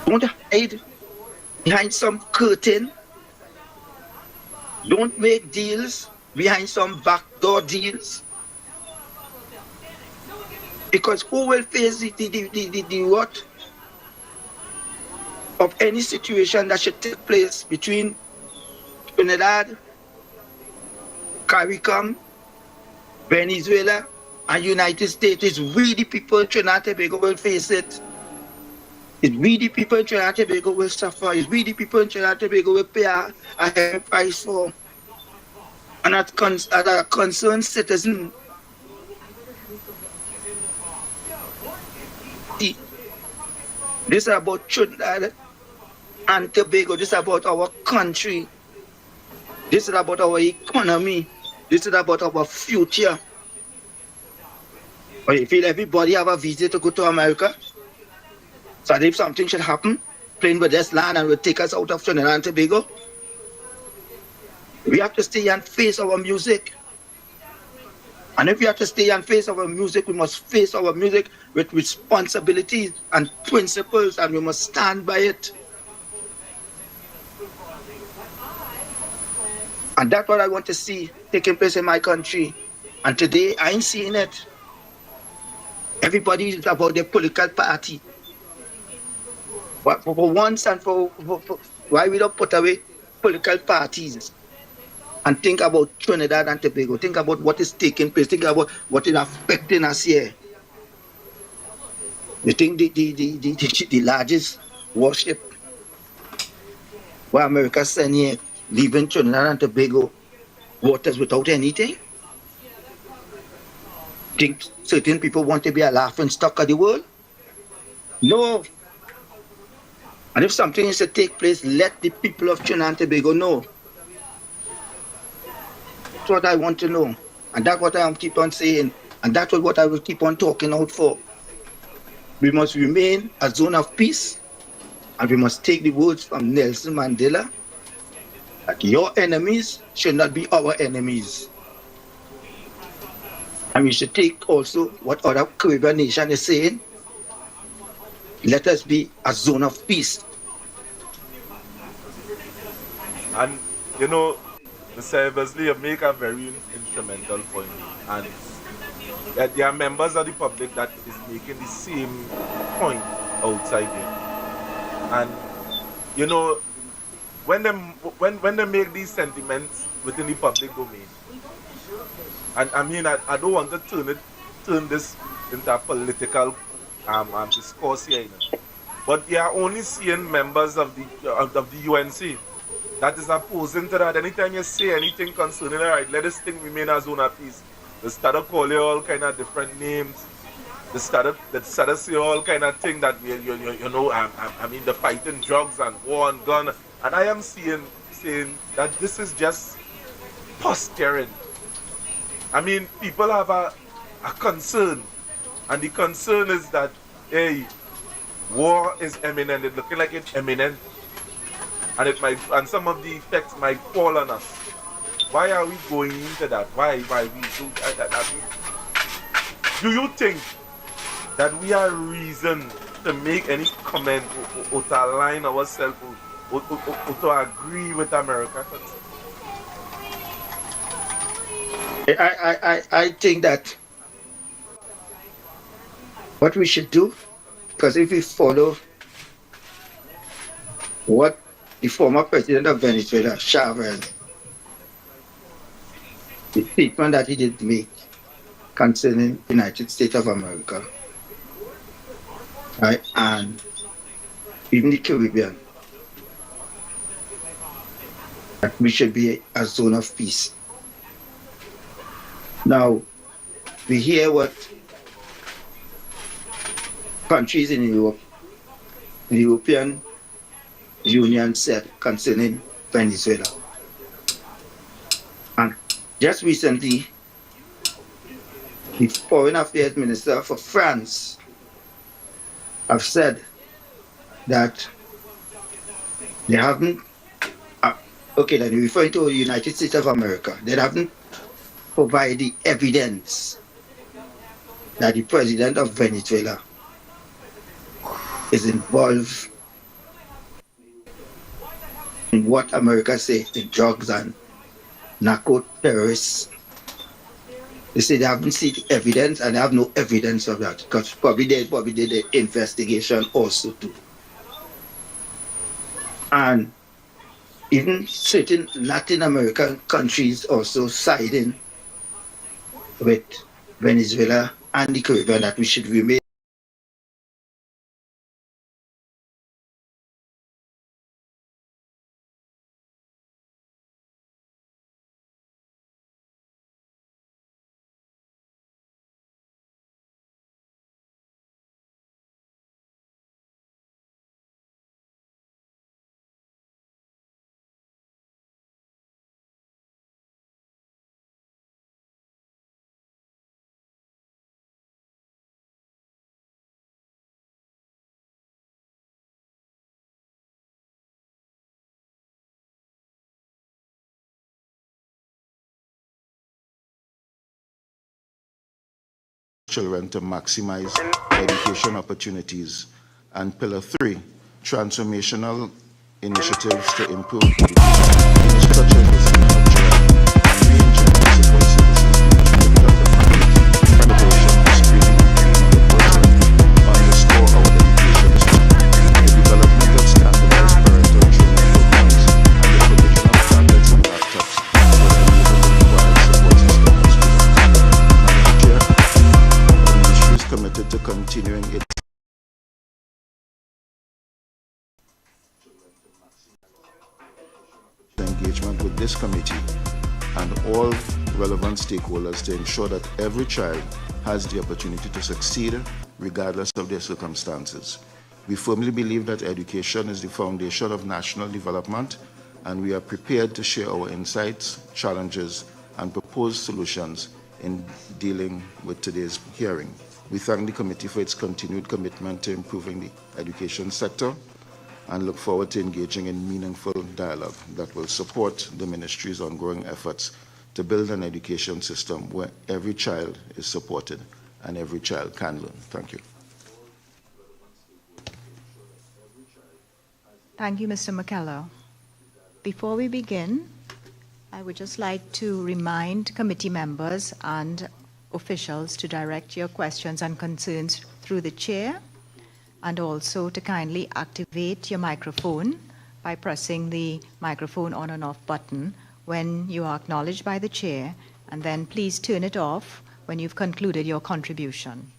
Don't hide behind some curtain. Don't make deals behind some backdoor deals. Because who will face the what of any situation that should take place between Trinidad, CARICOM, Venezuela, and United States? It's we the people in Trinidad and Tobago will face it. It's we the people in Trinidad and Tobago will suffer. It's we the people in Trinidad and Tobago will pay a high price for. And as a concerned citizen, this is about Trinidad and Tobago. This is about our country. This is about our economy. This is about our future. But you feel everybody have a visa to go to America? So if something should happen, playing with this land and will take us out of Trinidad and Tobago, we have to stay and face our music. And if we have to stay and face our music, we must face our music with responsibilities and principles, and we must stand by it. And that's what I want to see taking place in my country. And today, I ain't seeing it. Everybody is about their political party. But for once and for why we don't put away political parties and think about Trinidad and Tobago, think about what is taking place, think about what is affecting us here. You think the largest warship where America sent here, leaving Trinidad and Tobago waters without anything? Think certain people want to be a laughing stock of the world? No. And if something is to take place, let the people of Trinidad and Tobago know. That's what I want to know. And that's what I keep on saying. And that's what I will keep on talking out for. We must remain a zone of peace. And we must take the words from Nelson Mandela that your enemies should not be our enemies. And we should take also what other Caribbean nation is saying. Let us be a zone of peace. And, you know, Mr. Eversley, you make a very instrumental point. And there are members of the public that is making the same point outside here. And, you know, when they make these sentiments within the public domain, and I mean, I don't want to turn this into a political discourse here, you know. But they are only seeing members of the UNC that is opposing to that. Anytime you say anything concerning, all right, let this thing remain a zone of peace. They started calling all kind of different names. They started say all kind of things that you know, I mean, the fighting drugs and war and gun. And I am saying that this is just posturing. I mean, people have a concern, and the concern is that, hey, war is imminent. It's looking like it's imminent, and some of the effects might fall on us. Why are we going into that? Why we do that? Do you think that we are reason to make any comment or to align ourselves or to agree with America? I think that what we should do, because if we follow what the former president of Venezuela, Chavez, the statement that he did make concerning the United States of America, right, and even the Caribbean, that we should be a zone of peace. Now, we hear what countries in Europe, the European Union said concerning Venezuela. And just recently, the Foreign Affairs Minister for France have said that they haven't, okay, then referring to the United States of America, they haven't provided evidence that the president of Venezuela is involved in what America says in drugs and narco terrorists. They say they haven't seen evidence, and they have no evidence of that, because probably did the investigation also too. And even certain Latin American countries also siding with Venezuela and the Caribbean that we should remain children to maximize education opportunities. And Pillar 3, transformational initiatives to improve education, to continuing its engagement with this committee and all relevant stakeholders to ensure that every child has the opportunity to succeed regardless of their circumstances. We firmly believe that education is the foundation of national development, and we are prepared to share our insights, challenges, and proposed solutions in dealing with today's hearing. We thank the committee for its continued commitment to improving the education sector and look forward to engaging in meaningful dialogue that will support the ministry's ongoing efforts to build an education system where every child is supported and every child can learn. Thank you. Thank you, Mr. McKellar. Before we begin, I would just like to remind committee members and officials to direct your questions and concerns through the chair, and also to kindly activate your microphone by pressing the microphone on and off button when you are acknowledged by the chair, and then please turn it off when you've concluded your contribution.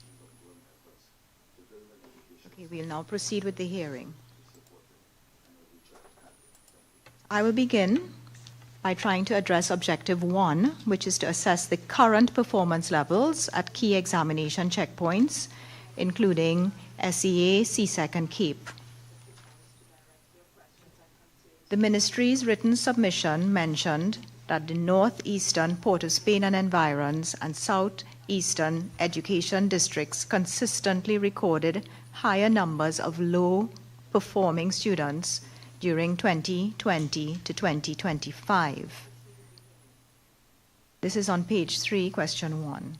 Okay, we'll now proceed with the hearing. I will begin by trying to address Objective 1, which is to assess the current performance levels at key examination checkpoints, including SEA, CSEC, and CAPE. The Ministry's written submission mentioned that the Northeastern, Port of Spain and environs, and Southeastern education districts consistently recorded higher numbers of low-performing students during 2020 to 2025. This is on page 3, question 1.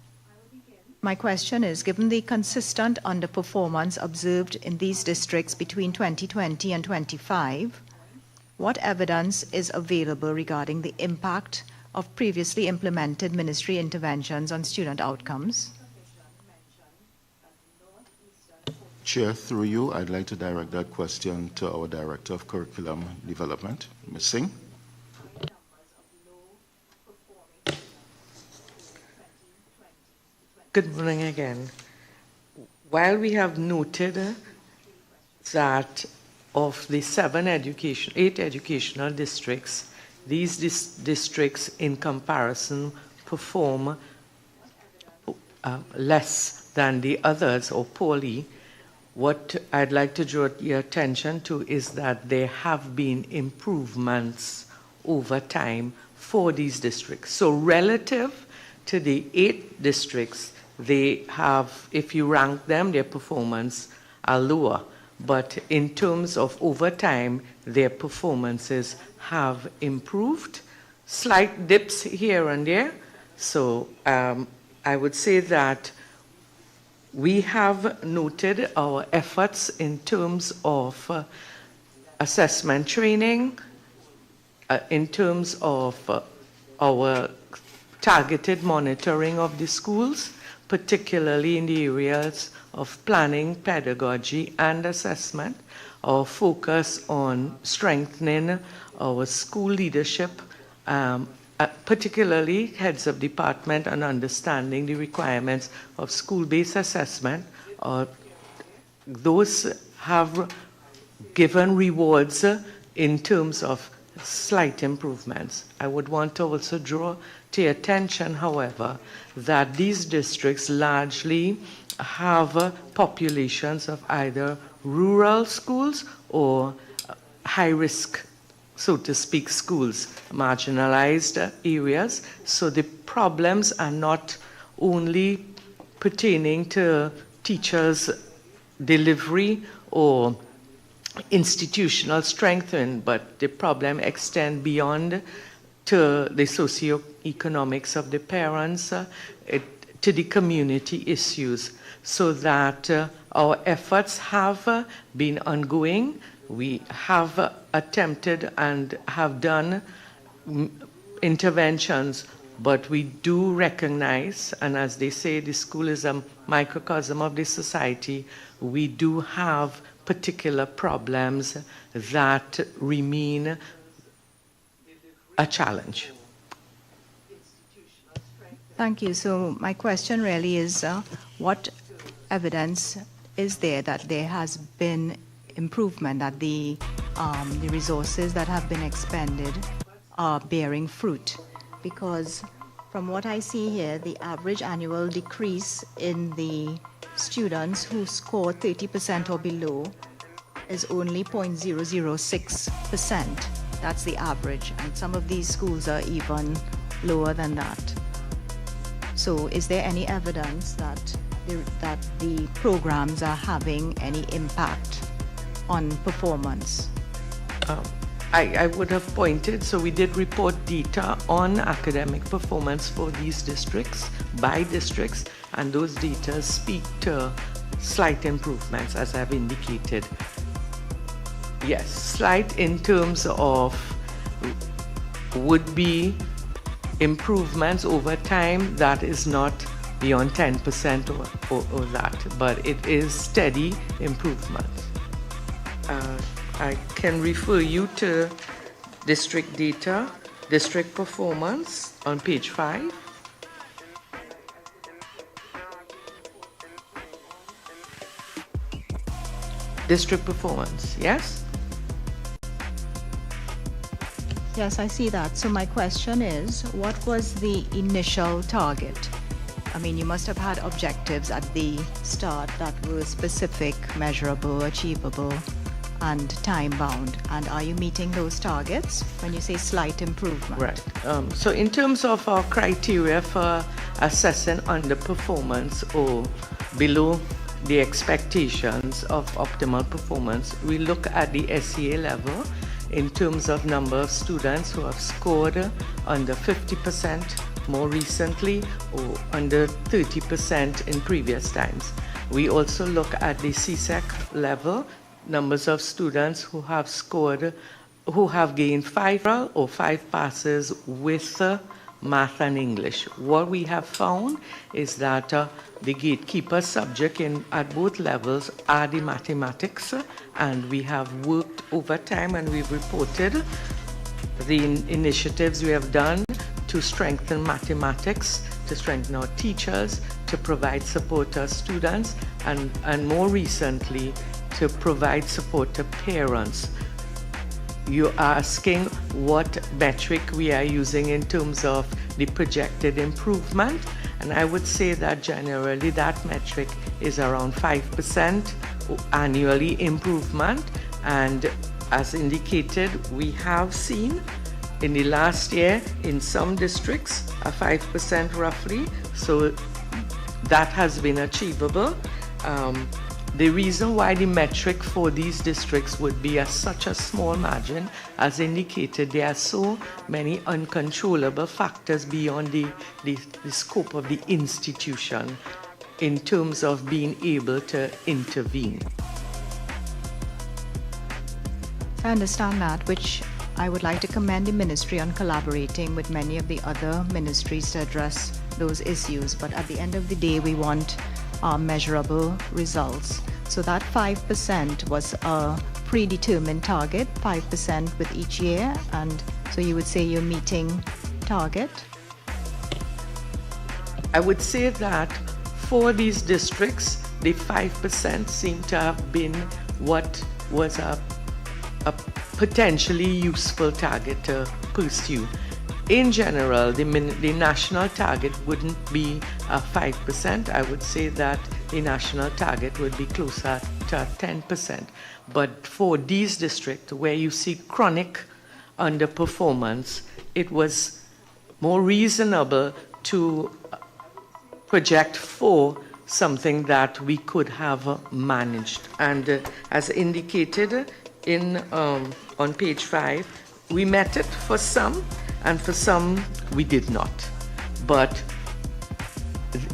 My question is, given the consistent underperformance observed in these districts between 2020 and 25, what evidence is available regarding the impact of previously implemented ministry interventions on student outcomes? Chair, through you, I'd like to direct that question to our Director of Curriculum Development, Ms. Singh. Good morning again. While we have noted that of the 8 educational districts, these districts in comparison perform less than the others or poorly, what I'd like to draw your attention to is that there have been improvements over time for these districts. So relative to the 8 districts, they have, if you rank them, their performance are lower. But in terms of over time, their performances have improved. Slight dips here and there. So I would say that we have noted our efforts in terms of assessment training, in terms of our targeted monitoring of the schools, particularly in the areas of planning, pedagogy, and assessment. Our focus on strengthening our school leadership, particularly heads of department, and understanding the requirements of school-based assessment. Those have given rewards in terms of slight improvements. I would want to also draw to your attention, however, that these districts largely have populations of either rural schools or high-risk, so to speak, schools, marginalized areas. So the problems are not only pertaining to teachers' delivery or institutional strengthening, but the problem extends beyond to the socioeconomics of the parents, to the community issues, so that our efforts have been ongoing. We have attempted and have done interventions, but we do recognize, and as they say, the school is a microcosm of the society. We do have particular problems that remain a challenge. Thank you. So my question really is, what evidence is there that there has been improvement, that the resources that have been expended are bearing fruit? Because from what I see here, the average annual decrease in the students who score 30% or below is only 0.006%. That's the average, and some of these schools are even lower than that. So is there any evidence that the programs are having any impact on performance? I would have pointed, so we did report data on academic performance for these districts, by districts, and those data speak to slight improvements, as I've indicated. Yes, slight in terms of would be improvements over time. That is not beyond 10% or that, but it is steady improvement. I can refer you to district data, district performance on page 5. District performance, yes? Yes, I see that. So my question is, what was the initial target? I mean, you must have had objectives at the start that were specific, measurable, achievable, and time-bound. And are you meeting those targets when you say slight improvement? Right. So in terms of our criteria for assessing underperformance or below the expectations of optimal performance, we look at the SEA level in terms of number of students who have scored under 50% more recently or under 30% in previous times. We also look at the CSEC level, numbers of students who have scored, who have gained 5 or 5 passes with math and English. What we have found is that the gatekeeper subject at both levels are the mathematics, and we have worked over time, and we've reported the initiatives we have done to strengthen mathematics, to strengthen our teachers, to provide support to our students, and more recently, to provide support to parents. You're asking what metric we are using in terms of the projected improvement, and I would say that generally that metric is around 5% annually improvement, and as indicated, we have seen in the last year in some districts a 5% roughly, so that has been achievable. The reason why the metric for these districts would be such a small margin, as indicated, there are so many uncontrollable factors beyond the scope of the institution in terms of being able to intervene. I understand that, which I would like to commend the ministry on collaborating with many of the other ministries to address those issues. But at the end of the day, we want measurable results. So that 5% was a predetermined target, 5% with each year, and so you would say you're meeting target? I would say that for these districts, the 5% seemed to have been what was a potentially useful target to pursue. In general, the national target wouldn't be 5%. I would say that the national target would be closer to 10%. But for these districts where you see chronic underperformance, it was more reasonable to project for something that we could have managed. And as indicated on page 5, we met it for some, and for some we did not. But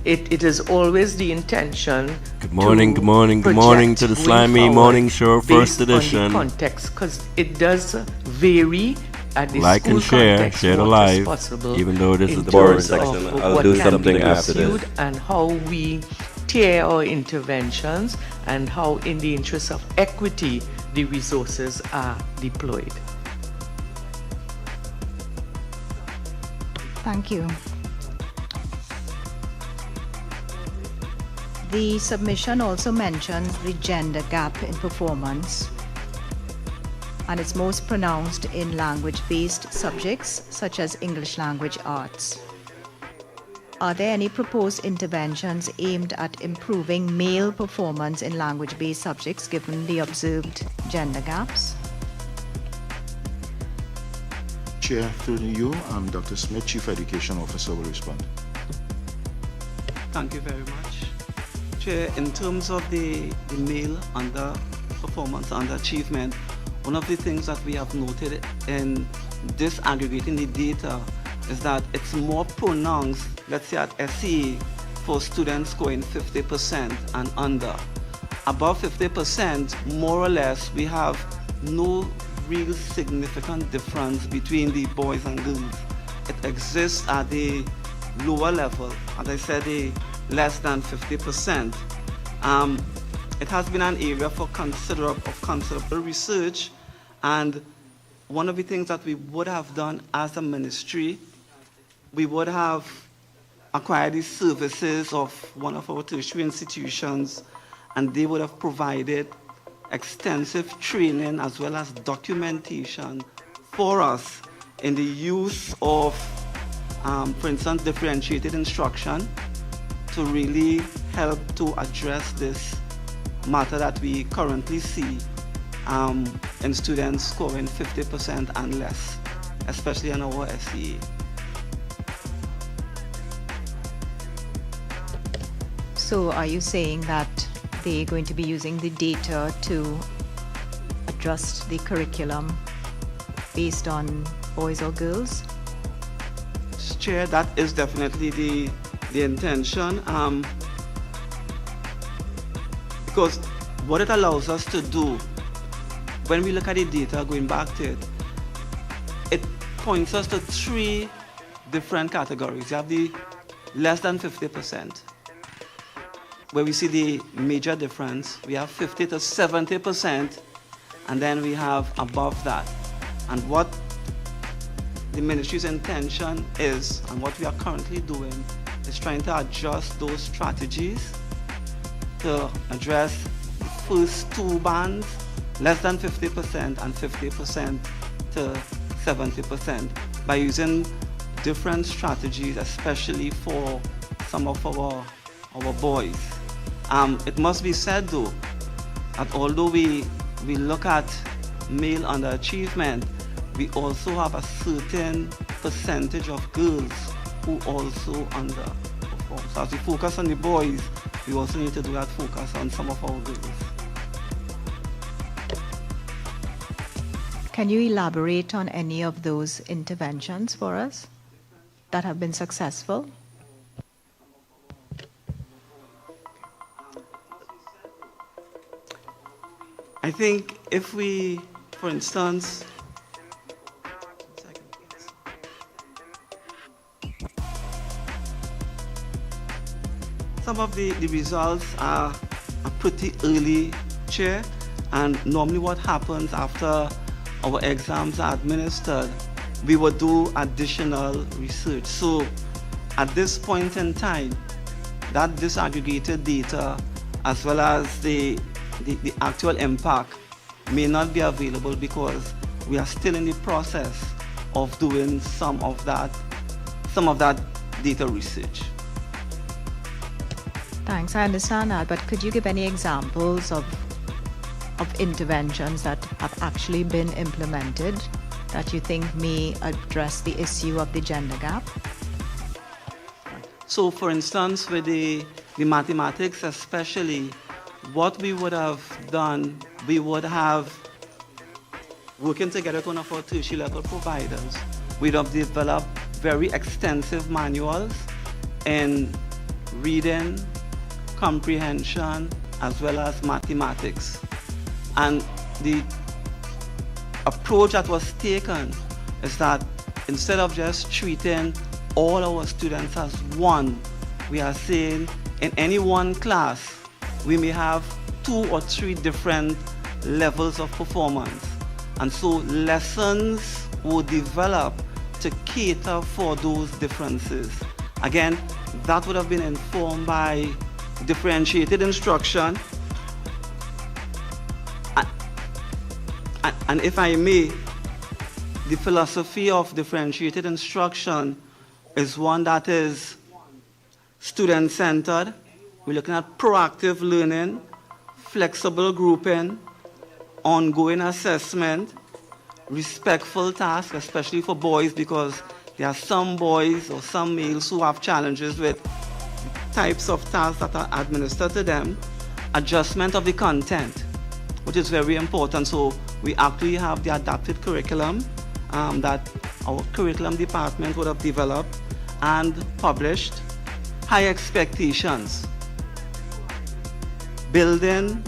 it is always the intention. Good morning to the Slimy Morning Show, first edition. On the context, because it does vary at the like school and share, context, share the what live, is possible even though this in is the boring terms section. of I'll what do can something be after this. pursued and how we tier our interventions and how, in the interest of equity, the resources are deployed. Thank you. The submission also mentions the gender gap in performance, and it's most pronounced in language-based subjects such as English language arts. Are there any proposed interventions aimed at improving male performance in language-based subjects given the observed gender gaps? Chair, through you, Dr. Smith, Chief Education Officer, will respond. Thank you very much. Chair, in terms of the male underperformance, underachievement, one of the things that we have noted in disaggregating the data is that it's more pronounced, let's say at SE, for students scoring 50% and under. Above 50%, more or less, we have no real significant difference between the boys and girls. It exists at the lower level, as I said, the less than 50%. It has been an area for considerable research, and one of the things that we would have done as a ministry, we would have acquired the services of one of our tertiary institutions, and they would have provided extensive training as well as documentation for us in the use of, for instance, differentiated instruction to really help to address this matter that we currently see in students scoring 50% and less, especially in our SEA. So are you saying that they're going to be using the data to adjust the curriculum based on boys or girls? Chair, that is definitely the intention, because what it allows us to do, when we look at the data, going back to it, it points us to three different categories. You have the less than 50%, where we see the major difference. We have 50 to 70%, and then we have above that. And what the ministry's intention is, and what we are currently doing, is trying to adjust those strategies to address the first two bands, less than 50% and 50% to 70%, by using different strategies, especially for some of our boys. It must be said though, that although we look at male underachievement, we also have a certain percentage of girls who also underperform. So as we focus on the boys, we also need to do that focus on some of our girls. Can you elaborate on any of those interventions for us that have been successful? I think if we, for instance, some of the results are pretty early, Chair, and normally what happens after our exams are administered, we will do additional research. So at this point in time, that disaggregated data as well as the actual impact may not be available because we are still in the process of doing some of that data research. Thanks, I understand that, but could you give any examples of interventions that have actually been implemented that you think may address the issue of the gender gap? So for instance, with the mathematics especially, what we would have done, we would have, working together with one of our tertiary level providers, we'd have developed very extensive manuals in reading, comprehension, as well as mathematics. And the approach that was taken is that instead of just treating all our students as one, we are saying in any one class, we may have 2 or 3 different levels of performance. And so lessons will develop to cater for those differences. Again, that would have been informed by differentiated instruction. And if I may, the philosophy of differentiated instruction is one that is student-centered. We're looking at proactive learning, flexible grouping, ongoing assessment, respectful tasks, especially for boys, because there are some boys or some males who have challenges with types of tasks that are administered to them, adjustment of the content, which is very important. So we actually have the adapted curriculum that our curriculum department would have developed and published. High expectations, building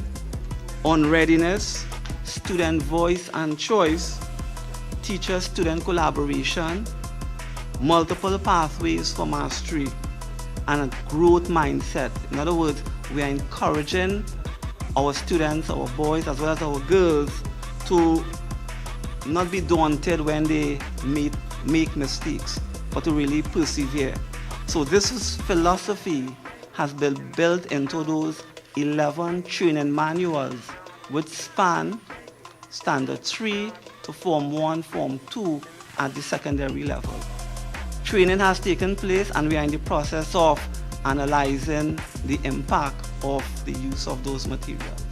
on readiness, student voice and choice, teacher-student collaboration, multiple pathways for mastery, and a growth mindset. In other words, we are encouraging our students, our boys as well as our girls, to not be daunted when they make mistakes, but to really persevere. So this philosophy has been built into those 11 training manuals, which span Standard 3 to Form 1, Form 2 at the secondary level. Training has taken place and we are in the process of analyzing the impact of the use of those materials.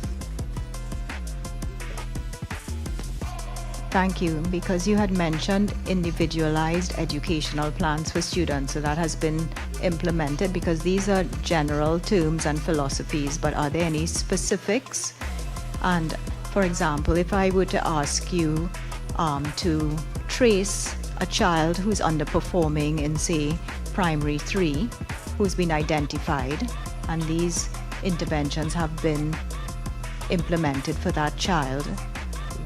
Thank you, because you had mentioned individualized educational plans for students, so that has been implemented, because these are general terms and philosophies, but are there any specifics? And for example, if I were to ask you to trace a child who's underperforming in, say, primary 3, who's been identified, and these interventions have been implemented for that child,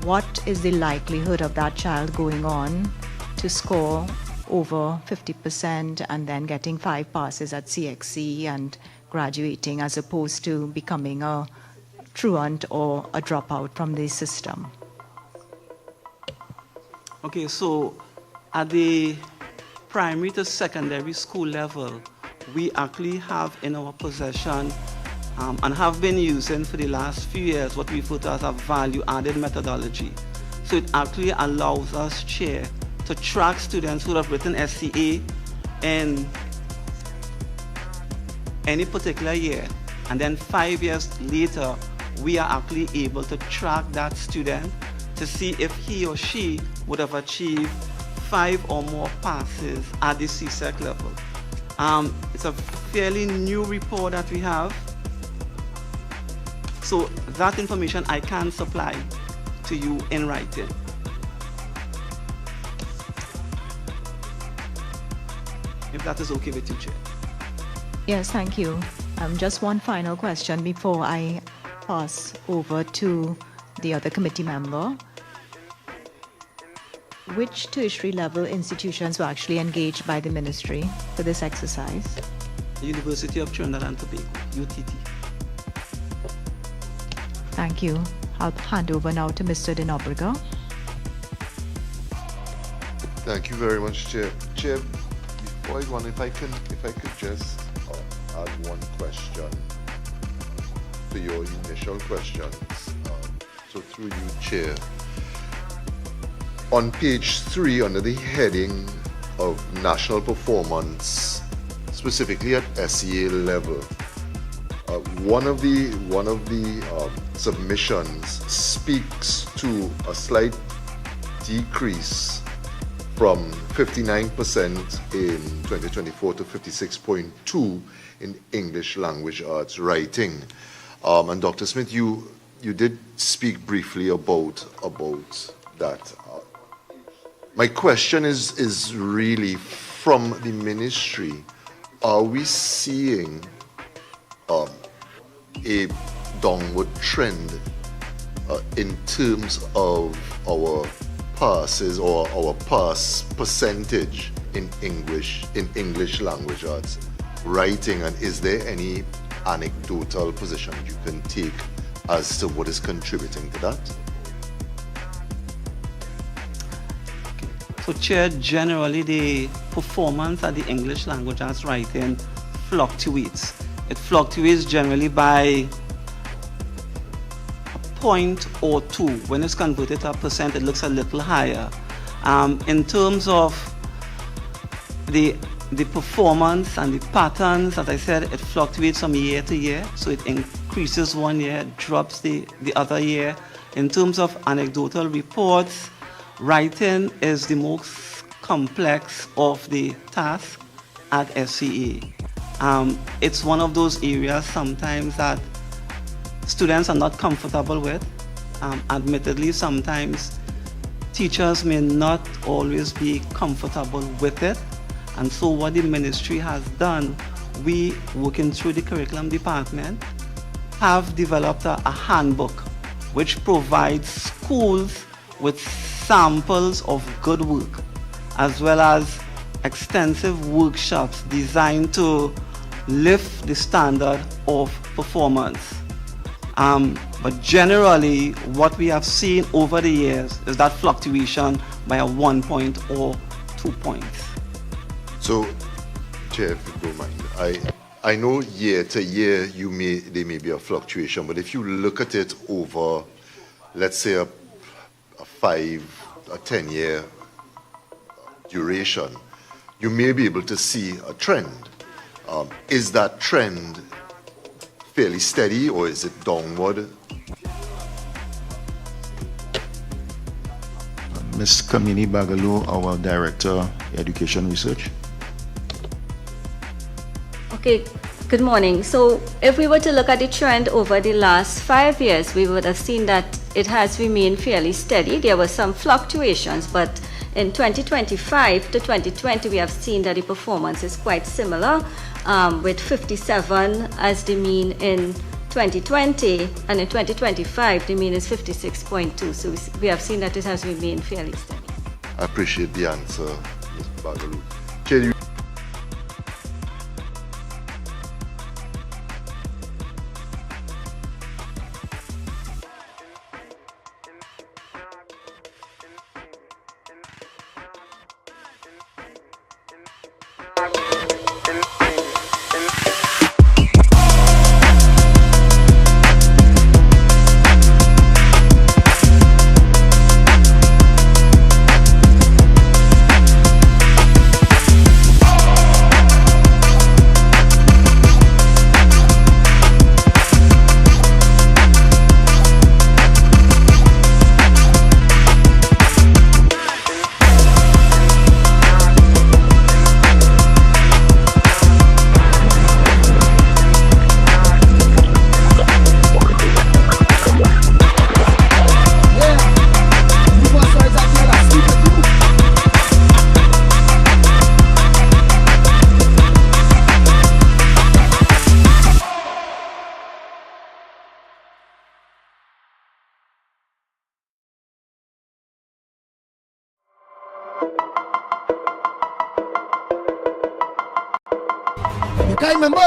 what is the likelihood of that child going on to score over 50% and then getting 5 passes at CXC and graduating, as opposed to becoming a truant or a dropout from the system? Okay, so at the primary to secondary school level, we actually have in our possession and have been using for the last few years what we refer to as a value-added methodology. So it actually allows us, Chair, to track students who have written SCA in any particular year, and then 5 years later, we are actually able to track that student to see if he or she would have achieved 5 or more passes at the CSEC level. It's a fairly new report that we have. So that information I can supply to you in writing. If that is okay with you, Chair. Yes, thank you. Just one final question before I pass over to the other committee member. Which tertiary level institutions were actually engaged by the ministry for this exercise? The University of Trinidad and Tobago, UTT. Thank you. I'll hand over now to Mr. De Nobrega. Thank you very much, Chair. Chair, before I go on, if I could just add one question to your initial questions. So through you, Chair. On page 3, under the heading of national performance, specifically at SEA level, one of the submissions speaks to a slight decrease from 59% in 2024 to 56.2% in English language arts writing. And Dr. Smith, you did speak briefly about that. My question is really, from the ministry, are we seeing a downward trend in terms of our passes or our pass percentage in English language arts writing, and is there any anecdotal position you can take as to what is contributing to that? So, Chair, generally the performance at the English language arts writing fluctuates. It fluctuates generally by a point or two. When it's converted to a percent, it looks a little higher. In terms of the performance and the patterns, as I said, it fluctuates from year to year. So it increases one year, drops the other year. In terms of anecdotal reports, writing is the most complex of the tasks at SCA. It's one of those areas sometimes that students are not comfortable with. Admittedly, sometimes teachers may not always be comfortable with it. And so what the ministry has done, we, working through the curriculum department, have developed a handbook which provides schools with samples of good work, as well as extensive workshops designed to lift the standard of performance. But generally, what we have seen over the years is that fluctuation by a 1 point or 2 points. So, Chair, if you don't mind, I know year to year there may be a fluctuation, but if you look at it over, let's say, a 10-year duration, you may be able to see a trend. Is that trend fairly steady, or is it downward? Ms. Kamini Bagalu, our Director, Education Research. Okay, good morning. So if we were to look at the trend over the last 5 years, we would have seen that it has remained fairly steady. There were some fluctuations, but in 2025 to 2020, we have seen that the performance is quite similar, with 57 as the mean in 2020, and in 2025, the mean is 56.2. So we have seen that it has remained fairly steady. I appreciate the answer, Ms. Bagalu. Chair, You can't remember.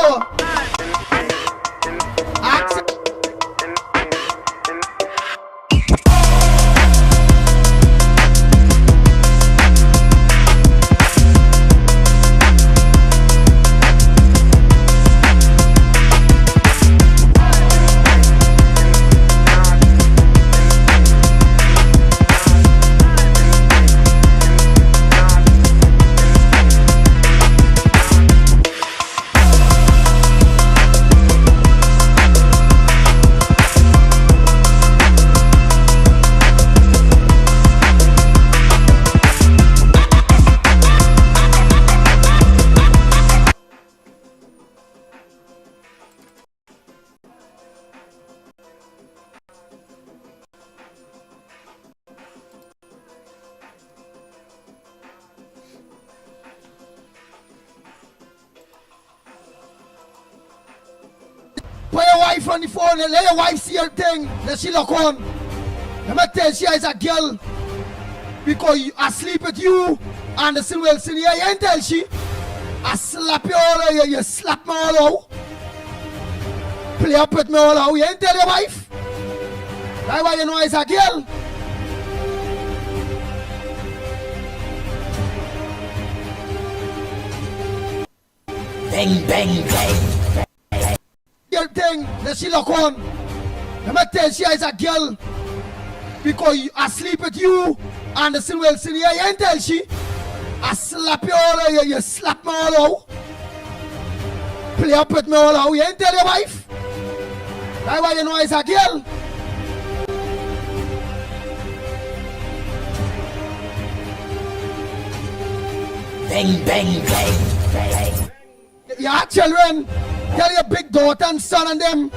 wife on the phone and let your wife see her thing. Let she lock on. Let me tell she is a girl. Because I sleep with you and the sin will sin here. You ain't tell she. I slap you all out. You slap me all out. Play up with me all out. You ain't tell your wife. That's why you know it's a girl. Bang, bang, bang. Girl thing, let she lock on. Let me tell she is a girl. Because I sleep with you and the sin will sin here. You ain't tell she. I slap you all out. You slap me all out. Play up with me all out. You ain't tell your wife. That's why you know it's a girl. Bang, bang, bang, bang. You have children. Tell your big daughter and son and them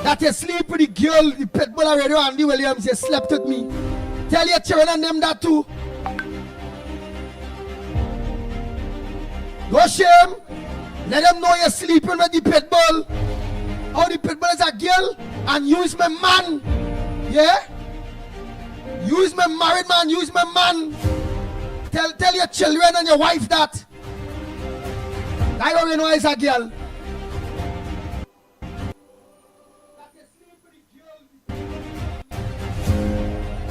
that you sleep with the girl, the pit bull already, Andy Williams, you slept with me. Tell your children and them that too. No shame. Let them know you're sleeping with the pit bull. How the pit bull is a girl and use my man. Yeah? Use my married man, use my man. Tell your children and your wife that. I don't know it's a girl.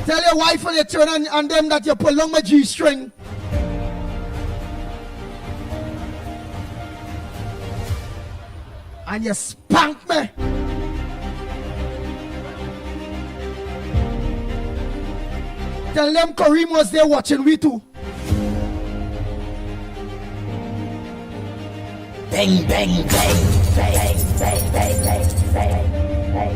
Tell your wife and your children and them that you pull along my G-string. And you spank me. Tell them Kareem was there watching we too. Bang, bang, bang, bang, bang, bang, bang, bang, bang.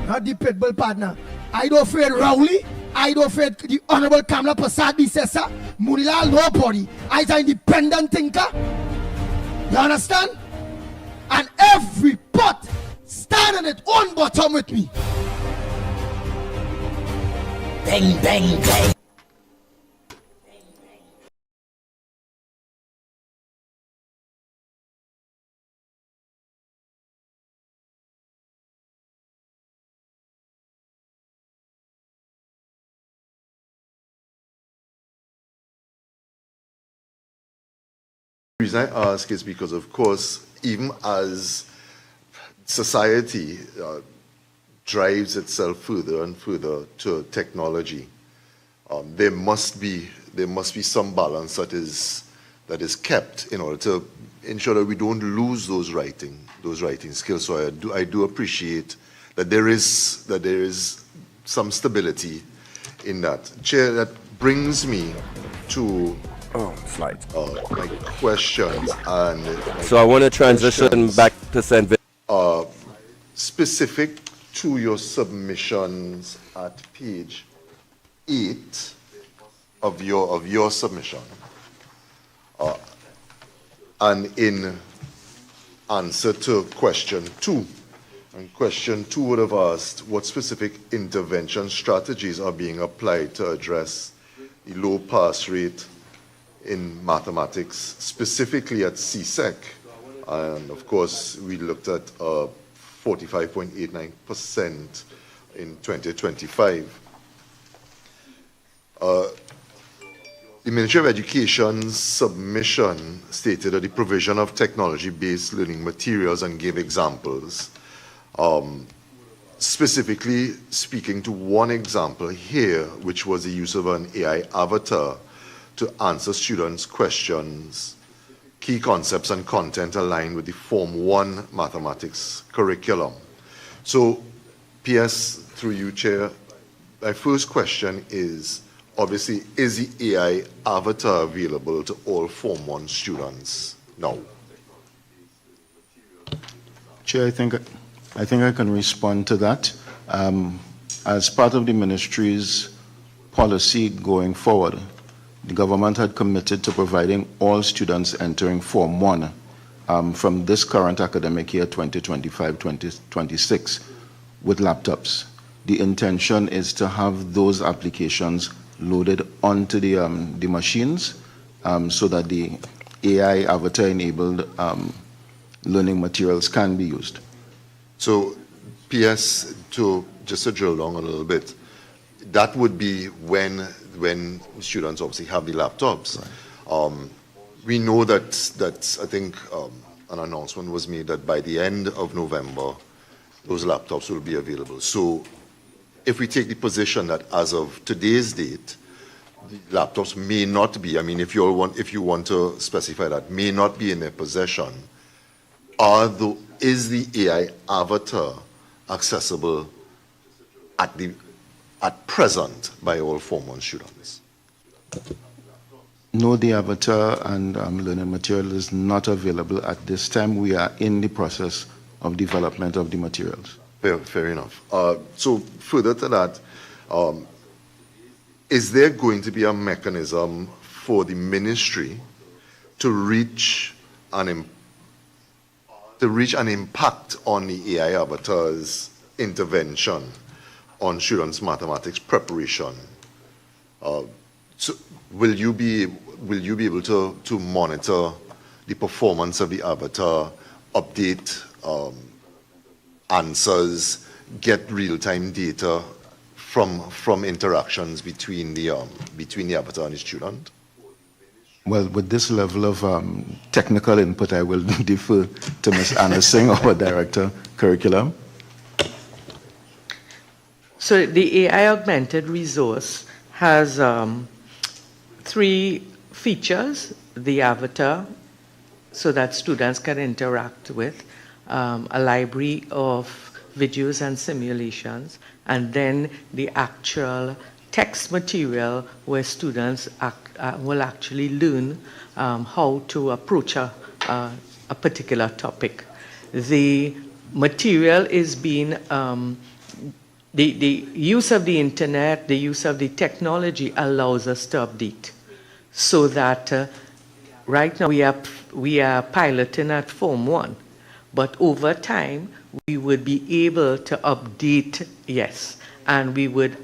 Not the pitbull partner. I don't afraid Rowley. I don't afraid the Honorable Kamla Persad Bissessar. Munilal, nobody. I an independent thinker. You understand? And every pot stand on its own bottom with me. Bang, bang, bang. The reason I ask is because, of course, even as society drives itself further and further to technology, there must be some balance that is kept in order to ensure that we don't lose those writing skills. So I do appreciate that there is some stability in that. Chair, that brings me to my questions and so I want to transition back to St. Vincent. Specific to your submissions at page 8 of your submission, and in answer to question 2. And question 2 would have asked what specific intervention strategies are being applied to address the low pass rate in mathematics, specifically at CSEC. And of course, we looked at 45.89% in 2025. The Ministry of Education's submission stated that the provision of technology-based learning materials and gave examples. Specifically speaking to one example here, which was the use of an AI avatar to answer students' questions, key concepts and content aligned with the Form 1 mathematics curriculum. So, PS, through you, Chair, my first question is, obviously, is the AI avatar available to all Form 1 students now? Chair, I think I can respond to that. As part of the ministry's policy going forward, the government had committed to providing all students entering Form 1 from this current academic year 2025-2026 with laptops. The intention is to have those applications loaded onto the machines so that the AI avatar-enabled learning materials can be used. So, PS, just to drill down a little bit, that would be when students obviously have the laptops. Right. We know that I think an announcement was made that by the end of November, those laptops will be available. So, if we take the position that as of today's date, the laptops may not be, I mean, if you want to specify that, may not be in their possession, is the AI avatar accessible at present by all Form 1 students? No, the avatar and learning material is not available at this time. We are in the process of development of the materials. Fair enough. So further to that, is there going to be a mechanism for the ministry to reach an impact on the AI avatar's intervention on students' mathematics preparation? So will you be able to monitor the performance of the avatar, update answers, get real-time data from interactions between the avatar and the student? Well, with this level of technical input, I will defer to Ms. Anna Singh, our Director, Curriculum. So the AI augmented resource has 3 features: the avatar, so that students can interact with, a library of videos and simulations, and then the actual text material where students will actually learn how to approach a particular topic. The material is being, the use of the internet, the use of the technology allows us to update, so that right now we are piloting at Form 1, but over time we would be able to update, yes, and we would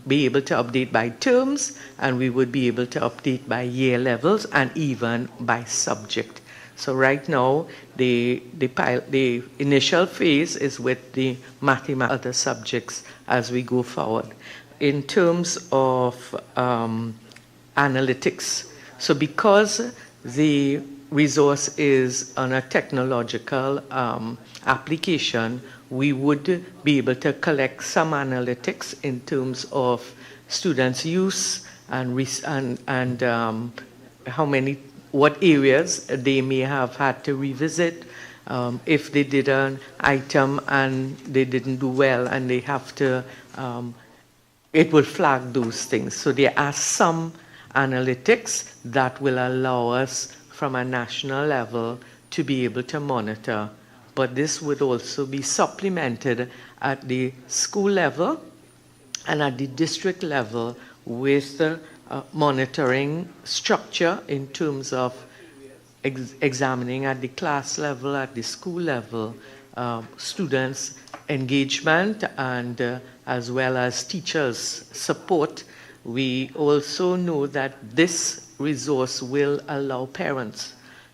be able to update by terms, and we would be able to update by year levels, and even by subject. So right now, the initial phase is with the mathematics, other subjects as we go forward. In terms of analytics, so because the resource is on a technological application, we would be able to collect some analytics in terms of students' use and what areas they may have had to revisit. If they did an item and they didn't do well, and they have to, it will flag those things. So there are some analytics that will allow us from a national level to be able to monitor. But this would also be supplemented at the school level and at the district level with monitoring structure in terms of examining at the class level, at the school level, students' engagement, and as well as teachers' support. We also know that this resource will allow parents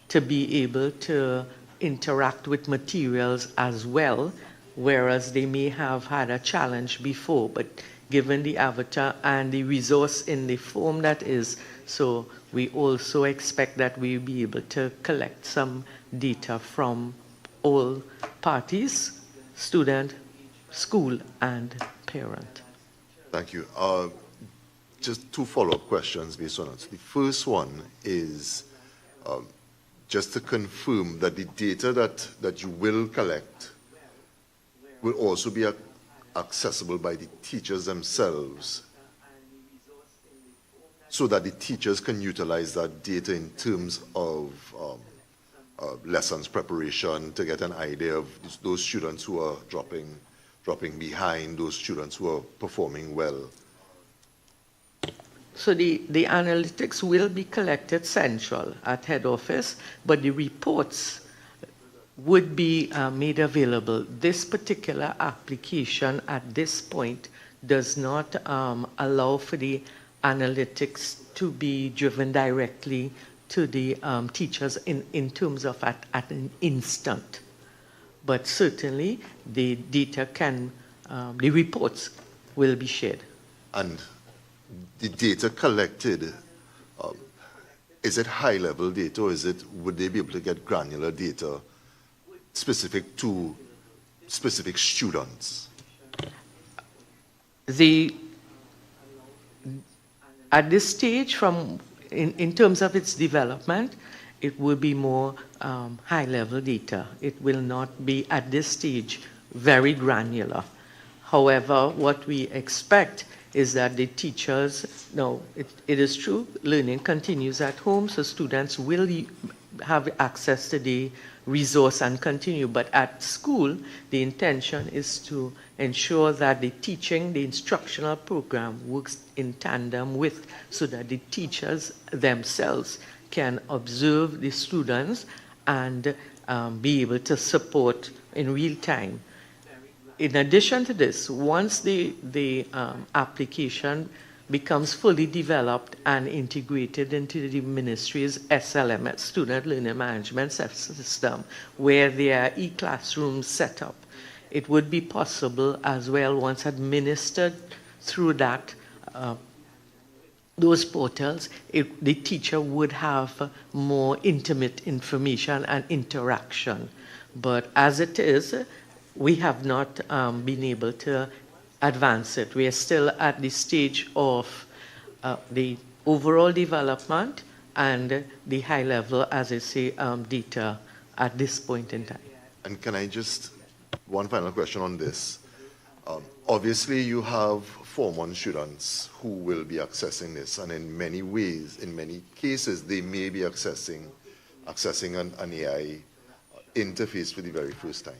to be able to interact with materials as well, whereas they may have had a challenge before, but given the avatar and the resource in the form that is, so we also expect that we'll be able to collect some data from all parties, student, school, and parent. Thank you. Just 2 follow-up questions based on it. The first one is just to confirm that the data that you will collect will also be accessible by the teachers themselves, so that the teachers can utilize that data in terms of lessons preparation, to get an idea of those students who are dropping behind, those students who are performing well. So the analytics will be collected central at head office, but the reports would be made available. This particular application at this point does not allow for the analytics to be driven directly to the teachers in terms of at an instant. But certainly the data can, the reports will be shared. And the data collected, is it high-level data, or would they be able to get granular data specific to specific students? At this stage, in terms of its development, it will be more high-level data. It will not be, at this stage, very granular. However, what we expect is that the teachers, it is true, learning continues at home, so students will have access to the resource and continue. But at school, the intention is to ensure that the teaching, the instructional program works in tandem with, so that the teachers themselves can observe the students and be able to support in real time. In addition to this, once the application becomes fully developed and integrated into the ministry's SLMS, Student Learning Management System, where there are e-classrooms set up, it would be possible as well, once administered through that, those portals, the teacher would have more intimate information and interaction. But as it is, we have not been able to advance it. We are still at the stage of the overall development and the high level, as I say, data at this point in time. And can I just, one final question on this. Obviously, you have Form 1 students who will be accessing this, and in many ways, in many cases, they may be accessing an AI interface for the very first time.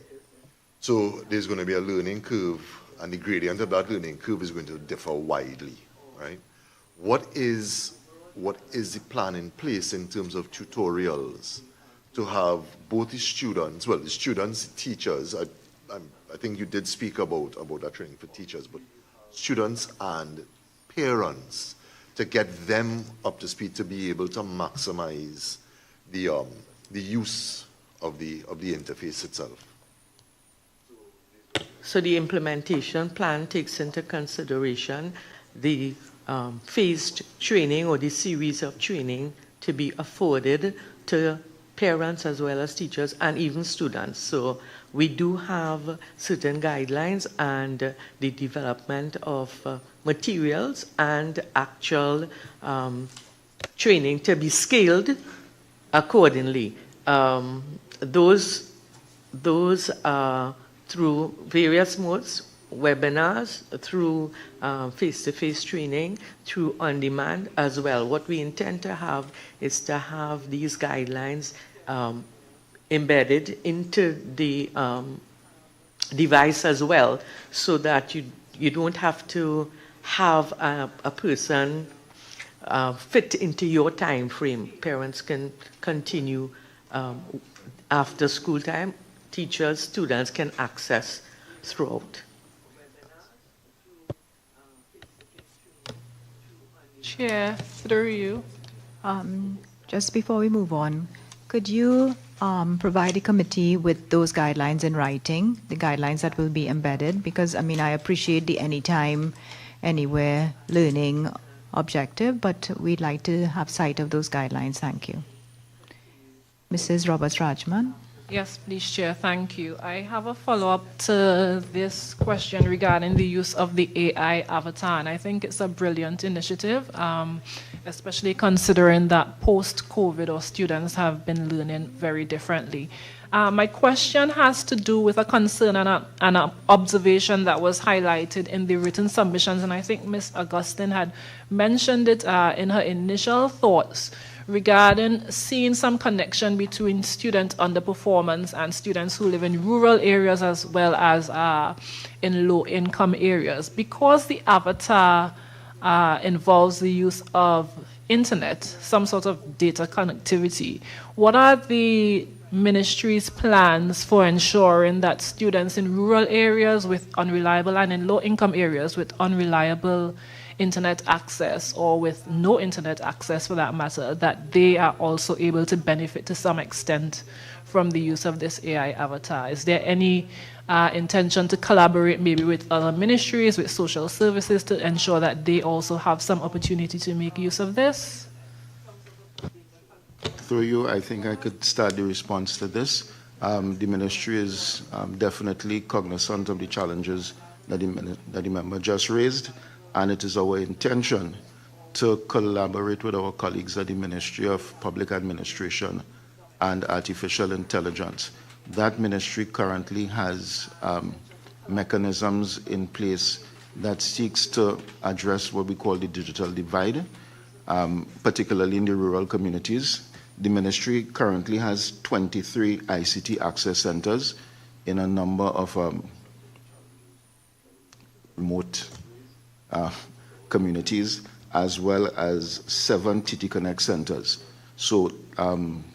So there's going to be a learning curve, and the gradient of that learning curve is going to differ widely, right? What is the plan in place in terms of tutorials to have both the students, well, the students, teachers, I think you did speak about that training for teachers, but students and parents, to get them up to speed to be able to maximize the use of the interface itself. So the implementation plan takes into consideration the phased training or the series of training to be afforded to parents as well as teachers and even students. So we do have certain guidelines and the development of materials and actual training to be scaled accordingly. Those are through various modes, webinars, through face-to-face training, through on-demand as well. What we intend to have is to have these guidelines embedded into the device as well, so that you don't have to have a person fit into your time frame. Parents can continue after school time. Teachers, students can access throughout. Chair, through you. Just before we move on, could you provide the committee with those guidelines in writing, the guidelines that will be embedded? Because, I mean, I appreciate the anytime, anywhere learning objective, but we'd like to have sight of those guidelines. Thank you. Mrs. Roberts-Rajman. Yes, please, Chair. Thank you. I have a follow-up to this question regarding the use of the AI avatar, and I think it's a brilliant initiative, especially considering that post-COVID our students have been learning very differently. My question has to do with a concern and an observation that was highlighted in the written submissions, and I think Ms. Augustine had mentioned it in her initial thoughts, regarding seeing some connection between student underperformance and students who live in rural areas as well as in low-income areas. Because the avatar involves the use of internet, some sort of data connectivity, what are the ministry's plans for ensuring that students in rural areas with unreliable and in low-income areas with unreliable internet access or with no internet access for that matter, that they are also able to benefit to some extent from the use of this AI avatar? Is there any intention to collaborate maybe with other ministries, with social services, to ensure that they also have some opportunity to make use of this? Through you, I think I could start the response to this. The ministry is definitely cognizant of the challenges that the member just raised, and it is our intention to collaborate with our colleagues at the Ministry of Public Administration and Artificial Intelligence. That ministry currently has mechanisms in place that seeks to address what we call the digital divide, particularly in the rural communities. The ministry currently has 23 ICT access centers in a number of remote communities, as well as 7 TT Connect centers. So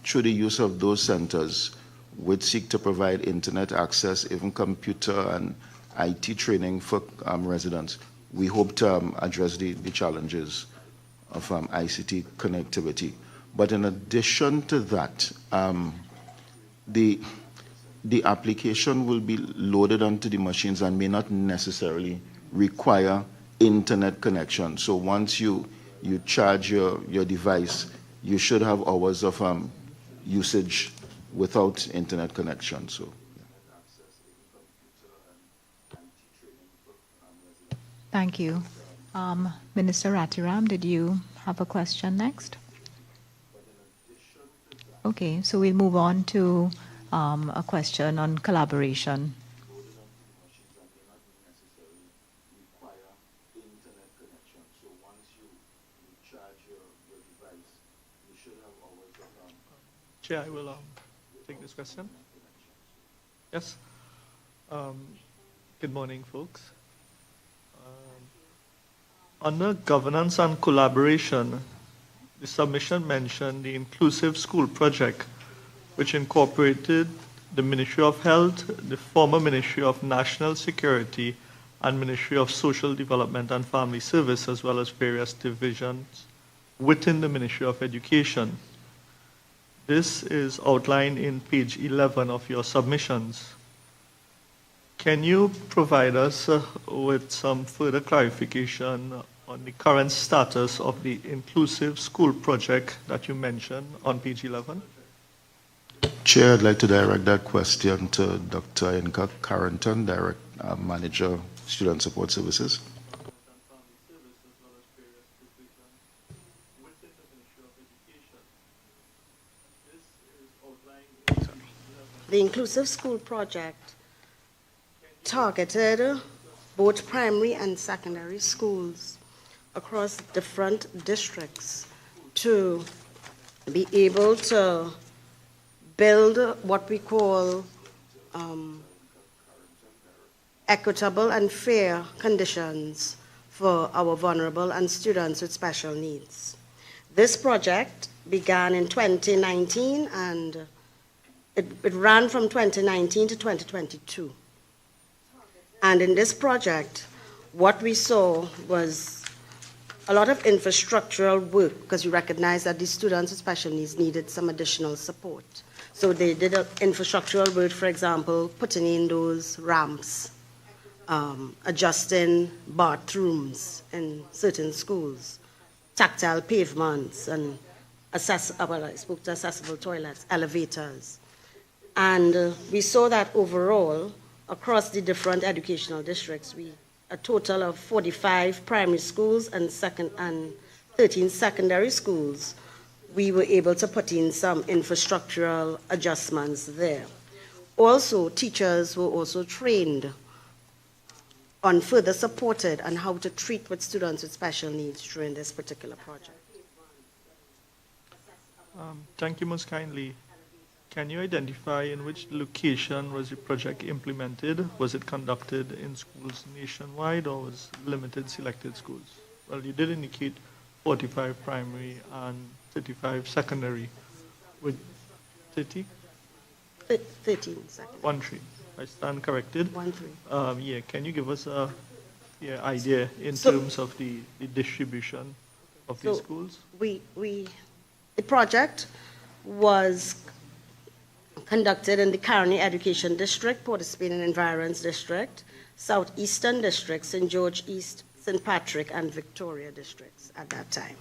through the use of those centers, which seek to provide internet access, even computer and IT training for residents, we hope to address the challenges of ICT connectivity. But in addition to that, the application will be loaded onto the machines and may not necessarily require internet connection. So once you charge your device, you should have hours of usage without internet connection. So. Thank you. Minister Ratiram, did you have a question next? Okay, so we'll move on to a question on collaboration. Chair, I will take this question. Yes. Good morning, folks. Under governance and collaboration, the submission mentioned the Inclusive School Project, which incorporated the Ministry of Health, the former Ministry of National Security, and Ministry of Social Development and Family Service, as well as various divisions within the Ministry of Education. This is outlined in page 11 of your submissions. Can you provide us with some further clarification on the current status of the Inclusive School Project that you mentioned on page 11? Chair, I'd like to direct that question to Dr. Inka Carrington, Manager, Student Support Services. The Inclusive School Project targeted both primary and secondary schools across different districts to be able to build what we call equitable and fair conditions for our vulnerable and students with special needs. This project began in 2019 and it ran from 2019 to 2022. And in this project, what we saw was a lot of infrastructural work, because we recognized that these students with special needs needed some additional support. So they did infrastructural work, for example, putting in those ramps, adjusting bathrooms in certain schools, tactile pavements, and I spoke to accessible toilets, elevators. And we saw that overall, across the different educational districts, a total of 45 primary schools and 13 secondary schools, we were able to put in some infrastructural adjustments there. Also, teachers were also trained on further supported on how to treat with students with special needs during this particular project. Thank you most kindly. Can you identify in which location was the project implemented? Was it conducted in schools nationwide or was limited selected schools? Well, you did indicate 45 primary and 35 secondary. With 30? 13 secondary. 1-3. I stand corrected. 1-3. Yeah, can you give us a idea in terms of the distribution of these schools? The project was conducted in the Caroni Education District, Port of Spain and Environs District, Southeastern District, St. George East, St. Patrick, and Victoria districts at that time.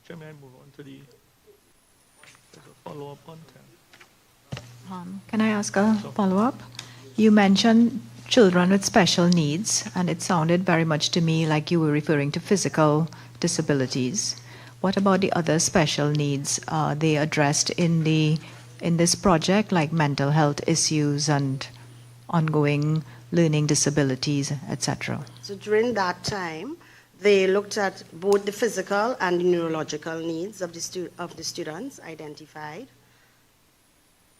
May I move on to the follow-up on 10? Can I ask a follow-up? You mentioned children with special needs, and it sounded very much to me like you were referring to physical disabilities. What about the other special needs? Are they addressed in this project, like mental health issues and ongoing learning disabilities, etc.? So during that time, they looked at both the physical and the neurological needs of the students identified.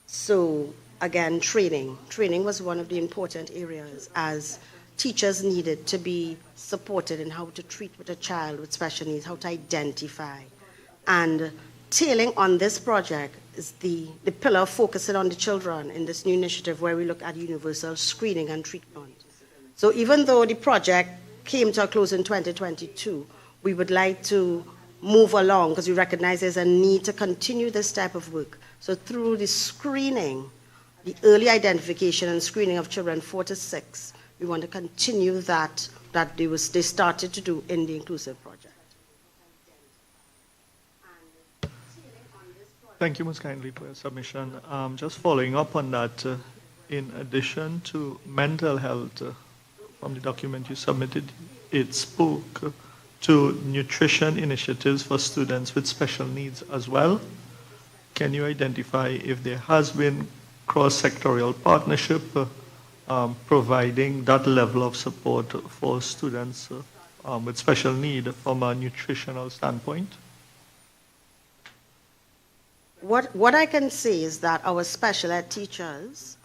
So again, training. Training was one of the important areas, as teachers needed to be supported in how to treat with a child with special needs, how to identify. And tailing on this project is the pillar focusing on the children in this new initiative, where we look at universal screening and treatment. So even though the project came to a close in 2022, we would like to move along because we recognize there's a need to continue this type of work. So through the screening, the early identification and screening of children 4 to 6, we want to continue that they started to do in the Inclusive Project. Thank you most kindly for your submission. Just following up on that, in addition to mental health, from the document you submitted, it spoke to nutrition initiatives for students with special needs as well. Can you identify if there has been cross-sectorial partnership providing that level of support for students with special need from a nutritional standpoint? What I can say is that our special ed teachers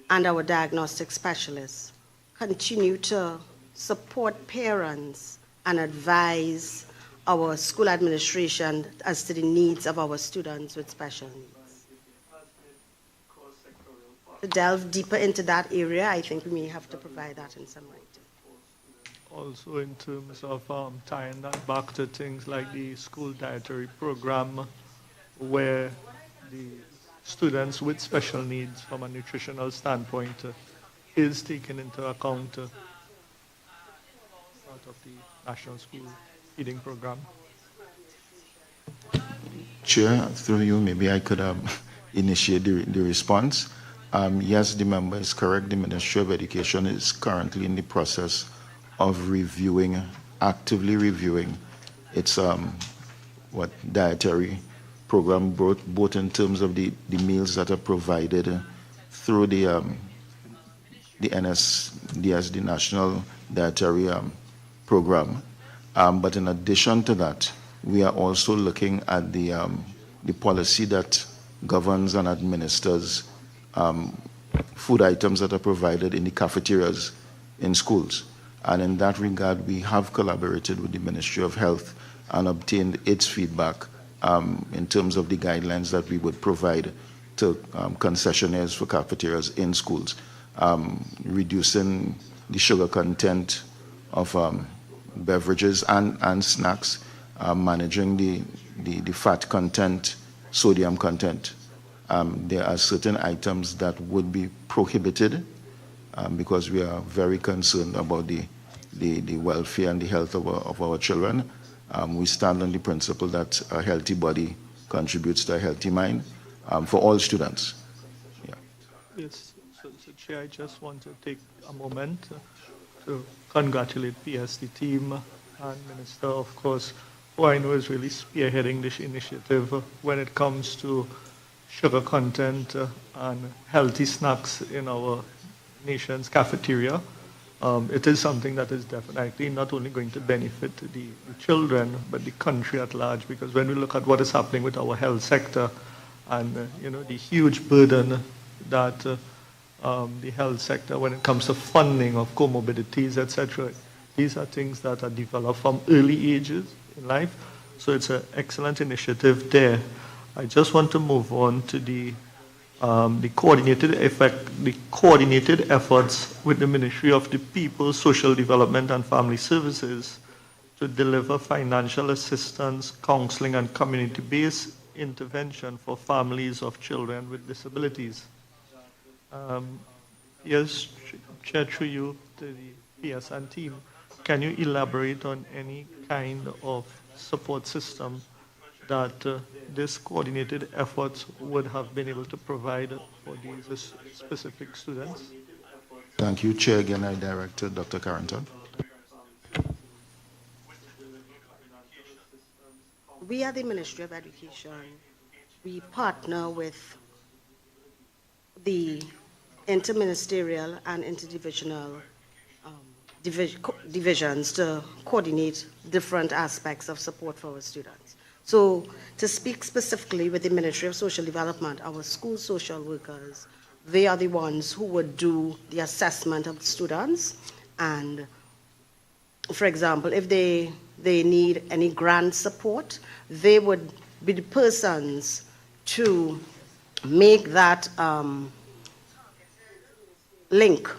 and our diagnostic specialists continue to support parents and advise our school administration as to the needs of our students with special needs. To delve deeper into that area, I think we may have to provide that in some writing. Also in terms of tying that back to things like the school dietary program, where the students with special needs from a nutritional standpoint is taken into account out of the National School Feeding Program. Chair, through you, maybe I could initiate the response. Yes, the member is correct. The Ministry of Education is currently in the process of actively reviewing its dietary program, both in terms of the meals that are provided through the NSDS, the National Dietary Program. But in addition to that, we are also looking at the policy that governs and administers food items that are provided in the cafeterias in schools. And in that regard, we have collaborated with the Ministry of Health and obtained its feedback in terms of the guidelines that we would provide to concessionaires for cafeterias in schools, reducing the sugar content of beverages and snacks, managing the fat content, sodium content. There are certain items that would be prohibited because we are very concerned about the welfare and the health of our children. We stand on the principle that a healthy body contributes to a healthy mind for all students. Yeah. Yes, so Chair, I just want to take a moment to congratulate PSD team and Minister, of course, who I know is really spearheading this initiative when it comes to sugar content and healthy snacks in our nation's cafeteria. It is something that is definitely not only going to benefit the children, but the country at large, because when we look at what is happening with our health sector and the huge burden that the health sector, when it comes to funding of comorbidities, etc., these are things that are developed from early ages in life. So it's an excellent initiative there. I just want to move on to the the coordinated efforts with the Ministry of the People, Social Development and Family Services to deliver financial assistance, counseling, and community-based intervention for families of children with disabilities. Yes, Chair, through you to the PSN team, can you elaborate on any kind of support system that this coordinated effort would have been able to provide for these specific students? Thank you, Chair. Again, I direct to Dr. Carrington. We are the Ministry of Education. We partner with the interministerial and interdivisional divisions to coordinate different aspects of support for our students. So to speak specifically with the Ministry of Social Development, our school social workers, they are the ones who would do the assessment of the students. And for example, if they need any grant support, they would be the persons to make that link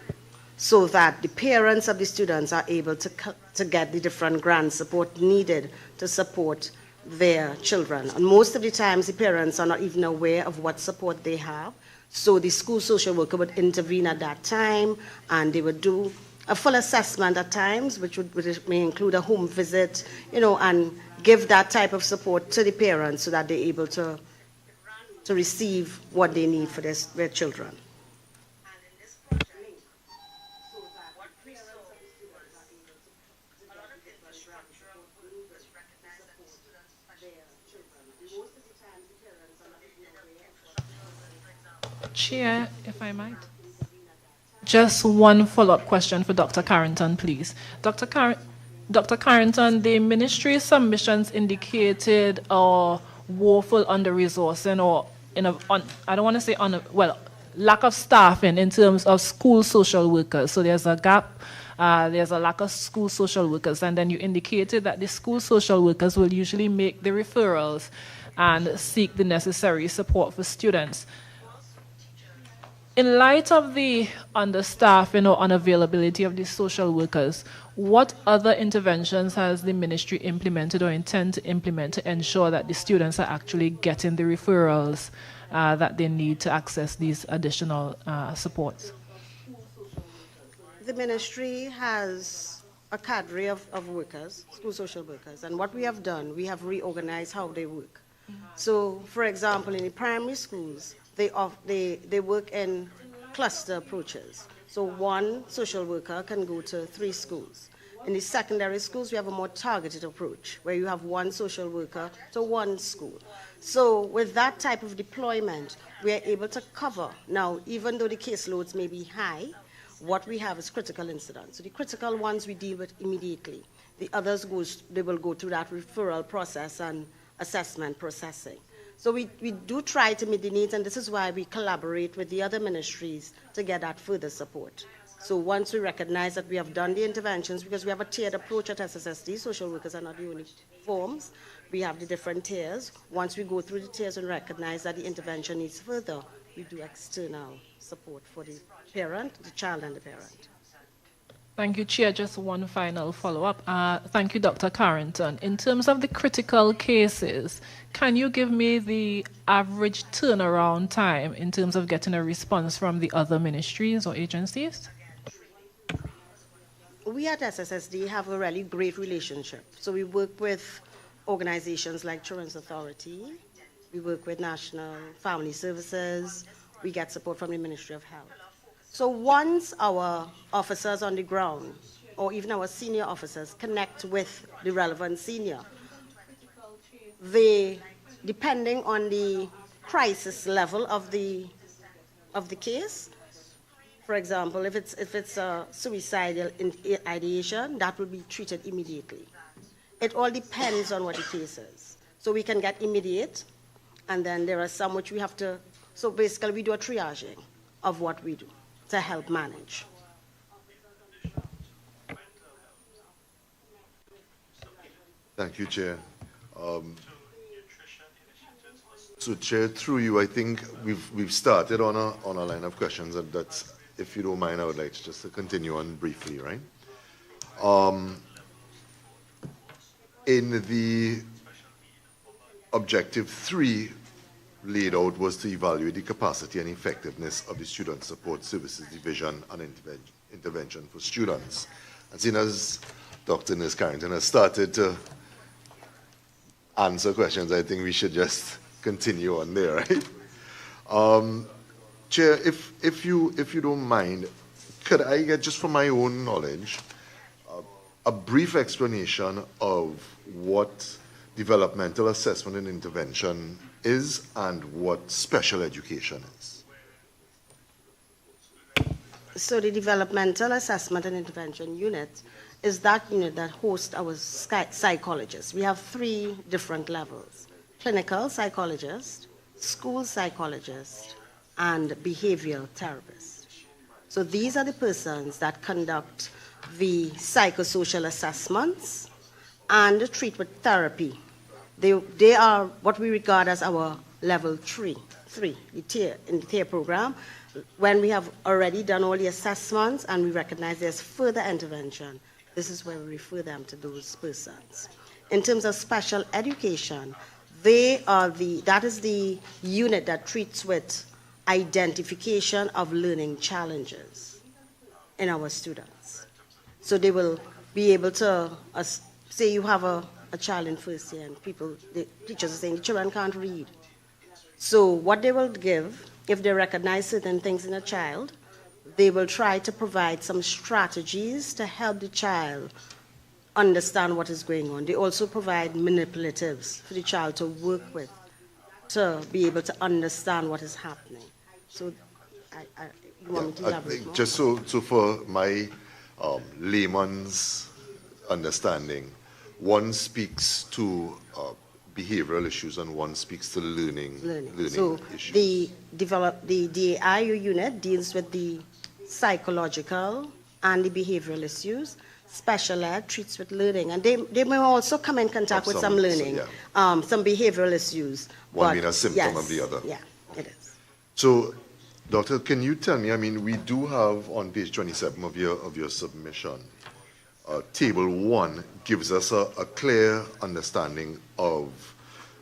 so that the parents of the students are able to get the different grant support needed to support their children. And most of the times, the parents are not even aware of what support they have. So the school social worker would intervene at that time, and they would do a full assessment at times, which may include a home visit, and give that type of support to the parents so that they're able to receive what they need for their children. Chair, if I might. Just one follow-up question for Dr. Carrington, please. Dr. Carrington, the ministry's submissions indicated a woeful under-resourcing, or I don't want to say lack of staffing in terms of school social workers. So there's a gap. There's a lack of school social workers, and then you indicated that the school social workers will usually make the referrals and seek the necessary support for students. In light of the understaffing or unavailability of the social workers, what other interventions has the ministry implemented or intend to implement to ensure that the students are actually getting the referrals that they need to access these additional supports? The ministry has a cadre of workers, school social workers, and what we have done, we have reorganized how they work. So, for example, in the primary schools, they work in cluster approaches. So one social worker can go to 3 schools. In the secondary schools, we have a more targeted approach where you have one social worker to 1 school. So with that type of deployment, we are able to cover. Now, even though the caseloads may be high, what we have is critical incidents. So the critical ones we deal with immediately. The others they will go through that referral process and assessment processing. So we do try to meet the needs, and this is why we collaborate with the other ministries to get that further support. So once we recognize that we have done the interventions, because we have a tiered approach at SSSD, social workers are not the only forms, we have the different tiers. Once we go through the tiers and recognize that the intervention needs further, we do external support for the parent, the child, and the parent. Thank you, Chair. Just one final follow-up. Thank you, Dr. Carrington. In terms of the critical cases, can you give me the average turnaround time in terms of getting a response from the other ministries or agencies? We at SSSD have a really great relationship. So we work with organizations like Children's Authority. We work with National Family Services. We get support from the Ministry of Health. So once our officers on the ground, or even our senior officers, connect with the relevant senior, they, depending on the crisis level of the case, for example, if it's a suicidal ideation, that will be treated immediately. It all depends on what the case is. So we can get immediate, and then there are some which we have to, so basically we do a triaging of what we do to help manage. Thank you, Chair. So, Chair, through you, I think we've started on a line of questions, and that's, if you don't mind, I would like just to continue on briefly, right? In the objective 3 laid out was to evaluate the capacity and effectiveness of the Student Support Services Division and intervention for students. And seeing as Dr. Nurse Carrington has started to answer questions, I think we should just continue on there, right? Chair, if you don't mind, could I get, just from my own knowledge, a brief explanation of what developmental assessment and intervention is and what special education is? So the developmental assessment and intervention unit is that unit that hosts our psychologists. We have 3 different levels: clinical psychologist, school psychologist, and behavioral therapist. So these are the persons that conduct the psychosocial assessments and treat with therapy. They are what we regard as our level 3, the tier, in the tier program. When we have already done all the assessments and we recognize there's further intervention, this is where we refer them to those persons. In terms of special education, that is the unit that treats with identification of learning challenges in our students. So they will be able to, say you have a child in first year and the teachers are saying the children can't read. So what they will give, if they recognize certain things in a child, they will try to provide some strategies to help the child understand what is going on. They also provide manipulatives for the child to work with to be able to understand what is happening. So you want me to elaborate more? Just so for my layman's understanding, one speaks to behavioral issues and one speaks to learning so issues. The DAIU unit deals with the psychological and the behavioral issues. Special ed treats with learning, and they may also come in contact with some learning, some behavioral issues. One being a symptom of the other. Yeah, it is. So, Doctor, can you tell me, I mean, we do have on page 27 of your submission, table 1 gives us a clear understanding of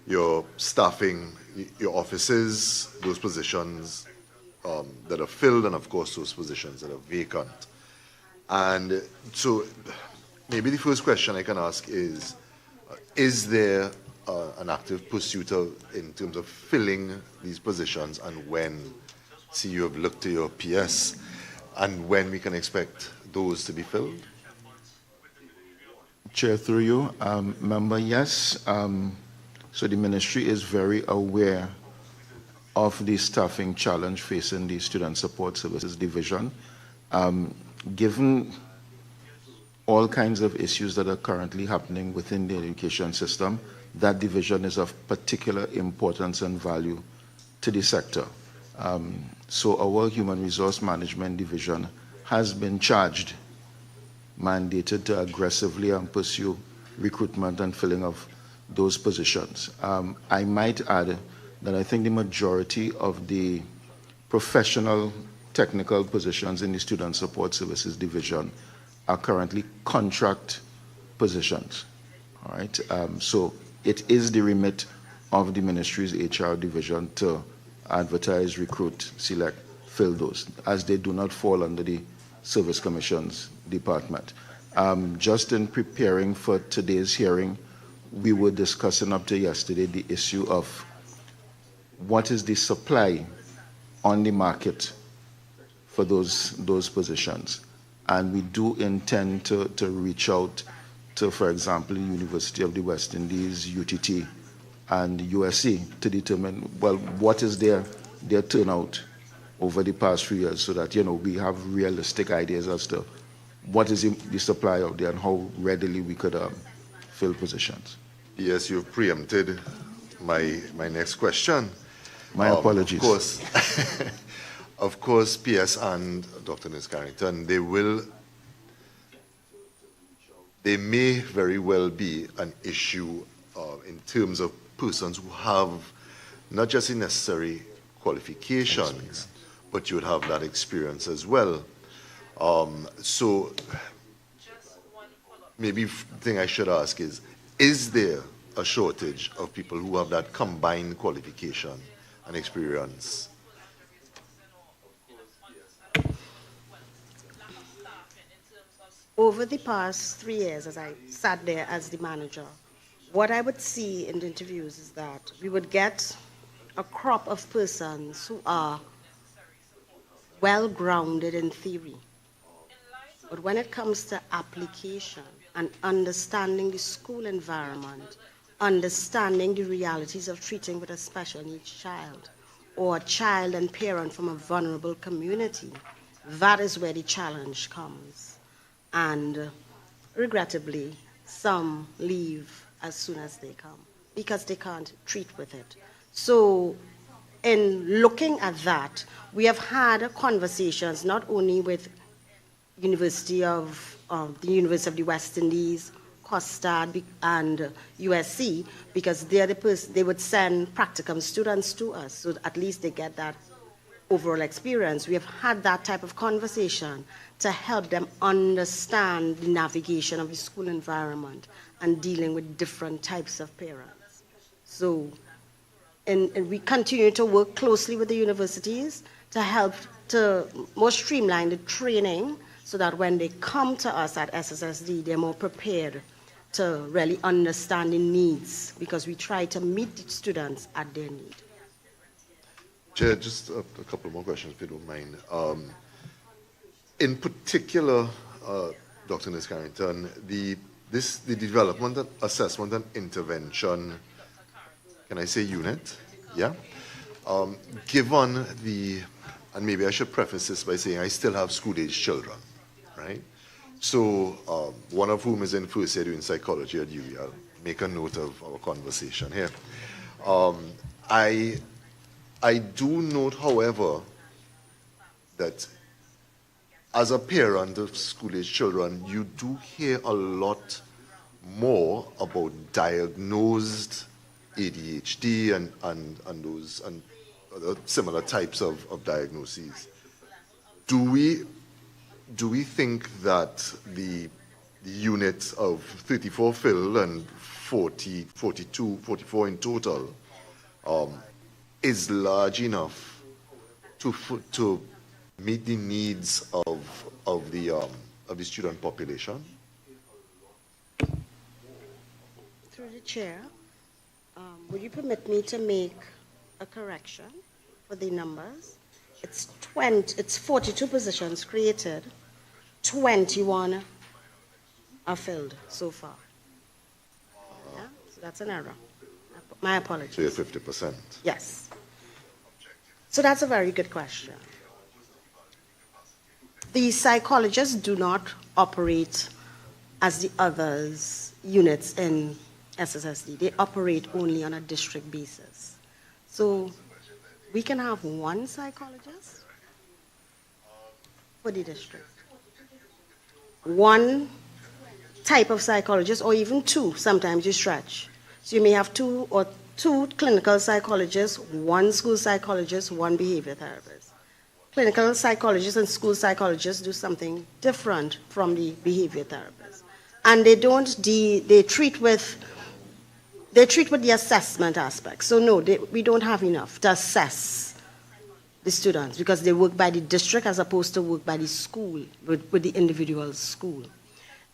your staffing, your offices, those positions that are filled, and of course those positions that are vacant. And so maybe the first question I can ask is there an active pursuit in terms of filling these positions, and when, see you have looked to your PS, and when we can expect those to be filled? Chair, through you, member, yes. So the ministry is very aware of the staffing challenge facing the Student Support Services Division. Given all kinds of issues that are currently happening within the education system, that division is of particular importance and value to the sector. So our Human Resource Management Division has been charged, mandated to aggressively pursue recruitment and filling of those positions. I might add that I think the majority of the professional technical positions in the Student Support Services Division are currently contract positions. All right. So it is the remit of the ministry's HR division to advertise, recruit, select, fill those, as they do not fall under the Service Commission's department. Just in preparing for today's hearing, we were discussing up to yesterday the issue of what is the supply on the market for those positions. And we do intend to reach out to, for example, the University of the West Indies, UTT, and USC to determine, well, what is their turnout over the past few years, so that, we have realistic ideas as to what is the supply out there and how readily we could fill positions. Yes, you've preempted my next question. My apologies. Of course, PS and Dr. Nurse Carrington, they may very well be an issue in terms of persons who have not just the necessary qualifications, but you would have that experience as well. So maybe the thing I should ask is there a shortage of people who have that combined qualification and experience? Over the past 3 years, as I sat there as the manager, what I would see in the interviews is that we would get a crop of persons who are well-grounded in theory. But when it comes to application and understanding the school environment, understanding the realities of treating with a special needs child or a child and parent from a vulnerable community, that is where the challenge comes. And regrettably, some leave as soon as they come because they can't treat with it. So in looking at that, we have had conversations not only with the University of the West Indies, Persad, and USC, because they would send practicum students to us, so at least they get that overall experience. We have had that type of conversation to help them understand the navigation of the school environment and dealing with different types of parents. So, and we continue to work closely with the universities to help to more streamline the training so that when they come to us at SSSD, they're more prepared to really understand the needs, because we try to meet the students at their need. Chair, just a couple more questions, if you don't mind. In particular, Dr. Nis Carrington, the development, assessment, and intervention, can I say unit? Yeah. Given and maybe I should preface this by saying I still have school-age children, right? So one of whom is in first year doing psychology at UWI. I'll make a note of our conversation here. I do note, however, that as a parent of school-age children, you do hear a lot more about diagnosed ADHD and other similar types of diagnoses. Do we think that the units of 34 fill and 44 in total is large enough to meet the needs of the student population? Through the chair, would you permit me to make a correction for the numbers? It's 42 positions created, 21 are filled so far. Yeah? So that's an error. My apologies. So you're 50%. Yes. So that's a very good question. The psychologists do not operate as the others units in SSSD. They operate only on a district basis. So we can have one psychologist for the district, one type of psychologist, or even two. Sometimes you stretch. So you may have two clinical psychologists, one school psychologist, one behavior therapist. Clinical psychologists and school psychologists do something different from the behavior therapists. And they treat with the assessment aspect. So no, we don't have enough to assess the students because they work by the district as opposed to work by the school, with the individual school.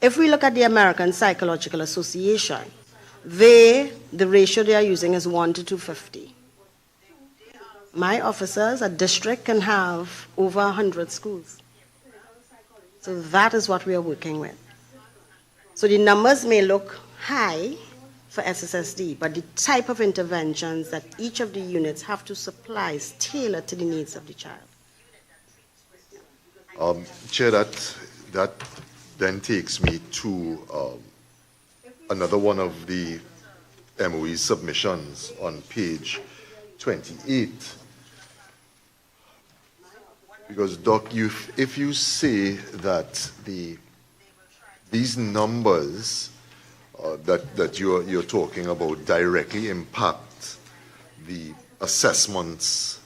If we look at the American Psychological Association, the ratio they are using is 1 to 250. My officers at district can have over 100 schools. So that is what we are working with. So the numbers may look high for SSSD, but the type of interventions that each of the units have to supply is tailored to the needs of the child. Chair, that then takes me to another one of the MOE's submissions on page 28. Because, Doc, if you say that these numbers that you're talking about directly impact the assessments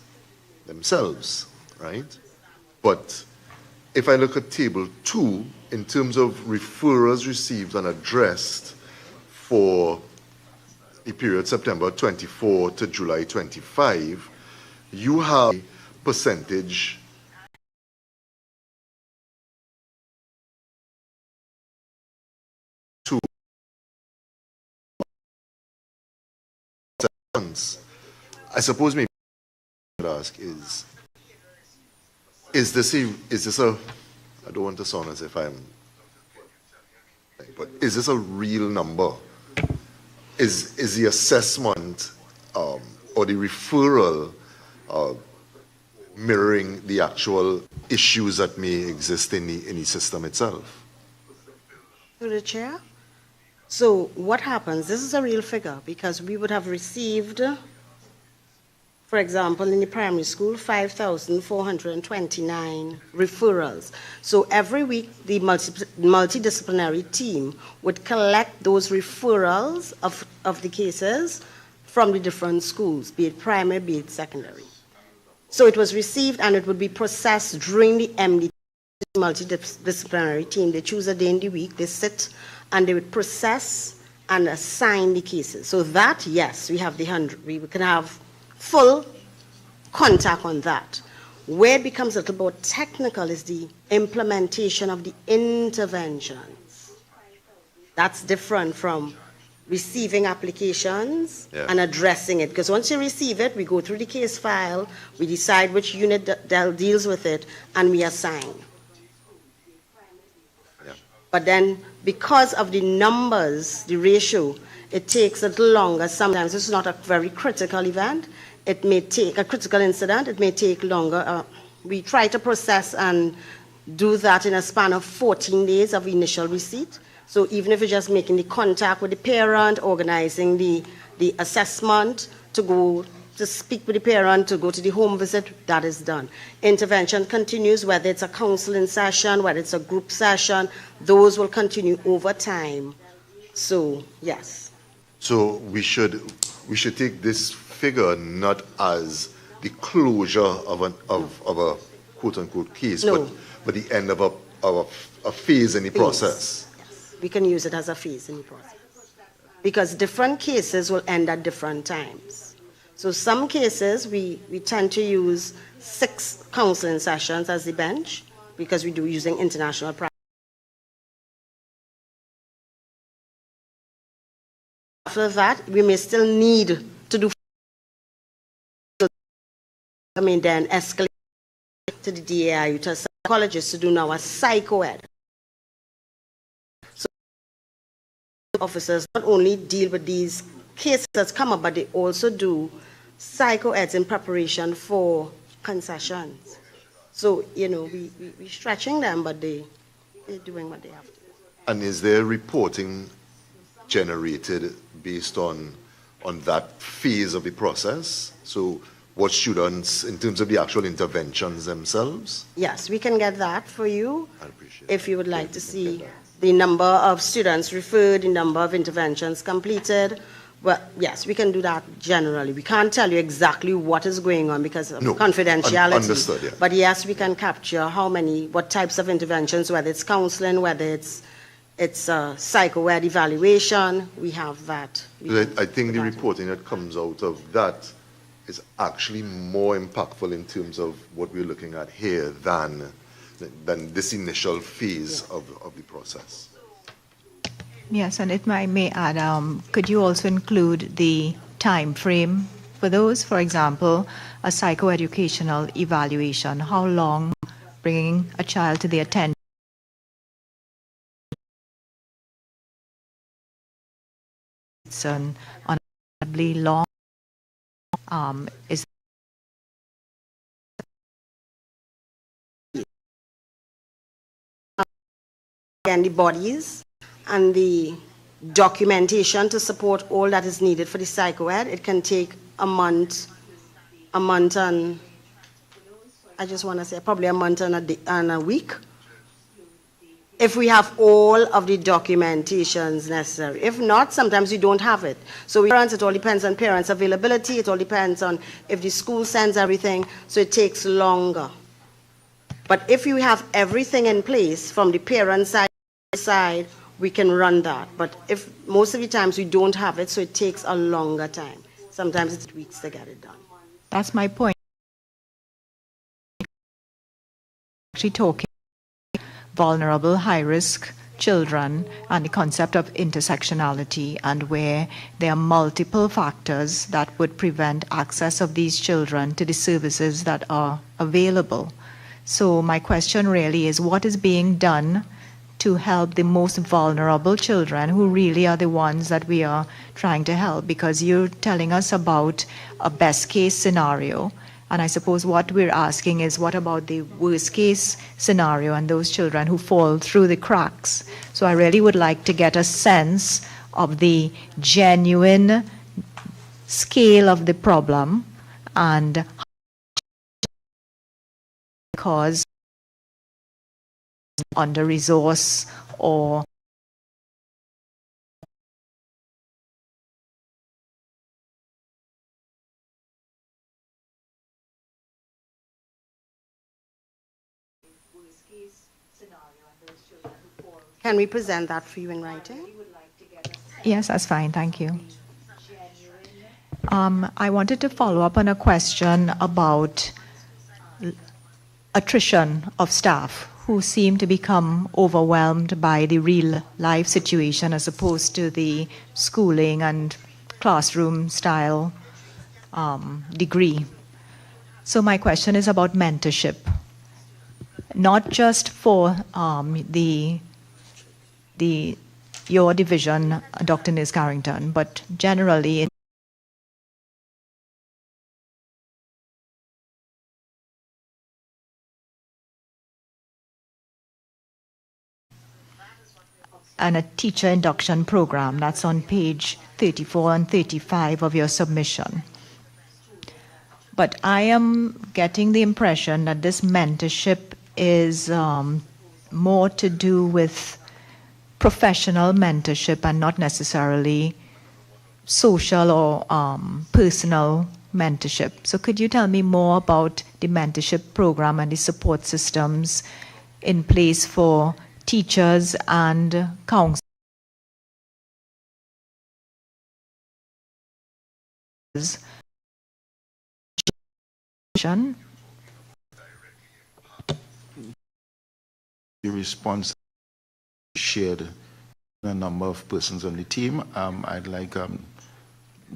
themselves, right? But if I look at table 2, in terms of referrals received and addressed for the period September 24 to July 25, you have a percentage to months. I suppose maybe I would ask is this a I don't want to sound as if I'm, but is this a real number? Is the assessment or the referral mirroring the actual issues that may exist in the system itself? Through the chair. So what happens? This is a real figure because we would have received, for example, in the primary school, 5,429 referrals. So every week, the multidisciplinary team would collect those referrals of the cases from the different schools, be it primary, be it secondary. So it was received and it would be processed during the MD multidisciplinary team. They choose a day in the week, they sit and they would process and assign the cases. So that, yes, we have the 100, we can have full contact on that. Where it becomes a little more technical is the implementation of the interventions. That's different from receiving applications and addressing it. Because once you receive it, we go through the case file, we decide which unit deals with it, and we assign. But then, because of the numbers, the ratio, it takes a little longer. Sometimes it's not a very critical event. It may take a critical incident. It may take longer. We try to process and do that in a span of 14 days of initial receipt. So even if you're just making the contact with the parent, organizing the assessment, to go to speak with the parent, to go to the home visit, that is done. Intervention continues, whether it's a counseling session, whether it's a group session, those will continue over time. So, yes. So we should take this figure not as the closure of a quote-unquote case, No. but the end of a phase in the process. Yes. We can use it as a phase in the process. Because different cases will end at different times. So some cases, we tend to use 6 counseling sessions as the bench because we do using international practice. After that, we may still need to do, then escalate to the DAIU, to a psychologist to do now a psychoed. So officers not only deal with these cases that come up, but they also do psychoeds in preparation for concessions. So, we're stretching them, but they're doing what they have to. And is there reporting generated based on that phase of the process? So what students, in terms of the actual interventions themselves? Yes, we can get that for you. I appreciate if you would like to see the number of students referred, the number of interventions completed. Well, yes, we can do that generally. We can't tell you exactly what is going on because of confidentiality. Understood, yeah. But yes, we can capture what types of interventions, whether it's counseling, whether it's psychoed evaluation. We have that. I think the reporting that comes out of that is actually more impactful in terms of what we're looking at here than this initial phase of the process. Yes, and if I may add, could you also include the time frame for those? For example, a psychoeducational evaluation, how long bringing a child to the attention unacceptably long is and the bodies and the documentation to support all that is needed for the psychoed. It can take a month and I just want to say probably a month and a week. if we have all of the documentations necessary. If not, sometimes we don't have it. So parents, it all depends on parents' availability. It all depends on if the school sends everything, so it takes longer. But if you have everything in place from the parent side, we can run that. But if most of the times we don't have it, so it takes a longer time. Sometimes it's weeks to get it done. That's my point. Actually talking vulnerable, high-risk children and the concept of intersectionality, and where there are multiple factors that would prevent access of these children to the services that are available. So my question really is, what is being done to help the most vulnerable children, who really are the ones that we are trying to help? Because you're telling us about a best case scenario, and I suppose what we're asking is, what about the worst case scenario and those children who fall through the cracks? So I really would like to get a sense of the genuine scale of the problem, and because under-resourced or Can we present that for you in writing? Yes, that's fine. Thank you. I wanted to follow up on a question about attrition of staff who seem to become overwhelmed by the real life situation as opposed to the schooling and classroom style degree. So my question is about mentorship, not just for your division, Dr. Nis Carrington, but generally and a teacher induction program. That's on page 34 and 35 of your submission. But I am getting the impression that this mentorship is more to do with professional mentorship and not necessarily social or personal mentorship. So could you tell me more about the mentorship program and the support systems in place for teachers and counselors? The response shared a number of persons on the team. I'd like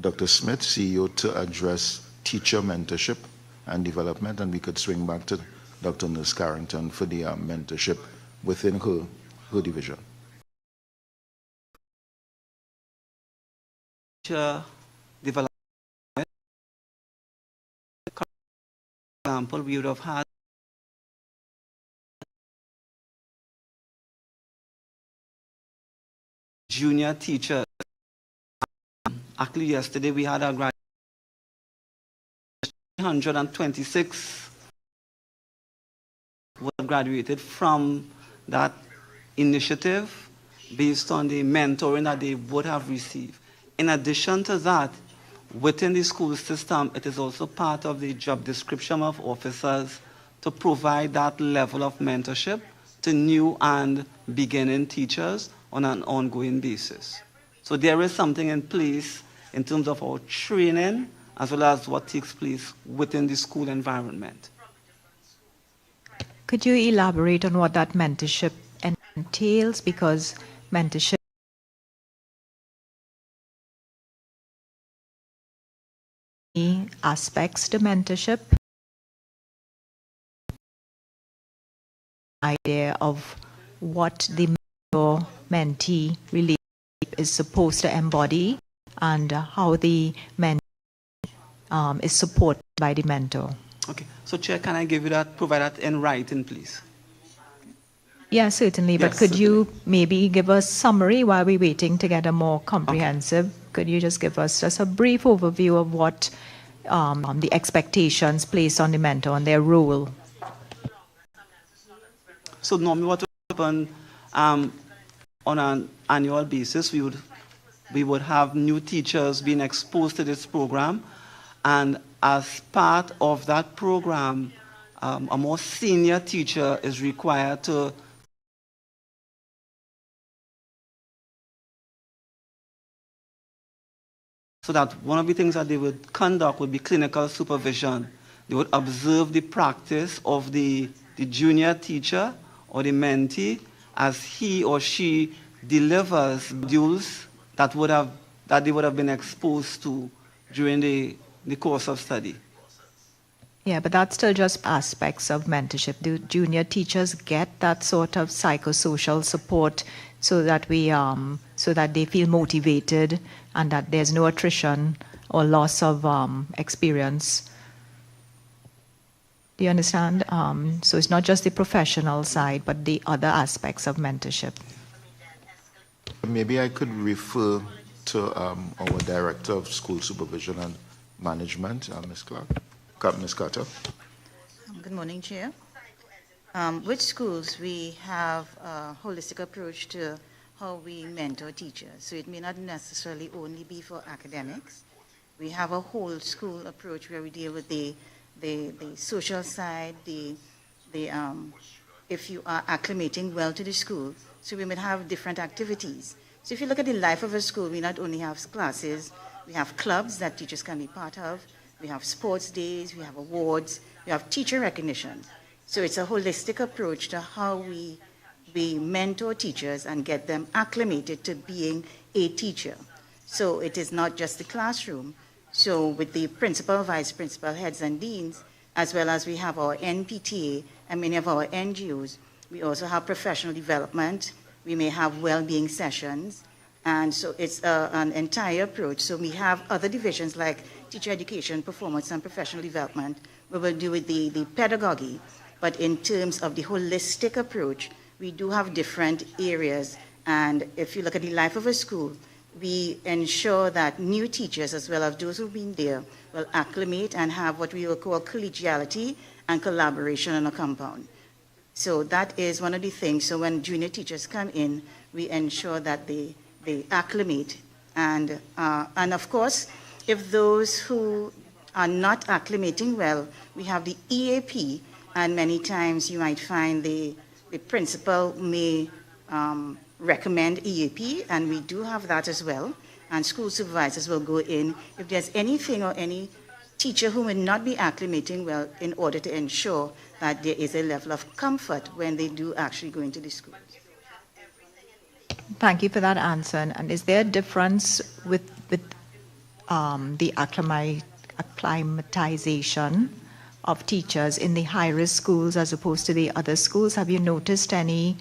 Dr. Smith, CEO, to address teacher mentorship and development, and we could swing back to Dr. Nis Carrington for the mentorship within her division. Development. For example, we would have had junior teachers. Actually, yesterday we had our 326 were graduated from that initiative based on the mentoring that they would have received. In addition to that, within the school system, it is also part of the job description of officers to provide that level of mentorship to new and beginning teachers on an ongoing basis. So there is something in place in terms of our training as well as what takes place within the school environment. Could you elaborate on what that mentorship entails? Because mentorship aspects to mentorship, idea of what the mentor-mentee relationship is supposed to embody and how the mentor is supported by the mentor. Okay, so Chair, can I give you that, provide that in writing, please? Yeah, certainly, but Yes, could certainly. you maybe give us summary while we're waiting to get a more comprehensive? Could you just give us just a brief overview of what the expectations placed on the mentor and their role? So normally what will happen, on an annual basis, we would have new teachers being exposed to this program, and as part of that program, a more senior teacher is required to so that one of the things that they would conduct would be clinical supervision. They would observe the practice of the junior teacher or the mentee as he or she delivers modules that they would have been exposed to during the course of study. Yeah, but that's still just aspects of mentorship. Do junior teachers get that sort of psychosocial support so that they feel motivated and that there's no attrition or loss of experience? Do you understand? So it's not just the professional side, but the other aspects of mentorship. Maybe I could refer to our Director of School Supervision and Management, Ms. Clark. Ms. Carter. Good morning, Chair. With schools, we have a holistic approach to how we mentor teachers. So it may not necessarily only be for academics. We have a whole school approach where we deal with the social side, if you are acclimating well to the school. So we might have different activities. So if you look at the life of a school, we not only have classes, we have clubs that teachers can be part of, we have sports days, we have awards, we have teacher recognition. So it's a holistic approach to how we mentor teachers and get them acclimated to being a teacher. So it is not just the classroom. So with the principal, vice principal, heads and deans, as well as we have our NPTA and many of our NGOs, we also have professional development. We may have well-being sessions. And so it's an entire approach. So we have other divisions like teacher education, performance, and professional development. We will do with the pedagogy. But in terms of the holistic approach, we do have different areas. And if you look at the life of a school, we ensure that new teachers, as well as those who've been there, will acclimate and have what we will call collegiality and collaboration on a compound. So that is one of the things. So when junior teachers come in, we ensure that they acclimate. And of course, if those who are not acclimating well, we have the EAP, and many times you might find the principal may recommend EAP, and we do have that as well. And school supervisors will go in if there's anything or any teacher who may not be acclimating well, in order to ensure that there is a level of comfort when they do actually go into the school. Thank you for that answer. And is there a difference with the acclimatization of teachers in the high-risk schools as opposed to the other schools? Have you noticed any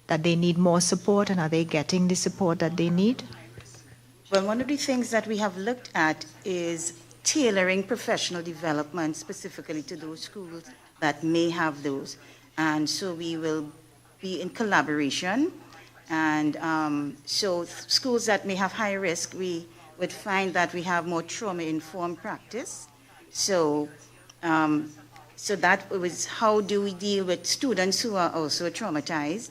that they need more support, and are they getting the support that they need? Well, one of the things that we have looked at is tailoring professional development specifically to those schools that may have those. And so we will be in collaboration. And so schools that may have high risk, we would find that we have more trauma-informed practice. So, so that was how do we deal with students who are also traumatized,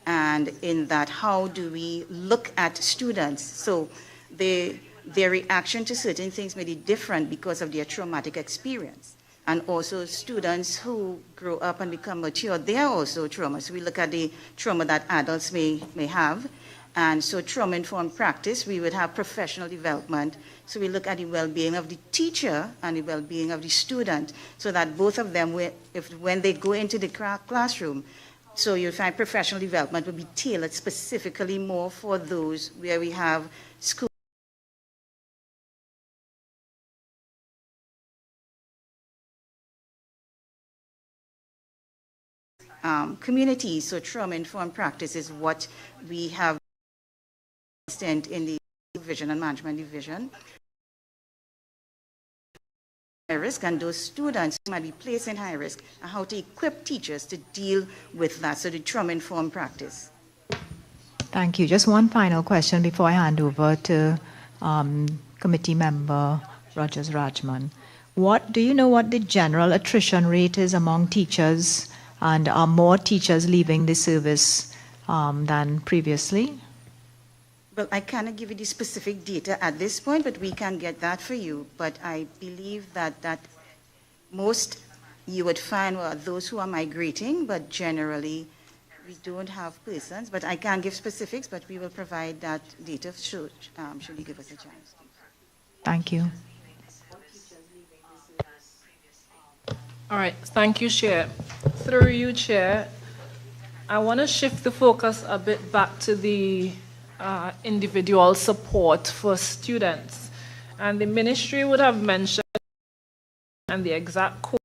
and in that, how do we look at students? So their reaction to certain things may be different because of their traumatic experience. And also students who grow up and become mature, they are also trauma. So we look at the trauma that adults may have. And so trauma-informed practice, we would have professional development. So we look at the well-being of the teacher and the well-being of the student, so that both of them, when they go into the classroom, so you'll find professional development will be tailored specifically more for those where we have school communities. So trauma-informed practice is what we have in the division and management division. High risk, and those students who might be placed in high risk, and how to equip teachers to deal with that. So the trauma-informed practice. Thank you. Just one final question before I hand over to committee member Rogers Rajman. Do you know what the general attrition rate is among teachers, and are more teachers leaving the service than previously? Well, I cannot give you the specific data at this point, but we can get that for you. But I believe that most you would find were those who are migrating, but generally we don't have persons. But I can't give specifics, but we will provide that data should you give us a chance. Thank you. All right, thank you, Chair. Through you, Chair, I want to shift the focus a bit back to the individual support for students. And the ministry would have mentioned and the exact code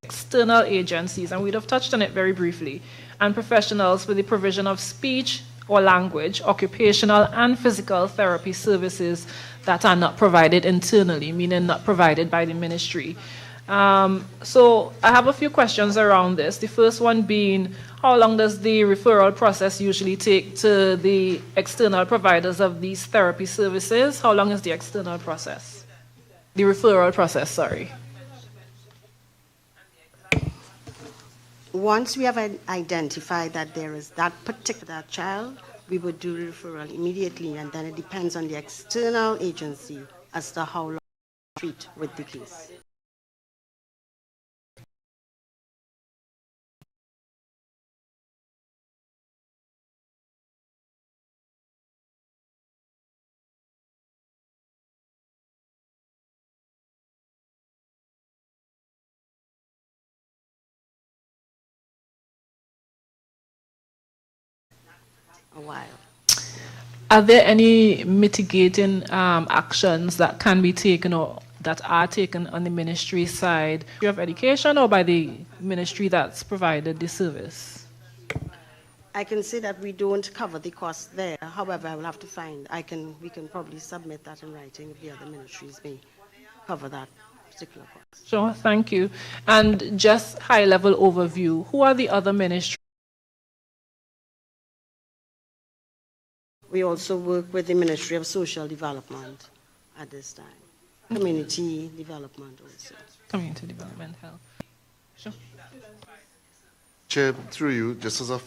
external agencies, and we'd have touched on it very briefly, and professionals for the provision of speech or language, occupational and physical therapy services that are not provided internally, meaning not provided by the ministry. So I have a few questions around this. The first one being, how long does the referral process usually take to the external providers of these therapy services? How long is the external process? The referral process, sorry. Once we have identified that there is that particular child, we would do the referral immediately, and then it depends on the external agency as to how long to treat with the case. A while. Are there any mitigating actions that can be taken or that are taken on the ministry side, of education or by the ministry that's provided the service? I can say that we don't cover the cost there. However, I will have to find, we can probably submit that in writing if the other ministries may cover that particular cost. Sure, thank you. And just high-level overview, who are the other ministries? We also work with the Ministry of Social Development at this time. Community development also. Community development, health. Sure. Chair, through you, just as a